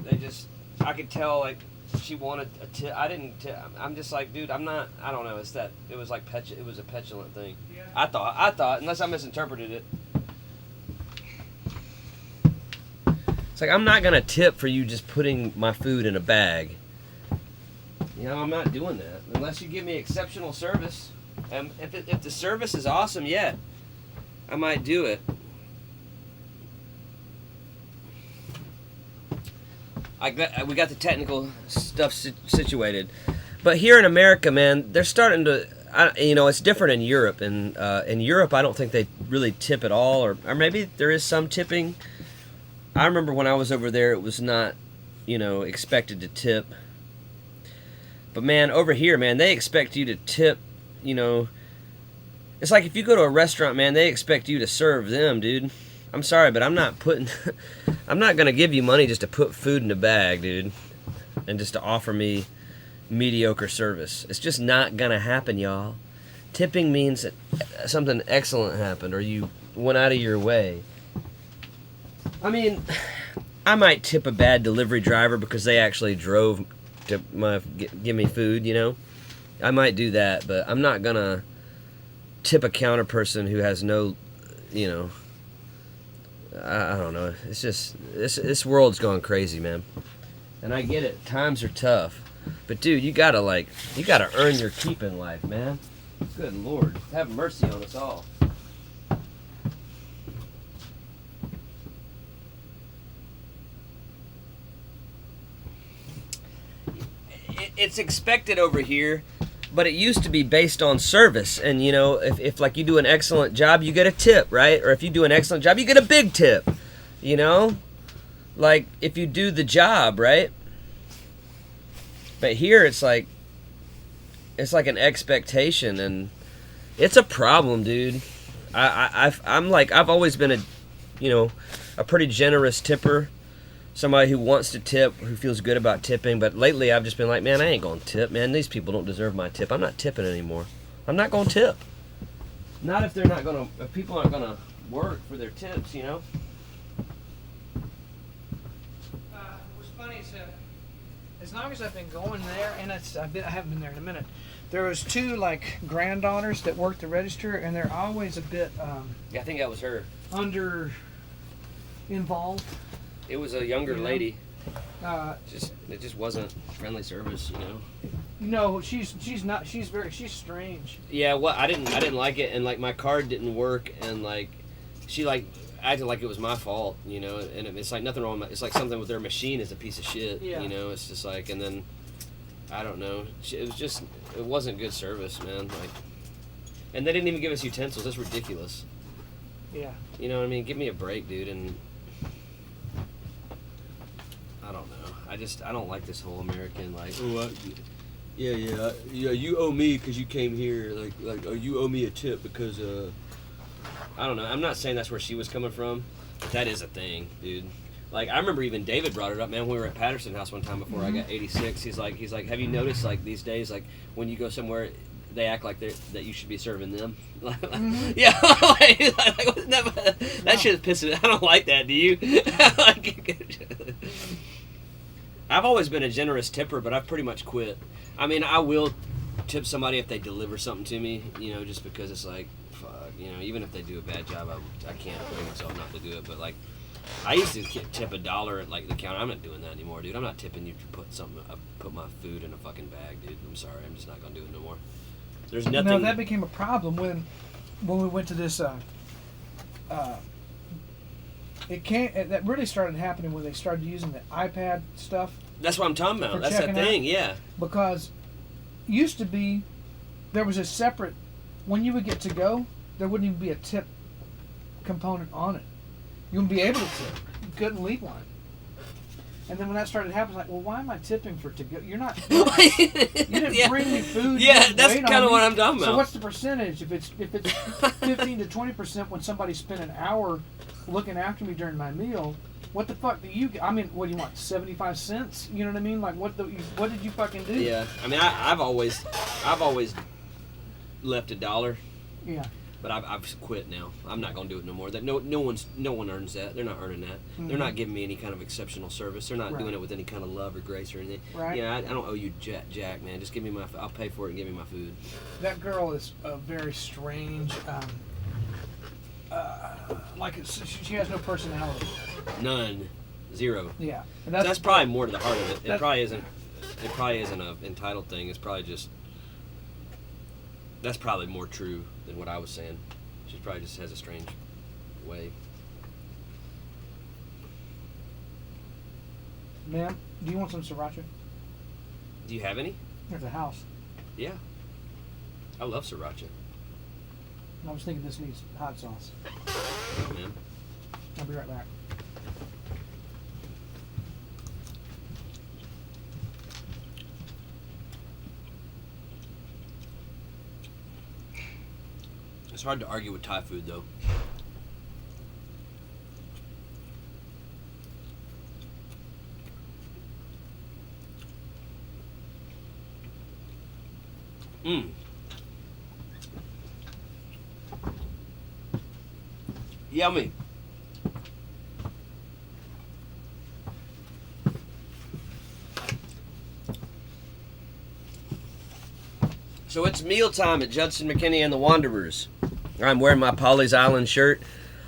I could tell like she wanted a tip. I didn't. I'm just like, dude, I'm not. I don't know. It was like it was a petulant thing. Yeah. I thought, unless I misinterpreted it. It's like, I'm not gonna tip for you just putting my food in a bag. You know, I'm not doing that unless you give me exceptional service. If the service is awesome, yeah, I might do it. We got the technical stuff situated, but here in America, man, they're starting to. It's different in Europe. And in Europe, I don't think they really tip at all, or maybe there is some tipping. I remember when I was over there, it was not, expected to tip. But man, over here, man, they expect you to tip. It's like if you go to a restaurant, man, they expect you to serve them, dude. I'm sorry, but I'm not gonna give you money just to put food in a bag, dude, and just to offer me mediocre service. It's just not gonna happen, y'all. Tipping means that something excellent happened, or you went out of your way. I mean, I might tip a bad delivery driver because they actually drove to give me food, I might do that, but I'm not gonna tip a counter person who has no, I don't know. It's just, this world's going crazy, man. And I get it. Times are tough. But dude, you gotta earn your keep in life, man. Good Lord. Have mercy on us all. It's expected over here, but it used to be based on service. And if like you do an excellent job, you get a tip, right? Or if you do an excellent job, you get a big tip. Like if you do the job, right? But here it's like an expectation, and it's a problem, dude. I've always been a pretty generous tipper. Somebody who wants to tip, who feels good about tipping, but lately I've just been like, man, I ain't gonna tip, man. These people don't deserve my tip. I'm not tipping anymore. I'm not gonna tip. Not if people aren't gonna work for their tips, What's funny is as long as I've been going there, and I haven't been there in a minute. There was two like granddaughters that worked the register, and they're always a bit yeah, I think that was her. under involved. It was a younger lady. It just wasn't friendly service, she's strange. Yeah, I didn't like it, and like my card didn't work, and like she like acted like it was my fault, and it's like nothing wrong. It's like something with their machine is a piece of shit, Yeah. It's just like, and then I don't know. It wasn't good service, man. Like, and they didn't even give us utensils. That's ridiculous. Yeah. You know what I mean? Give me a break, dude. And I don't know. I don't like this whole American like. Oh, yeah. You owe me because you came here. Like, you owe me a tip because I don't know. I'm not saying that's where she was coming from, but that is a thing, dude. Like, I remember even David brought it up, man, when we were at Patterson House one time before I got 86. He's like, have you noticed, like, these days, like, when you go somewhere, they act like that you should be serving them? Yeah, that shit pisses. I don't like that, do you? I've always been a generous tipper, but I've pretty much quit. I mean, I will tip somebody if they deliver something to me, you know, just because it's like, fuck, you know, even if they do a bad job, I can't bring myself not to do it, but, like, I used to tip $1 at, like, the counter. I'm not doing that anymore, dude. I'm not tipping you to put my food in a fucking bag, dude. I'm sorry. I'm just not going to do it no more. There's nothing... No, that became a problem when we went to this... that really started happening when they started using the iPad stuff. That's what I'm talking about. For That's that checking thing, out. yeah. Because used to be, there was a separate... When you would get to go, there wouldn't even be a tip component on it. You wouldn't be able to tip. You couldn't leave one. And then when that started happening, like, well, why am I tipping for to go? You didn't Yeah. bring me food. Yeah, you didn't that's wait on kind of me. what I'm talking So about. what's the percentage? If it's 15 to 20% when somebody spent an hour looking after me during my meal, what the fuck do you? I mean, what do you want? 75 cents? You know what I mean? Like, what did you fucking do? Yeah, I mean, I've always left $1. Yeah. But I've quit now. I'm not gonna do it no more. That no one earns that. They're not earning that. Mm-hmm. They're not giving me any kind of exceptional service. They're not Right. doing it with any kind of love or grace or anything. Right. Yeah, I don't owe you jack, man. Just give me I'll pay for it and give me my food. That girl is a very strange. She has no personality. None, zero. Yeah. And That's probably more to the heart of it. It That's- probably isn't. It probably isn't an entitled thing. It's probably just. That's probably more true than what I was saying. She probably just has a strange way. Ma'am, do you want some sriracha? Do you have any? There's a house. Yeah. I love sriracha. I was thinking this needs hot sauce. Oh, man. I'll be right back. It's hard to argue with Thai food, though. Mmm. Yummy. So it's mealtime at Judson McKinney and the Wanderers. I'm wearing my Polly's Island shirt.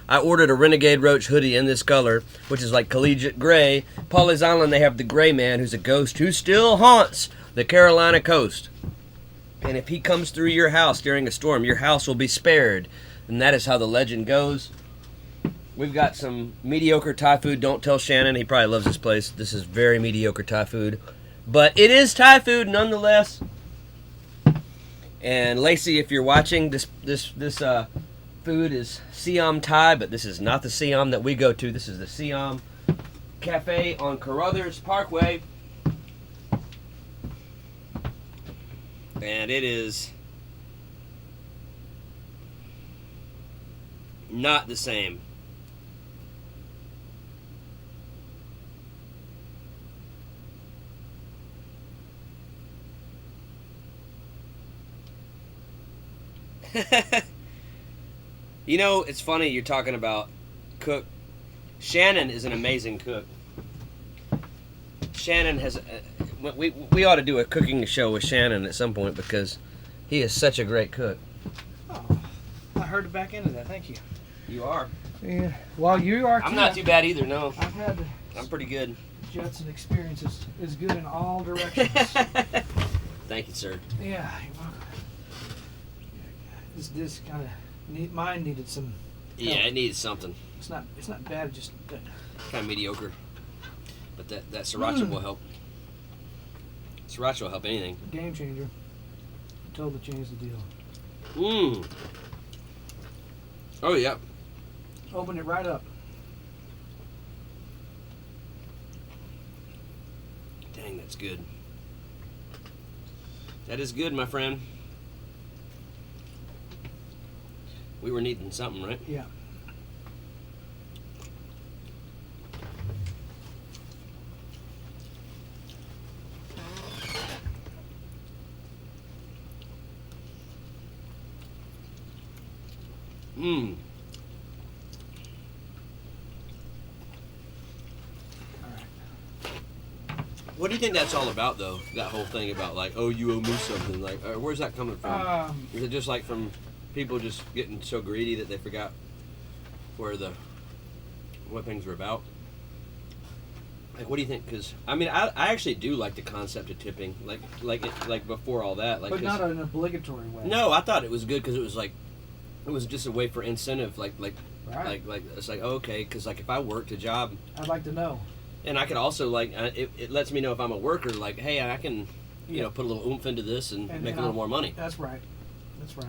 I ordered a Renegade Roach hoodie in this color, which is like collegiate gray. Polly's Island, they have the gray man who's a ghost who still haunts the Carolina coast. And if he comes through your house during a storm, your house will be spared. And that is how the legend goes. We've got some mediocre Thai food. Don't tell Shannon. He probably loves this place. This is very mediocre Thai food. But it is Thai food nonetheless. And Lacey, if you're watching, this food is Siam Thai, but this is not the Siam that we go to. This is the Siam Cafe on Carruthers Parkway. And it is not the same. You know, it's funny you're talking about cook. Shannon is an amazing cook. Shannon has... we ought to do a cooking show with Shannon at some point because he is such a great cook. Oh, I heard it back into that. Thank you. You are. Yeah. Well, you are too. I'm not too bad either, no. I've had the I'm pretty good. Judson experience is good in all directions. Thank you, sir. Yeah. You're welcome. This kind of mine needed some. Yeah, it needs something. It's not bad. It just Kind of mediocre. But that sriracha will help. Sriracha will help anything. game changer. Totally changed the deal. Mmm. Oh, yeah. Open it right up. Dang, that's good. That is good, my friend. We were needing something, right? Yeah. Mmm. What do you think that's all about, though? That whole thing about like, oh, you owe me something. Like, where's that coming from? Is it just like from people just getting so greedy that they forgot what things were about? Like, what do you think? Because I mean, I actually do like the concept of tipping. Like before all that. Like, But not in an obligatory way. No, I thought it was good because it was like, it was just a way for incentive. Like Right. it's like, oh, okay, because like if I worked a job. I'd like to know. And I could also, like, it lets me know if I'm a worker, like, hey, I can, you Yeah. know, put a little oomph into this and make a little more money. That's right. That's right.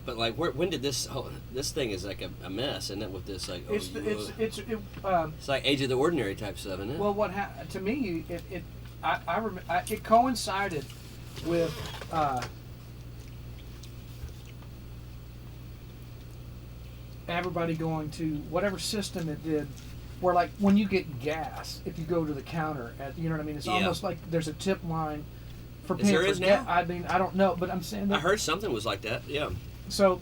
But, like, when did this thing is like a mess, isn't it, with this, like, It's it's like Age of the Ordinary type stuff, isn't it? well, to me, it coincided with everybody going to whatever system it did, where like when you get gas, if you go to the counter at, you know what I mean, it's Yeah. almost like there's a tip line for Is paying there for is gas. now? I mean, I don't know, but I'm saying that. I heard something was like that, yeah. So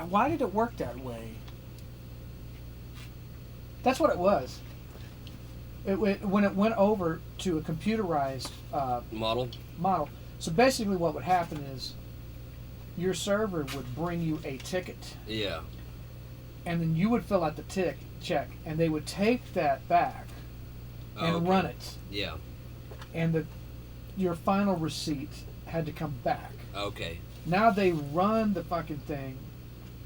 why did it work that way? That's what it was. When it went over to a computerized Model? model. So basically, what would happen is your server would bring you a ticket, Yeah. and then you would fill out the check, and they would take that back and Okay. run it, Yeah. and your final receipt had to come back. Okay. Now they run the fucking thing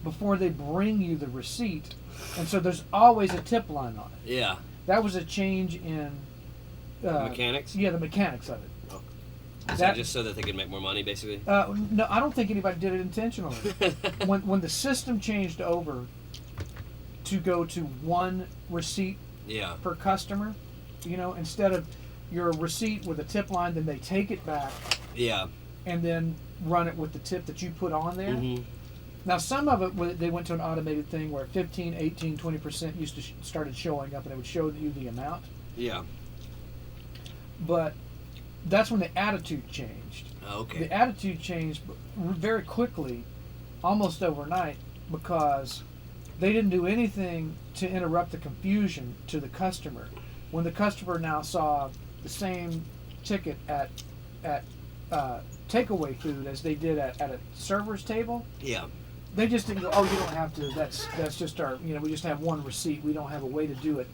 before they bring you the receipt, and so there's always a tip line on it. Yeah. That was a change in Mechanics? Yeah, the mechanics of it. Is that just so that they could make more money, basically? No, I don't think anybody did it intentionally. when the system changed over to go to one receipt Yeah. per customer, you know, instead of your receipt with a tip line, then they take it back Yeah. and then run it with the tip that you put on there. Mm-hmm. Now, some of it, they went to an automated thing where 15, 18, 20% used to started showing up, and it would show you the amount. Yeah. But that's when the attitude changed. Okay. The attitude changed very quickly, almost overnight, because they didn't do anything to interrupt the confusion to the customer. When the customer now saw the same ticket at takeaway food as they did at a server's table, Yeah. they just didn't go, oh, you don't have to, that's just our, you know, we just have one receipt, we don't have a way to do it.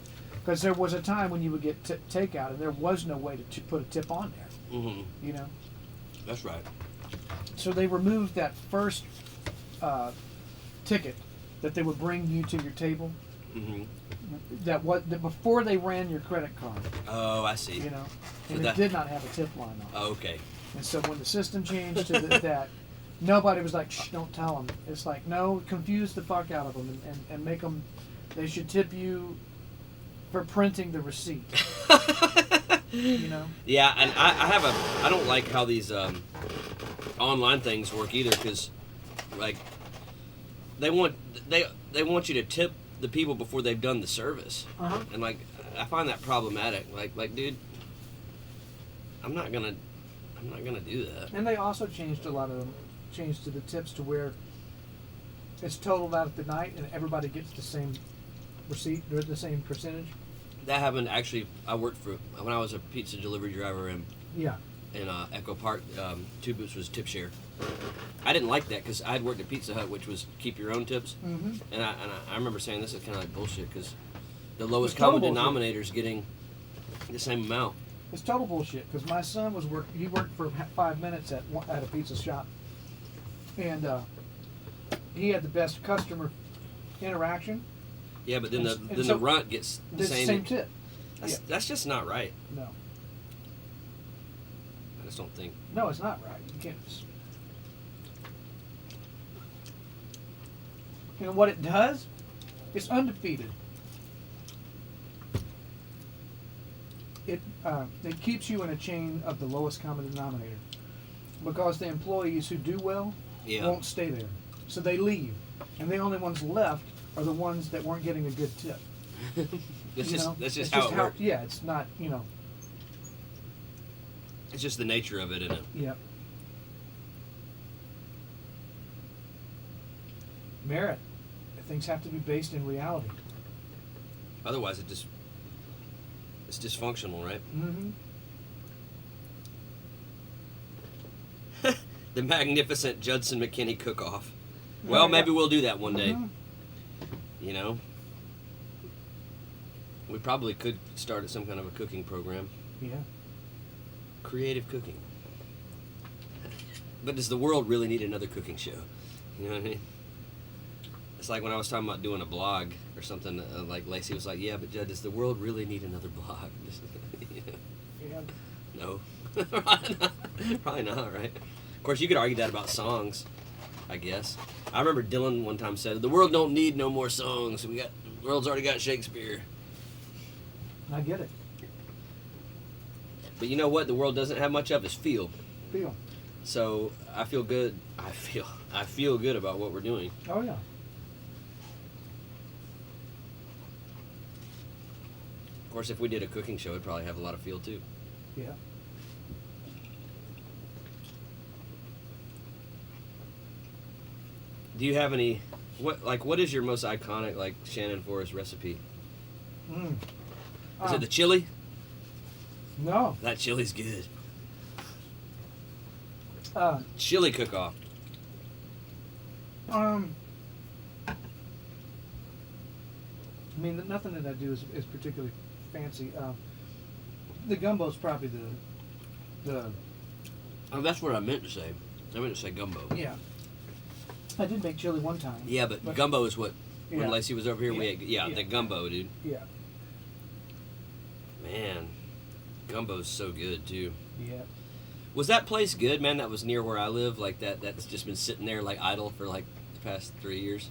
Because there was a time when you would get takeout and there was no way to put a tip on there, Mm-hmm. you know. That's right. So they removed that first ticket that they would bring you to your table, Mm-hmm. that before they ran your credit card, Oh, I see. you know, So and that- it did not have a tip line on it. Oh, okay. And so when the system changed to that, nobody was like, shh, don't tell them. It's like, no, confuse the fuck out of them and make them, they should tip you for printing the receipt, you know? Yeah, and I don't like how these online things work either, because like they want you to tip the people before they've done the service, Uh-huh. and like I find that problematic. Like dude, I'm not gonna do that. And they also changed a lot of them, changed to the tips to where it's totaled out at the night and everybody gets the same receipt, or the same percentage. That happened actually. I worked for when I was a pizza delivery driver in Yeah. Echo Park. Two Boots was tip share. I didn't like that because I'd worked at Pizza Hut, which was keep your own tips, Mm-hmm. and I remember saying this is kind of like bullshit because the lowest It's total common bullshit. denominator is getting the same amount. It's total bullshit because my son he worked for 5 minutes at a pizza shop, and he had the best customer interaction. Yeah, but then And the so runt gets the It's the same tip. That's just not right. No, I just don't think. no, it's not right. You can't just. You know what it does? It's undefeated. It keeps you in a chain of the lowest common denominator. because the employees who do well Yeah. won't stay there. So they leave. And the only ones left are the ones that weren't getting a good tip. That's You just know? that's just It's how it works. Yeah, it's not, you know. It's just the nature of it, isn't it? Yeah. Merit. Things have to be based in reality. Otherwise, it's dysfunctional, right? Mm-hmm. The magnificent Judson McKinney cook-off. Well, maybe we'll do that one day. Mhm. You know, we probably could start some kind of a cooking program. Yeah. Creative cooking. But does the world really need another cooking show? You know what I mean? It's like when I was talking about doing a blog or something, like Lacey was like, yeah, but Judd, does the world really need another blog? You know? Yeah. No. Probably not. Probably not, right? Of course, you could argue that about songs, I guess. I remember Dylan one time said, the world don't need no more songs. The world's already got Shakespeare. I get it. But you know what the world doesn't have much of is feel. Feel. So I feel good. I feel good about what we're doing. Oh, yeah. Of course, if we did a cooking show, it'd probably have a lot of feel too. Yeah. Do you have any? What is your most iconic Shannon Forrest recipe? Mm. Is it the chili? No. That chili's good. Uh, Chili cook-off. I mean, nothing that I do is particularly fancy. The gumbo's probably the Oh, that's what I meant to say. I meant to say gumbo. yeah. I did make chili one time. Yeah, but gumbo is what. When Yeah. Lacey was over here, we Yeah. ate. Yeah. The gumbo, dude. Yeah. Man, gumbo's so good too. Yeah. Was that place good, man? That was near where I live. Like that's just been sitting there idle for the past 3 years.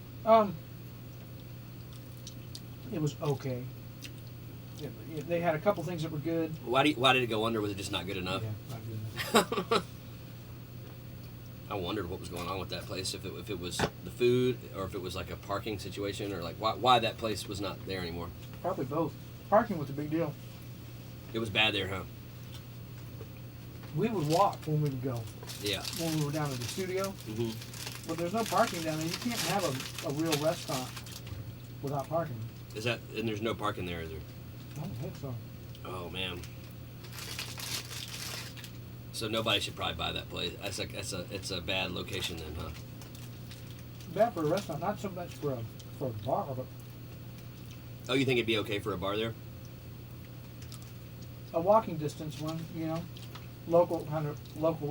It was okay. They had a couple things that were good. Why did it go under? Was it just not good enough? Yeah, not good enough. I wondered what was going on with that place. If it was the food, or if it was like a parking situation, or why that place was not there anymore. Probably both. Parking was a big deal. It was bad there, huh? We would walk when we would go. Yeah. When we were down at the studio. Mhm. But there's no parking down there. You can't have a real restaurant without parking. Is that and there's no parking there, is there? I don't think so. Oh man. So nobody should probably buy that place. It's a bad location then, huh? Bad for a restaurant, not so much for a bar, but Oh, you think it'd be okay for a bar there? a walking distance one, local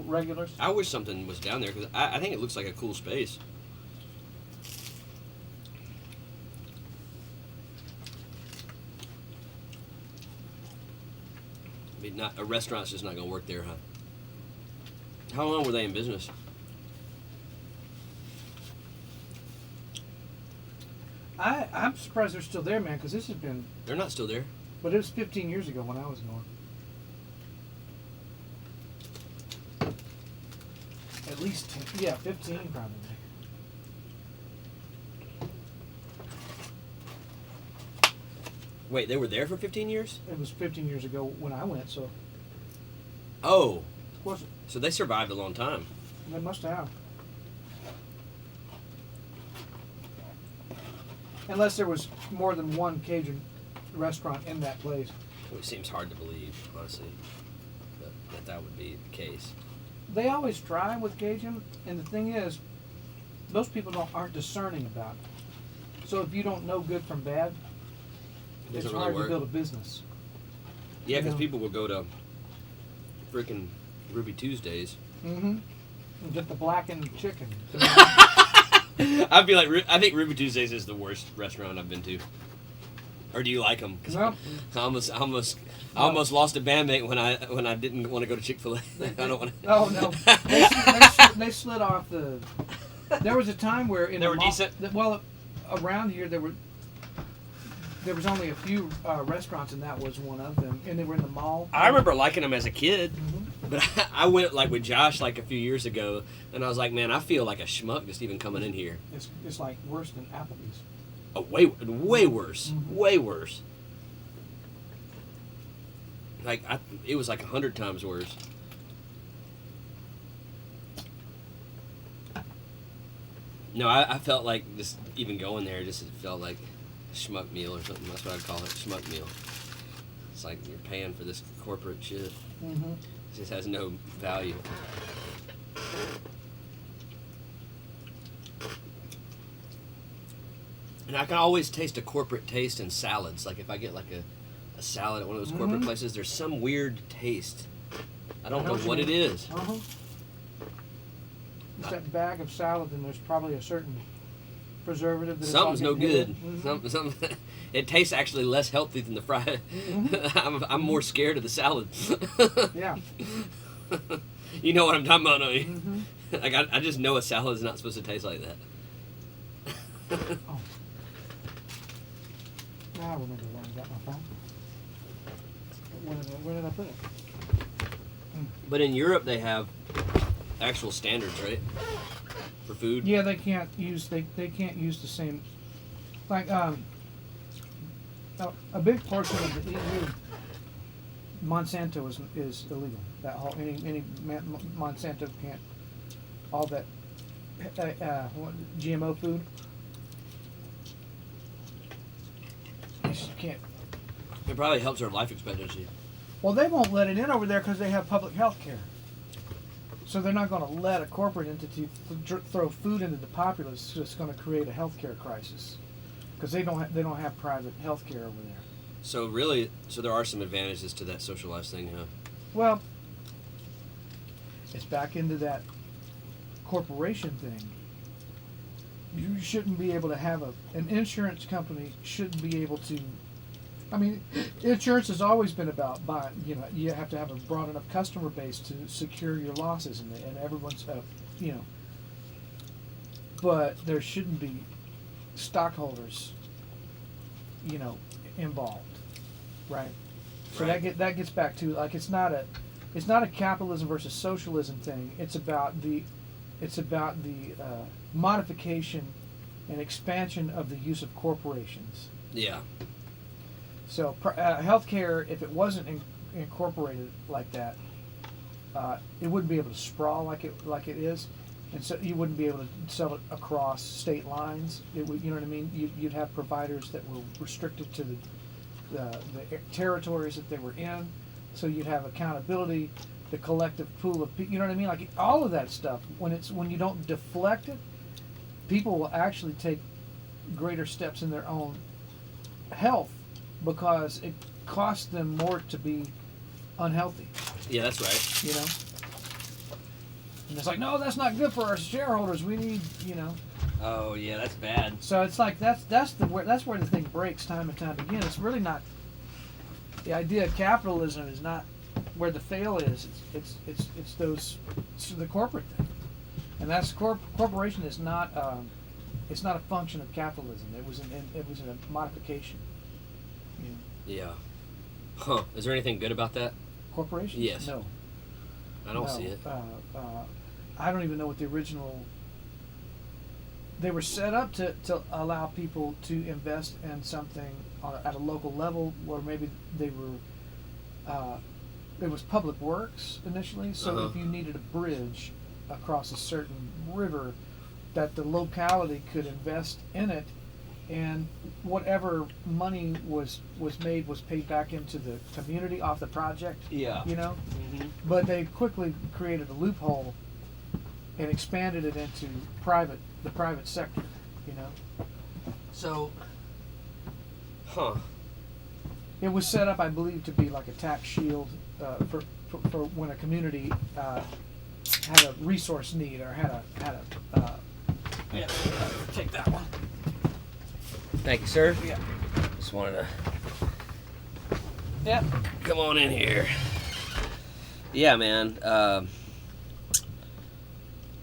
regulars. I wish something was down there because I think it looks like a cool space. I mean, a restaurant's just not going to work there, huh? How long were they in business? I'm surprised they're still there, man, because this has been, They're not still there. but it was 15 years ago when I was going. At least 10, yeah, 15 probably. Wait, they were there for 15 years? It was 15 years ago when I went, so Oh, of course so they survived a long time. they must have. Unless there was more than one Cajun restaurant in that place. It seems hard to believe, honestly, that would be the case. They always try with Cajun, and the thing is, most people aren't discerning about it. So if you don't know good from bad, It it's doesn't really hard work. to build a business. Yeah, because No. people will go to freaking Ruby Tuesdays. Mm-hmm. And get the blackened chicken. I feel like I think Ruby Tuesdays is the worst restaurant I've been to. Or do you like them? No. I almost lost a bandmate when I didn't want to go to Chick-fil-A. I don't want to. Oh no, they slid off the. There was a time where They were decent? Well, around here there was only a few restaurants, and that was one of them. And they were in the mall. I remember liking them as a kid, Mm-hmm. but I went like with Josh like a few years ago, and I was like, man, I feel like a schmuck just even coming in here. It's like worse than Applebee's. Oh, way worse, Mm-hmm. way worse. Like it was like 100 times worse. No, I felt like just even going there, just it felt like a schmuck meal or something. That's what I'd call it, schmuck meal. It's like you're paying for this corporate shit. Mm-hmm. It just has no value. And I can always taste a corporate taste in salads. Like if I get like a salad at one of those corporate places, there's some weird taste. I don't know what it is. Uh-huh. It's that bag of salad, and there's probably a certain preservative. That Something's no good. Mm-hmm. Something. It tastes actually less healthy than the fry. I'm more scared of the salad. Yeah. You know what I'm talking about, don't you? Mm-hmm. Like I just know a salad is not supposed to taste like that. Oh. Now I remember where I got my phone. Where did I put it? But in Europe, they have actual standards, right? For food. Yeah, they can't use they can't use the same like a big portion of the EU. Monsanto is illegal. That whole Monsanto can't all that GMO food. You just can't. It probably helps our life expectancy. Well, they won't let it in over there because they have public health care. So they're not going to let a corporate entity throw food into the populace. So it's going to create a healthcare crisis because they don't have private health care over there. So really, there are some advantages to that socialized thing, huh? Well, it's back into that corporation thing. You shouldn't be able to have an insurance company shouldn't be able to. I mean, insurance has always been about buying. You know, you have to have a broad enough customer base to secure your losses, and everyone's, you know. But there shouldn't be stockholders, you know, involved, right? So Right. that gets back to like it's not a capitalism versus socialism thing. It's about the modification and expansion of the use of corporations. Yeah. So healthcare, if it wasn't incorporated like that, it wouldn't be able to sprawl like it is, and so you wouldn't be able to sell it across state lines. It would, you know what I mean? You'd have providers that were restricted to the territories that they were in, so you'd have accountability, the collective pool of people. You know what I mean? Like all of that stuff. When you don't deflect it, people will actually take greater steps in their own health. Because it costs them more to be unhealthy, Yeah, that's right. you know. And it's like, no, that's not good for our shareholders. We need, you know. Oh yeah, that's bad. So it's like that's where the thing breaks time and time again. It's really not. The idea of capitalism is not where the fail is. It's the corporate thing, and corporation is not. It's not a function of capitalism. It was a modification. You know. Yeah. Huh. Is there anything good about that? Corporations? Yes. No. I don't No. see it. I don't even know what the original. They were set up to allow people to invest in something at a local level, or maybe they were. It was public works initially, so Uh-huh. if you needed a bridge across a certain river, that the locality could invest in it, and whatever money was made was paid back into the community off the project. Yeah. You know, Mm-hmm. but they quickly created a loophole and expanded it into the private sector. You know, So. Huh. it was set up, I believe, to be like a tax shield for when a community had a resource need or had a. Yeah, take that one. Thank you, sir. Yeah. Just wanted to Yeah. come on in here. Yeah, man.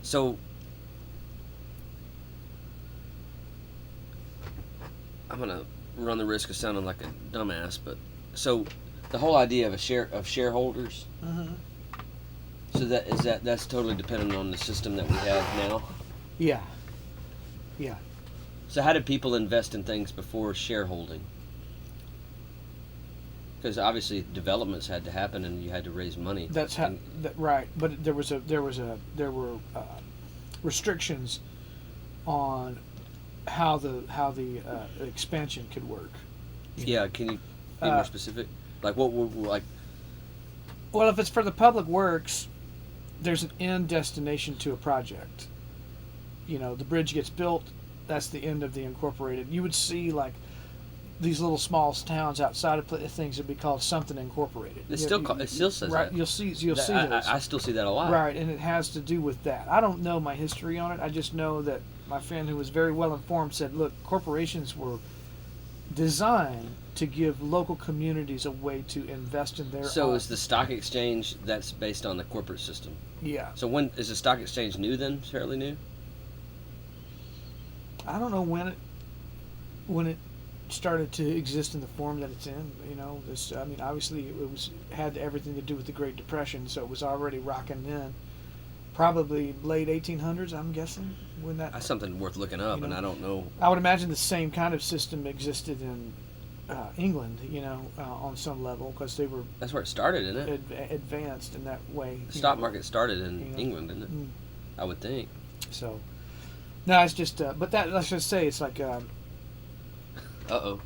So I'm gonna run the risk of sounding like a dumbass, but so the whole idea of shareholders. So that's totally dependent on the system that we have now. Yeah. Yeah. So how did people invest in things before shareholding? Because obviously developments had to happen, and you had to raise money. That's how. Right, but there were restrictions on how the expansion could work. Yeah, can you be more specific? Like what like? Well, if it's for the public works, there's an end destination to a project. You know, the bridge gets built. That's the end of the incorporated. You would see like these little small towns outside of things would be called something incorporated. It still says right. that. You'll see those. I still see that a lot. Right, and it has to do with that. I don't know my history on it. I just know that my friend, who was very well informed, said, "Look, corporations were designed to give local communities a way to invest in their." So is the stock exchange that's based on the corporate system? Yeah. So when is the stock exchange new then? Fairly new? I don't know when it started to exist in the form that it's in. You know, this. I mean, obviously it had everything to do with the Great Depression, so it was already rocking then. Probably late 1800s, I'm guessing, when that. That's something worth looking up, and I don't know. I would imagine the same kind of system existed in England, on some level, because they were. That's where it started, isn't it? Advanced in that way. The stock market started in England, didn't it? I would think. So, no, it's just. But that, let's just say, it's like. Uh-oh.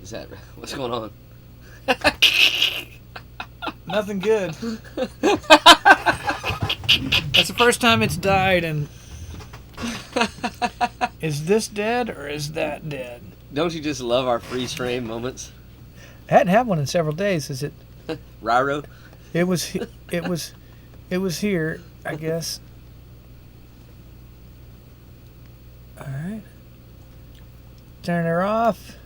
Is that... What's going on? Nothing good. That's the first time it's died, and... Is this dead, or is that dead? Don't you just love our freeze frame moments? I hadn't had one in several days. Is it... Ryro? It was here, I guess. All right. Turn her off.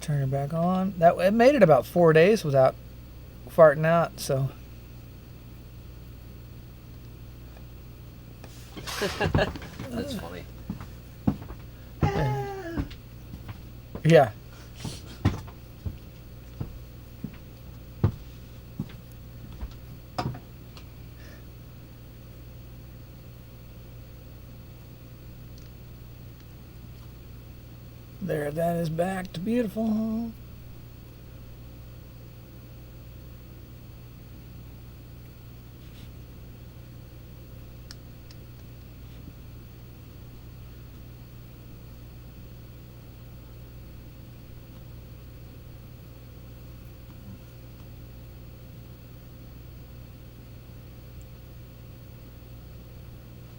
Turn her back on. It made it about 4 days without farting out. So. That's funny. Yeah. There, that is back to beautiful.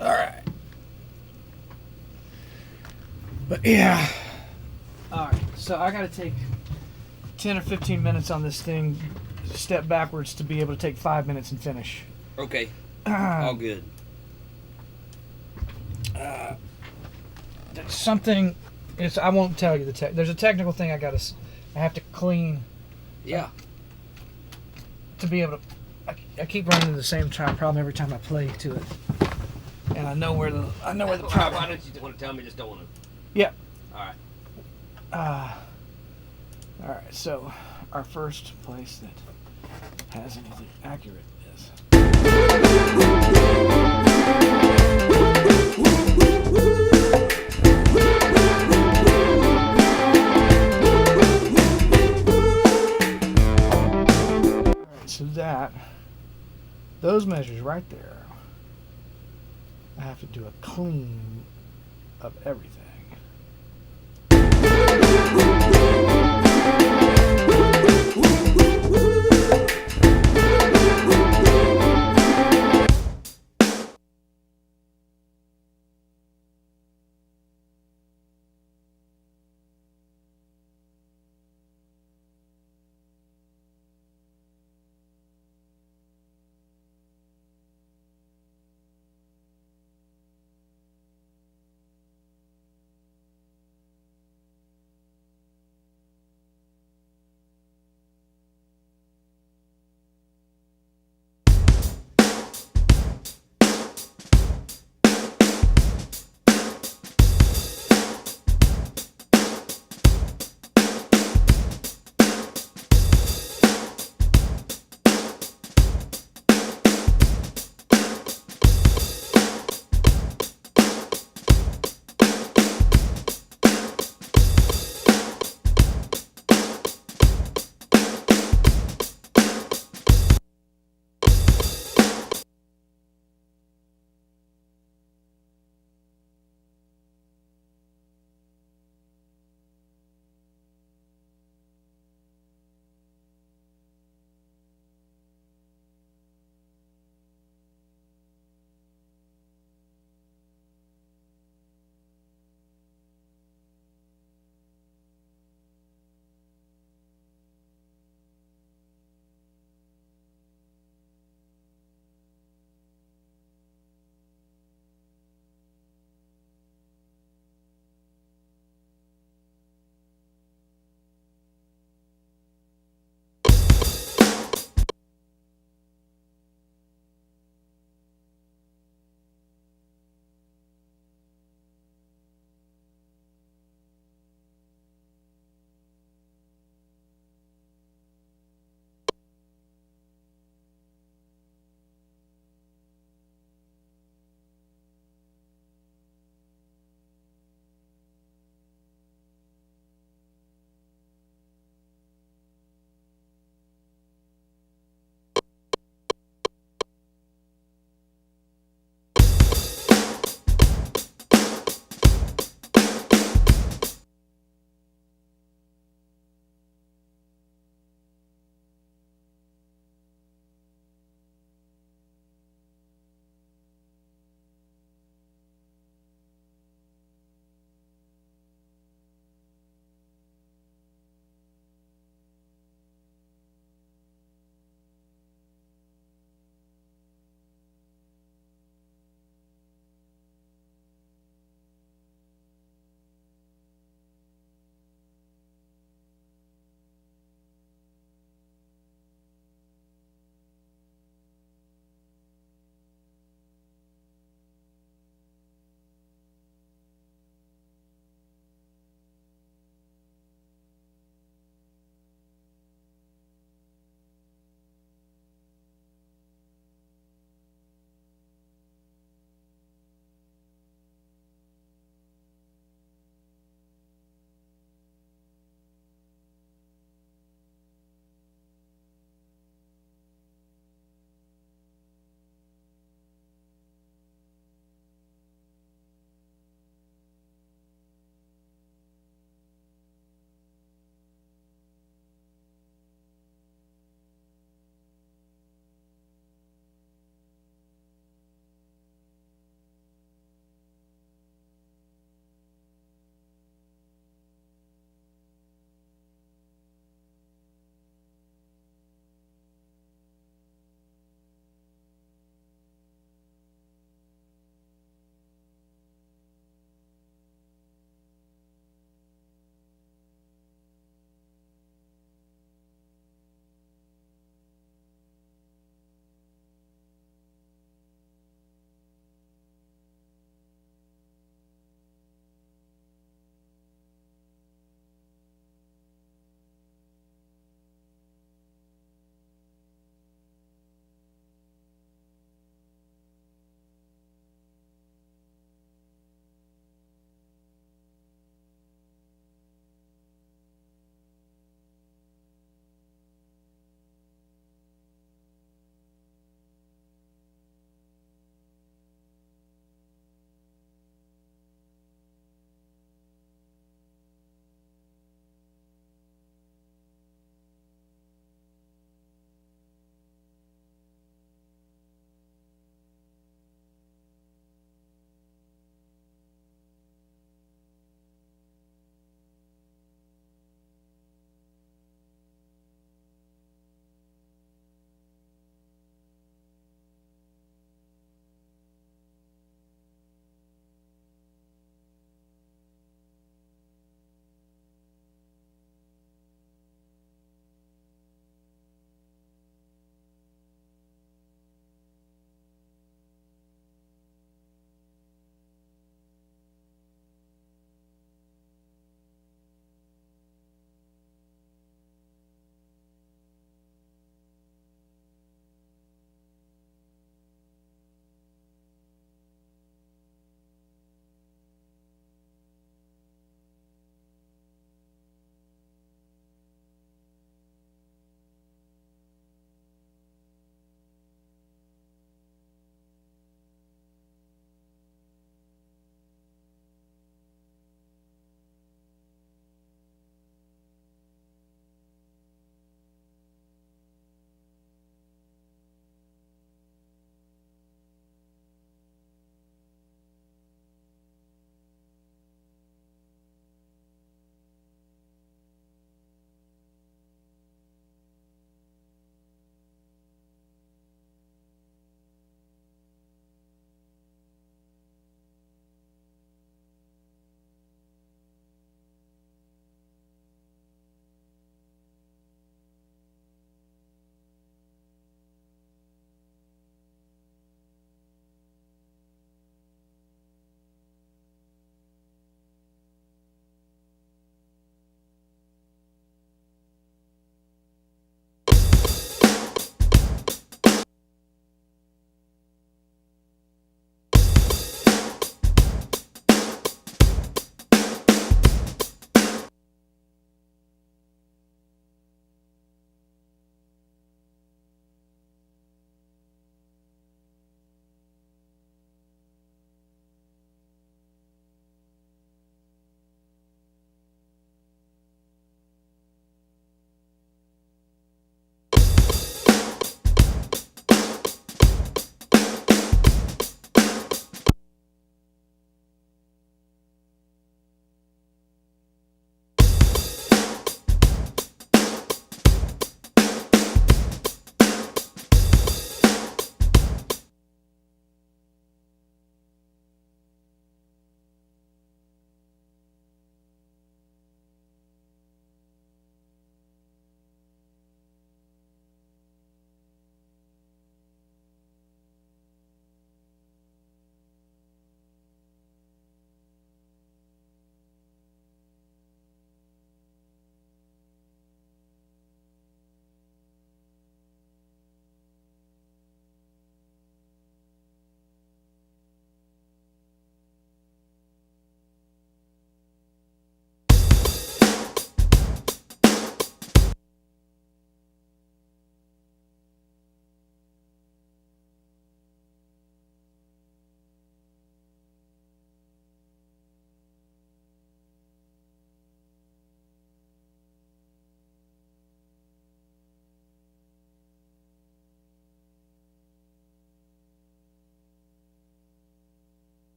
All right. But yeah. Alright, so I gotta take 10 or 15 minutes on this thing, step backwards to be able to take 5 minutes and finish. Okay. All good. Something, I won't tell you there's a technical thing I have to clean. Yeah. To be able to, I keep running into the same problem every time I play to it. And I know where the problem. Why don't you want to tell me? Just don't want to. Yeah. All right. All right, so our first place that has anything accurate is. All right, so those measures right there, I have to do a clean of everything.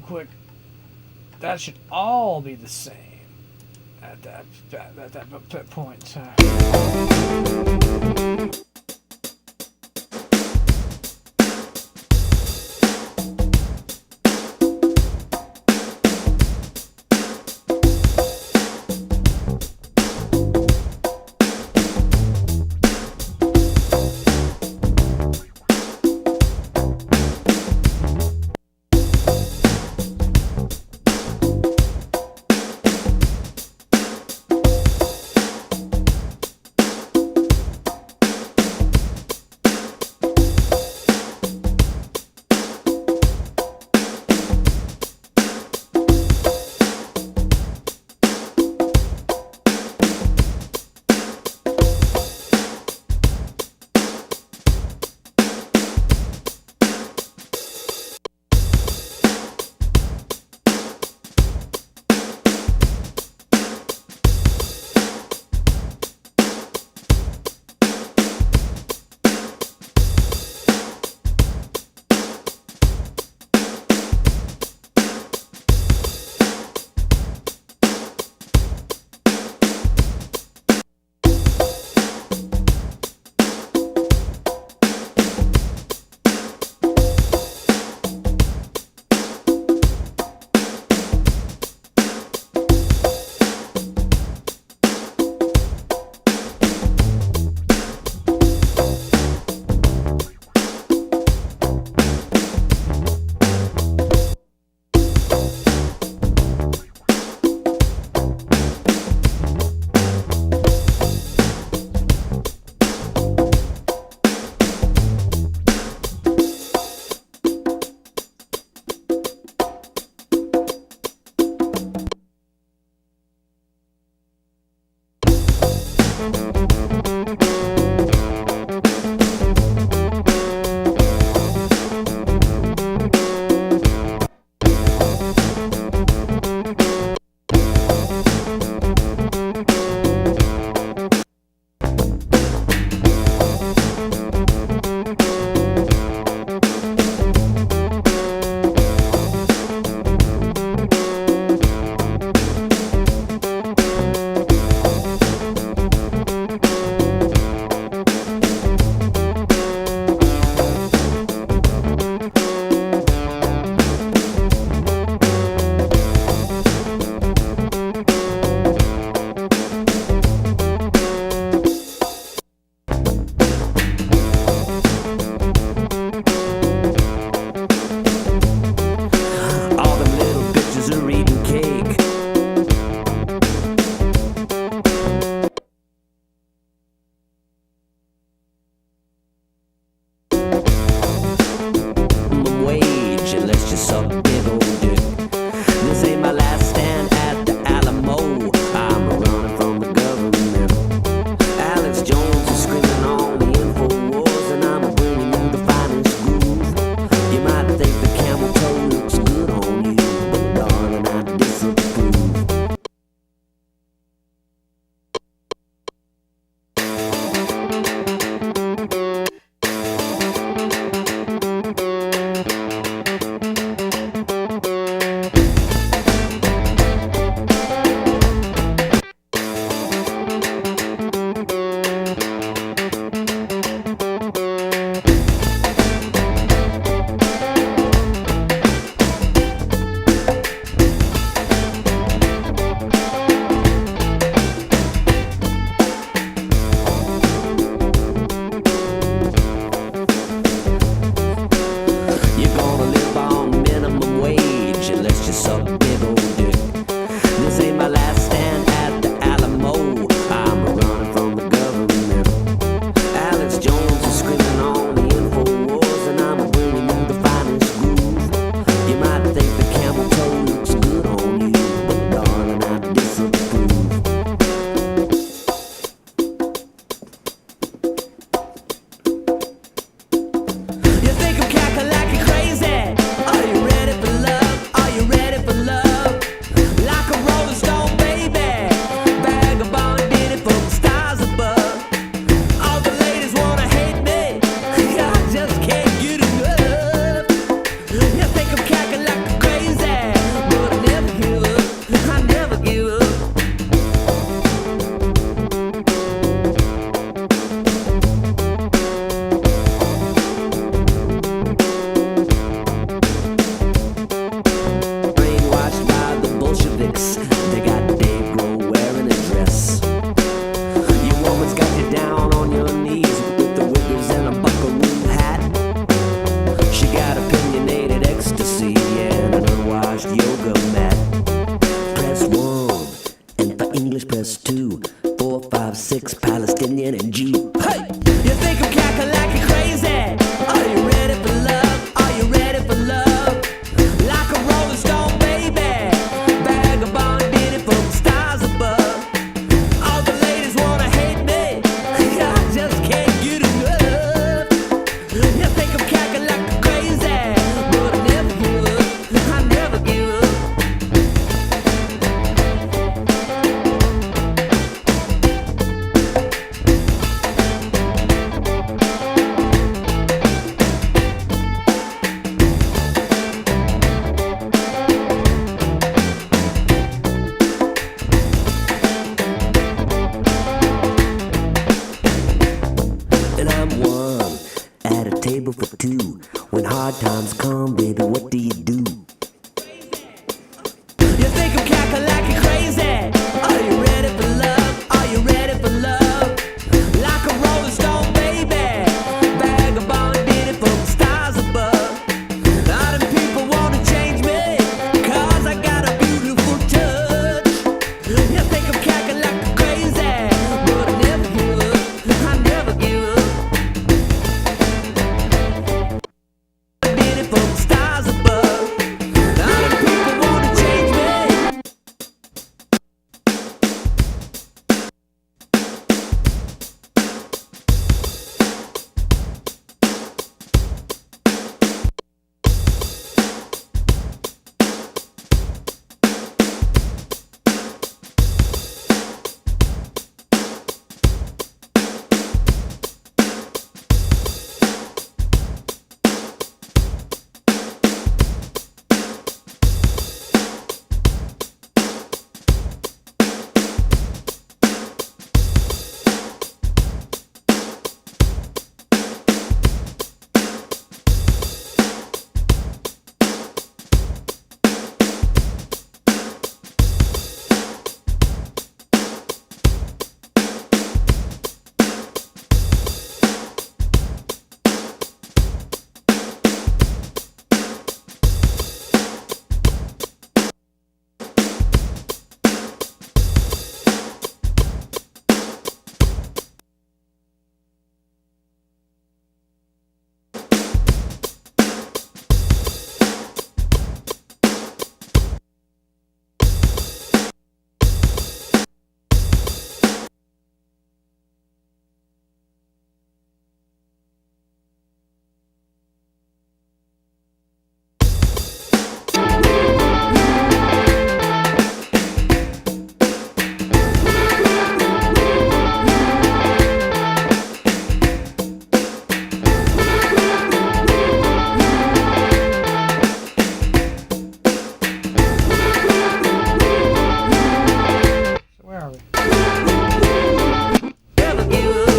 quick. That should all be the same at that point. 2, 4, 5, 6, Palestinian and Jew. Hey! You think I'm calculating crazy? Are you ready for love? Are you ready for love? Like a rolling stone, baby. Vagabond did it from the stars above. All the ladies wanna hate me. I just can't get enough. You think I'm calculating crazy? But I never give up. I never give up. And I'm one at a table for two. When hard times come, baby, what do you do? You think I'm calculating crazy? Are you ready for love? Are you ready for love? Like a rolling stone, baby. Vagabond did it from the stars above. All them people wanna change me, 'cause I got a beautiful touch. You think I'm calculating crazy? But I never give up. I never give up. Did it from the stars above. All them people wanna change me. Where are we? Never give up.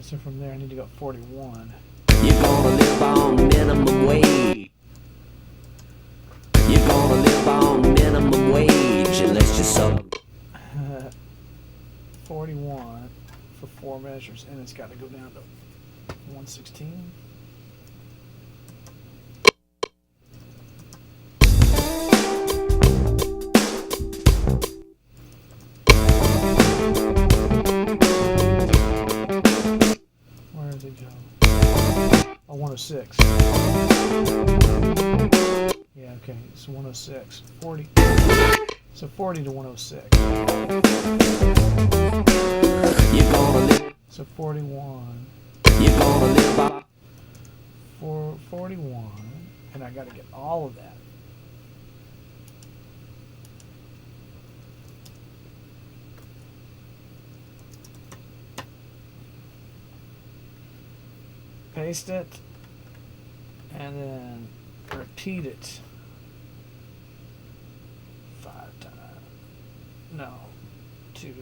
So from there I need to go 41. You're gonna live on minimum wage. You're gonna live on minimum wage unless you're so up. 41 for 4 measures, and it's got to go down to 116. Where does it go? Oh, 106. Yeah, okay, it's 106. 40. So 40 to 106. You're gonna live, So 41. you're gonna live by. 41, and I got to get all of that. Paste it, and then repeat it 5 times. No, 2 is.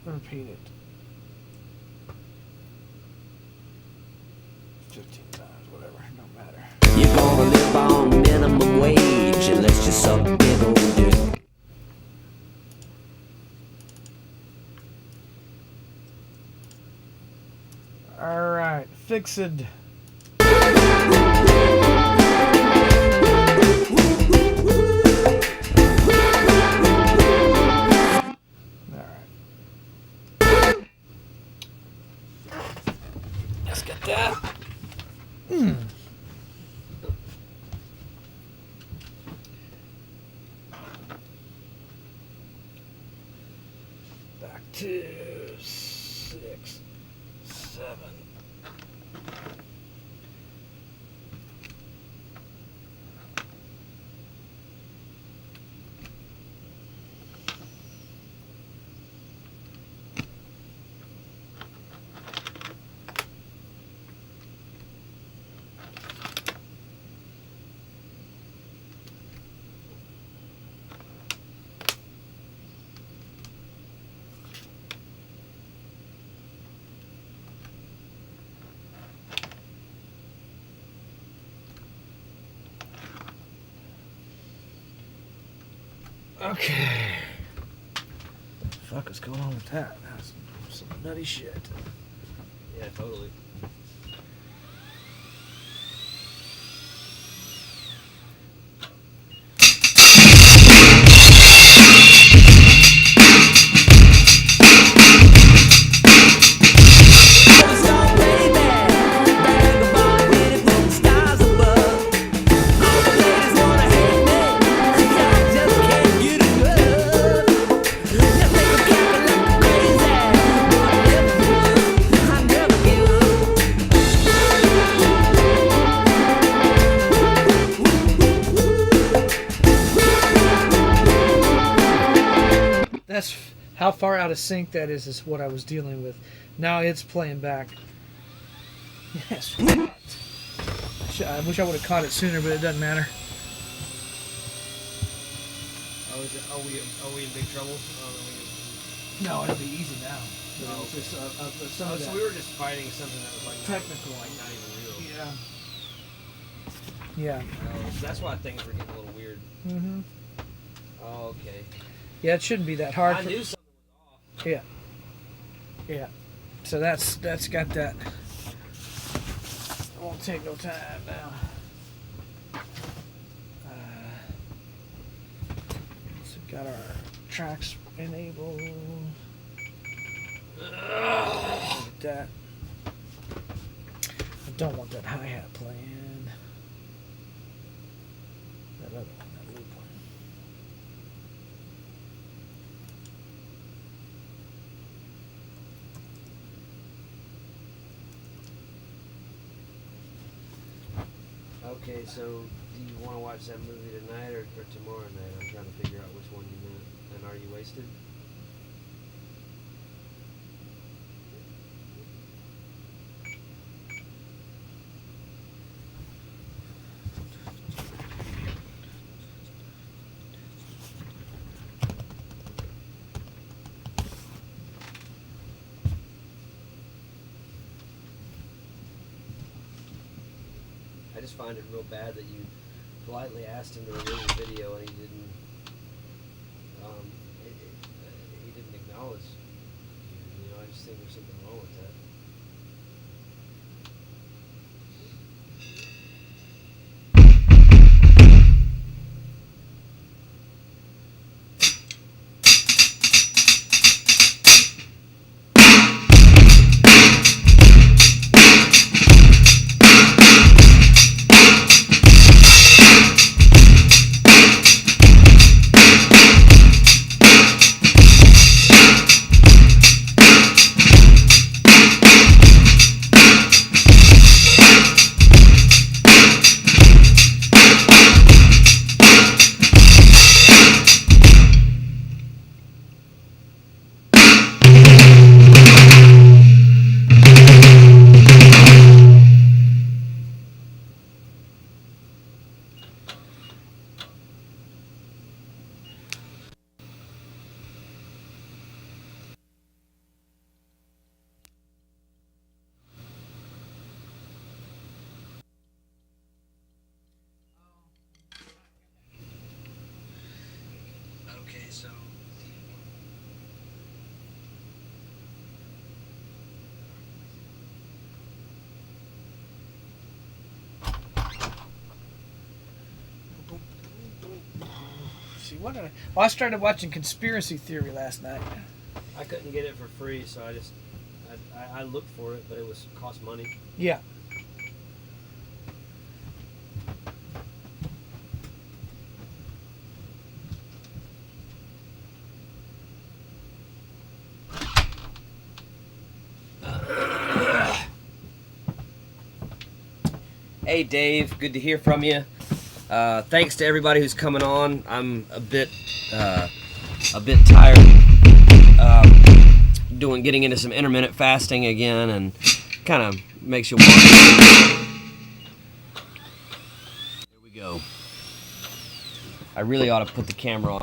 Repeat it 15 times, whatever, don't matter. You're gonna live on minimum wage unless you suck big old dick. Alright, fixed. Let's get that. Back to 6, 7. Okay. Fuck is going on with that? That's some nutty shit. Yeah, totally. That's how far out of sync that is what I was dealing with. Now it's playing back. Yes. I wish I would have caught it sooner, but it doesn't matter. Oh, is it? Are we in big trouble? No, it'll be easy now. But Oh, it's just, some Oh, of so that we were just fighting something that was like technical. like not even real. Yeah. Yeah. Oh, so that's why things were getting a little weird. Mm-hmm. Oh, okay. Yeah, it shouldn't be that hard. I knew something was off. Yeah. Yeah. So that's got that. It won't take no time now. So we've got our tracks enabled. Look at that. I don't want that hi-hat playing. That other one, that loop one. Okay, so do you want to watch that movie tonight or tomorrow night? I'm trying to figure out which one you meant. And Are You Wasted? I just find it real bad that you politely asked him to remove the video and he didn't. He didn't acknowledge you. You know, I just think there's something wrong with that. Okay, so. See what? Well, I started watching Conspiracy Theory last night. I couldn't get it for free, so I looked for it, but it was cost money. Yeah. Hey Dave, good to hear from you. Thanks to everybody who's coming on. I'm a bit tired. Getting into some intermittent fasting again, and kind of makes you want. There we go. I really ought to put the camera on.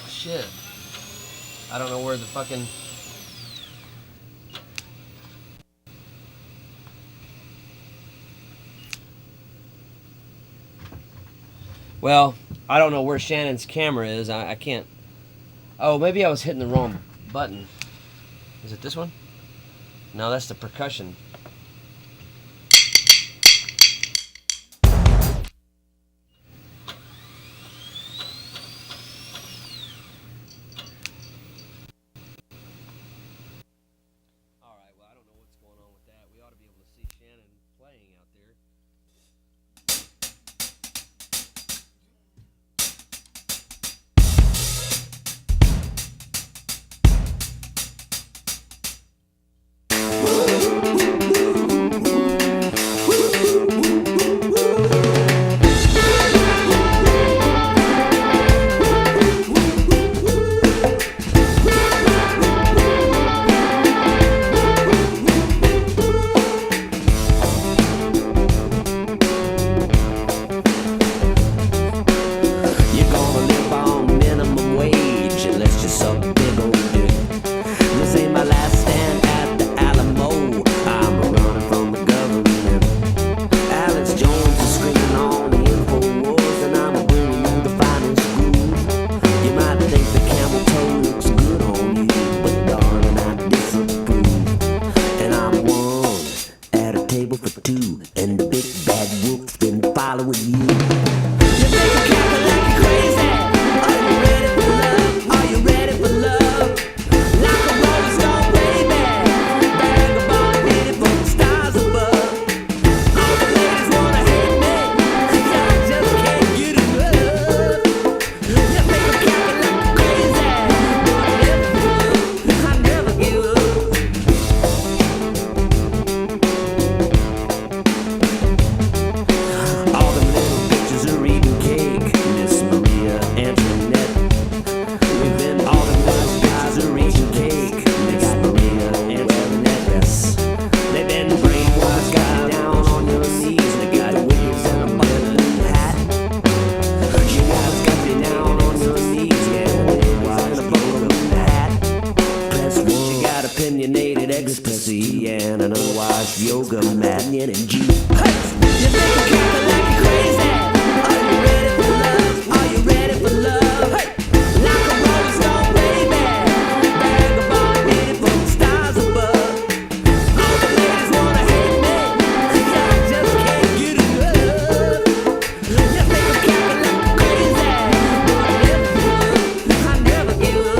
Shit. I don't know where the fucking... Well, I don't know where Shannon's camera is. I can't... Oh, maybe I was hitting the wrong button. Is it this one? No, that's the percussion. Alright, well, I don't know what's going on with that. We ought to be able to see Shannon playing out there. opinionated ex-pussy and an unwashed yoga mat. Yin and G. You think I'm cackling like you're crazy? Are you ready for love? Are you ready for love? Like a rolling stone, baby. Vagabond needed from the stars above. All the ladies wanna hate me, 'cause I just can't get enough. You think I'm cackling like you're crazy? But I never give up.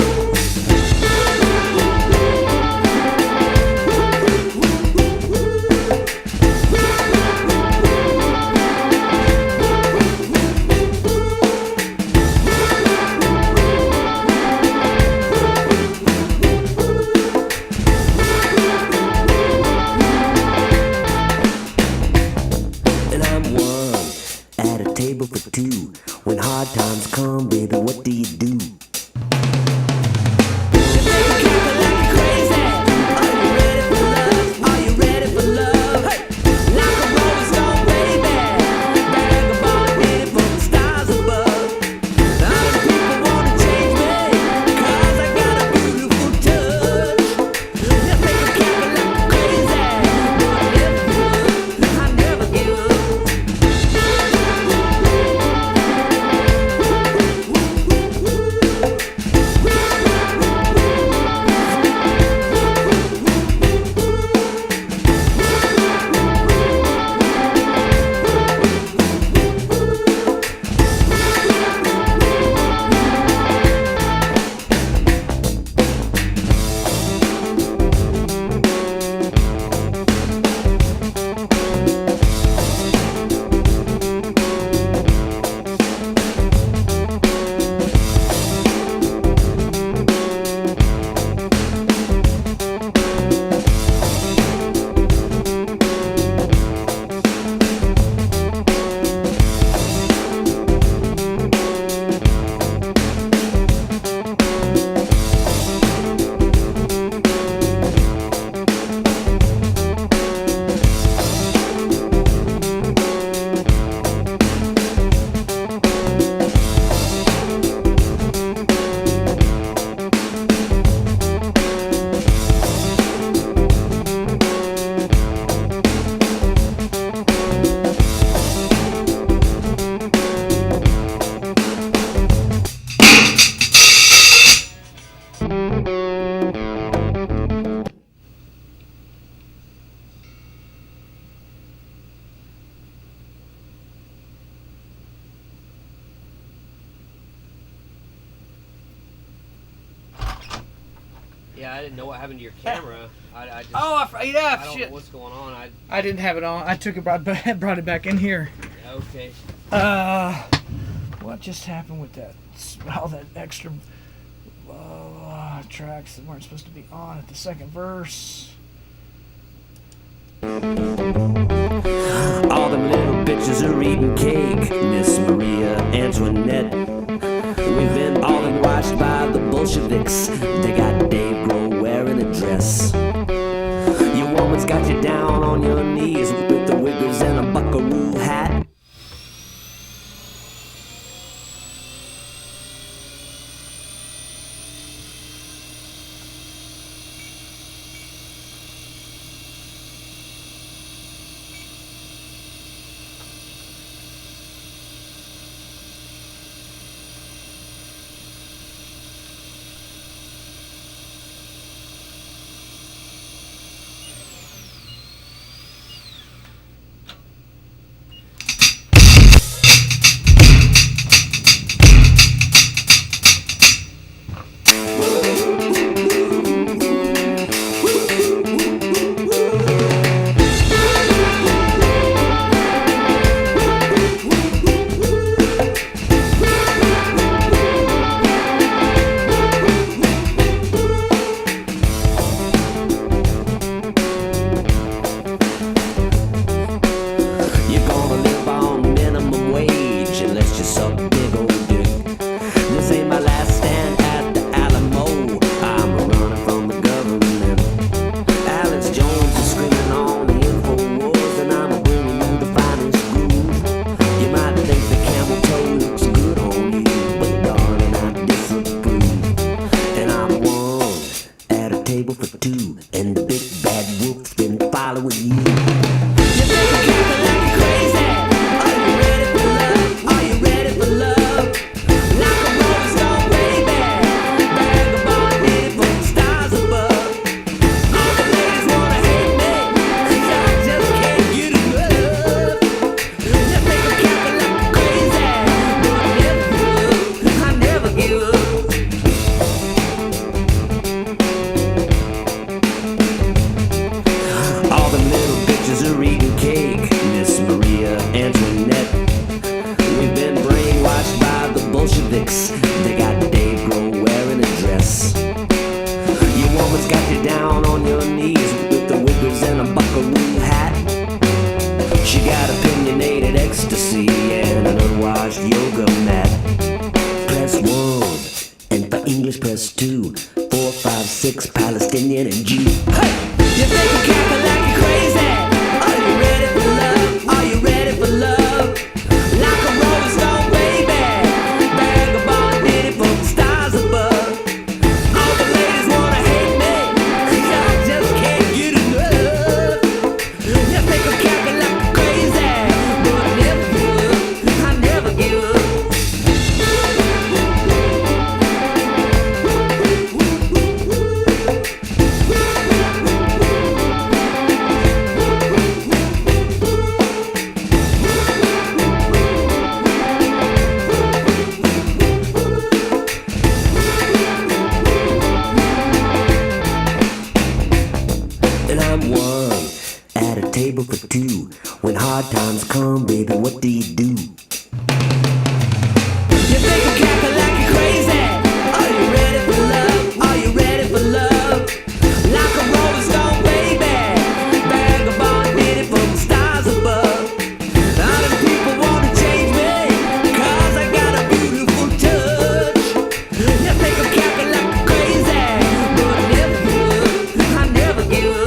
And I'm one at a table for two. When hard times come, baby, what do you do? You think I'm cackling like you're crazy? Are you ready for love? Are you ready for love? Like a rolling stone, baby. Vagabond needed from the stars above. All the people wanna change me, 'cause I got a beautiful touch. You think I'm cackling like you're crazy? But I never give up. Yeah, I didn't know what happened to your camera. I just, Oh, yeah, I don't shit. know what's going on. I didn't have it on. I took it, brought it back in here. Okay. What just happened with that? All that extra tracks that weren't supposed to be on at the second verse. All them little bitches are eating cake, Miss Maria Antoinette. We've been all been watched by the Bolsheviks. They got Dave Grohl wearing a dress. Your woman's got you down on your knees with the wiggers and a buckaroo hat. table for two, and the big bad wolf's been following you. You think I'm cackling like you're crazy? Are you ready for love? Are you ready for love? Like a rolling stone, baby. Vagabond hit from the stars above. All the ladies wanna hate me, 'cause I just can't get enough. You think I'm cackling like you're crazy? But I never give up. I never give up. All the little bitches are eating cake, Miss Maria Antoinette. We've been brainwashed by the Bolsheviks. They got Dave Grohl wearing a dress. Your woman's got you down on your knees with the whippers and a buckaroo hat. She got opinionated ecstasy and an unwashed yoga mat. Press 1, and for English press 2, 4, 5, 6, Palestinian and Jew. Hey! You think I'm cackling like you're crazy? Are you ready for love? Are you ready for love? Like a rolling stone, baby. Vagabond hit it from the stars above. All the ladies wanna hate me, 'cause I just can't get enough. You think I'm cackling like you're crazy? But I never give up. I never give up. And I'm one at a table for two. When hard times come, baby, what do you do? You think I'm cackling like you're crazy? Are you ready for love? Are you ready for love? Like a rolling stone, baby. Vagabond hit it from the stars above. All the people wanna change me, 'cause I got a beautiful touch. You think I'm cackling like you're crazy? But I never give up. I never give up.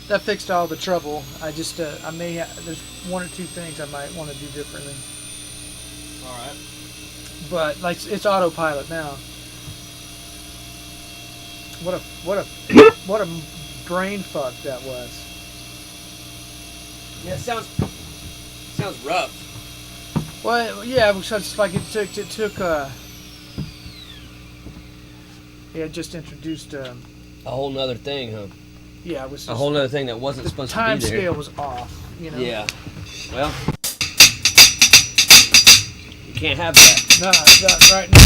That fixed all the trouble. I just, I may there's one or two things I might want to do differently. Alright. But like it's autopilot now. What a brain fuck that was. Yeah, it sounds rough. Well, yeah, because like it took yeah, it just introduced A whole nother thing, huh? yeah, it was A just, whole nother thing that wasn't the supposed time to be there. scale was off, you know. Yeah. Well, you can't have that. No, it's not right now.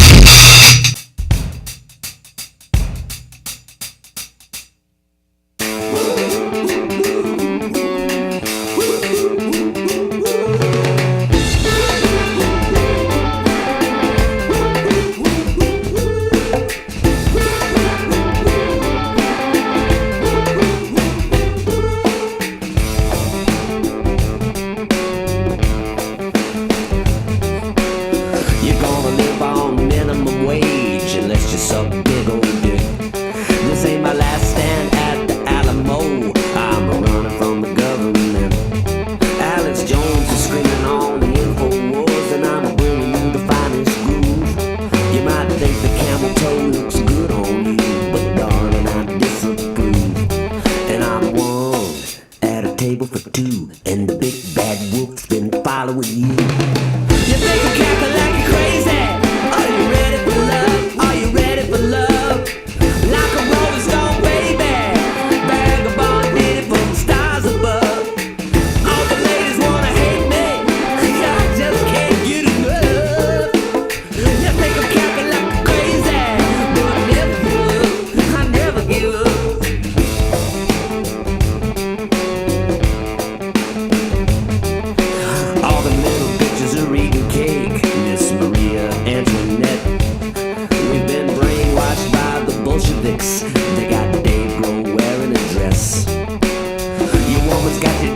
You're gonna live on minimum wage unless you suck big old dick. This ain't my last stand at the Alamo. I'm running from the government. Alex Jones is screaming on the InfoWars, and I'm bringing you the finest groove. You might think the camel toe looks good on you, but darling, I disapprove. And I'm one at a table for two, and the big bad wolf's been following you. You think I'm cackling like you're crazy? Are you ready for love? Are you ready for love? Like a rolling stone, baby. Vagabond hit it from the stars above.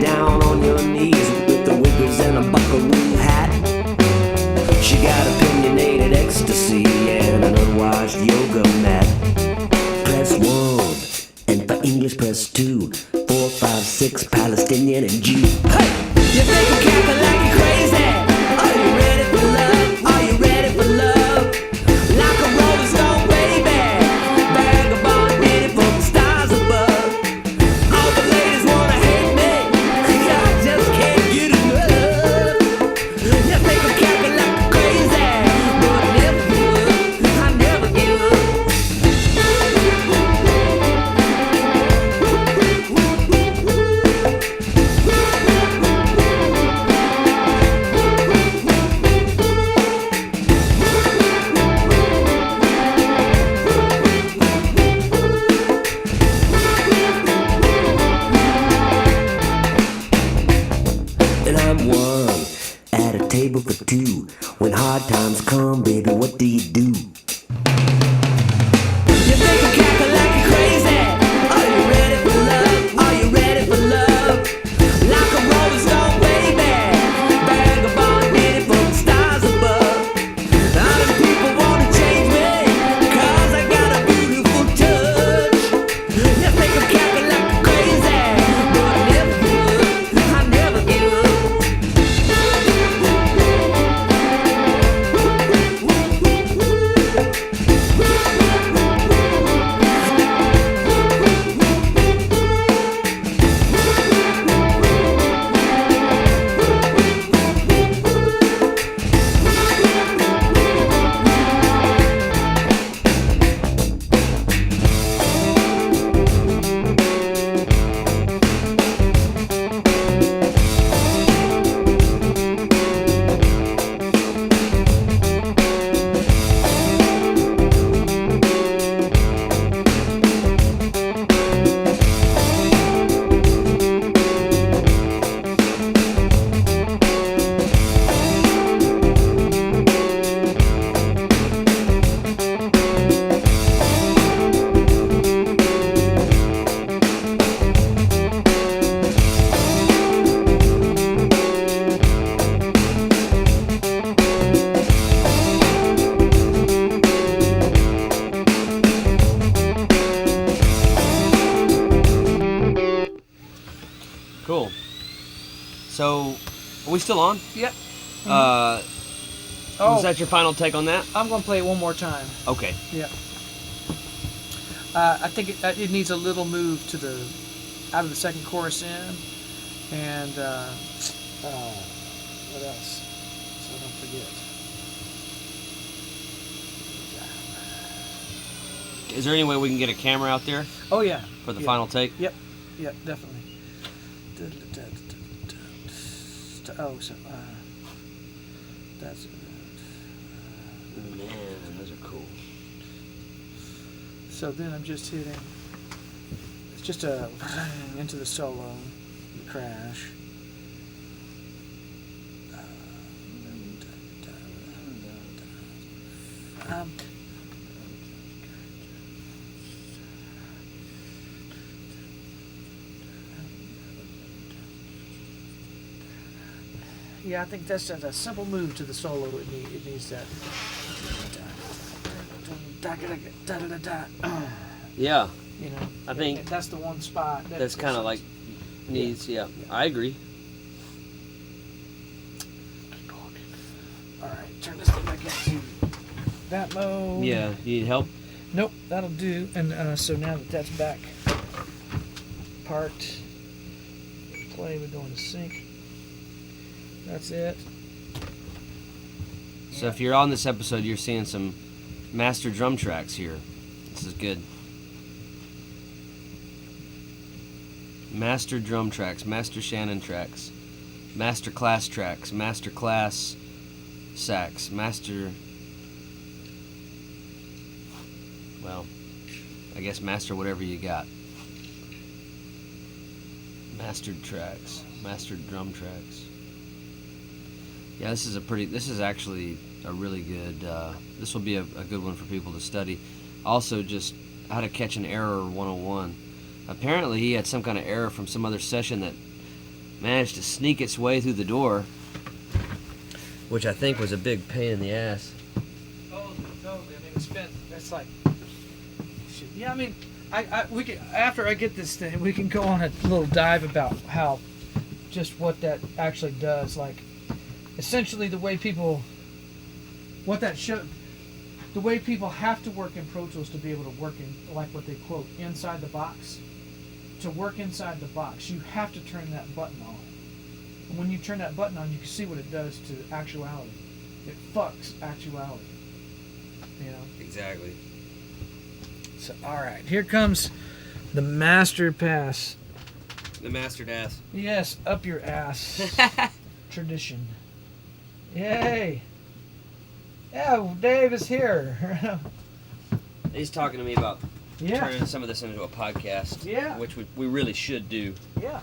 down on your knees with the wiggers and a buckaroo hat. She got opinionated ecstasy and an unwashed yoga mat. Press 1, and for English press 2, 4, 5, 6, Palestinian and Jew. Hey! You think I'm capping like you're crazy? Are you ready for love? Are you ready for love? Like a rolling stone, baby. Vagabond, beauty from the stars above. All the ladies wanna hate me. I just can't get enough. You think I'm capping like you're crazy? But I never give up. I never give up. And I'm one at a table for two. When hard times come, baby, what do you do? You think I'm capping like you're crazy? Are you ready for love? Are you ready for love? Like a rolling stone, baby. Vagabond, beauty from the stars above. All the people wanna change me, 'cause I got a beautiful touch. You think I'm capping like you're crazy? But I never give up. I never give up. Cool. So, are we still on? Yep. Was that your final take on that? I'm gonna play it one more time. Okay. Yeah. I think it needs a little move to the out of the second chorus in, and what else? So I don't forget. Is there any way we can get a camera out there Oh yeah. for the Yeah. final take? Yep. Yep. Definitely. Oh, so that's. Man, those are cool. So then I'm just hitting. It's just a into the solo, the crash. Yeah, I think that's just a simple move to the solo. It needs that. Yeah, You know, I think that's the one spot. that's kind of like needs. Yeah, I agree. All right, turn this thing back into that mode. Yeah, you need help? Nope, that'll do. And so now that that's back parked, play. We're going to sync. That's it. So if you're on this episode, you're seeing some master drum tracks here. This is good. Master drum tracks, master Shannon tracks, master class tracks, master class sax, master, well, I guess master whatever you got. Mastered tracks, mastered drum tracks. Yeah, this is actually a really good, this will be a good one for people to study. Also, just how to catch an error 101. Apparently he had some kind of error from some other session that managed to sneak its way through the door, which I think was a big pain in the ass. Totally. I mean, that's like, shit. Yeah, I mean, we can, after I get this thing, we can go on a little dive about how, just what that actually does. Like, essentially the way people, the way people have to work in Pro Tools to be able to work in, like what they quote, inside the box. To work inside the box, you have to turn that button on. And when you turn that button on, you can see what it does to actuality. It fucks actuality. You know? Exactly. So, alright, here comes the master pass. The mastered ass. Yes, up your ass. Tradition. Yay! Yeah, Dave is here. He's talking to me about Yeah. turning some of this into a podcast. Yeah. Which we really should do. Yeah.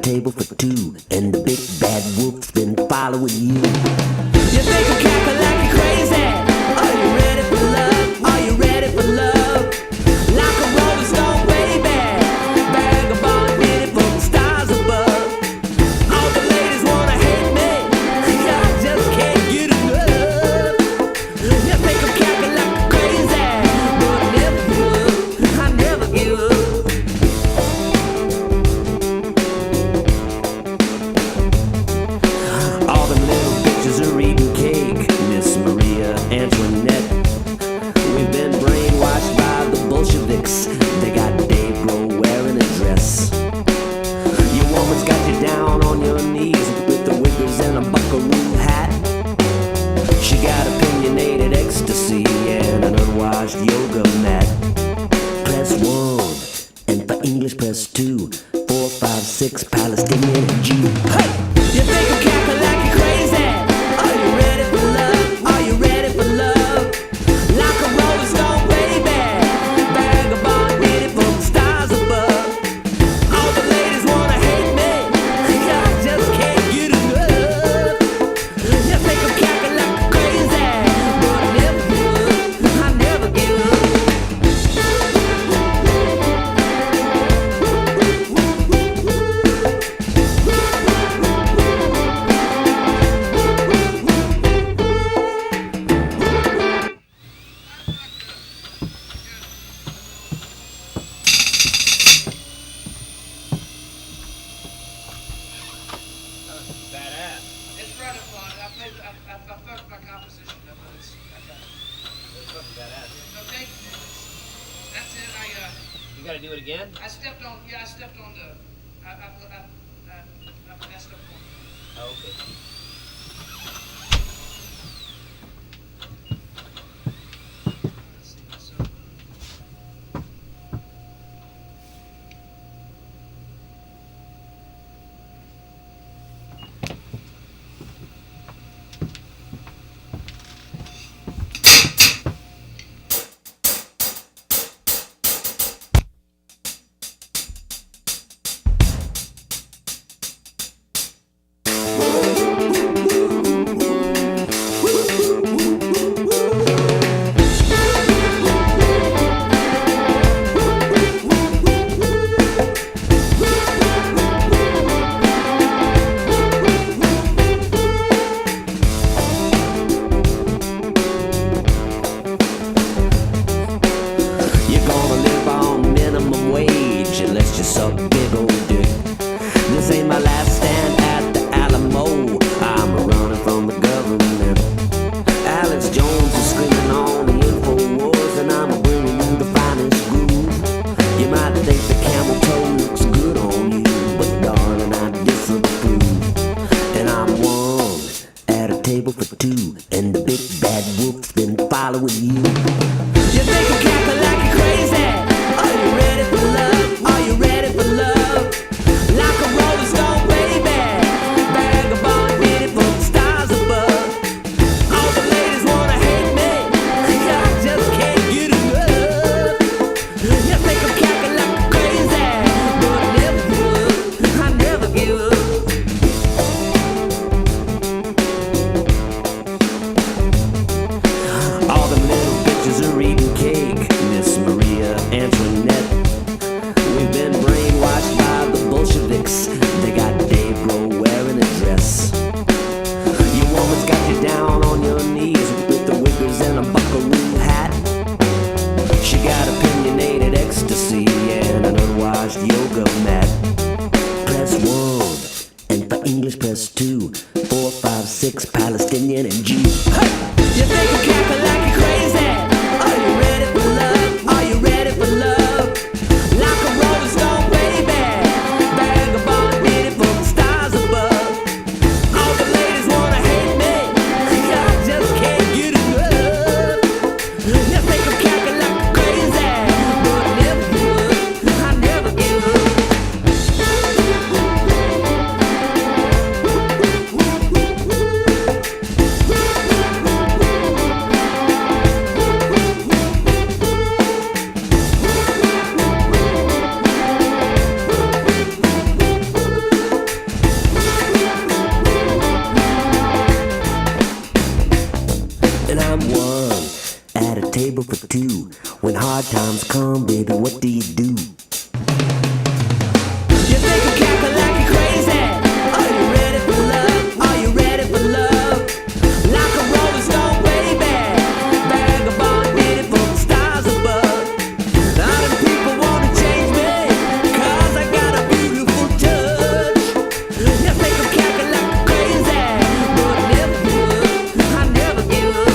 table for two, and the big bad wolf's been following you. You think I'm cackling like you're crazy? Are you ready for love? Are you ready for love? Like a rolling stone, baby. English, press 2. 4, 5, 6, Palestinian and Jew. Hey! You think I'm cackling like you're crazy? Are you ready for love? Are you ready for love? Like a rolling stone, baby. Vagabond, did it from the stars above. All the ladies wanna hate me. I just can't get enough. You think I'm cackling like you're crazy? But I never give up. I never give up. Badass. It's right up on it. I fucked my composition up, but I got it. That's fucking badass. No, thank you. That's it. You gotta do it again? I stepped on the. I messed up one. Oh, okay. Let's see. So. You're gonna live on minimum wage unless you suck big old dick. This ain't my last stand at the Alamo. I'm running from the government. Alex Jones is screaming on the InfoWars, and I'm bringing you the finest groove. You might think the camel toe looks good on you, but darling, I disapprove. And I'm one at a table for two, and the big bad wolf's been following you. You think I'm cackling like you're crazy? Are you ready for love? Are you ready for love? Like a rolling stone, baby. Vagabond, did it from the stars above. All the ladies wanna hate me. I just can't get enough. You think I'm cackling like you're crazy? But I never give up. I never give up. All them little bitches are eating cake, Miss Maria Antoinette. We've been brainwashed by the Bolsheviks. They got Dave Grohl wearing a dress. Your woman's got you down on your knees with the wiggers and a buckaroo hat. She got opinionated ecstasy and an unwashed yoga mat. Press 1, and for English press 2. 4, 5, 6, Palestinian and Jew. You think I'm cackling like you're crazy? Are you ready for love? Are you ready for love? Like a rolling stone, baby. Vagabond, did it from the stars above. All the ladies wanna hate me. I just can't get enough. You think I'm cackling like you're crazy? But I never give up. I never give up. And I'm one at a table for two. When hard times come, baby, what do you do? You think I'm cackling like you're crazy? Are you ready for love? Are you ready for love? Like a rolling stone, baby. Vagabond, did it from the stars above. All them people wanna change me, 'cause I got a beautiful touch. You think I'm cackling like you're crazy? But I never give up. I never give up.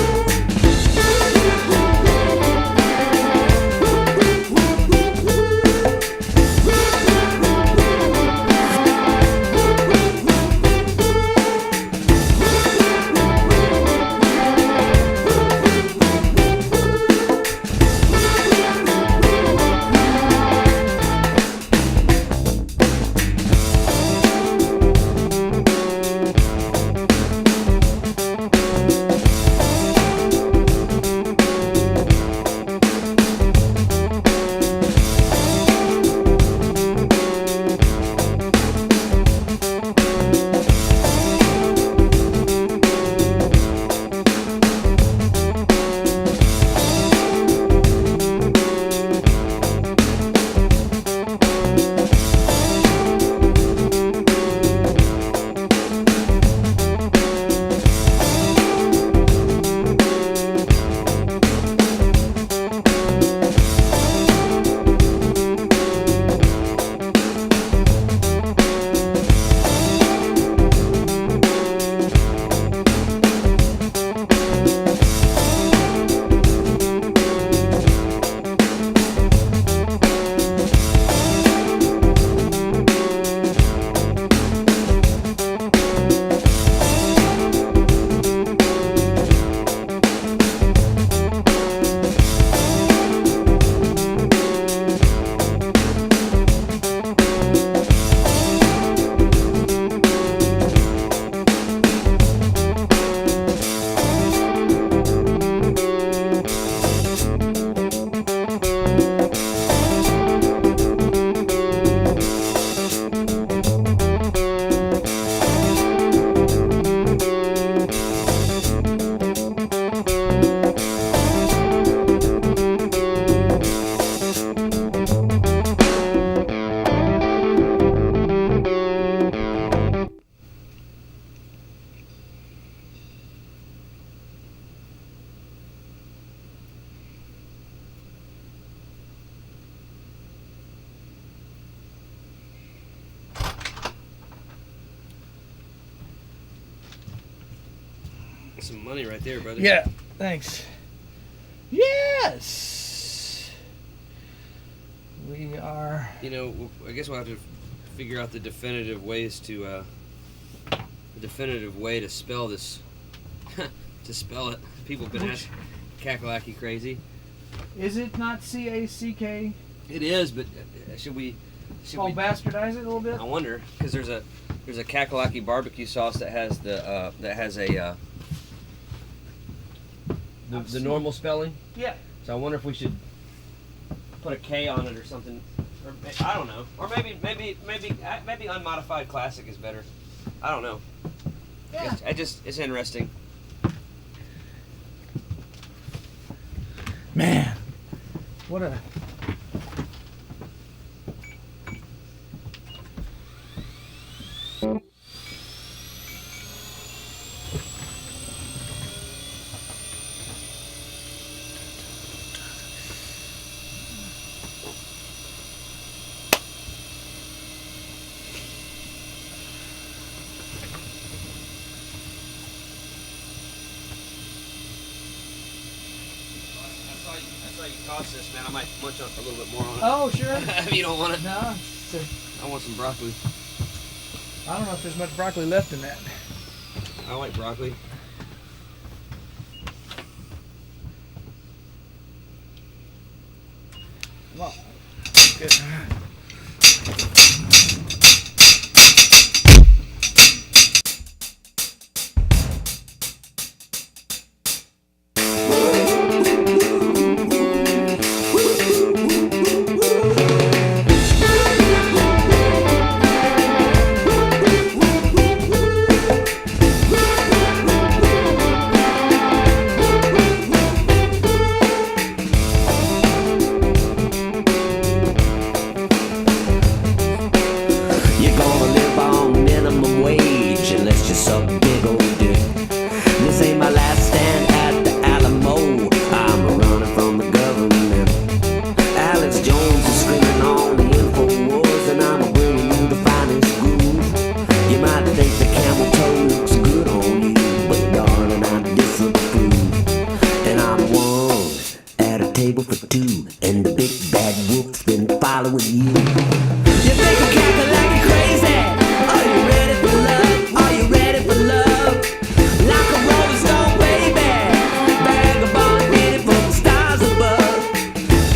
some money right there, brother. Yeah, thanks. Yes! We are... You know, I guess we'll have to figure out the definitive ways to, the definitive way to spell this, to spell it. People have been asking Kakalaki crazy. Is it not C-A-C-K? It is, but should we bastardize it a little bit? I wonder, because there's a Kakalaki barbecue sauce that has the the normal spelling. Yeah. So I wonder if we should put a K on it or something, or I don't know, or maybe unmodified classic is better. I don't know. Yeah. It's interesting. Man, what a... I saw you toss this, man. I might munch up a little bit more on it. Oh, sure. If you don't want it. No, I want some broccoli. I don't know if there's much broccoli left in that. I like broccoli. Well, good. You're gonna live on minimum wage unless you suck big old dick. This ain't my last stand at the Alamo. I'm running from the government. Alex Jones is screaming on the InfoWars, and I'm bringing you the finest groove. You might think the camel toe looks good on you, but darling, I disapprove. And I'm one at a table for two, and the big bad wolf's been following you. You think I'm Kakalaki crazy? Are you ready for love? Are you ready for love? Like a rolling stone, baby. Vagabond, hitting from the stars above.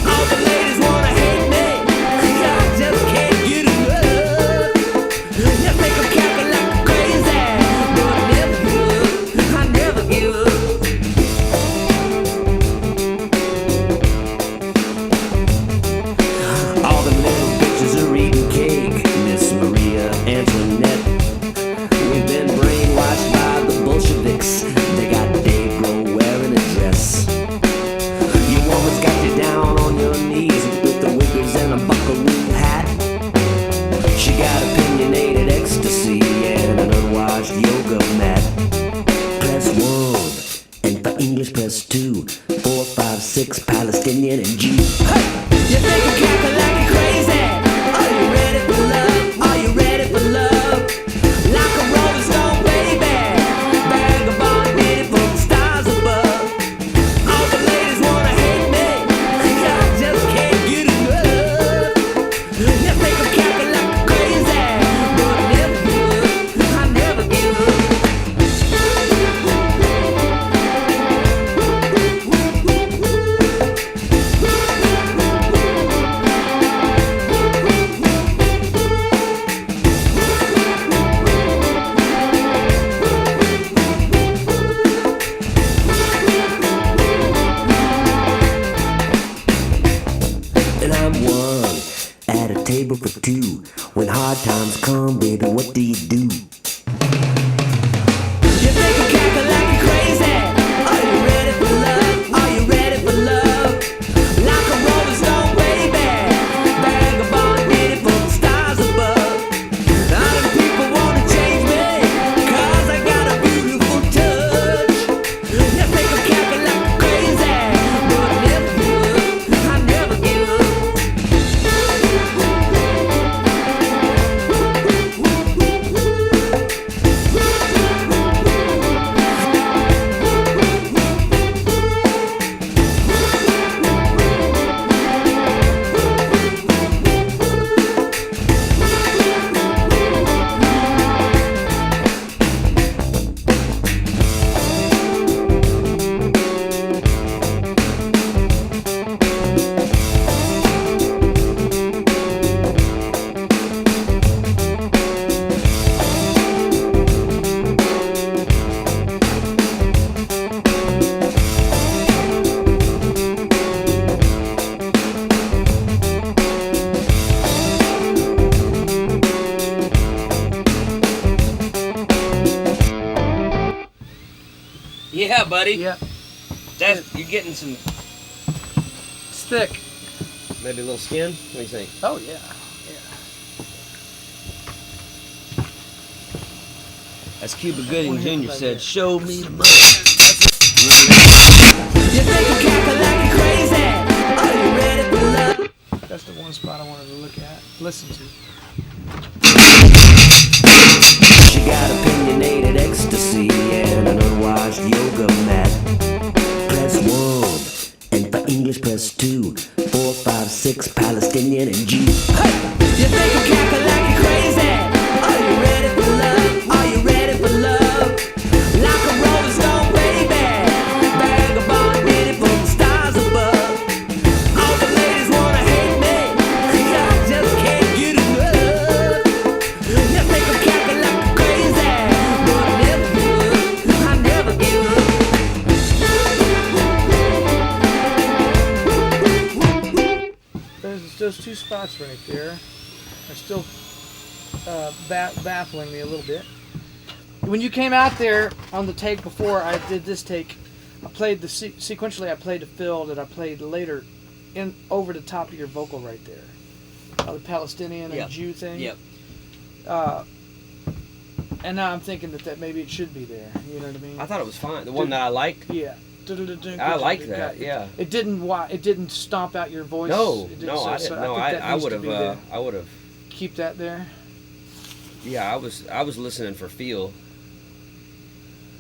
All the ladies wanna hate me, 'cause I just can't get enough. You think I'm Kakalaki crazy? But I never give up. I never give up. All the little bitches are eating cake, Miss Maria Antoinette. We've been brainwashed by the Bolsheviks. They got Dave Grohl wearing a dress. Your woman's got you down on your knees with the wiggers and a buckaroo hat. She got opinionated ecstasy and an unwashed yoga mat. Press 1, and for English press 2, 4, 5, 6, Palestinian and Jew. Hey! You think I'm Kakalaki crazy? Are you ready for love? Are you ready for love? Like a rolling stone, baby. Vagabond, hitting from the stars above. All the ladies wanna hate me, 'cause I just can't get enough. You think I'm Kakalaki crazy? But I never give up. I never give up. And I'm one at a table for two. When hard times come, baby, what do you do? You think I'm Kakalaki crazy? Are you ready for love? Are you ready for love? Like a rolling stone, baby. Vagabond, hitting from the stars above. All the people wanna change me, 'cause I got a beautiful touch. You think I'm Kakalaki crazy? But I never give up. I never give up. buddy. Yeah, You're getting some, it's thick. maybe a little skin. What do you think? Oh yeah, As Cuba Gooding Jr. said, show me the money. You think I'm cackling like you're crazy? Are you ready for love? yeah. That's the one spot I wanted to look at, listen to. She got opinionated ecstasy and an unwashed yoga mat. Press 1, and for English press 2, 4, 5, 6, Palestinian and Jew. Hey! You think I'm cackling like you're crazy? Are you ready for love? Are you ready for love? Like a rolling stone, baby. Vagabond, ready for the stars above. All the ladies wanna hate me, 'cause I just can't get enough. You think I'm cackling like I'm crazy, but I never give up. I never give up. There's those two spots right there are still baffling me a little bit. When you came out there on the take before I did this take, I played the sequentially. I played the fill that I played later, in over the top of your vocal right there, the Palestinian and Yep. Jew thing. Yep. And now I'm thinking that maybe it should be there. You know what I mean? I thought it was fine. The one that I liked. Yeah. I liked that. Yeah. It didn't stomp out your voice. No, It didn't, no, I so didn't. I No, think that I needs would to have. be there. I would have. Keep that there. Yeah, I was listening for feel.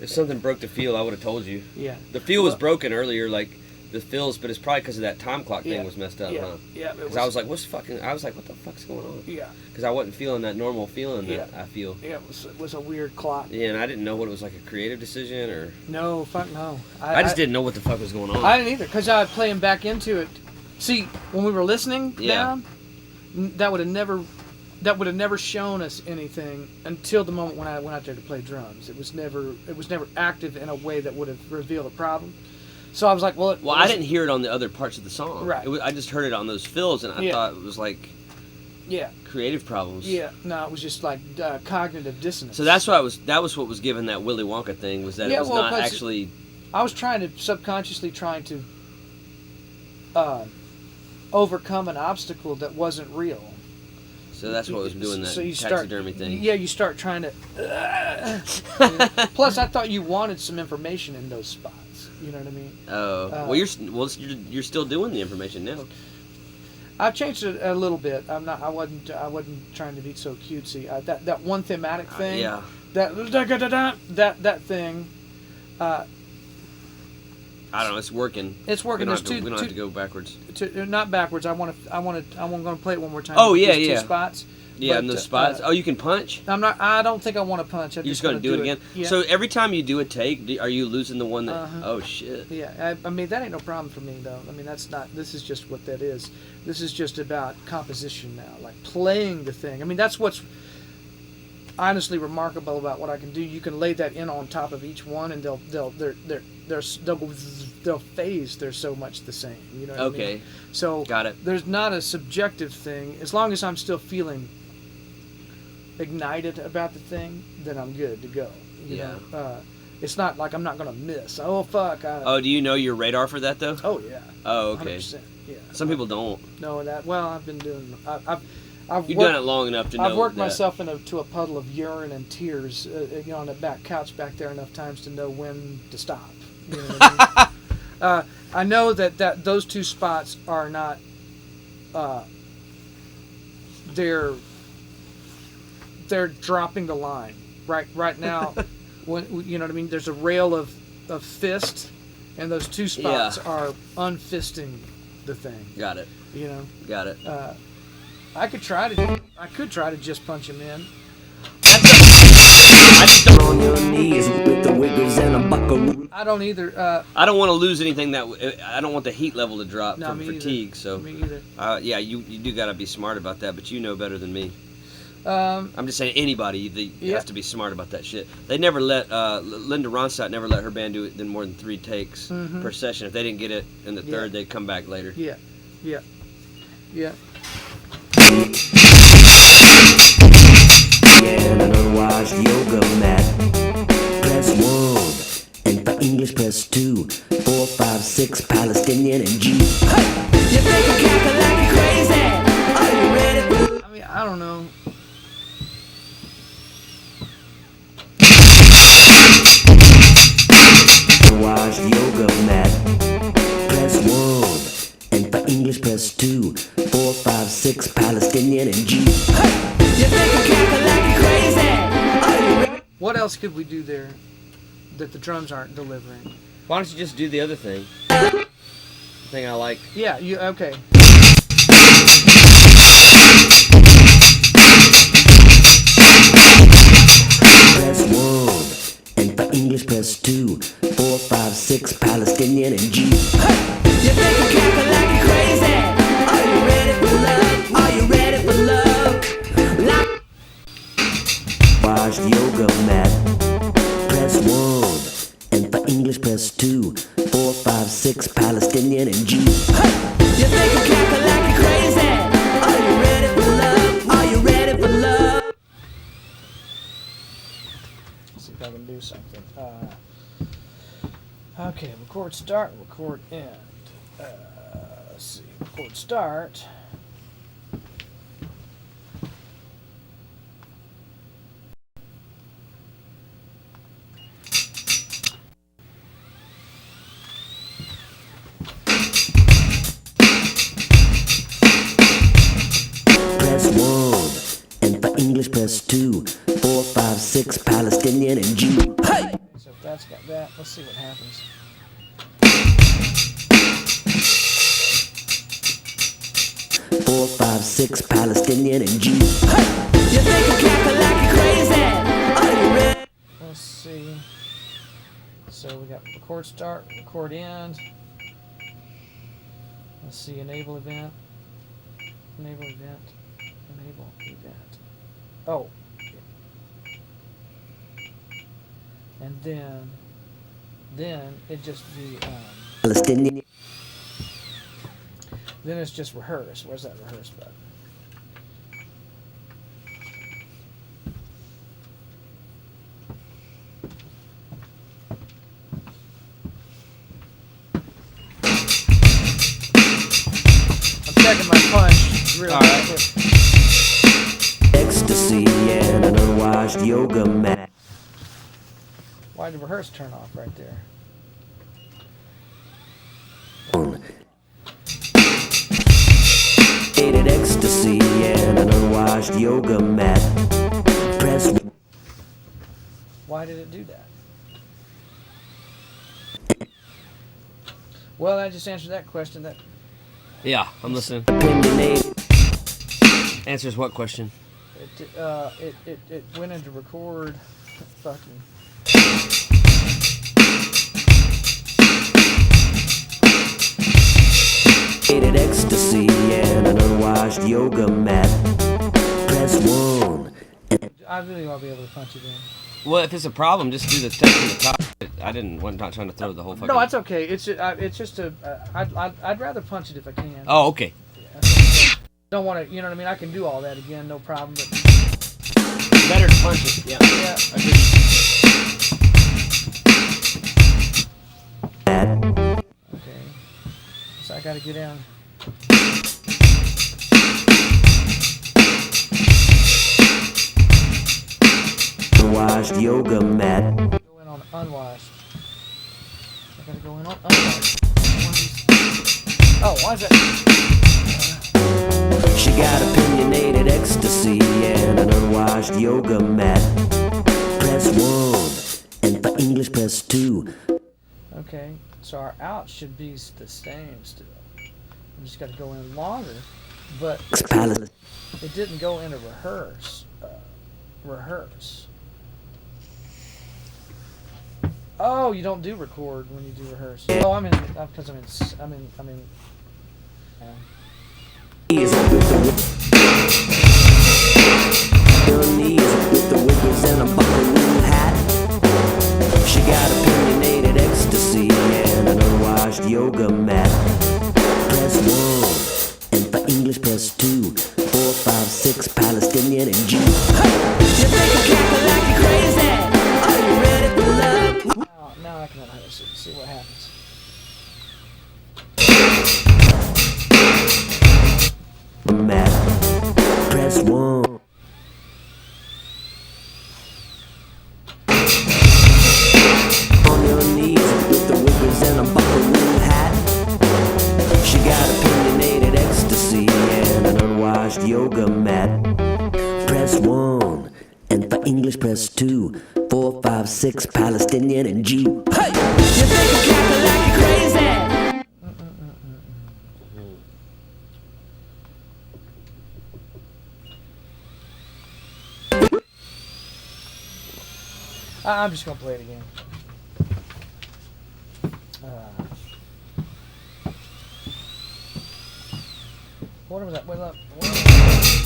If something broke the feel, I would have told you. Yeah. The feel was broken earlier, like the fills, but it's probably because of that time clock thing Yeah. was messed up, Yeah. huh? Yeah. Because I was like, what the fuck's going on? Yeah. Because I wasn't feeling that normal feeling that Yeah. I feel. Yeah. It was a weird clock. Yeah, and I didn't know what it was, like a creative decision or. No, fuck no. I just didn't know what the fuck was going on. I didn't either, because I was playing back into it. See, when we were listening Yeah. down, that would have never shown us anything until the moment when I went out there to play drums. It was never active in a way that would have revealed a problem. So I was like, well, I didn't hear it on the other parts of the song. Right. I just heard it on those fills, and I thought it was like Yeah. creative problems. Yeah. No, it was just like cognitive dissonance. So that was what was giving that Willy Wonka thing, was that Yeah, it was well, not plus- actually. I was subconsciously trying to overcome an obstacle that wasn't real. So that's what was doing that So you taxidermy thing. Yeah, you start trying to. Plus, I thought you wanted some information in those spots. You know what I mean? Oh, well, you're still doing the information now. I've changed it a little bit. I wasn't trying to be so cutesy. That one thematic thing. Yeah. That thing. I don't know. It's working. It's working. We There's don't have to go backwards. Not backwards. I'm going to play it one more time. Oh, yeah, There's yeah. Two spots. Yeah, But, in those spots. Oh, you can punch. I don't think I want to punch. I'm You're just going to do it again. Yeah. So every time you do a take, are you losing the one that? Uh-huh. Oh shit. Yeah, I mean that ain't no problem for me though. I mean that's not. This is just what that is. This is just about composition now, like playing the thing. I mean that's what's honestly remarkable about what I can do. You can lay that in on top of each one, and they'll phase. They're so much the same. You know what I mean? Okay. So Got it. There's not a subjective thing. As long as I'm still feeling ignited about the thing, then I'm good to go. You Yeah. know? It's not like I'm not gonna miss. Oh fuck. Oh, do you know your radar for that though? Oh yeah. Oh, okay. 100%. Yeah. Some people don't. know that. Well, I've been doing. I've You've worked, done it long enough to know. I've worked that. myself to a puddle of urine and tears, on the back couch back there enough times to know when to stop. You know what I mean? I know that those two spots are not. They're dropping the line right now. When you know what I mean? There's a rail of fist, and those two spots are unfisting the thing. Got it. You know. Got it. I could try to just punch him in. I just don't. On your knees with the wiggles and a buckaroo. I don't either. I don't want to lose anything I don't want the heat level to drop No, from me fatigue. either. So. Me either. Yeah, you do got to be smart about that, but you know better than me. Um, I'm just saying anybody Yeah. has to be smart about that shit. They never let Linda Ronstadt never let her band do it more than 3 takes per session. If they didn't get it in the third, they'd come back later. yeah. And an unwashed yoga mat. Press 1, and for English, press 2. 4, 5, 6, Palestinian and G. You think I'm cackling like you're crazy? Are you ready for I mean, I don't know. Wash yoga mat. Press 1. And for English, press 2. 4, 5, 6, Palestinian and G. You think I'm cackling like you're crazy? Are you ready? What else could we do there that the drums aren't delivering? Why don't you just do the other thing? The thing I like. Yeah, you okay. Press 1. And for English, press 2. 4, 5, 6, Palestinian and G. You think I'm cackling like you're crazy? Are you ready for love? Are you ready for love? Like Wash yoga mat. Press 1. And for English, press 2. 4, 5, 6, Palestinian and G. you think I'm cackling like you're crazy? Are you ready for love? Are you ready for love? Let's see if I can do something. Okay, record start, record end. Let's see, record start. Press 1. And for English, press 2. 4, 5, 6, Palestinian and G. Hey! So if that's got that, let's see what happens. 4, 5, 6, Palestinian and G. You think I'm cackling like you're crazy? Are you ready? Let's see. So we got record start, record end. Let's see, enable event. Enable event. Enable event. Oh. And then it just be Palestinian. then it's just rehearse. Where's that rehearse button? I'm checking my punch real quick. Ecstasy and an unwashed yoga mat. Why did rehearse turn off right there? Hated ecstasy and an unwashed yoga mat. Press Why did it do that? Well, I just answered that question. That Yeah, I'm listening. opinionated. Answers what question? it went into record. Fucking. Hated ecstasy and an unwashed yoga mat. Press 1. I really want to be able to punch it in. Well, if it's a problem, just do the text from the top. I'm not trying to throw the whole fucking. No, it's okay. It's just a. I'd rather punch it if I can. Oh, okay. Don't want to. You know what I mean? I can do all that again, no problem. But Better to punch it. Yeah. yeah. Agreed. Okay. So I got to get in. Unwashed yoga mat. Go in on unwashed. I got to go in on unwashed. Oh, why is that? She got opinionated ecstasy and an unwashed yoga mat. Press 1. And for English, press 2. Okay. So our out should be the same still. I just got to go in longer, but it didn't go into rehearse. Rehearse. Oh, you don't do record when you do rehearse. Oh, I'm in because I'm in. Knees with the wiggles and a buckaroo hat. She got opinionated ecstasy and an unwashed yoga mat. Press 1. And for English, press 2. 4, 5, 6, Palestinian and G. You think I'm cackling like you're crazy? Are you ready for love? Now I can have see what happens. Matt, press 1. On your knees with the whippers and a buckaroo hat. She got opinionated ecstasy and an unwashed yoga mat. Press 1, and for English press 2. 4, 5, 6, Palestinian and Jew. Hey! You think I'm cackling like you're crazy? I'm just gonna play it again. What was that? What was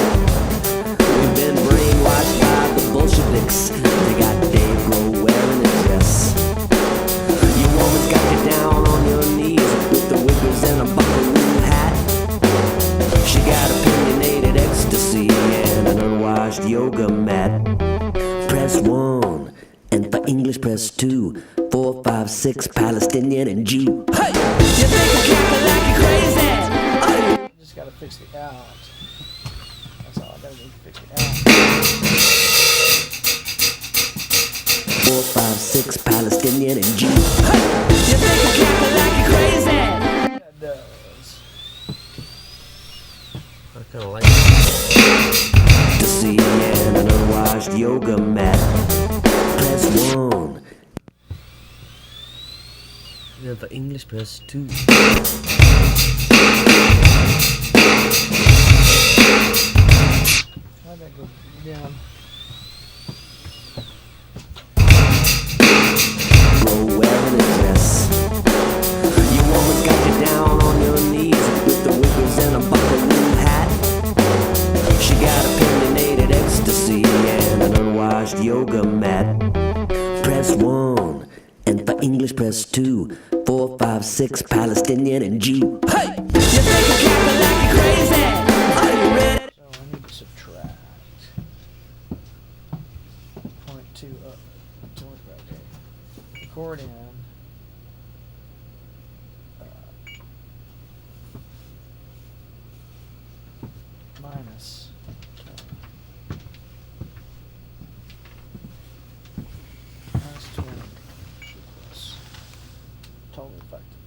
We've been brainwashed by the Bolsheviks. They got Dave Grohl wearing a dress. Your woman's got you down on your knees with the whippers and a buckaroo hat. She got opinionated ecstasy and an unwashed yoga mat. Press 1, and for English press 2. 4, 5, 6, Palestinian and Jew. Hey! You think I'm cackling like you're crazy? Oh, just gotta fix the out. That's all I gotta do. Fix the out. 4, 5, 6, Palestinian and Jew. Hey! You think I'm cackling like you're crazy? That does. I kind of like it. To see and an unwashed yoga mat. Press 1. Yeah, for English press 2. How'd that go down? Go wearing a dress. Your woman's got you down on your knees with the whippers and a buckaroo hat. She got opinionated ecstasy and an unwashed yoga mat. Press 1, and for English press 2. 4, 5, 6, Palestinian and Jew. Hey! You think I'm cackling like you're crazy? Are you ready? So I need to subtract 0.2 up. Okay. Record in. Minus. Minus 20 equals total effective.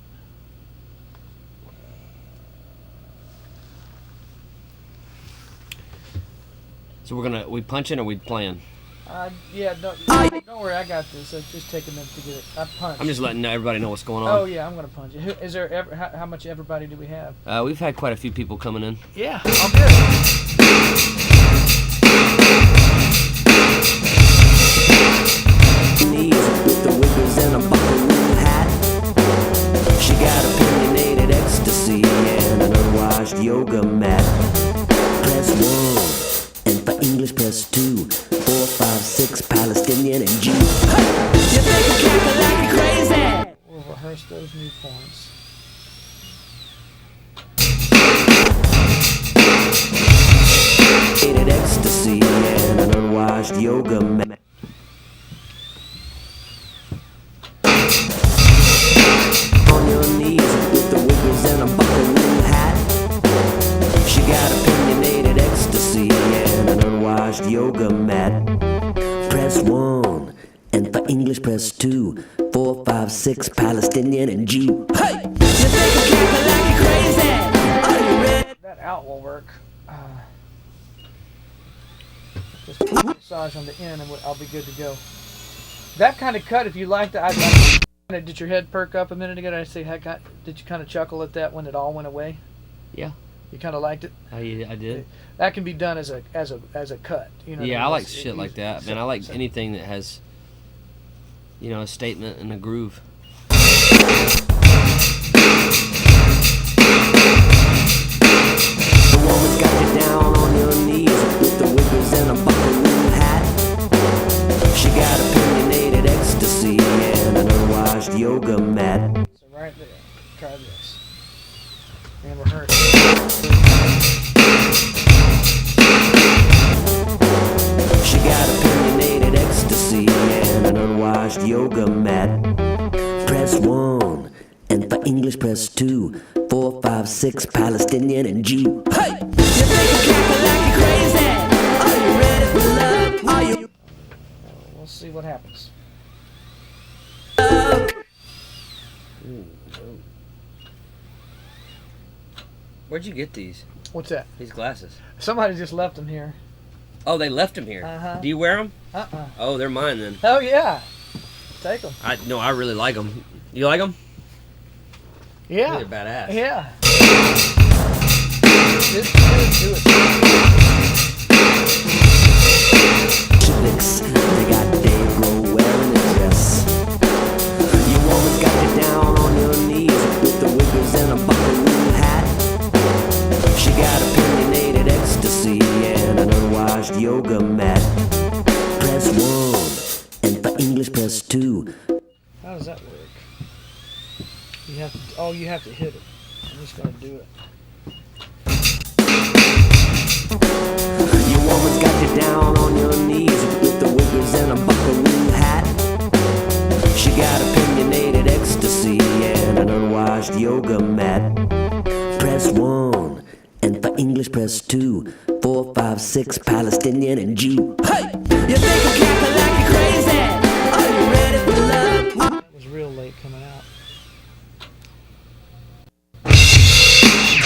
So we punching or we playing? Yeah, don't worry, I got this. It's just take a minute to get it. I punched. I'm just letting everybody know what's going Oh on. yeah, I'm gonna punch it. Is there ever how much everybody do we have? We've had quite a few people coming in. Yeah, I'll do it. Knees with the whippers and a buckaroo hat. She got opinionated ecstasy and an unwashed yoga mat. Press 1, and for English press 2. 4, 5, 6, Palestinian and Jew. Hey! You think I'm cackling like you're crazy? We'll rehearse those new points. Ecstasy and an unwashed yoga mat. On your knees with the whippers and a buckaroo hat. She got opinionated ecstasy and an unwashed yoga mat. Press 1, and for English press 2. 4, 5, 6, Palestinian and Jew. Hey! You think I'm cackling like you're crazy? Are you ready? That out will work. Just put massage on the end and I'll be good to go. That kind of cut, if you liked it, did your head perk up a minute ago? Did I say, did you kind of chuckle at that when it all went away? Yeah, You kind of liked it? I did. That can be done as a cut. You know. Yeah, I like It's shit like easy. that. Man, I like anything that has, a statement and a groove. The woman's got you down on your knees with the whippers and a buckaroo hat. She got opinionated ecstasy and an unwashed yoga mat. So right there, try this. And rehearse. yoga mat. Press 1, and for English press 2. 4, 5, 6, Palestinian and Jew. Hey! You think I'm cackling like you're crazy? Are you ready for love? Are you We'll see what happens. Where'd you get these? What's that? These glasses. Somebody just left them here. Oh, they left them here. Uh-huh. Do you wear them? Uh-uh. Oh, they're mine then. Oh, yeah. Take them. I really like them. You like them? Yeah. They're badass. Yeah. Do it. Bolsheviks, they got Dave Grohl wearing a dress. You always got you down on your knees with the wiggers and a buckaroo hat. She got opinionated ecstasy and an unwashed yoga mat. Press 1, and for English press 2. How does that work? You have to. Oh, you have to hit it. I'm just gonna do it. You always got you down on your knees with the wiggers and a buckaroo hat. She got opinionated ecstasy and an unwashed yoga mat. Press 1, and for English press 2. 4, 5, 6, Palestinian and Jew. Hey! think I'm cackling like you're crazy? Are you ready for love? It was real late coming out.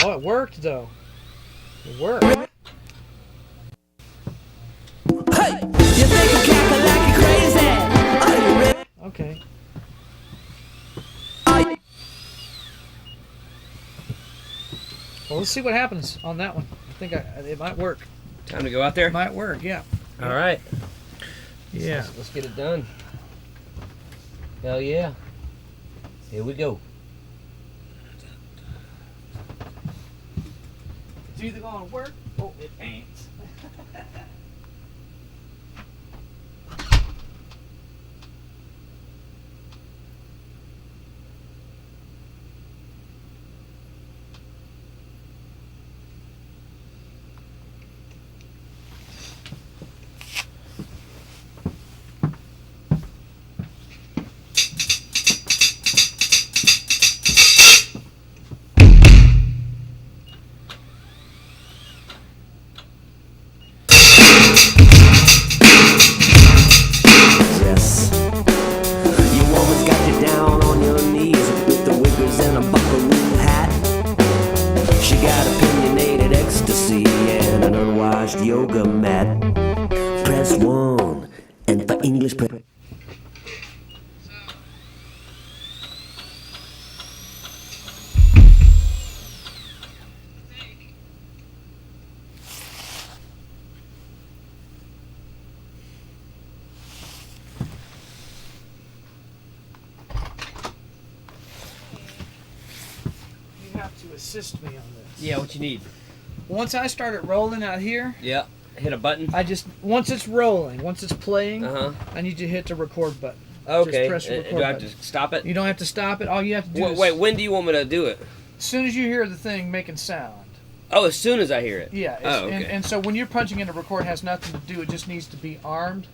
Oh, it worked though. It worked. Hey! You think I'm cackling like you're crazy? Are you ready? Okay. Well, let's see what happens on that one. I think it might work. Time to go out there? It might work, yeah. All right. Yeah. Let's get it done. Hell yeah. Here we go. It's either gonna work or it ain't. Dress. You always got you down on your knees with the wiggers and a buckaroo hat. She got opinionated ecstasy and an unwashed yoga mat. Press 1, and for English press. You have to assist me on this. Yeah, what you need? Once I start it rolling out here, Yeah. Hit a button. once it's rolling, once it's playing, Uh-huh. I need you to hit the record button. Okay. Just press the Do record I have button. to stop it? You don't have to stop it. All you have to do is Wait, when do you want me to do it? as soon as you hear the thing making sound. Oh, as soon as I hear it. Yeah. Oh, okay. and so when you're punching in a record, it has nothing to do. It just needs to be armed.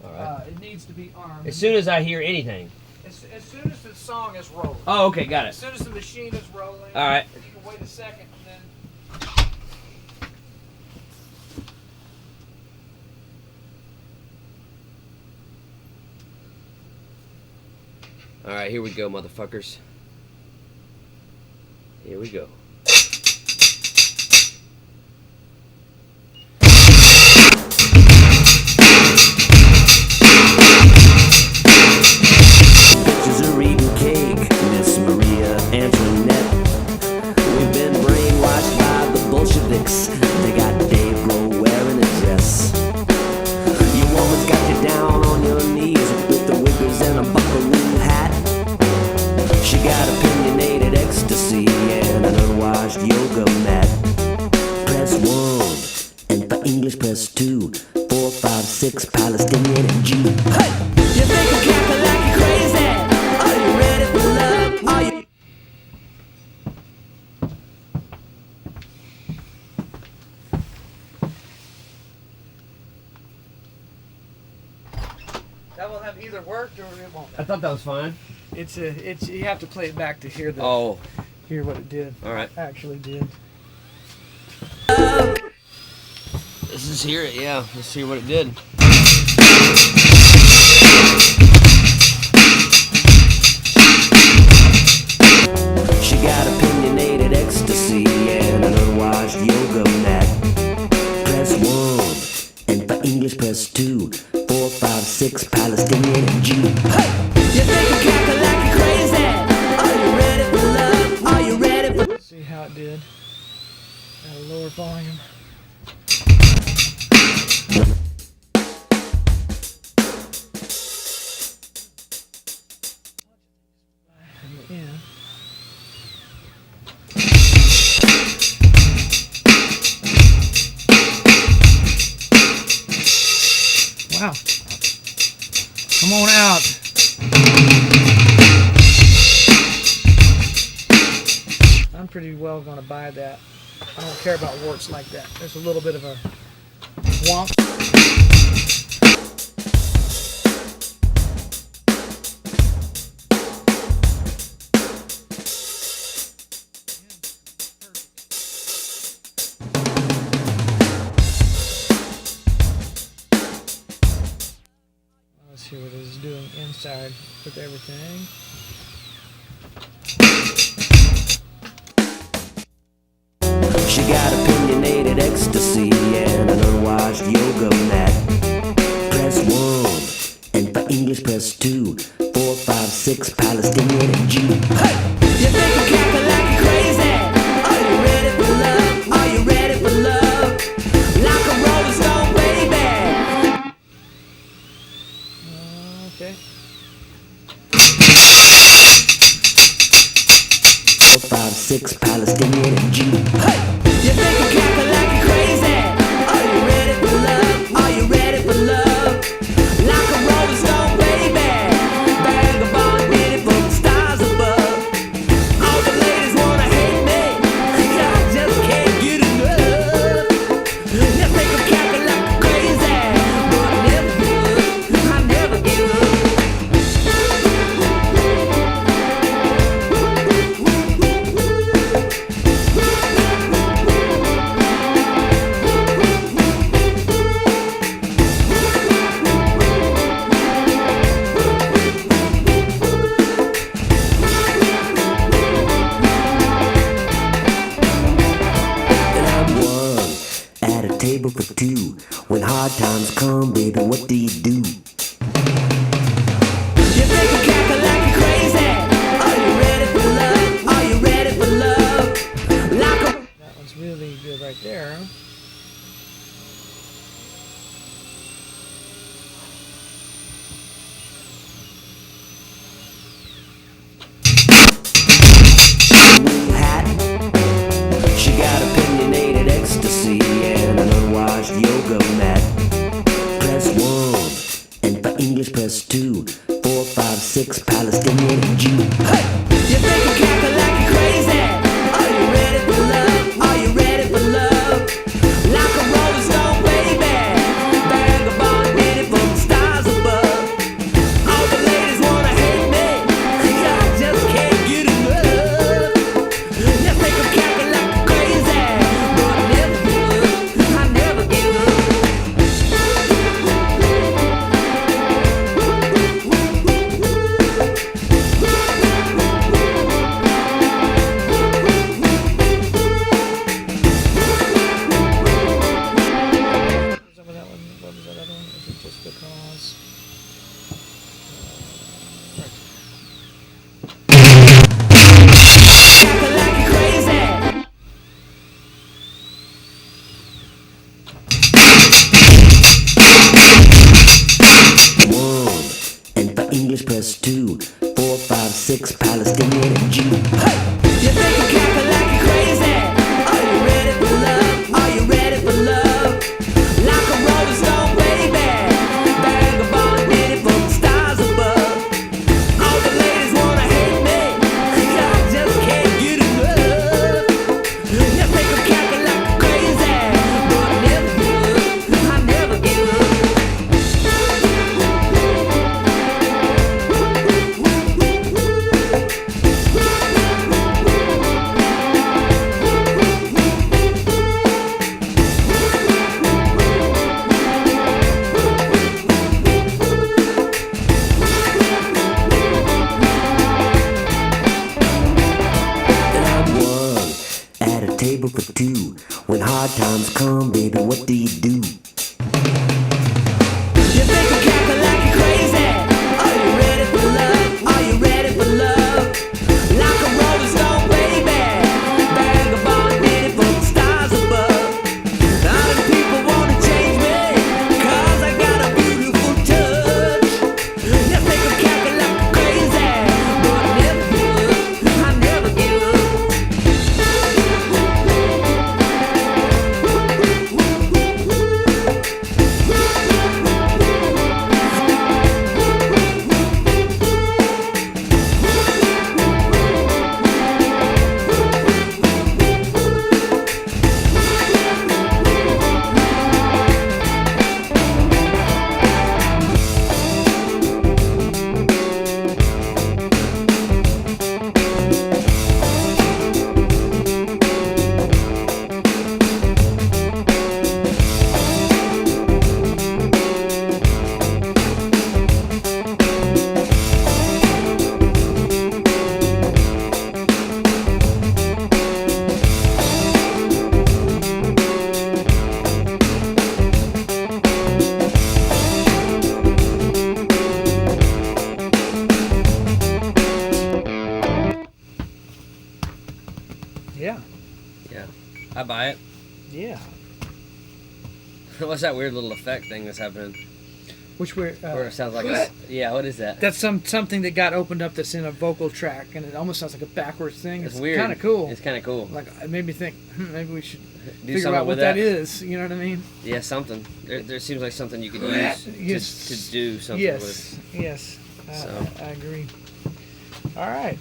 All right. It needs to be armed. As soon as I hear anything. As soon as the song is rolling. Oh, okay, got As it. soon as the machine is rolling. All right. If you can wait a second, and then. All right, here we go, motherfuckers. Here we go. Pictures are eating cake, Miss Maria Antoinette. We've been brainwashed by the Bolsheviks. They got Dave Grohl wearing a dress. You always got you down on your knees with the wiggers and a buckaroo hat. She got opinionated ecstasy and an unwashed yoga mat. Press 1, and for English press 2. 4, 5, 6, Palestinian and Jew. Hey! You think I'm cackling like you're crazy? Are you ready for love? Are you? That will have have either worked or it won't. I thought that was fine. It's you have to play it back to hear the Oh, hear what it did. all right. Actually did. Let's just hear it. Yeah, let's see what it did. She got opinionated ecstasy and an unwashed yoga mat. Press 1, and for English press 2, 4, 5, 6, Palestinian and Jew. Hey! You think you cackle like you're crazy? Are you ready for love? Are you ready for... Let's see how it did. At a lower volume. Yeah. Wow. Come on out. I'm pretty well going to buy that. I don't care about warts like that. There's a little bit of a womp. Let's see what it's doing inside with everything. She got opinionated ecstasy and an unwashed yoga mat. Press 1, and for English press 2, 4, 5, 6, Palestinian and Jew. Hey! You think you cackle like you're crazy? Are you ready for love? Are you ready for love? Like a rolling stone, baby. Okay. 4, 5, 6, Palestinian and Jew. Hey! You think you cackle like you're crazy? Are you ready for love? Are you ready for love? Like a rolling stone, baby. Vagabond, did it from the stars above. All the ladies wanna hate me. I just can't get enough. You think I'm cackling like you're crazy, but I never give up. I never give up. And I'm one at a table for two. When hard times come, baby, what do you do? You think you cackle like you're crazy? Are you ready for love? Are you ready for love? Like a... That one's really good right there. hat. She got opinionated ecstasy and an unwashed yoga mat. Press 1, and for English press 2, 4, 5, 6, Palestinian and Jew. Hey! You think you cackle like you're crazy? Are you ready for love? Are you ready for love? Like a rolling stone, baby. Vagabond, did it from the stars above. All the ladies wanna hate me. I just can't get enough. You think I'm cackling like you're crazy, but I never give up. I never give up. What was that one? What was that other one? Is it just because? Cackling like you're crazy. One, and for English press 2, 4, 5, 6, Palestinian and Jew. Hey! You think you cackle like you're crazy? Are you ready for love? Are you ready for love? Like a rolling stone, baby. Vagabond, did it from the stars above. All the ladies wanna hate me. I just can't get enough. You think I'm cackling like you're crazy, but I never give up. I never give up. too. When hard times come, baby, what do you do? You think I'm cackling like you're crazy? Are you ready for love? Are you ready for love? Like a rolling stone, baby. Vagabond, waiting for the stars above. All the people wanna change me, 'cause I got a beautiful touch. You think I'm cackling like you're crazy? But I never give up. I never give up. Yeah. Yeah. I buy it. Yeah. What's that weird little effect thing that's happening? Which we're. Where it sounds like a, yeah, what is that? That's something that got opened up that's in a vocal track, and it almost sounds like a backwards thing. It's weird. Kind of cool. It's kind of cool. Like it made me think, maybe we should Do figure something out what with that is. You know what I mean? Yeah, something. There seems like something you could use Yes. to do something Yes. with. Yes. So. I agree. All right.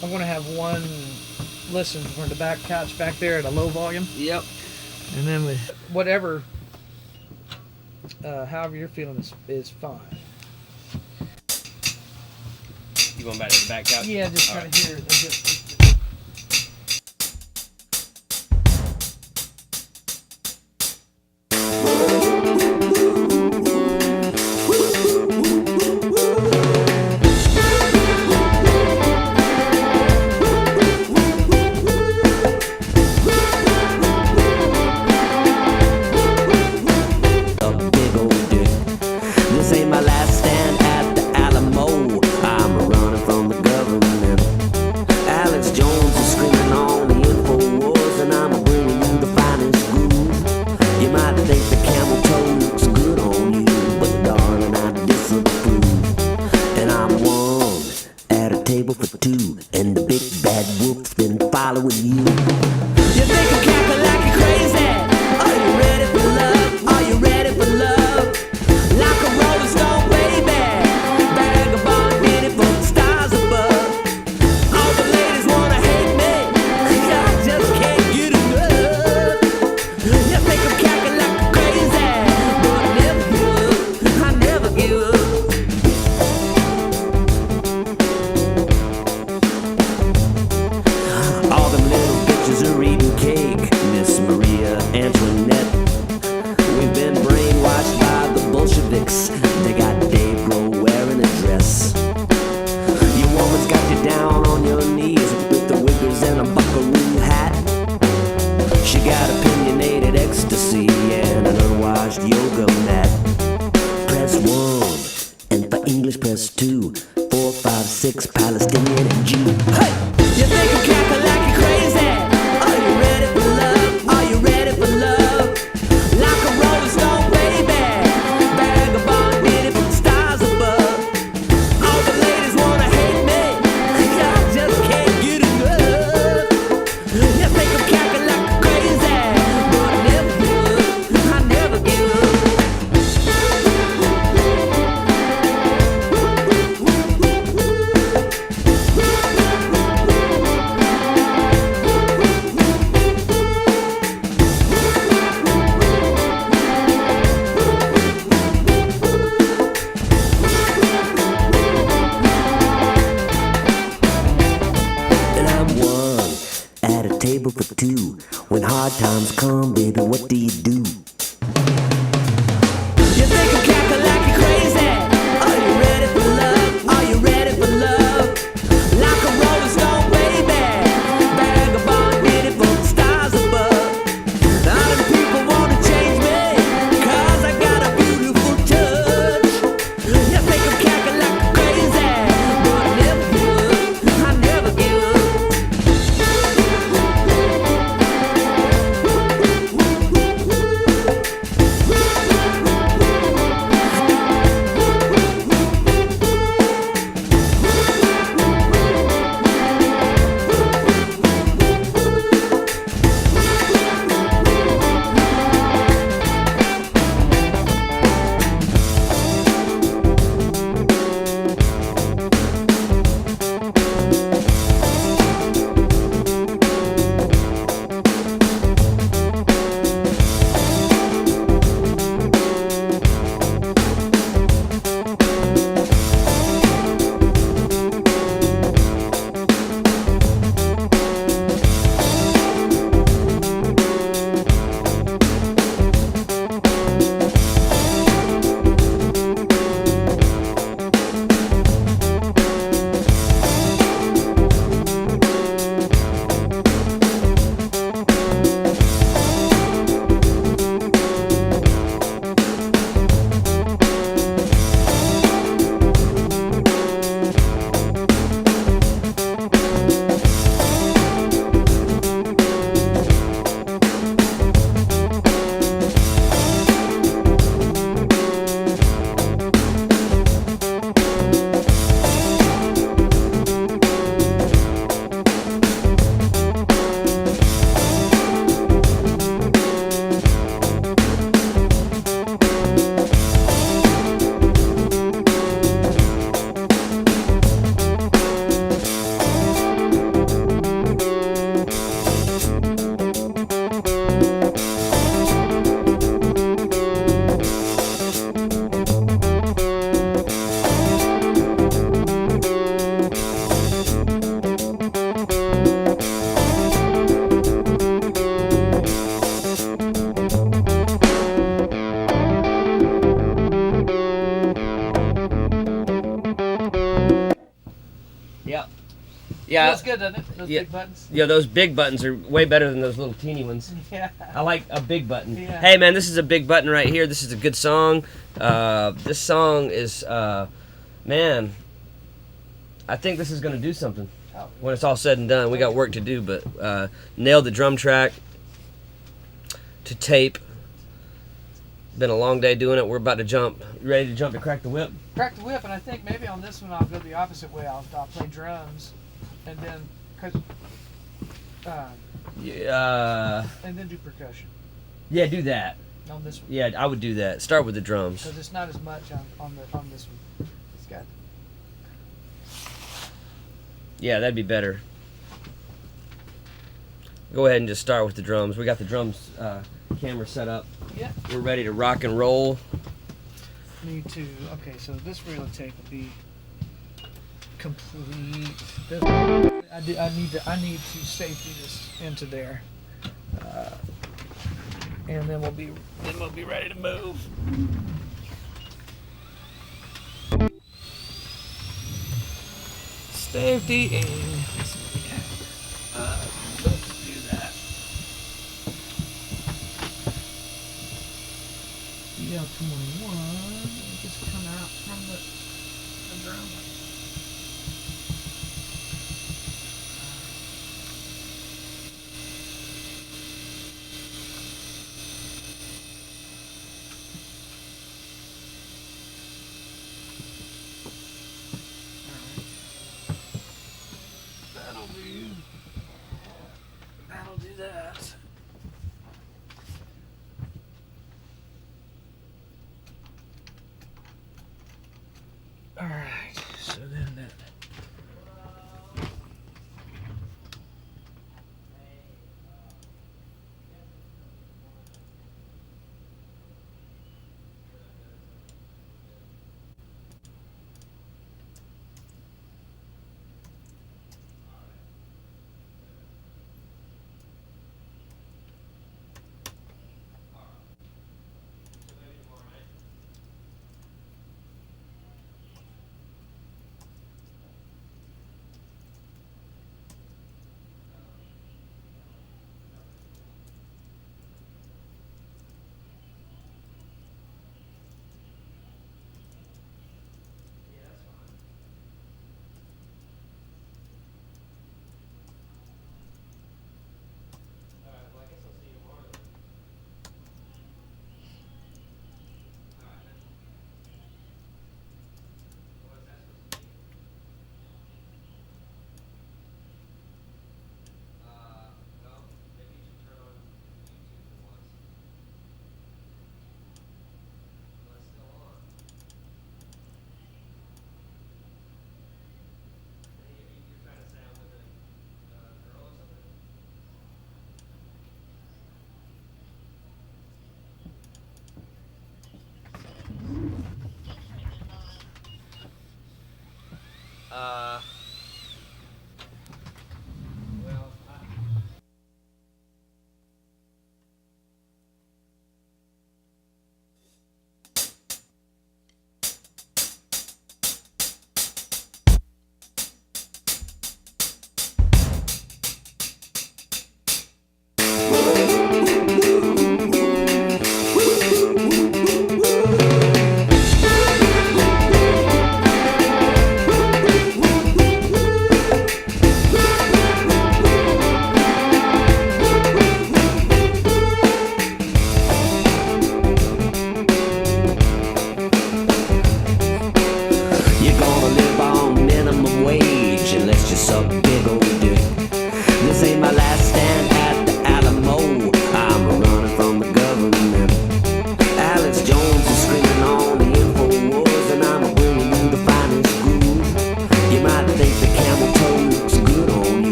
I'm going to have one listen from the back couch back there at a low volume. Yep. And then with whatever, however you're feeling is fine. You going back to the back couch? Yeah, just All kind right. of hear it. A big old dick. This ain't my last stand at the Alamo. I'm running from the government. Alex Jones is screaming on the InfoWars, and I'm bringing you the finest groove. You might think the camel toe looks good on you, but darling, I disapprove. And I'm one at a table for two, and the big bad wolf's been following you. You think I'm cackling like you're crazy? Are you ready for love? Are you ready for love? Like a rolling stone, baby. Vagabond, waiting for the stars above. All the ladies wanna hate me, 'cause I just can't get enough. You think I'm cackling like you're crazy? But I never give up. I never give up. All them little bitches are eating cake, Miss Maria Antoinette. We've been brainwashed by the Bolsheviks. They got Dave Grohl wearing a dress. Your woman's got you down on your knees with the wiggers and a buckaroo hat. She got opinionated ecstasy and an unwashed yoga mat. Press 1, and for English press 2, 4, 5, 6, Palestinian and Jew. Hey! You think I'm cackling like you're crazy? Are you ready for love? Are you ready for love? Like a rolling stone, baby. Vagabond, waiting for the stars above. All the ladies wanna hate me, 'cause I just can't get enough. You think I'm cackling like you're crazy? But I never give up. I never give up. And I'm one at a table for two, When hard times come, baby, what do you do? You think I'm cackling like you're crazy? Are you ready for love? Are you ready for love? Like a rolling stone, baby. Vagabond, ready for the stars above. All the people wanna change me, 'cause I got a beautiful touch. You think I'm cackling like you're crazy, but I never give up. I never give up. Yep. Yeah. Feels good, doesn't it? Those Yeah. big buttons. Yeah, those big buttons are way better than those little teeny ones. Yeah. I like a big button. Yeah. Hey man, this is a big button right here. This is a good song. This song is, man, I think this is gonna do something when it's all said and done. We got work to do, but nailed the drum track to tape. Been a long day doing it. We're about to jump. You ready to jump to crack the whip? Crack the whip, and I think maybe on this one I'll go the opposite way. I'll play drums, and then and then do percussion Yeah, do that. on this one, Yeah, I would do that. Start with the drums. because it's not as much on this one. It's got Yeah, that'd be better. Go ahead and just start with the drums. We got the drums camera set up. yeah. We're ready to rock and roll. Need to. Okay, so this reel of tape will be complete. I need to safety this into there, and then we'll be ready to move. Safety and let's do that. EL21 just come out from the drum. That'll do that.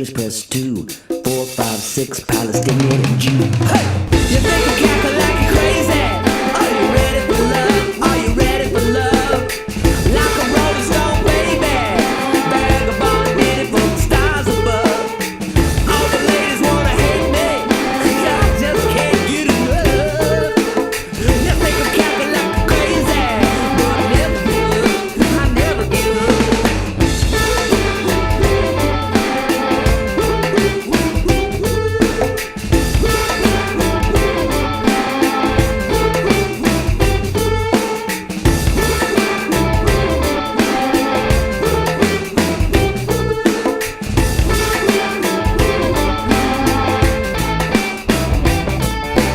English, press 2. 4, 5, 6, Palestinian and Jew. You think I'm cackling like you're crazy? Are you ready for love? Are you ready for love? Like a rolling stone, baby. Vagabond, did it from the stars above. All the ladies wanna hate me, 'cause I just can't get enough. You think I'm cackling like you're crazy? But I never give up. I never give up.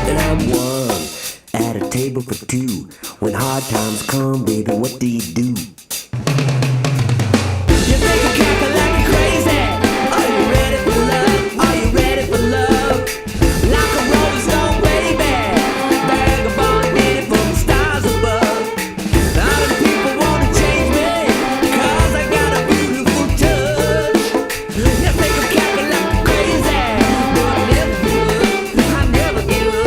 And I'm one at a table for two. When hard times come, baby, what do you do? You think I'm cackling like you're crazy? Are you ready for love? Are you ready for love? Like a rolling stone, baby. Vagabond, did it from the stars above. All the people wanna change me, 'cause I got a beautiful touch. You think I'm cackling like you're crazy? But I never give up. I never give up.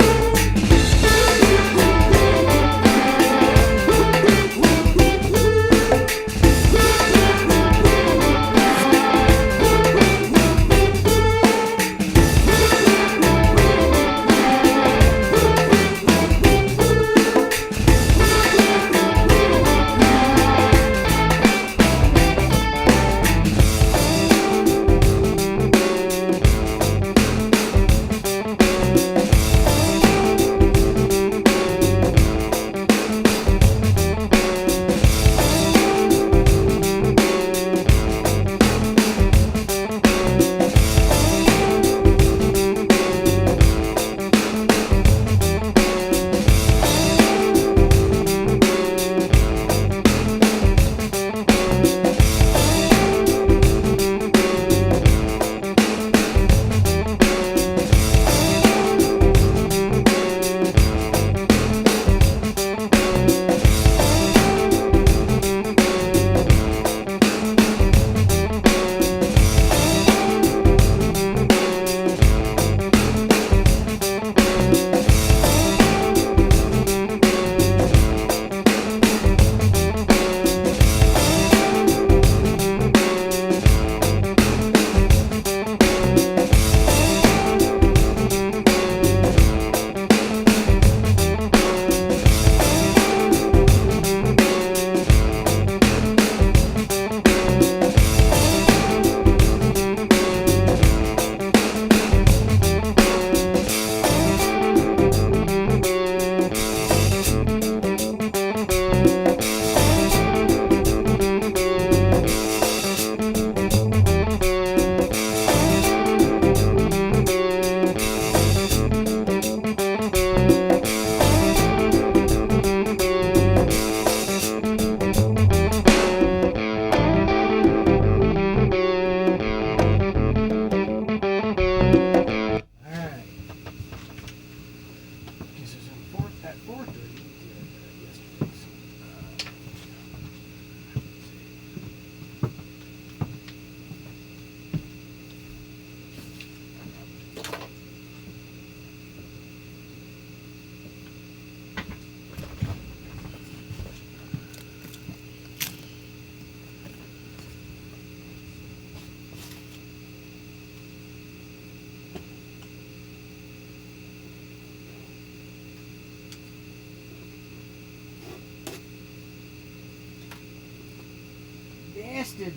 Bastard.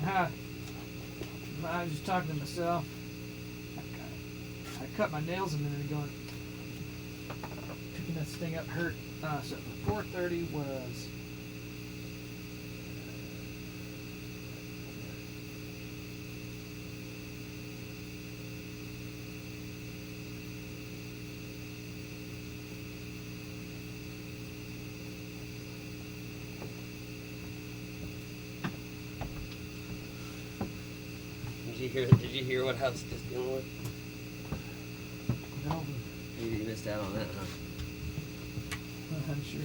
I was just talking to myself. I cut my nails a minute ago and picking this thing up hurt. So 4:30 was. Did you hear what I was just dealing with? No, You missed out on that, huh? I'm sure.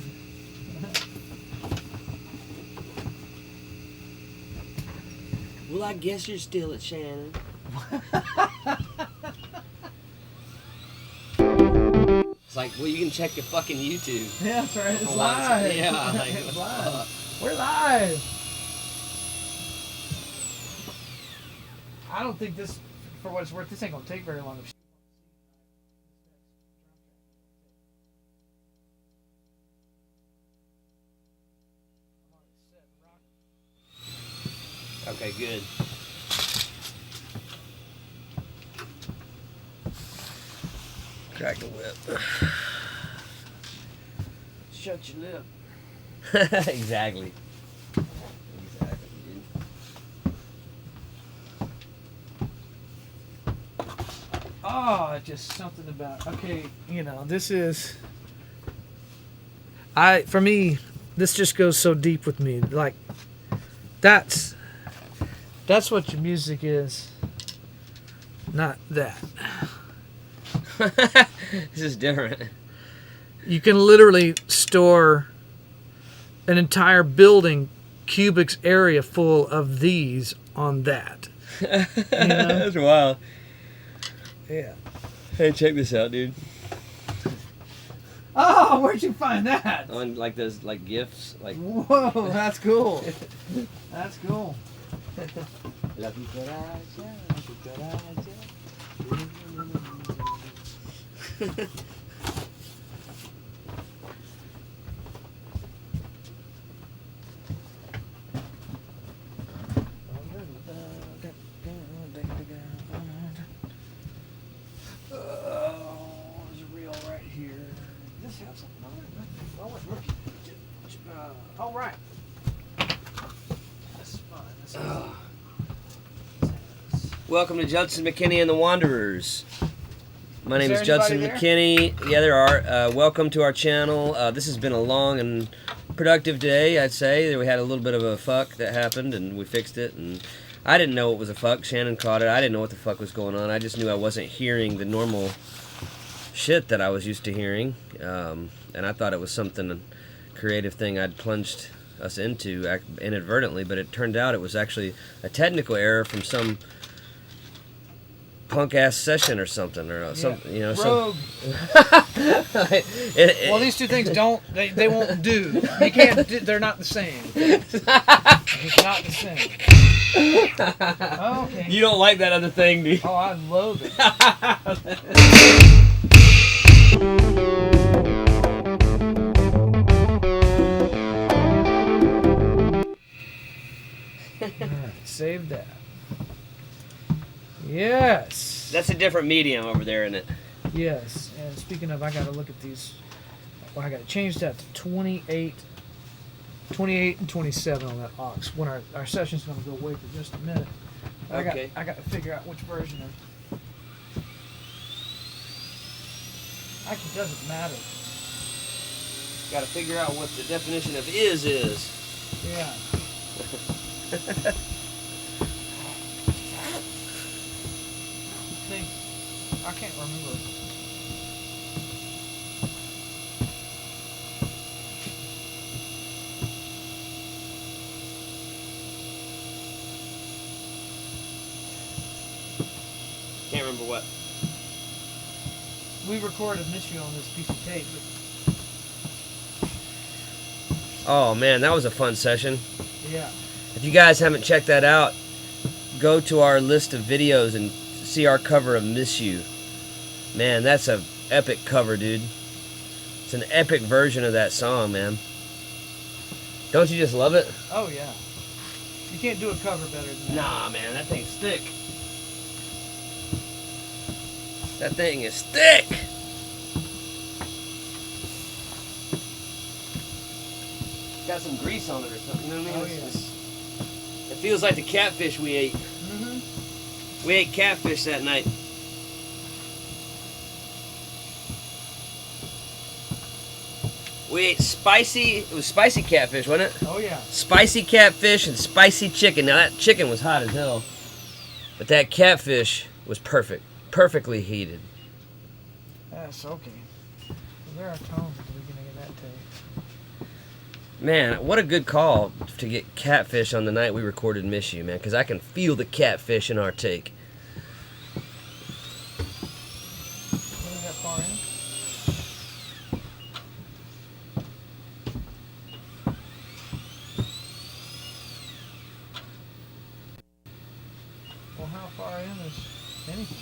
Well, I guess you're still at Shannon. It's like, well, you can check your fucking YouTube. Yeah, that's right. It's Oh, live. yeah, like, It's what the live. fuck? We're live. I don't think this, for what it's worth, this ain't gonna take very long. Okay, good. Crack the whip. Shut your lip. Exactly. Exactly, dude. Oh, just something about, okay, you know, this is, for me, this just goes so deep with me. Like, that's what your music is, not that. This is different. You can literally store an entire building, cubics area full of these on that. You know? That's wild. Yeah. Hey, check this out, dude. Oh, where'd you find that? On like those like gifts, like. Whoa, that's cool. That's cool. La cucaracha, la cucaracha. There's a reel right here. Does this have something on it? Oh, wait, look. All right. That's fine. This is- Welcome to Judson McKinney and the Wanderers. My name is there Judson anybody McKinney. Yeah, there are. Welcome to our channel. This has been a long and productive day, I'd say. We had a little bit of a fuck that happened, and we fixed it. And I didn't know it was a fuck. Shannon caught it. I didn't know what the fuck was going on. I just knew I wasn't hearing the normal shit that I was used to hearing. And I thought it was something, creative thing I'd plunged us into inadvertently, but it turned out it was actually a technical error from some punk ass session or something, or something, you know. Rogue. Well, these two things they won't do. You can't. They're not the same. It's not the same. Okay. You don't like that other thing, do you? Oh, I loathe it. Alright, save that. Yes. That's a different medium over there, isn't it? Yes. And speaking of, I gotta look at these. Well, I gotta change that to 28 and 27 on that aux. When our session's gonna go away for just a minute. Okay. I got to figure out which version of. Actually, it doesn't matter. Got to figure out what the definition of is. Yeah. I can't remember. Can't remember what. We recorded Miss You on this piece of tape. Oh man, that was a fun session. Yeah. If you guys haven't checked that out, go to our list of videos and see our cover of Miss You. Man, that's a epic cover, dude. It's an epic version of that song, man. Don't you just love it? Oh yeah. You can't do a cover better than that. Nah, man, that thing's thick. That thing is thick. Got some grease on it or something. You know what I mean? Oh, It feels like the catfish we ate. Mm-hmm. We ate catfish that night. We ate it was spicy catfish, wasn't it? Oh yeah. Spicy catfish and spicy chicken. Now that chicken was hot as hell. But that catfish was perfect. Perfectly heated. That's okay. Well, there are tones at the beginning of that tape. Man, what a good call to get Catfish on the night we recorded Miss You, man, because I can feel the catfish in our take. Wasn't that far in? Well, how far in is anything?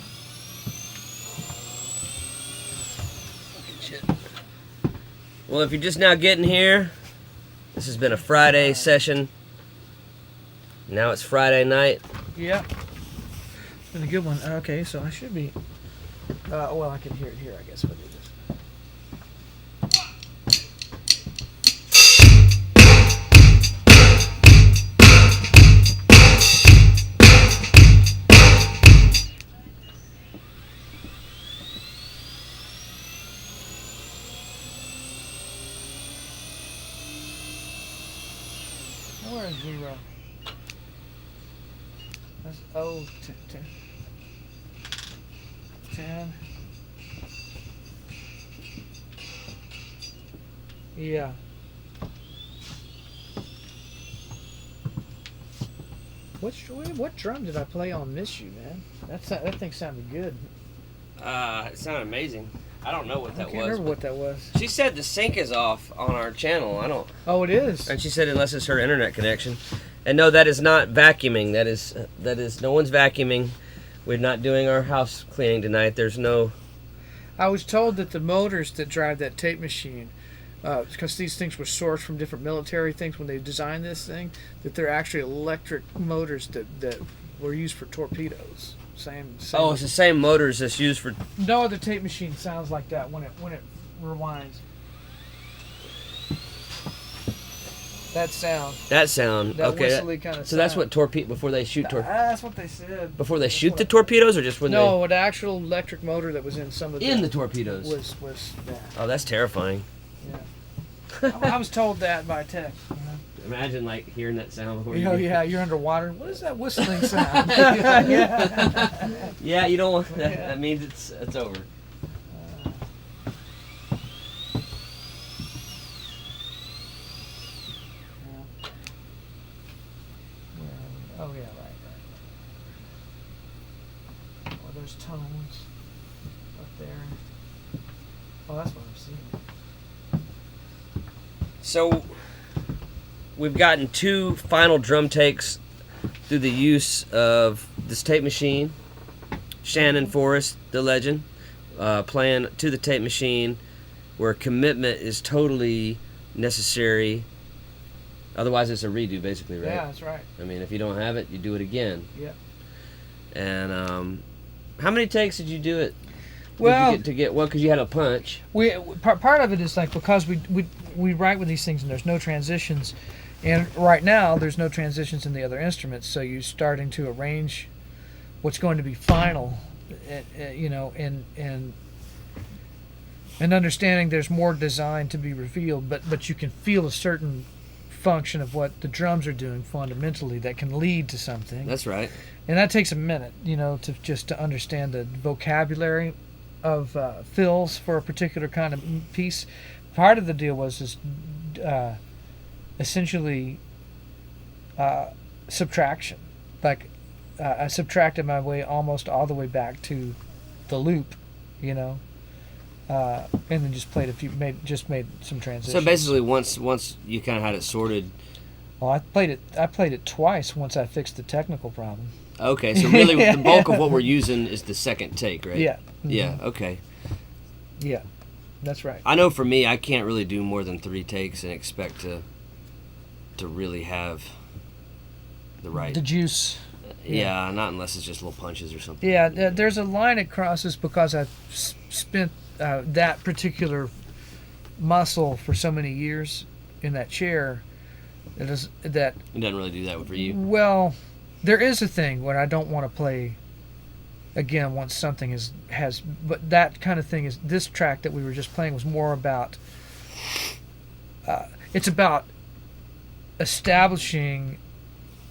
Well, if you're just now getting here, this has been a Friday session. Now it's Friday night. Yeah. It's been a good one. Okay, so I should be. Well, I can hear it here, I guess. We'll do this. Where is 0? That's 10. Yeah. What drum did I play on Miss You, man? That thing sounded good. It sounded amazing. I don't know what I that can't was. remember what that was. She said the sync is off on our channel. I don't. Oh, it is. And she said unless it's her internet connection. And no, that is not vacuuming. That is no one's vacuuming. We're not doing our house cleaning tonight. There's no. I was told that the motors that drive that tape machine, because these things were sourced from different military things when they designed this thing, that they're actually electric motors that were used for torpedoes. Same. Oh, it's the same motors that's used for. No other tape machine sounds like that when it rewinds. That sound. That sound. That Okay. whistly kind of So that's what torpedo before they shoot That's what they said. before they shoot the torpedoes, or just when No, the actual electric motor that was in some of they in the torpedoes. was that. Oh, that's terrifying. Yeah. I was told that by tech. Imagine like hearing that sound before Oh you. yeah, you're underwater. What is that whistling sound? Yeah, you don't want that. Yeah. That means it's over. Oh yeah, right. Well, there's tones up there. Oh, that's what I'm seeing. So we've gotten 2 final drum takes through the use of this tape machine. Shannon Forrest, the legend, playing to the tape machine, where commitment is totally necessary. Otherwise, it's a redo, basically, right? Yeah, that's right. I mean, if you don't have it, you do it again. Yeah. And how many takes did you do it? Well, because you had a punch. Part of it is like because we write with these things and there's no transitions, and right now there's no transitions in the other instruments, so you're starting to arrange what's going to be final, you know, and understanding there's more design to be revealed, but you can feel a certain function of what the drums are doing fundamentally that can lead to something. That's right. And that takes a minute, you know, to understand the vocabulary of fills for a particular kind of piece. Part of the deal was essentially subtraction. Like I subtracted my way almost all the way back to the loop, you know, and then just played made some transitions. So basically, once you kind of had it sorted. Well, I played it twice once I fixed the technical problem. Okay, so really the bulk of what we're using is the second take, right? Yeah. Yeah, okay. Yeah, that's right. I know for me, I can't really do more than 3 takes and expect to really have the right... The juice. Yeah, not unless it's just little punches or something. Yeah, there's a line it crosses because I've spent that particular muscle for so many years in that chair. It doesn't really do that for you. Well, there is a thing when I don't want to play again once something has but that kind of thing is this track that we were just playing was more about it's about establishing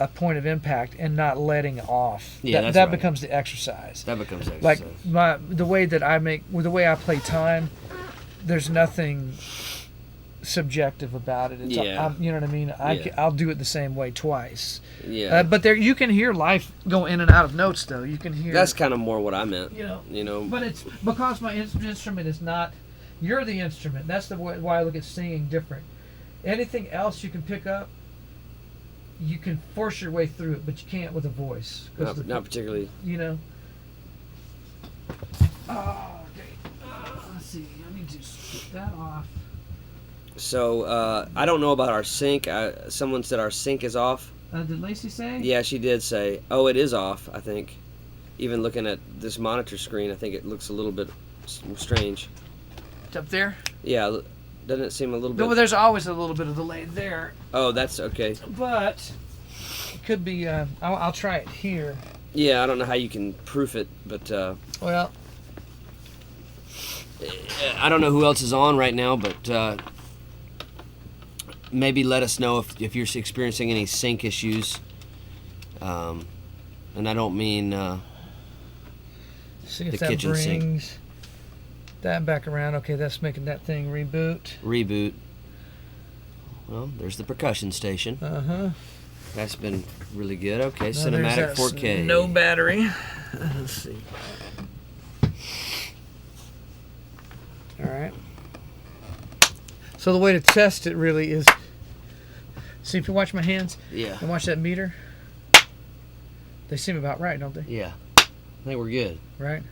a point of impact and not letting off. Yeah, that right. becomes the exercise. That becomes exercise. Like the way I play time, there's nothing subjective about it. It's, Yeah. you know what I mean? Yeah. I'll do it the same way twice. Yeah. But there, you can hear life go in and out of notes, though. You can hear. That's kind of more what I meant. You know. But it's because my instrument is not. You're the instrument. That's the way, why I look at singing different. Anything else you can pick up, you can force your way through it, but you can't with a voice. Not particularly. You know. Oh, okay. Let's see. I need to get that off. So I don't know about our sync. Someone said our sync is off. Did Lacey say? Yeah, she did say. Oh, it is off. I think. Even looking at this monitor screen, I think it looks a little bit strange. It's up there. Yeah, doesn't it seem a little bit? Well, there's always a little bit of delay there, Oh, that's okay. but it could be. I'll try it here. Yeah, I don't know how you can proof it, but Well, I don't know who else is on right now, but maybe let us know if you're experiencing any sync issues. And I don't mean see if the that kitchen sink. brings that back around. Okay, that's making that thing reboot. Reboot. Well, there's the percussion station. That's been really good. Okay, cinematic 4K. No battery. Let's see. All right. So the way to test it really is, see if you watch my hands Yeah. and watch that meter. They seem about right, don't they? Yeah. I think we're good. Right?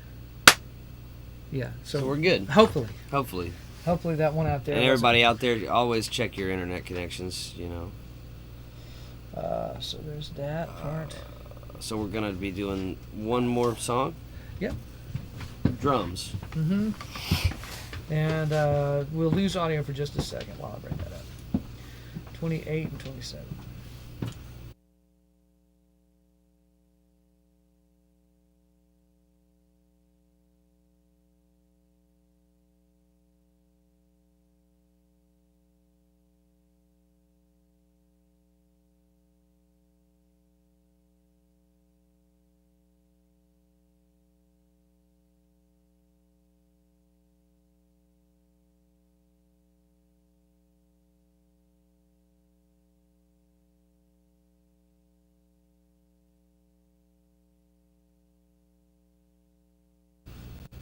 Yeah. So we're good. Hopefully Hopefully. that one out there. And everybody out there, always check your internet connections, you know. So there's that part. So we're going to be doing one more song. Yep. Drums. Mm-hmm. And we'll lose audio for just a second while I bring that up. 28 and 27.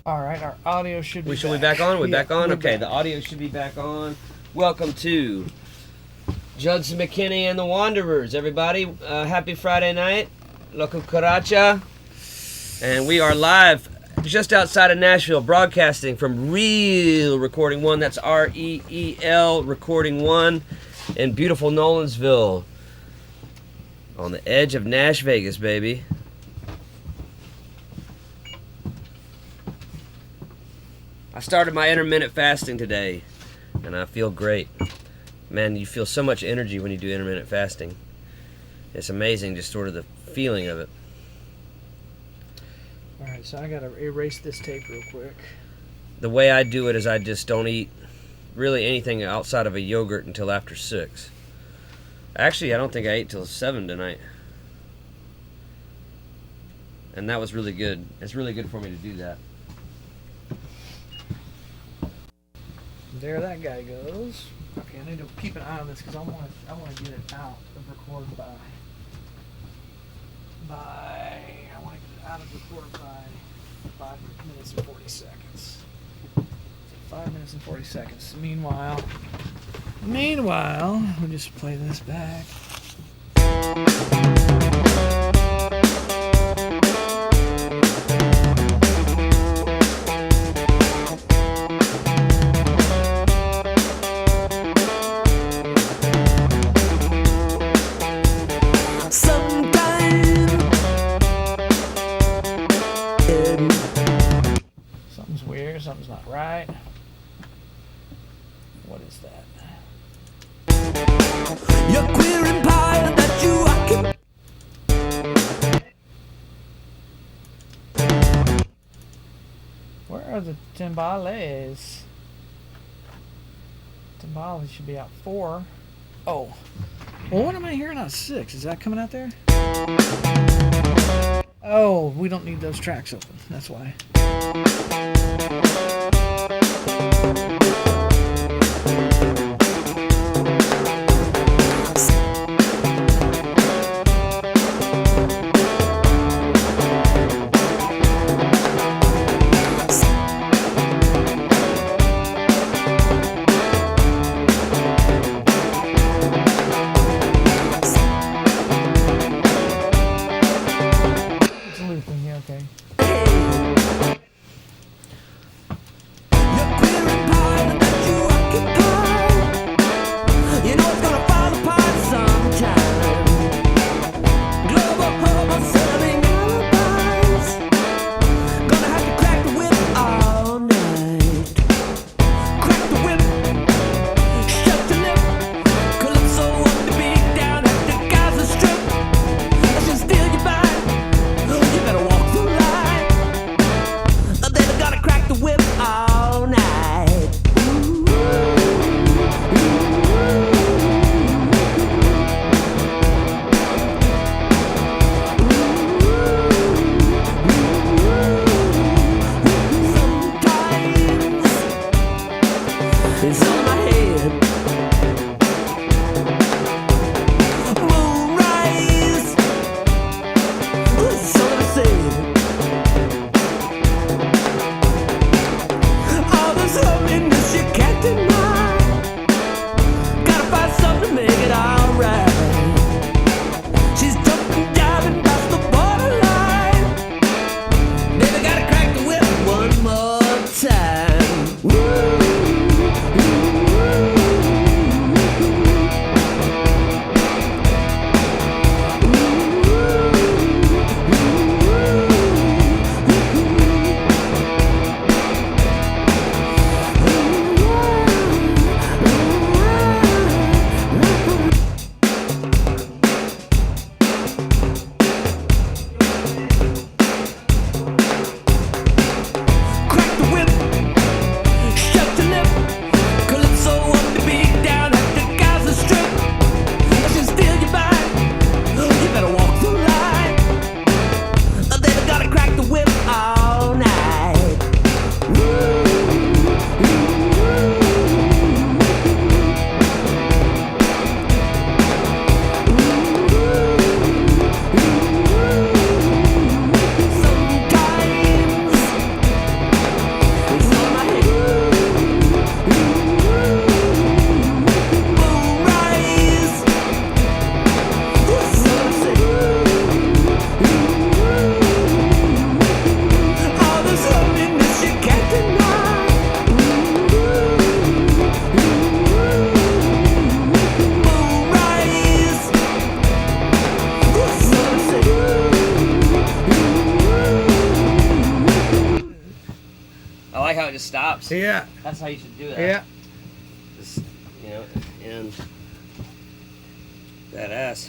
All right, our audio should be We back. should be back on? We're back on? we're Okay, back. the audio should be back on. Welcome to Judson McKinney and the Wanderers, everybody. Happy Friday night. La Cucaracha. And we are live just outside of Nashville, broadcasting from Real Recording One. That's REEL Recording One in beautiful Nolensville. On the edge of Nash Vegas, baby. I started my intermittent fasting today, and I feel great. Man, you feel so much energy when you do intermittent fasting. It's amazing, just sort of the feeling of it. All right, so I got to erase this tape real quick. The way I do it is I just don't eat really anything outside of a yogurt until after 6. Actually, I don't think I ate till 7 tonight. And that was really good. It's really good for me to do that. There that guy goes. Okay, I need to keep an eye on this because I want to get it out of record by. I want to get it out of record by 5 minutes and 40 seconds. So 5 minutes and 40 seconds. Meanwhile, we'll just play this back. Something's weird, something's not right. What is that? Your queer empire that you occupy. Where are the timbales? Timbales should be out 4. Oh. Well, what am I hearing out 6? Is that coming out there? Oh, we don't need those tracks open. That's why. just stops. Yeah. That's how you should do that. Yeah. Just, you know, and badass.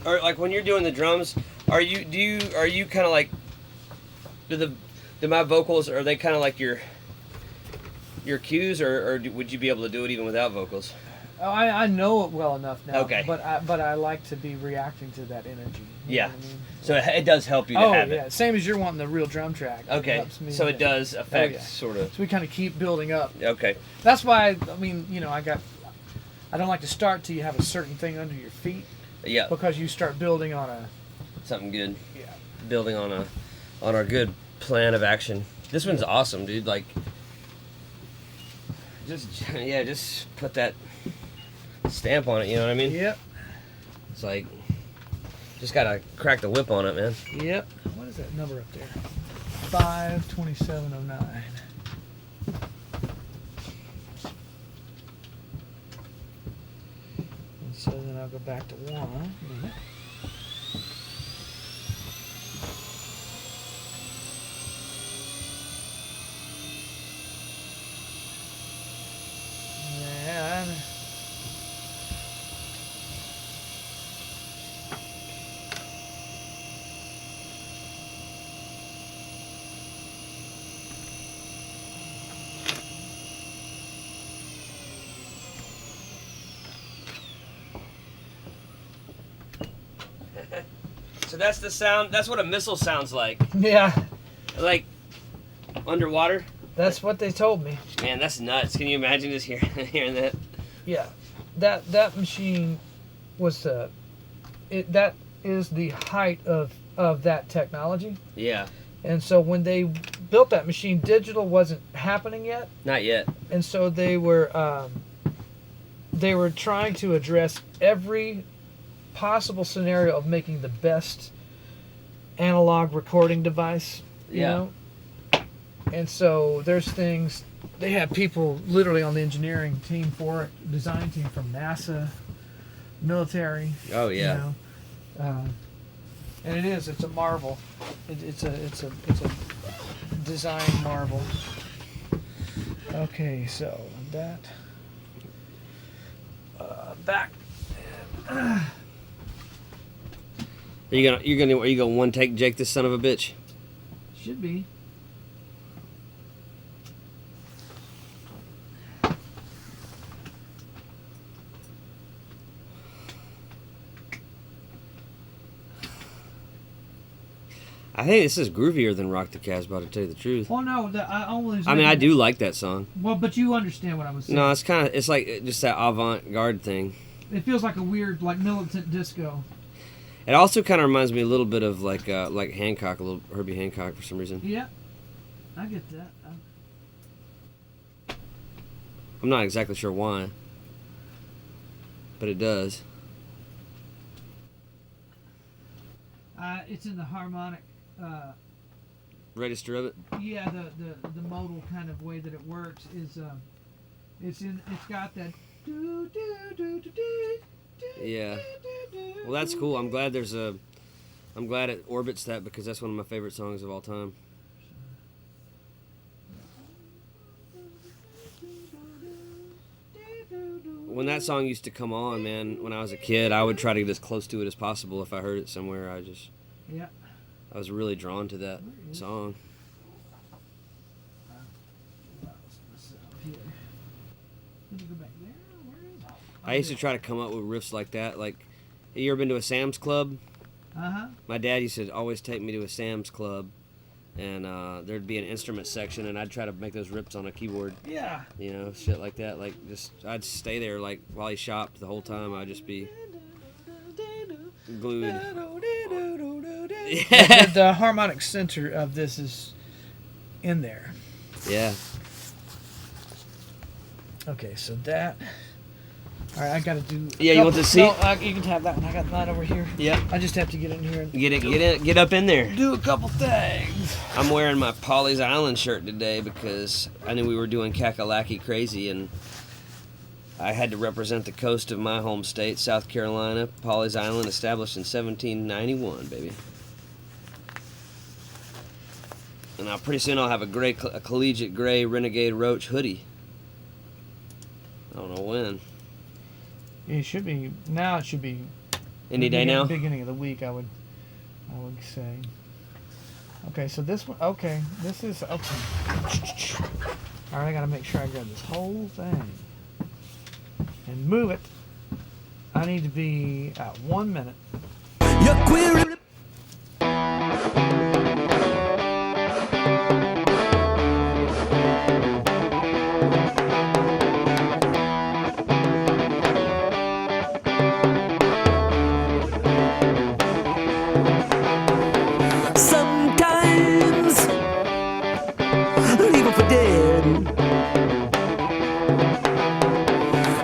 Or like when you're doing the drums, are you kind of like do my vocals, are they kind of like your cues, or would you be able to do it even without vocals? Oh, I know it well enough now. Okay. But I like to be reacting to that energy. You Yeah. know what I mean? So it does help you to Oh have yeah, it. same as you're wanting the real drum track. It Okay. helps me So it to- does affect yeah. sort of. So we kind of keep building up. Okay. That's why I mean, you know, I don't like to start till you have a certain thing under your feet, Yeah. because you start building on a Something good. yeah. Building on our good plan of action. This one's awesome, dude. Like, just put that stamp on it. You know what I mean? Yep. It's like, just gotta crack the whip on it, man. Yep. What is that number up there? 52709. And so then I'll go back to 1. Minute. And So that's the sound. That's what a missile sounds like. yeah, Like underwater. that's what they told me. Man, that's nuts. Can you imagine just hearing that? Yeah, that machine was that is the height of that technology. Yeah. And so when they built that machine, digital wasn't happening yet, Not yet. and so they were trying to address every possible scenario of making the best analog recording device. You Yeah. know? And so there's things. They have people literally on the engineering team for it, design team from NASA, military. Oh yeah. You know? And it's a marvel. It's a design marvel. Okay, so that back. Are you gonna one take Jake this son of a bitch? Should be. I think this is groovier than Rock the Casbah, to tell you the truth. Well, no, I mean, I do like that song. Well, but you understand what I was saying. No, it's like just that avant-garde thing. It feels like a weird, like militant disco. It also kind of reminds me a little bit of like Hancock, a little Herbie Hancock for some reason. Yeah, I get that. I'm not exactly sure why, but it does. It's in the harmonic. Register of it. Yeah, the modal kind of way that it works is it's got that. Do, do, do, do, do, do, Yeah. do, do, Well, that's do, cool. do. I'm glad it orbits that, because that's one of my favorite songs of all time. When that song used to come on, man, when I was a kid, I would try to get as close to it as possible if I heard it somewhere. Yeah. I was really drawn to that song. Did you go back there? Where is it? I used to try to come up with riffs like that. Like, you ever been to a Sam's Club? Uh-huh. My dad used to always take me to a Sam's Club, and there'd be an instrument section, and I'd try to make those rips on a keyboard. Yeah. You know, shit like that. Like, I'd stay there, like, while he shopped the whole time. I'd just be glued. The harmonic center of this is in there. Yeah. Okay, so that. All right, I gotta do. Yeah, you want the seat? No, you can have that one. I got mine over here. Yeah. I just have to get in here and Get up in there. do a couple things. I'm wearing my Polly's Island shirt today because I knew we were doing Kakalaki Crazy, and I had to represent the coast of my home state, South Carolina. Pawleys Island, established in 1791, baby. And now pretty soon I'll have a collegiate gray Renegade Roach hoodie. I don't know when. It should be now. It should be Any day now. Beginning of the week, I would say. Okay, so this one. Okay, this is okay. All right, I gotta make sure I grab this whole thing and move it. I need to be at 1 minute. You're queer. Sometimes leave 'em for dead.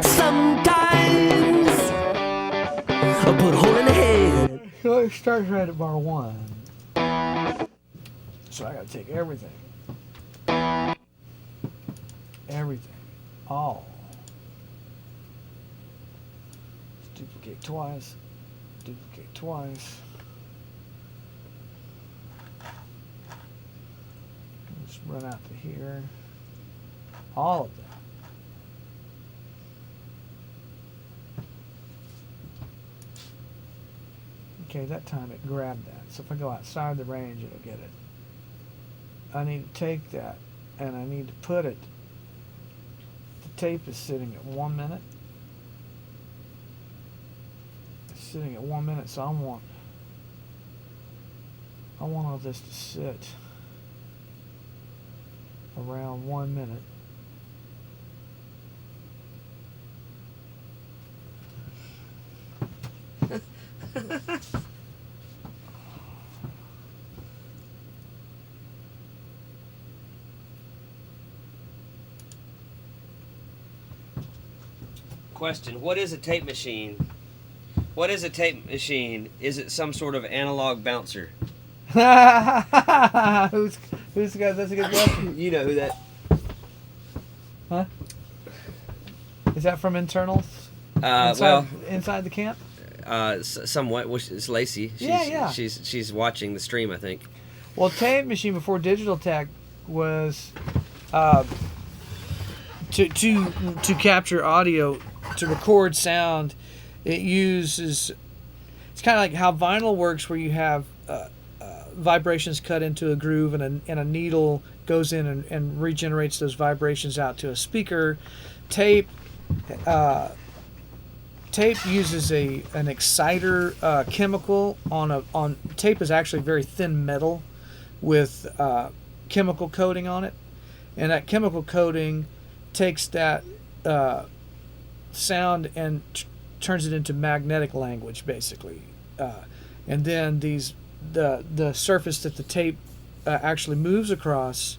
Sometimes I put a hole in the head. So it starts right at bar 1. So I gotta take everything. Everything. All. Let's duplicate twice. Duplicate twice. Let's run out to here. All of that. Okay, that time it grabbed that. So if I go outside the range, it'll get it. I need to take that and I need to put it. The tape is sitting at 1 minute. It's sitting at 1 minute, so I want all this to sit around 1 minute. Question: what is a tape machine? What is a tape machine? Is it some sort of analog bouncer? Who's got that's a good question. You know who that? Huh? Is that from internals? Inside the camp? Somewhat. Which is Lacey. Yeah. She's watching the stream, I think. Well, tape machine before digital tech was to capture audio, to record sound. It uses. It's kind of like how vinyl works, where you have vibrations cut into a groove, and a needle goes in and regenerates those vibrations out to a speaker. Tape uses an exciter chemical on tape is actually very thin metal with chemical coating on it, and that chemical coating takes that sound and turns it into magnetic language, basically, and then the surface that the tape actually moves across,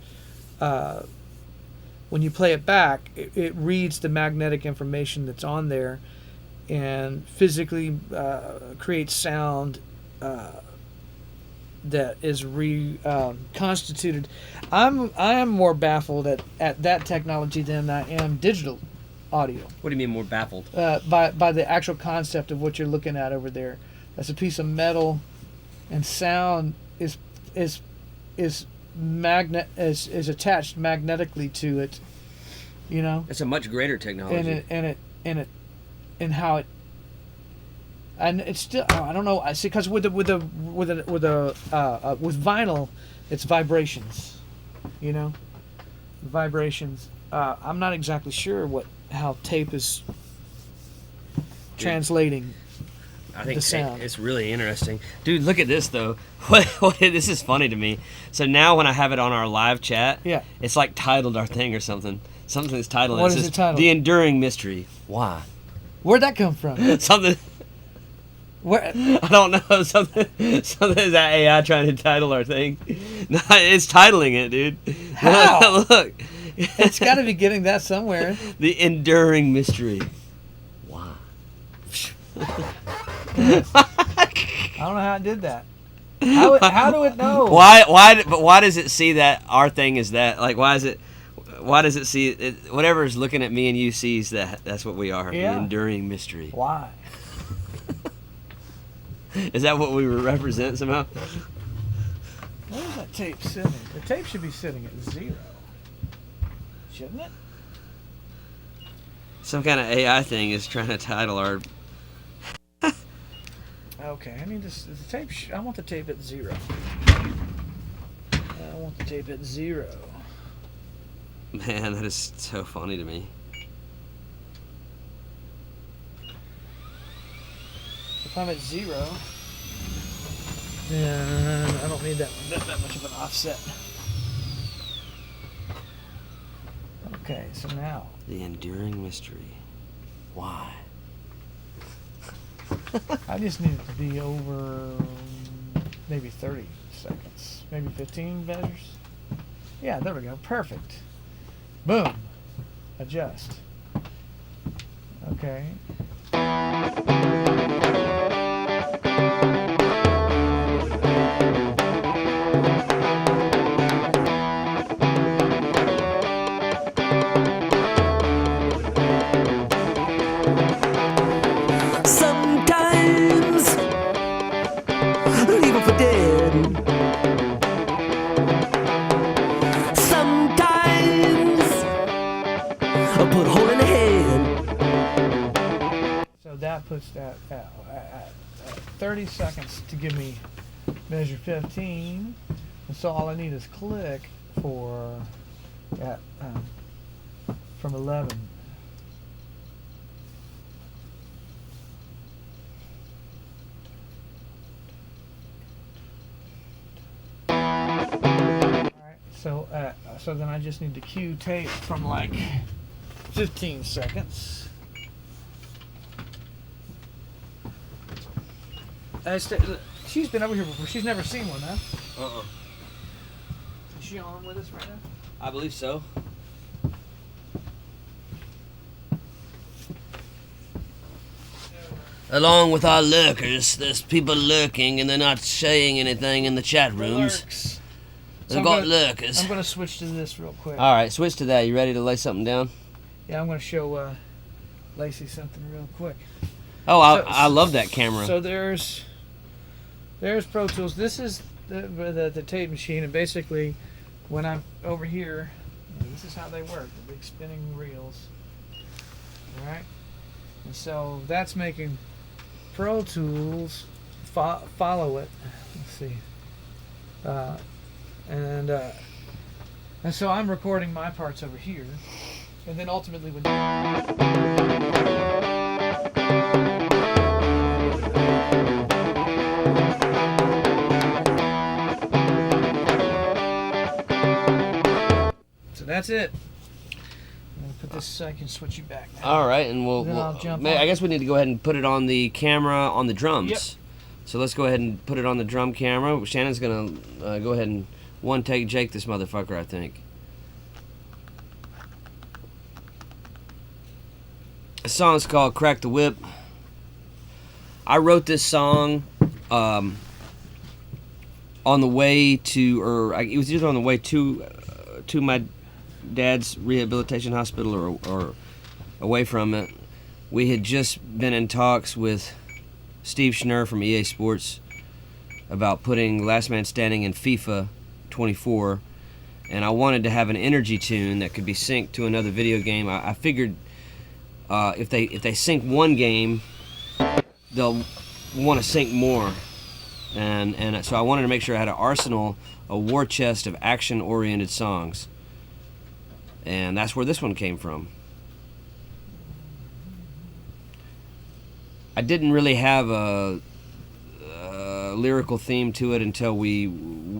when you play it back, it reads the magnetic information that's on there and physically creates sound that is reconstituted. I am more baffled at that technology than I am digital audio. What do you mean more baffled? By the actual concept of what you're looking at over there. That's a piece of metal, and sound is attached magnetically to it. You know. It's a much greater technology. And how it. And it's still, I don't know. I see, because with vinyl, it's vibrations, you know, vibrations. I'm not exactly sure how tape is translating. I think the sound. It's really interesting, dude. Look at this though. What this is funny to me. So now when I have it on our live chat, yeah, it's like titled our thing or something. Something's titled. What is it titled? The Enduring Mystery. Why? Where'd that come from? Something. Where? I don't know. Something is that AI trying to title our thing? No, it's titling it, dude. How? Look. It's got to be getting that somewhere. The Enduring Mystery. Why? I don't know how it did that. How do it know? Why? But why does it see that our thing is that? Like, why is it? Why does it see it? Whatever's looking at me and you sees that. That's what we are. Yeah. The enduring mystery. Why? Is that what we represent somehow? Where is that tape sitting? The tape should be sitting at 0. Shouldn't it? Some kind of AI thing is trying to title our. Okay, I need this. The tape. I want the tape at 0. I want the tape at 0. Man, that is so funny to me. If I'm at 0, then I don't need that much of an offset. Okay, so now. The enduring mystery. Why? I just need it to be over maybe 30 seconds. Maybe 15 measures. Yeah, there we go. Perfect. Boom. Adjust. Okay. Sometimes leave her for dead. Sometimes I put a hole in the head. So that puts that at 30 seconds to give me measure 15. And so all I need is click for at from 11. So then I just need to cue tape from like 15 seconds. She's been over here before. She's never seen one, huh? Is she on with us right now? I believe so. Along with our lurkers, there's people lurking and they're not saying anything in the chat rooms. Lurks. They've got lurkers. I'm going to switch to this real quick. All right, switch to that. You ready to lay something down? Yeah, I'm going to show Lacey something real quick. Oh, I love that camera. So there's Pro Tools. This is the tape machine, and basically, when I'm over here, this is how they work: the big spinning reels. All right, and so that's making Pro Tools follow it. Let's see, and so I'm recording my parts over here, and then ultimately when that's it. I'm gonna put this so I can switch you back now. All right, and Then I'll jump I on. guess we need to go ahead and put it on the camera on the drums. Yep. So let's go ahead and put it on the drum camera. Shannon's gonna go ahead and one take Jake this motherfucker, I think. The song's called "Crack the Whip." I wrote this song on the way to, it was either on the way to my dad's rehabilitation hospital or away from it. We had just been in talks with Steve Schnurr from EA Sports about putting Last Man Standing in FIFA 24, and I wanted to have an energy tune that could be synced to another video game. I figured if they sync one game, they'll want to sync more, and so I wanted to make sure I had an arsenal, a war chest of action-oriented songs. And that's where this one came from. I didn't really have a lyrical theme to it until we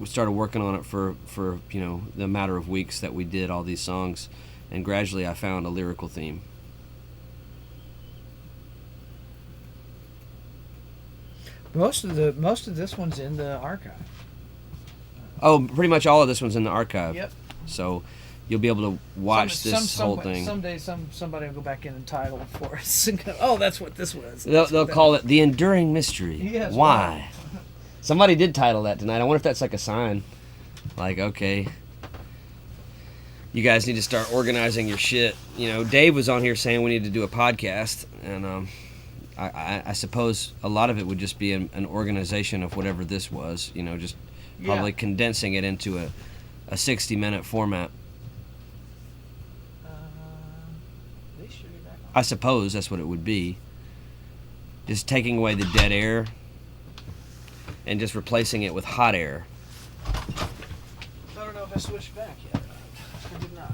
started working on it for the matter of weeks that we did all these songs, and gradually I found a lyrical theme. Most of this one's in the archive. Oh, pretty much all of this one's in the archive. Yep. So you'll be able to watch this whole thing. Someday somebody will go back in and title it for us and go, oh, that's what this was. They'll call it The Enduring Mystery. Yes, Why? Somebody did title that tonight. I wonder if that's like a sign. Like, okay. you guys need to start organizing your shit. You know, Dave was on here saying we need to do a podcast, and I suppose a lot of it would just be an organization of whatever this was. You know, just probably condensing it into a 60-minute format. They should be back on. I suppose that's what it would be. Just taking away the dead air and just replacing it with hot air. I don't know if I switched back yet. I did not.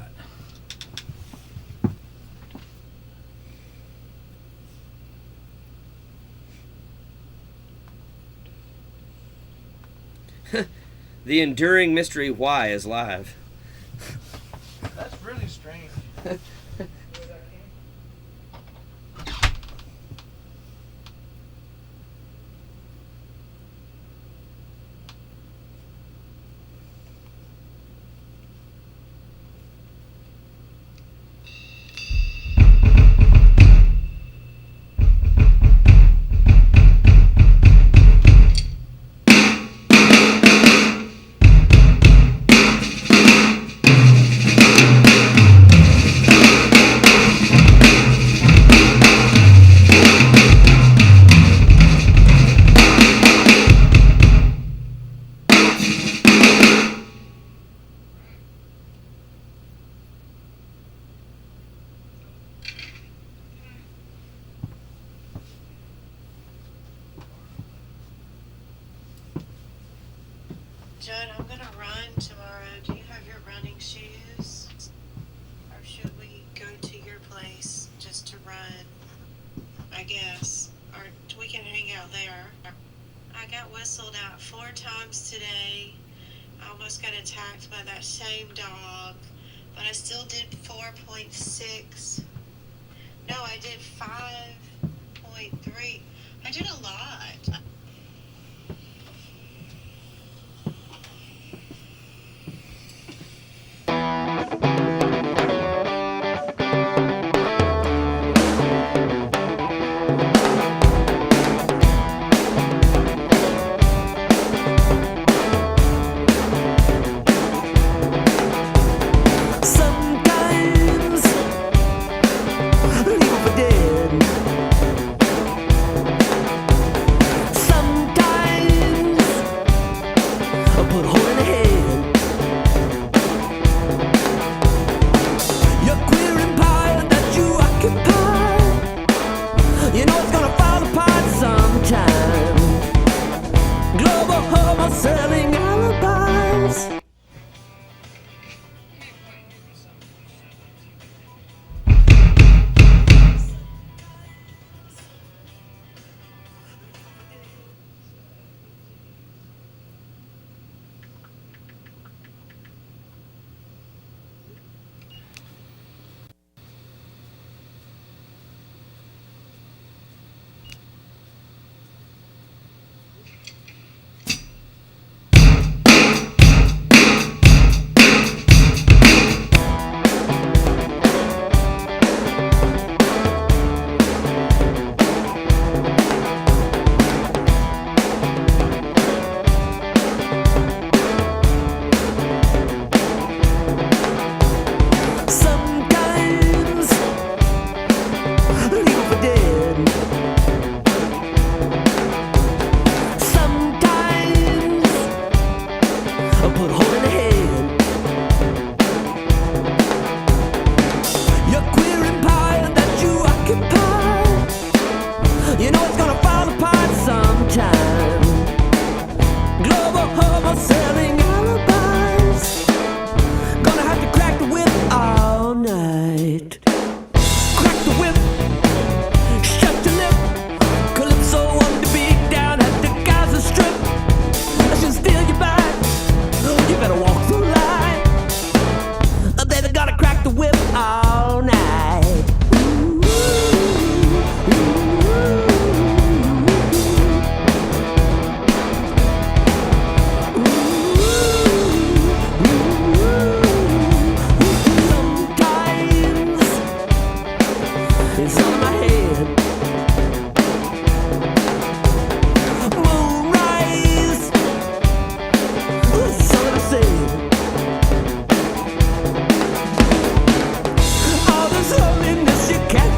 The enduring mystery why is live. That's really strange. Judd, I'm gonna run tomorrow. Do you have your running shoes? Or should we go to your place just to run? I guess. Or we can hang out there. I got whistled out 4 times today. I almost got attacked by that same dog. But I still did 4.6. No, I did 5.3. I did a lot. Sometimes leave for dead.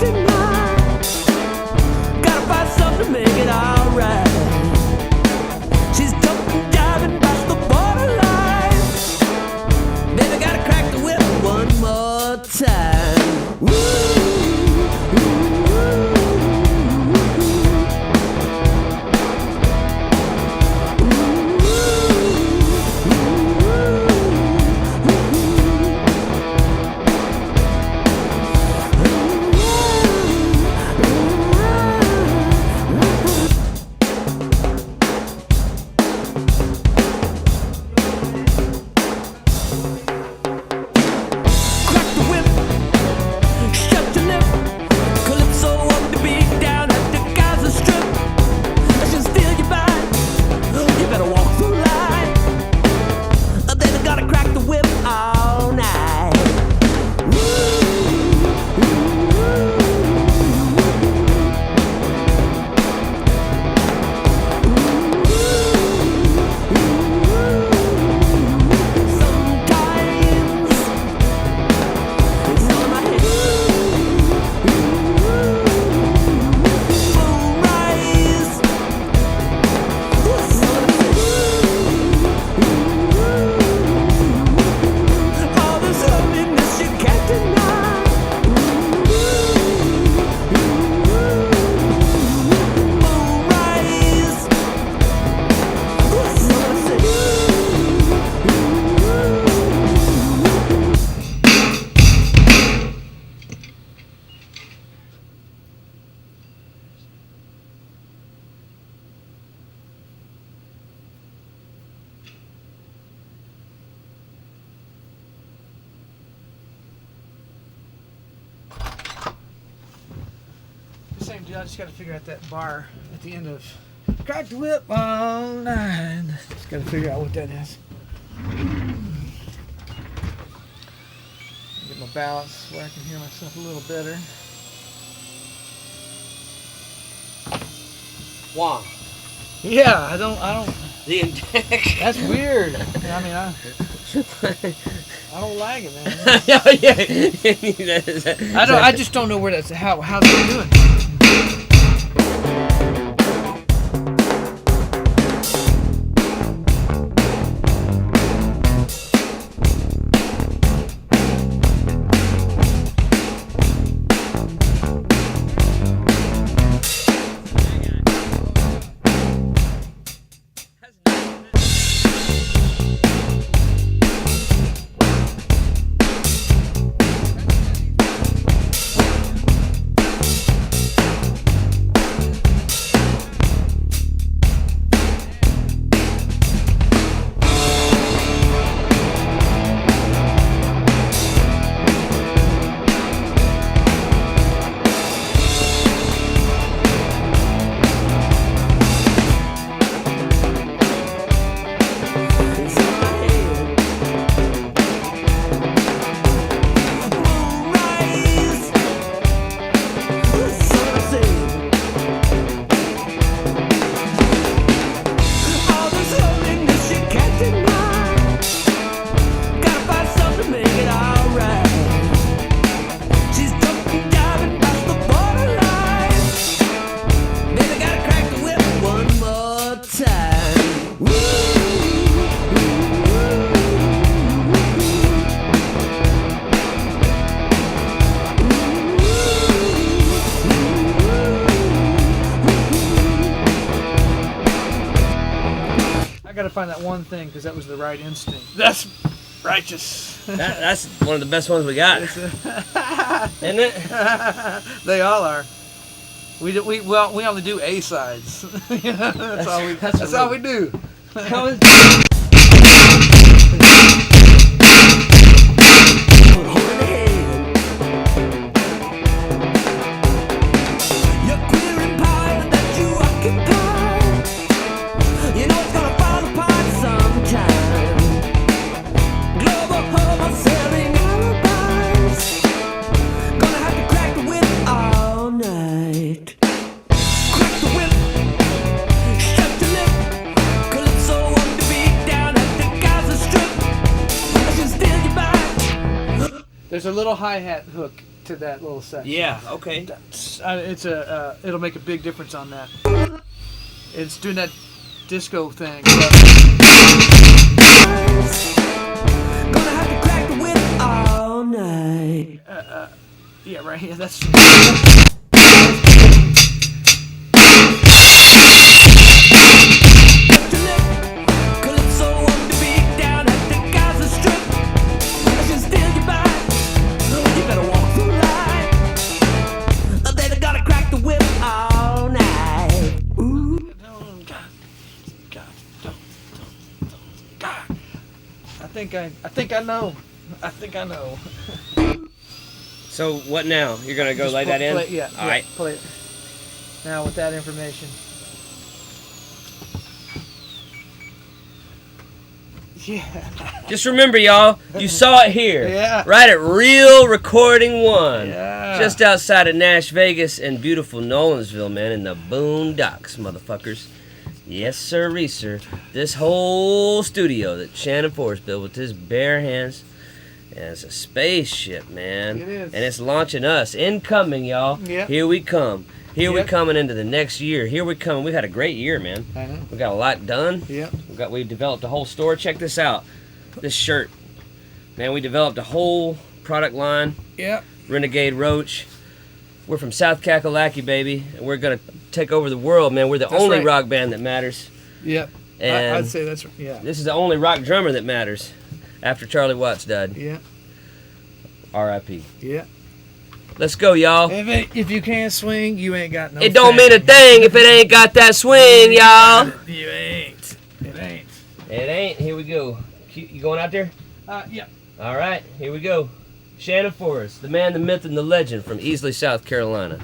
Captain Mine. Gotta find something to make it alright. She's jumping, diving past the borderline. Baby, gotta crack the whip one more time. Woo! Same deal. I just got to figure out that bar at the end of "Crack the Whip all night." Just got to figure out what that is. Get my balance where I can hear myself a little better. Wow. Yeah, I don't. The index. That's weird. I mean, I don't like it, man. I just don't know where that's how they're doing. I gotta find that one thing because that was the right instinct. That's righteous. That's one of the best ones we got, isn't it? They all are. We only do A sides. That's all we do. How is There's a little hi-hat hook to that little section. Yeah. Okay. It'll make a big difference on that. It's doing that disco thing. Gonna have to crack the whip all night. Yeah, right here. That's. Calypso on the beat down at the Gaza Strip. I should steal your bike. You better walk the line. Then I gotta crack the whip all night. Ooh. I think I know. I think I know. So what now? You're gonna go Just lay that in? play, yeah. All right. Play it. Now with that information. Yeah. Just remember, y'all, you saw it here. Yeah. Right at Real Recording 1. Yeah. Just outside of Nash Vegas and beautiful Nolansville, man, in the boondocks, motherfuckers. Yes, sir. This whole studio that Shannon Forrest built with his bare hands. And it's a spaceship, man. It is. And it's launching us. Incoming, y'all. Yep. Here we come. Here we Yep. coming into the next year. Here we come. We've had a great year, man. I know. We got a lot done. Yep. We developed a whole store. Check this out. This shirt. Man, we developed a whole product line. Yep. Renegade Roach. We're from South Kakalaki, baby. And we're going to take over the world, man. We're the That's only right. rock band that matters. Yep. And I'd say that's yeah. this is the only rock drummer that matters after Charlie Watts died. Yeah. R.I.P. Yeah. Let's go, y'all. If you can't swing, you ain't got no. It don't thing. mean a thing if it ain't got that swing, y'all. You ain't. It ain't. It ain't. Here we go. You going out there? Yeah. All right, here we go. Shannon Forrest, the man, the myth, and the legend from Easley, South Carolina.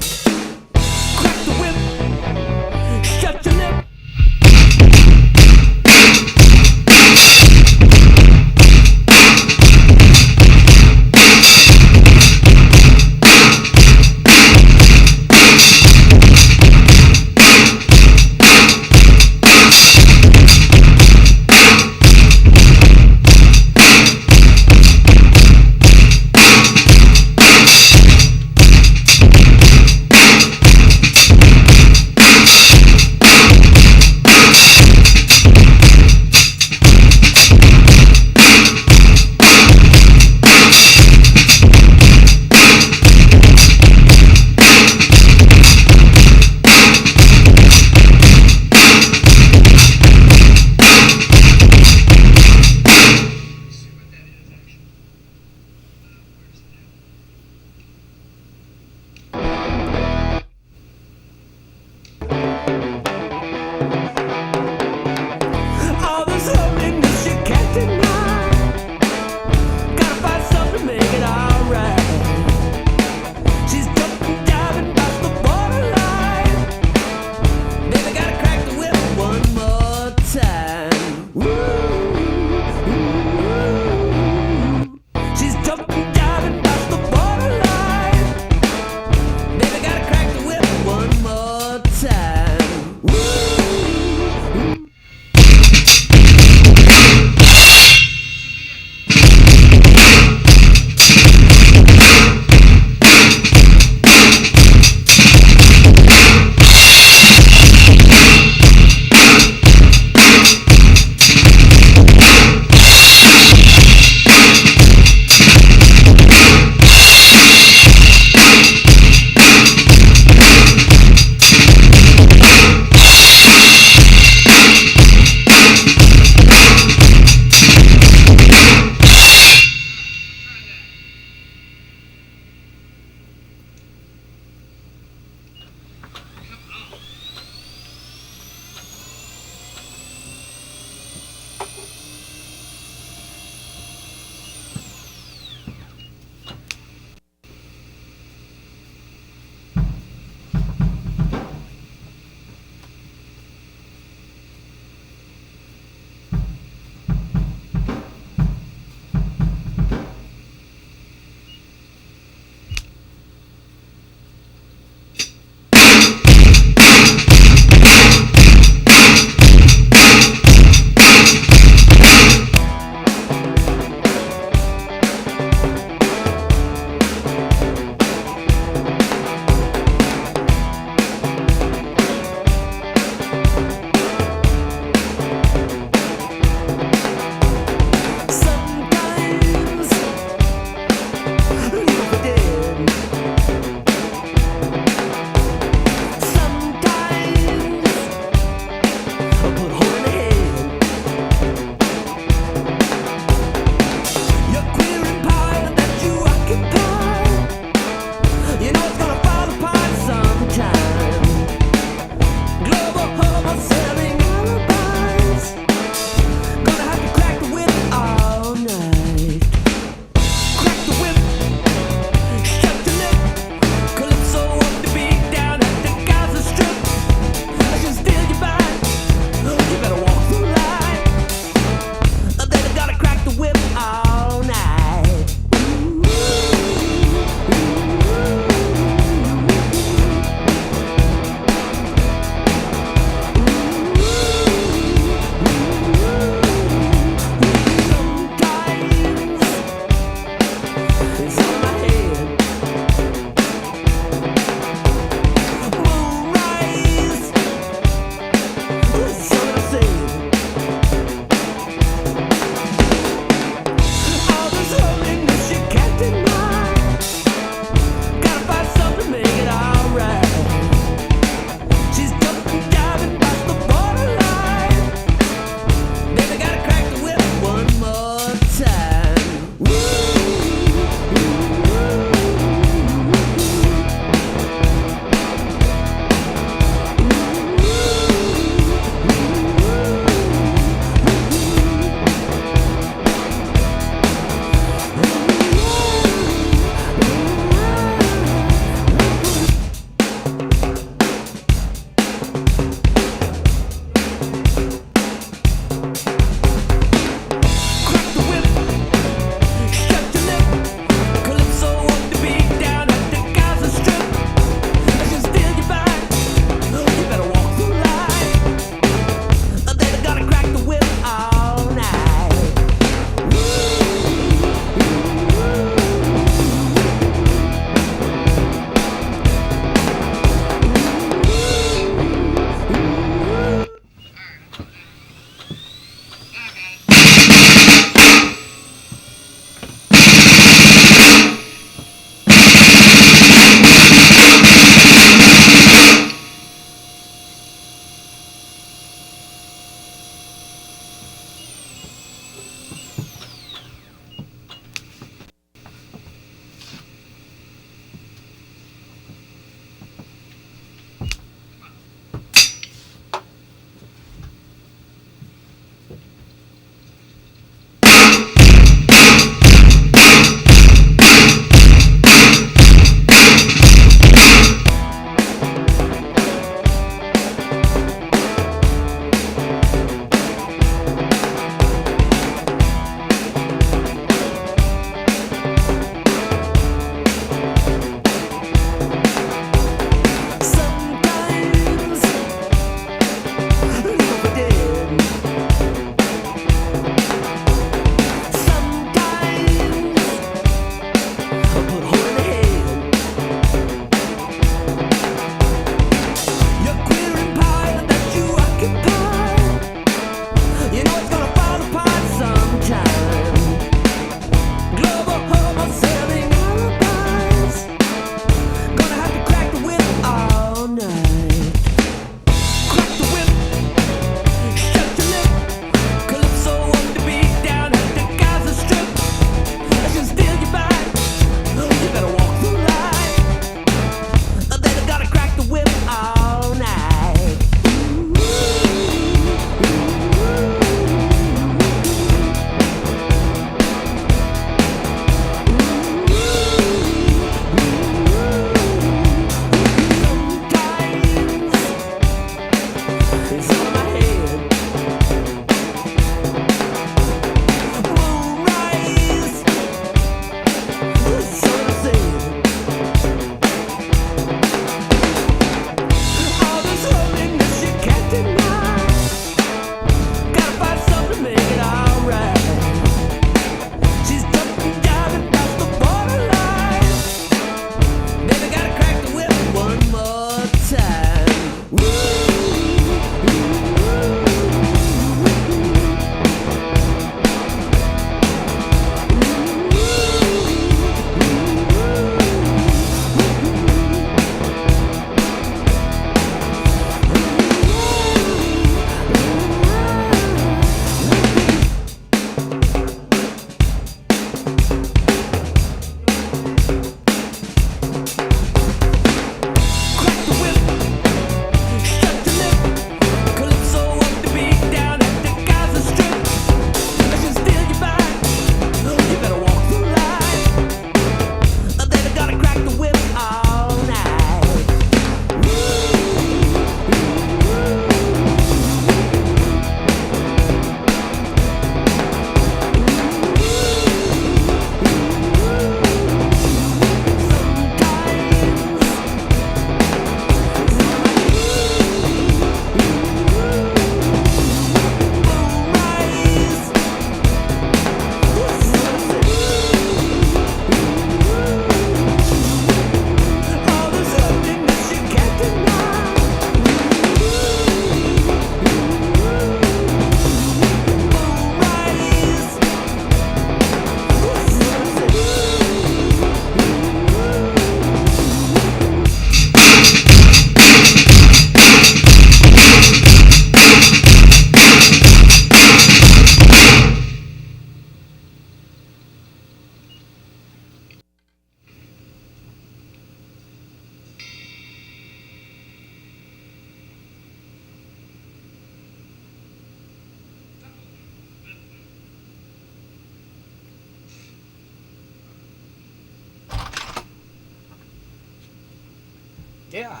Yeah.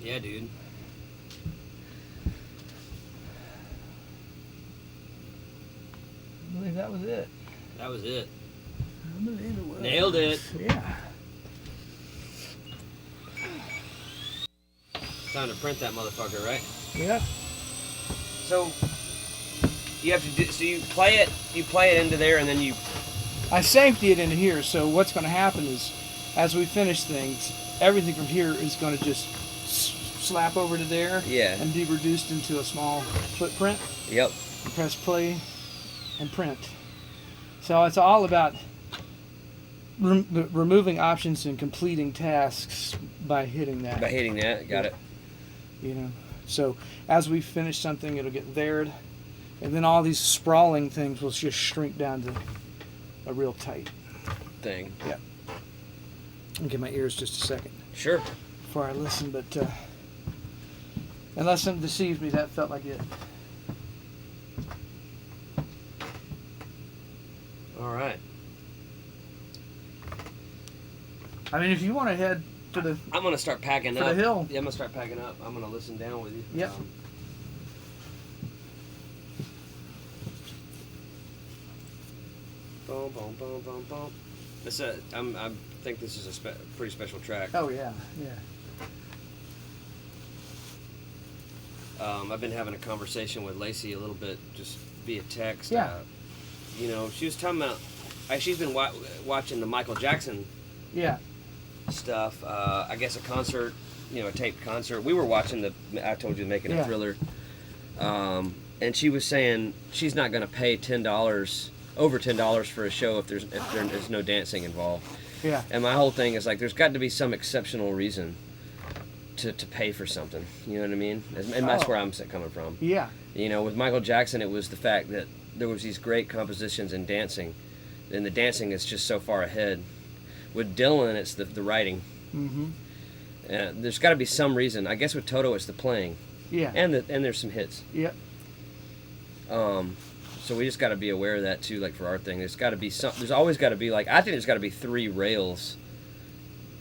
Yeah, dude. I believe that was it. That was it. I believe it was. Nailed it. Yeah. Time to print that motherfucker, right? Yep. So you have to do. So you play it into there, and then you. I safety it into here, so what's going to happen is, as we finish things, everything from here is going to just slap over to there. Yeah. And be reduced into a small footprint. Yep. And press play and print. So it's all about removing options and completing tasks by hitting that. By hitting that, got it. You know, so as we finish something, it'll get thered, and then all these sprawling things will just shrink down to a real tight Thing. Yeah. I'll give my ears just a second Sure. before I listen, but unless something deceives me, that felt like it. All right. I mean, if you want to head to the I'm gonna start packing For up. the hill. Yeah, I'm gonna start packing up. I'm gonna listen down with you. Yep. Boom, boom, boom, boom, boom. This, I think this is a pretty special track. Oh yeah, yeah. I've been having a conversation with Lacey a little bit, just via text. Yeah. You know, she was talking about. She's been watching the Michael Jackson Yeah. stuff. I guess a concert, you know, a taped concert. We were watching I told you, Making a Yeah. Thriller. And she was saying she's not going to pay over $10 for a show if there's no dancing involved. Yeah. And my whole thing is like, there's got to be some exceptional reason to pay for something. You know what I mean? And that's where I'm coming from. Yeah. You know, with Michael Jackson, it was the fact that there was these great compositions in dancing, and the dancing is just so far ahead. With Dylan, it's the writing. Mm-hmm. There's got to be some reason. I guess with Toto, it's the playing. Yeah. And there's some hits. Yep. So we just got to be aware of that too. Like for our thing, there's got to be some. There's always got to be like, I think there's got to be 3 rails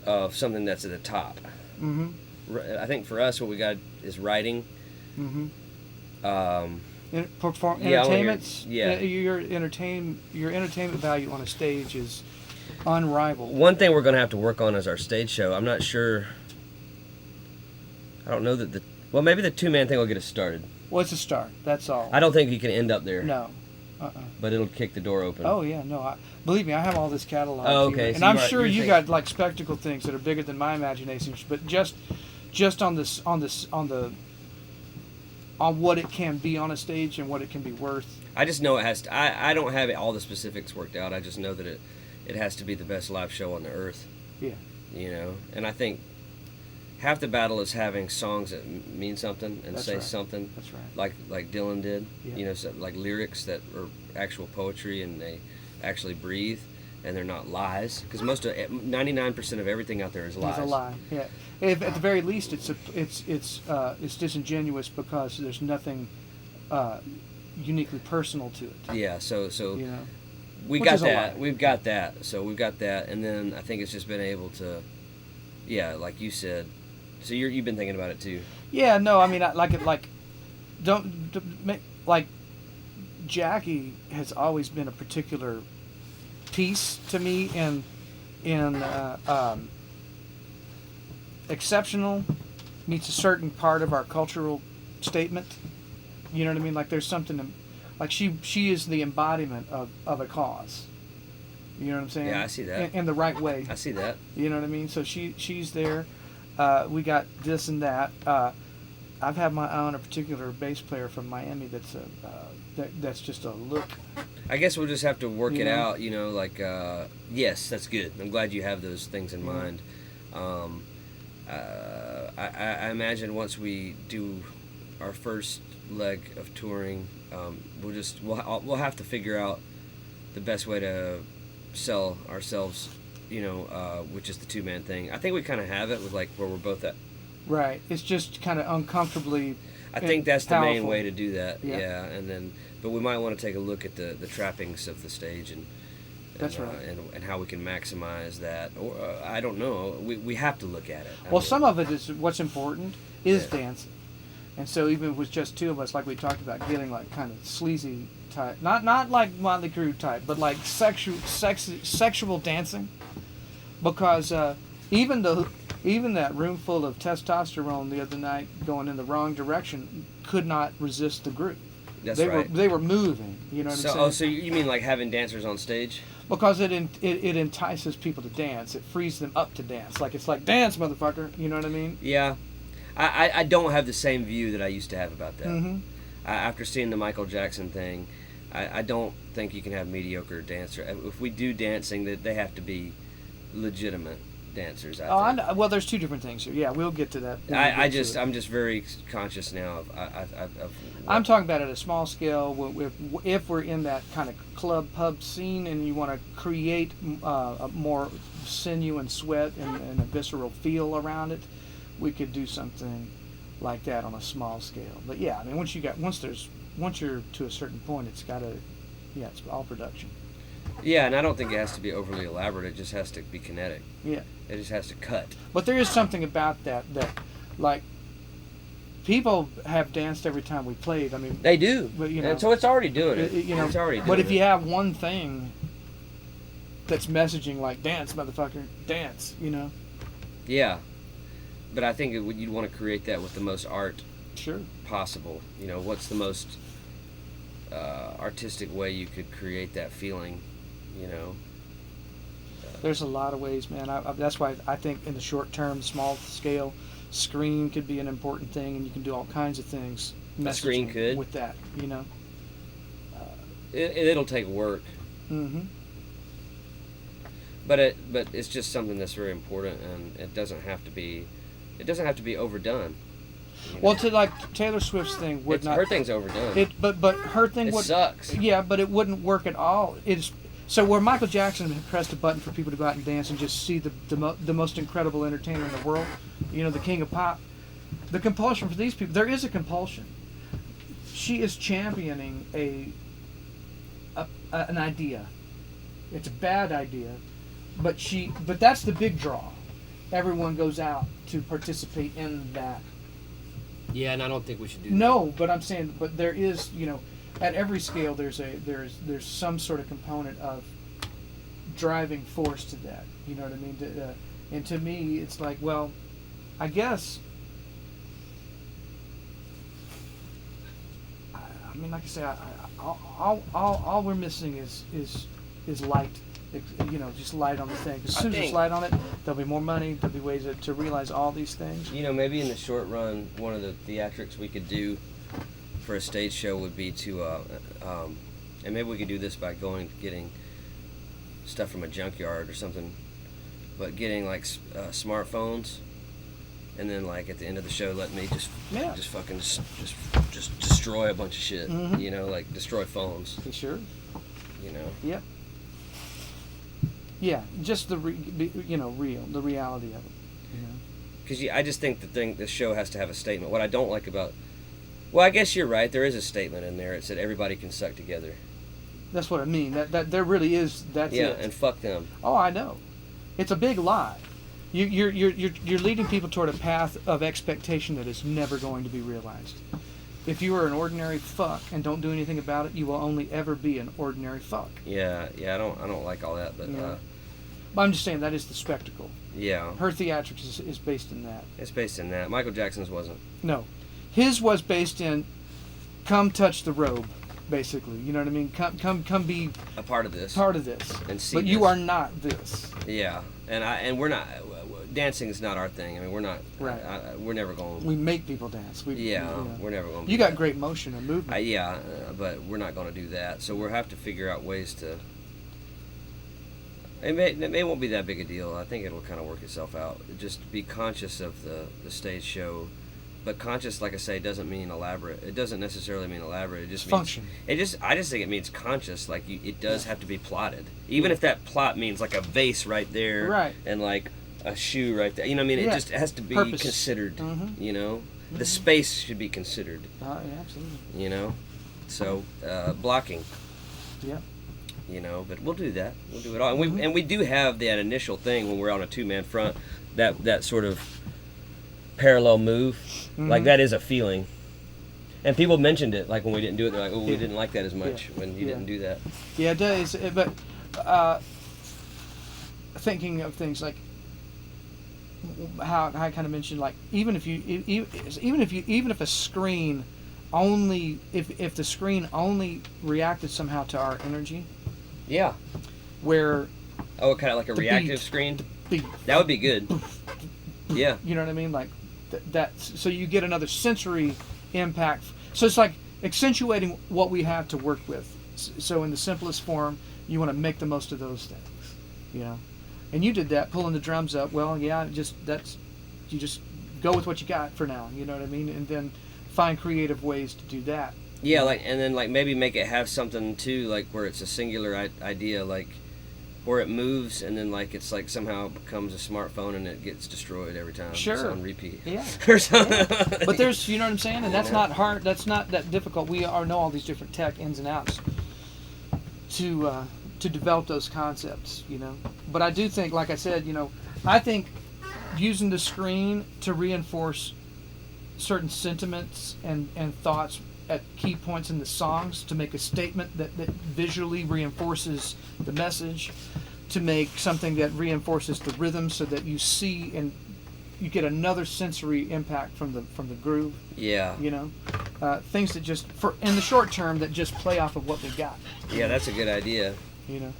of something that's at the top. Mm-hmm. I think for us, what we got is writing. Mm-hmm. Yeah, Entertainments. yeah. Your entertainment value on a stage is unrivaled. One thing we're going to have to work on is our stage show. I'm not sure. I don't know that well, maybe the 2-man thing will get us started. Well, it's a start. That's all. I don't think you can end up there. No. But it'll kick the door open. Oh yeah, no. Believe me, I have all this catalog. Oh, here. okay, And so I'm you're sure you thinking- got like spectacle things that are bigger than my imagination. But just on what it can be on a stage and what it can be worth. I just know it has to. I don't have all the specifics worked out. I just know that it has to be the best live show on the earth. Yeah. You know, and I think half the battle is having songs that mean something and That's say right. something. That's right. Like Dylan did. Yeah. You know, so like lyrics that are actual poetry and they actually breathe and they're not lies. Because 99% of everything out there is lies. It's a lie. Yeah. If, at the very least, it's disingenuous because there's nothing uniquely personal to it. Yeah. So You know. we Which got is a that. lie. We've got that. So we've got that, and then I think it's just been able to, yeah, like you said. So you've been thinking about it too. Yeah. No. I mean, like Jackie has always been a particular piece to me in exceptional meets a certain part of our cultural statement. You know what I mean? Like there's something, like she is the embodiment of a cause. You know what I'm saying? Yeah, I see that. In the right way. I see that. You know what I mean? So she's there. We got this and that. I've had my eye on a particular bass player from Miami that's just a look. I guess we'll just have to work You it know? out, you know, like, yes, that's good. I'm glad you have those things in mind. I imagine once we do our first leg of touring, we'll have to figure out the best way to sell ourselves, you know, which is the 2-man thing. I think we kind of have it with like where we're both at. Right. It's just kind of uncomfortably. I think that's the main powerful. way to do that. Yeah. Yeah, and then, but we might want to take a look at the trappings of the stage and That's right. And how we can maximize that. Or I don't know. We have to look at it. I Well, mean, some of it is what's important is Yeah. dancing, and so even if it was just two of us, like we talked about, getting like kind of sleazy type, not like Motley Crue type, but like sexual dancing, because even that room full of testosterone the other night going in the wrong direction could not resist the group. That's they right. They were moving. You know what I'm saying? So you mean like having dancers on stage? Because it entices people to dance. It frees them up to dance. Like it's like dance, motherfucker. You know what I mean? Yeah. I don't have the same view that I used to have about that. Mm-hmm. After seeing the Michael Jackson thing, I don't think you can have mediocre dancers. If we do dancing, that they have to be legitimate dancers. I think. I know. Well, there's two different things here. Yeah, we'll get to that. I'm just very conscious now of I'm talking about at a small scale. If we're in that kind of club pub scene and you want to create a more sinew and sweat and a visceral feel around it, we could do something like that on a small scale. But yeah, I mean, once you're to a certain point, it's all production. Yeah, and I don't think it has to be overly elaborate. It just has to be kinetic. Yeah. It just has to cut. But there is something about that like people have danced every time we played. I mean, They do. But, you know, and so it's already doing it. You know, it's already doing but if it. you have one thing that's messaging like dance, motherfucker, dance, you know. Yeah. But I think you'd want to create that with the most art Sure. possible. You know, what's the most artistic way you could create that feeling, you know? There's a lot of ways, man. That's why I think in the short term, small scale, screen could be an important thing, and you can do all kinds of things. A screen messaging could. with that, you know. It'll take work, Mm-hmm. but it's just something that's very important, and it doesn't have to be overdone. You know? Well, to like Taylor Swift's thing would not. Her thing's overdone. But her thing It would. sucks. Yeah, but it wouldn't work at all. It's so where Michael Jackson had pressed a button for people to go out and dance and just see the most incredible entertainer in the world, you know, the king of pop. The compulsion for these people, there is a compulsion. She is championing an idea. It's a bad idea, but that's the big draw. Everyone goes out to participate in that. Yeah, and I don't think we should do that. No, but I'm saying, but there is, you know, at every scale, there's some sort of component of driving force to that. You know what I mean? And to me, it's like, well, I guess. I mean, like I say, all we're missing is light. You know, just light on the thing. As soon as there's light on it, there'll be more money. There'll be ways to realize all these things. You know, maybe in the short run, one of the theatrics we could do for a stage show would be to, and maybe we could do this by getting stuff from a junkyard or something, but getting like smartphones, and then like at the end of the show, let me just fucking just destroy a bunch of shit. Mhm. You know, like destroy phones. You sure? You know. Yep. Yeah, just the reality of it. You know? Because I just think the show has to have a statement. What I don't like about, well, I guess you're right. There is a statement in there. It said everybody can suck together. That's what I mean. That there really is. That's yeah, it. and fuck them. Oh, I know. It's a big lie. You're leading people toward a path of expectation that is never going to be realized. If you are an ordinary fuck and don't do anything about it, you will only ever be an ordinary fuck. Yeah. I don't like all that, but Yeah. But I'm just saying that is the spectacle. yeah, Her theatrics is based in that. it's based in that. Michael Jackson's wasn't. No, his was based in, come touch the robe, basically. You know what I mean? Come be A part of this. part of this. And see But you this. are not this. Yeah, and we're not. Dancing is not our thing. I mean, we're not. Right. We're never going. We make people dance. Yeah, we're never going. You got great motion and movement. Yeah, but we're not going to do that. So we'll have to figure out ways to. It won't be that big a deal. I think it'll kind of work itself out. Just be conscious of the stage show, but conscious, like I say, doesn't mean elaborate. It doesn't necessarily mean elaborate. It just means function. I just think it means conscious. Like it does have to be plotted, even if that plot means like a vase right there, Right. and like a shoe right there. You know what I mean? Yeah. It just has to be Purpose. considered. Mhm. You know, the space should be considered. Yeah, absolutely. You know, so blocking. Yeah. you know. But we'll do that. We'll do it all, and we do have that initial thing when we're on a 2-man front, that sort of parallel move, like that is a feeling. And people mentioned it, like when we didn't do it, they're like, "Oh, we didn't like that as much when you didn't do that." Yeah, it does. But thinking of things like how I kind of mentioned, like even if a screen only if the screen only reacted somehow to our energy, Yeah. where Oh, kind of like a the reactive beat, screen. beat, That would be good. Yeah. you know what I mean, like that. So you get another sensory impact. So it's like accentuating what we have to work with. So in the simplest form, you want to make the most of those things, you know. And you did that, pulling the drums up. Well, yeah, you just go with what you got for now. You know what I mean? And then find creative ways to do that. Yeah, like, and then like maybe make it have something too, like where it's a singular idea, like where it moves, and then like it's like somehow becomes a smartphone and it gets destroyed every time. Sure. It's on repeat. Yeah. Or something. But there's, you know what I'm saying? And that's not hard. That's not that difficult. We know all these different tech ins and outs to develop those concepts, you know. But I do think, like I said, you know, I think using the screen to reinforce certain sentiments and thoughts at key points in the songs, to make a statement that visually reinforces the message, to make something that reinforces the rhythm so that you see and you get another sensory impact from the groove. Yeah. You know, things that just in the short term that just play off of what we got. Yeah, that's a good idea. You know.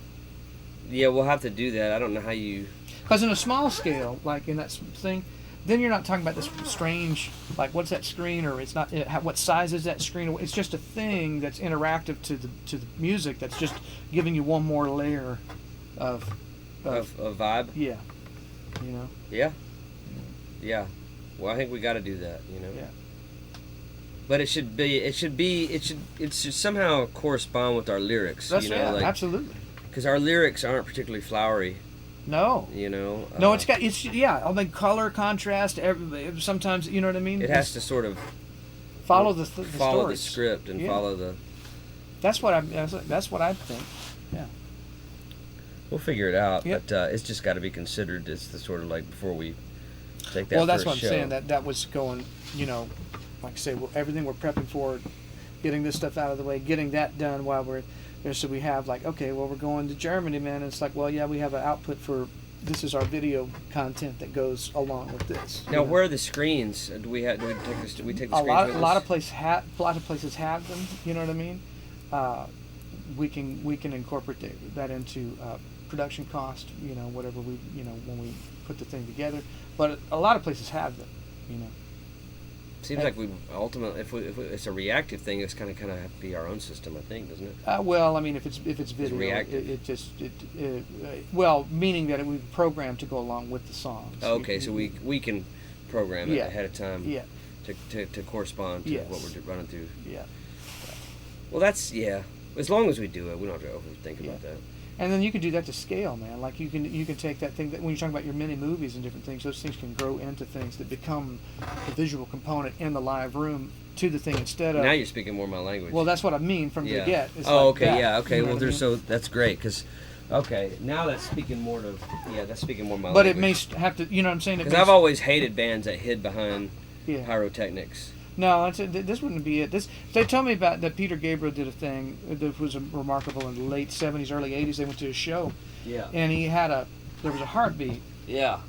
Yeah, we'll have to do that. I don't know how you. Because in a small scale, like in that thing, then you're not talking about this strange, like what's that screen, or it's not what size is that screen. It's just a thing that's interactive to the music. That's just giving you one more layer of vibe. Yeah. You know. Yeah. Yeah. Well, I think we got to do that. You know. Yeah. But it should somehow correspond with our lyrics. That's, you know, yeah, like, absolutely. Because our lyrics aren't particularly flowery. No. You know. No, I mean color, contrast. Sometimes, you know what I mean. It has to sort of follow the follow stories. the script and follow the. That's what I think. Yeah. We'll figure it out, Yep. but it's just got to be considered as the sort of like before we take that. Well, that's first what I'm show. saying. That was going. You know, like I say, everything we're prepping for, getting this stuff out of the way, getting that done while we're there. So we have like, okay, well, we're going to Germany, man. And it's like, well, yeah, we have an output for. This is our video content that goes along with this. Now, where are the screens? Do we take the screens with A lot us? of places have them. You know what I mean? We can incorporate that into production cost. You know, whatever when we put the thing together. But a lot of places have them. You know. Seems like we ultimately, if it's a reactive thing, it's kind of have to be our own system, I think, doesn't it? Well, I mean, if it's video, well, meaning that it would be programmed to go along with the songs. Okay, so we can program it ahead of time. Yeah. To correspond to what we're running through. Yeah. Well, that's as long as we do it, we don't have to overthink about that. And then you can do that to scale, man. Like you can take that thing that when you're talking about your mini movies and different things, those things can grow into things that become a visual component in the live room to the thing instead of. Now you're speaking more my language. Well, that's what I mean from the get. It's oh, like okay, that, yeah, okay. you know Well, what I mean? so that's great because, okay, now that's speaking more to that's speaking more my but language. it may have to, you know what I'm saying? Because I've always hated bands that hid behind pyrotechnics. No, this wouldn't be it. They told me about that Peter Gabriel did a thing that was remarkable in the late 70s, early 80s. They went to a show. Yeah. And there was a heartbeat. Yeah.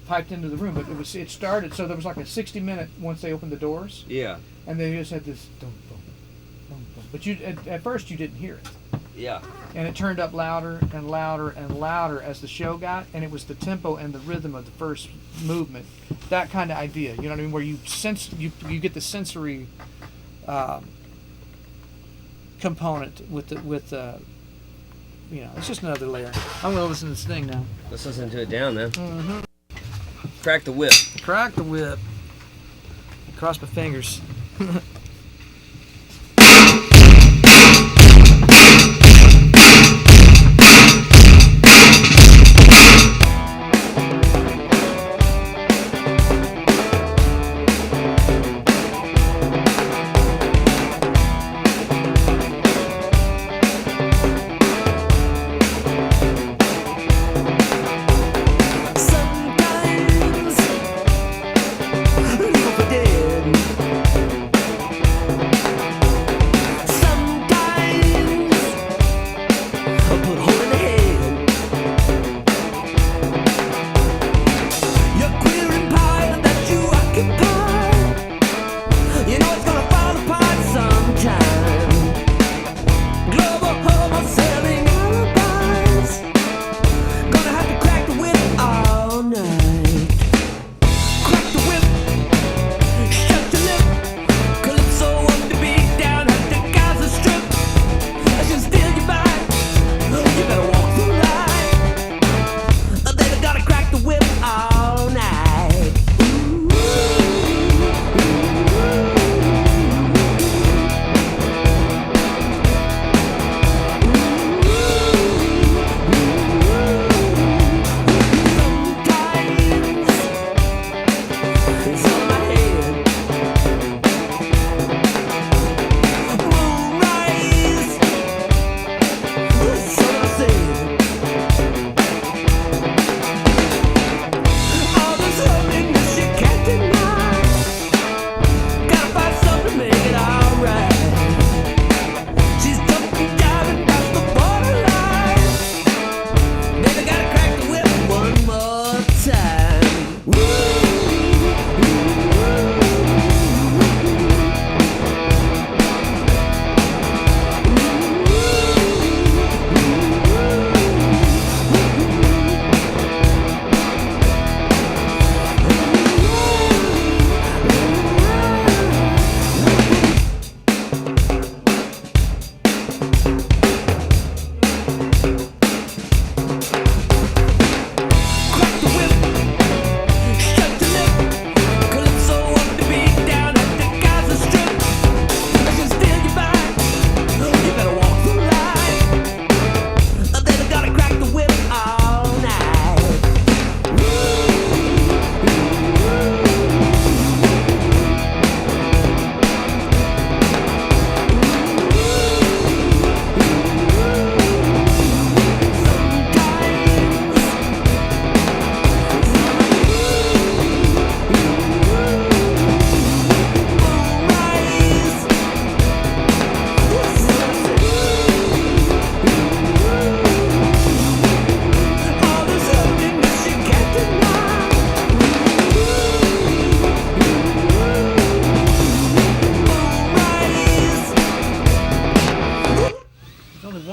Piped into the room, but it started, so there was like a 60-minute once they opened the doors. Yeah. And they just had this dum dum dum dum. But at first you didn't hear it. Yeah. And it turned up louder and louder and louder as the show got, and it was the tempo and the rhythm of the first movement, that kind of idea. You know what I mean? Where you get the sensory component with it's just another layer. I'm gonna listen to this thing now. Let's listen to it down then. Mm-hmm. Crack the whip. Crack the whip. Cross my fingers.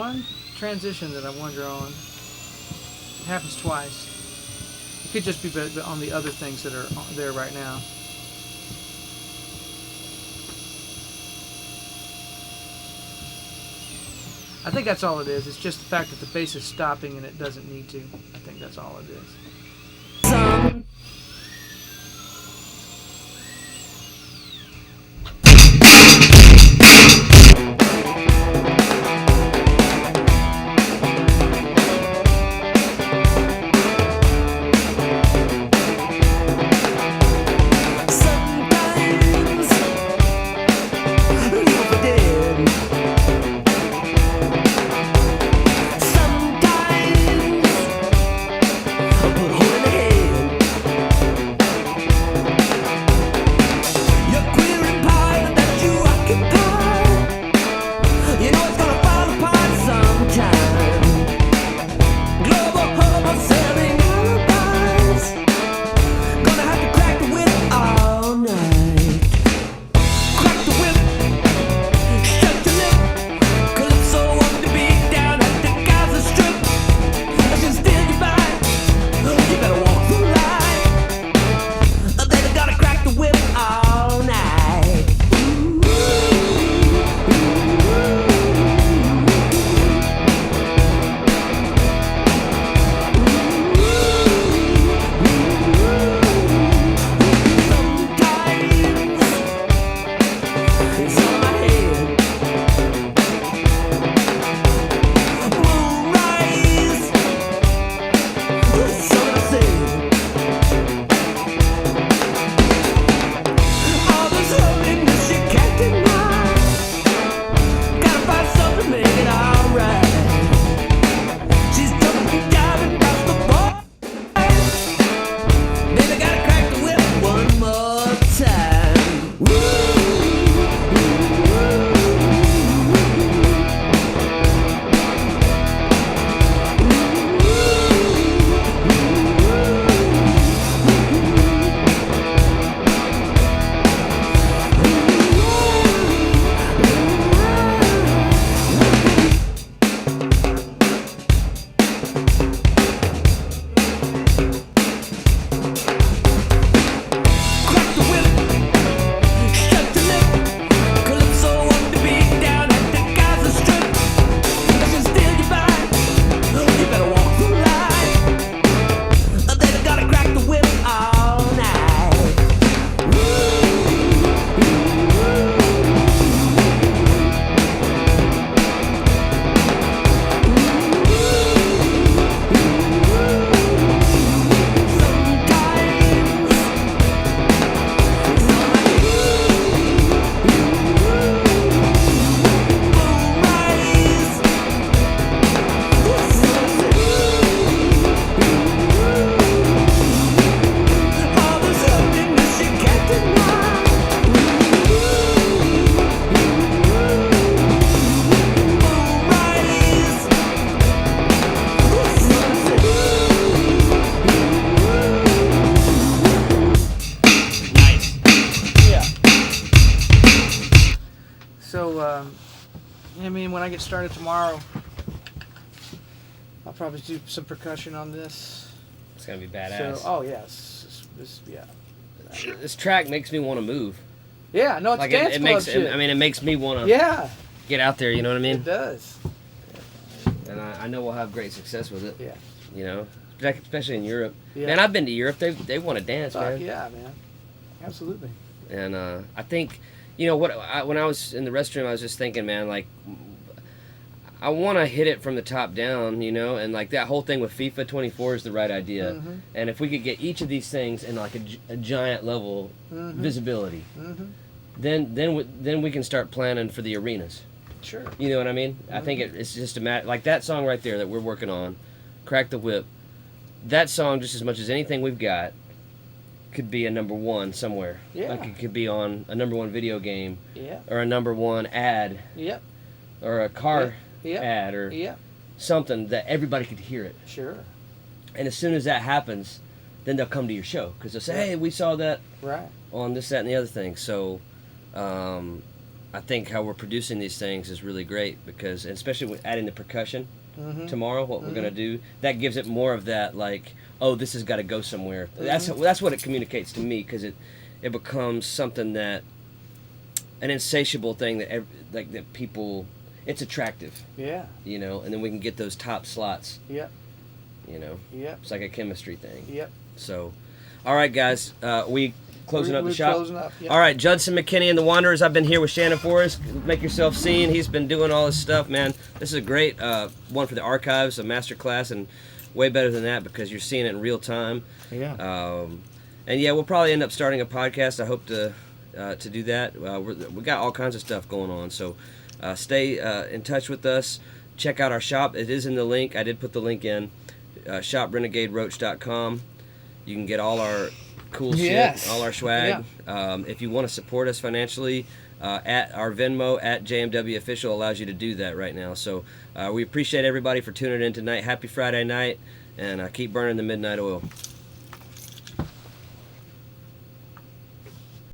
one transition that I wonder on. It happens twice. It could just be on the other things that are there right now. I think that's all it is. It's just the fact that the bass is stopping and it doesn't need to. I think that's all it is. I mean, when I get started tomorrow, I'll probably do some percussion on this. It's gonna be badass. So, oh yes, yeah. This track makes me want to move. Yeah, no, it's Like dance it club makes. shit. I mean, it makes me want to. Yeah, Get out there. You know what I mean? it does. And I know we'll have great success with it. Yeah. You know, especially in Europe. Yeah. Man, I've been to Europe. They want to dance, Fuck man. yeah, man. Absolutely. And I think, you know, when I was in the restroom, I was just thinking, man, like, I want to hit it from the top down, you know, and like that whole thing with FIFA 24 is the right idea. Mm-hmm. And if we could get each of these things in like a giant level Mm-hmm. visibility, Mm-hmm. then we can start planning for the arenas. Sure. You know what I mean? I think Mm-hmm. it's just a matter, like that song right there that we're working on, Crack the Whip. That song, just as much as anything we've got, could be a number one somewhere. Yeah. Like it could be on a number one video game, Yeah. or a number one ad, Yep. or a car Yep. ad, or Yep. something that everybody could hear it. Sure. And as soon as that happens, then they'll come to your show because they'll say, Yeah. "Hey, we saw that Right. on this, that, and the other thing." So, I I think how we're producing these things is really great because, especially with adding the percussion tomorrow, what we're gonna do, that gives it more of that like, oh, this has got to go somewhere. That's what it communicates to me because it becomes something that an insatiable thing that that people, it's attractive. Yeah. You know, and then we can get those top slots. Yep. You know. Yep. It's like a chemistry thing. Yep. So, all right, guys, we closing up the We're shop. closing up, yep. All right, Judson McKinney and the Wanderers. I've been here with Shannon Forrest. Make yourself seen. He's been doing all this stuff, man. This is a great one for the archives, a master class, and way better than that because you're seeing it in real time. Yeah. And yeah, we'll probably end up starting a podcast. I hope to do that. We got all kinds of stuff going on, so stay in touch with us. Check out our shop. It is in the link. I did put the link in. ShopRenegadeRoach.com. You can get all our cool Yes. shit, all our swag. If you want to support us financially, at our Venmo at Jmwofficial allows you to do that right now. So we appreciate everybody for tuning in tonight. Happy Friday night, and keep burning the midnight oil.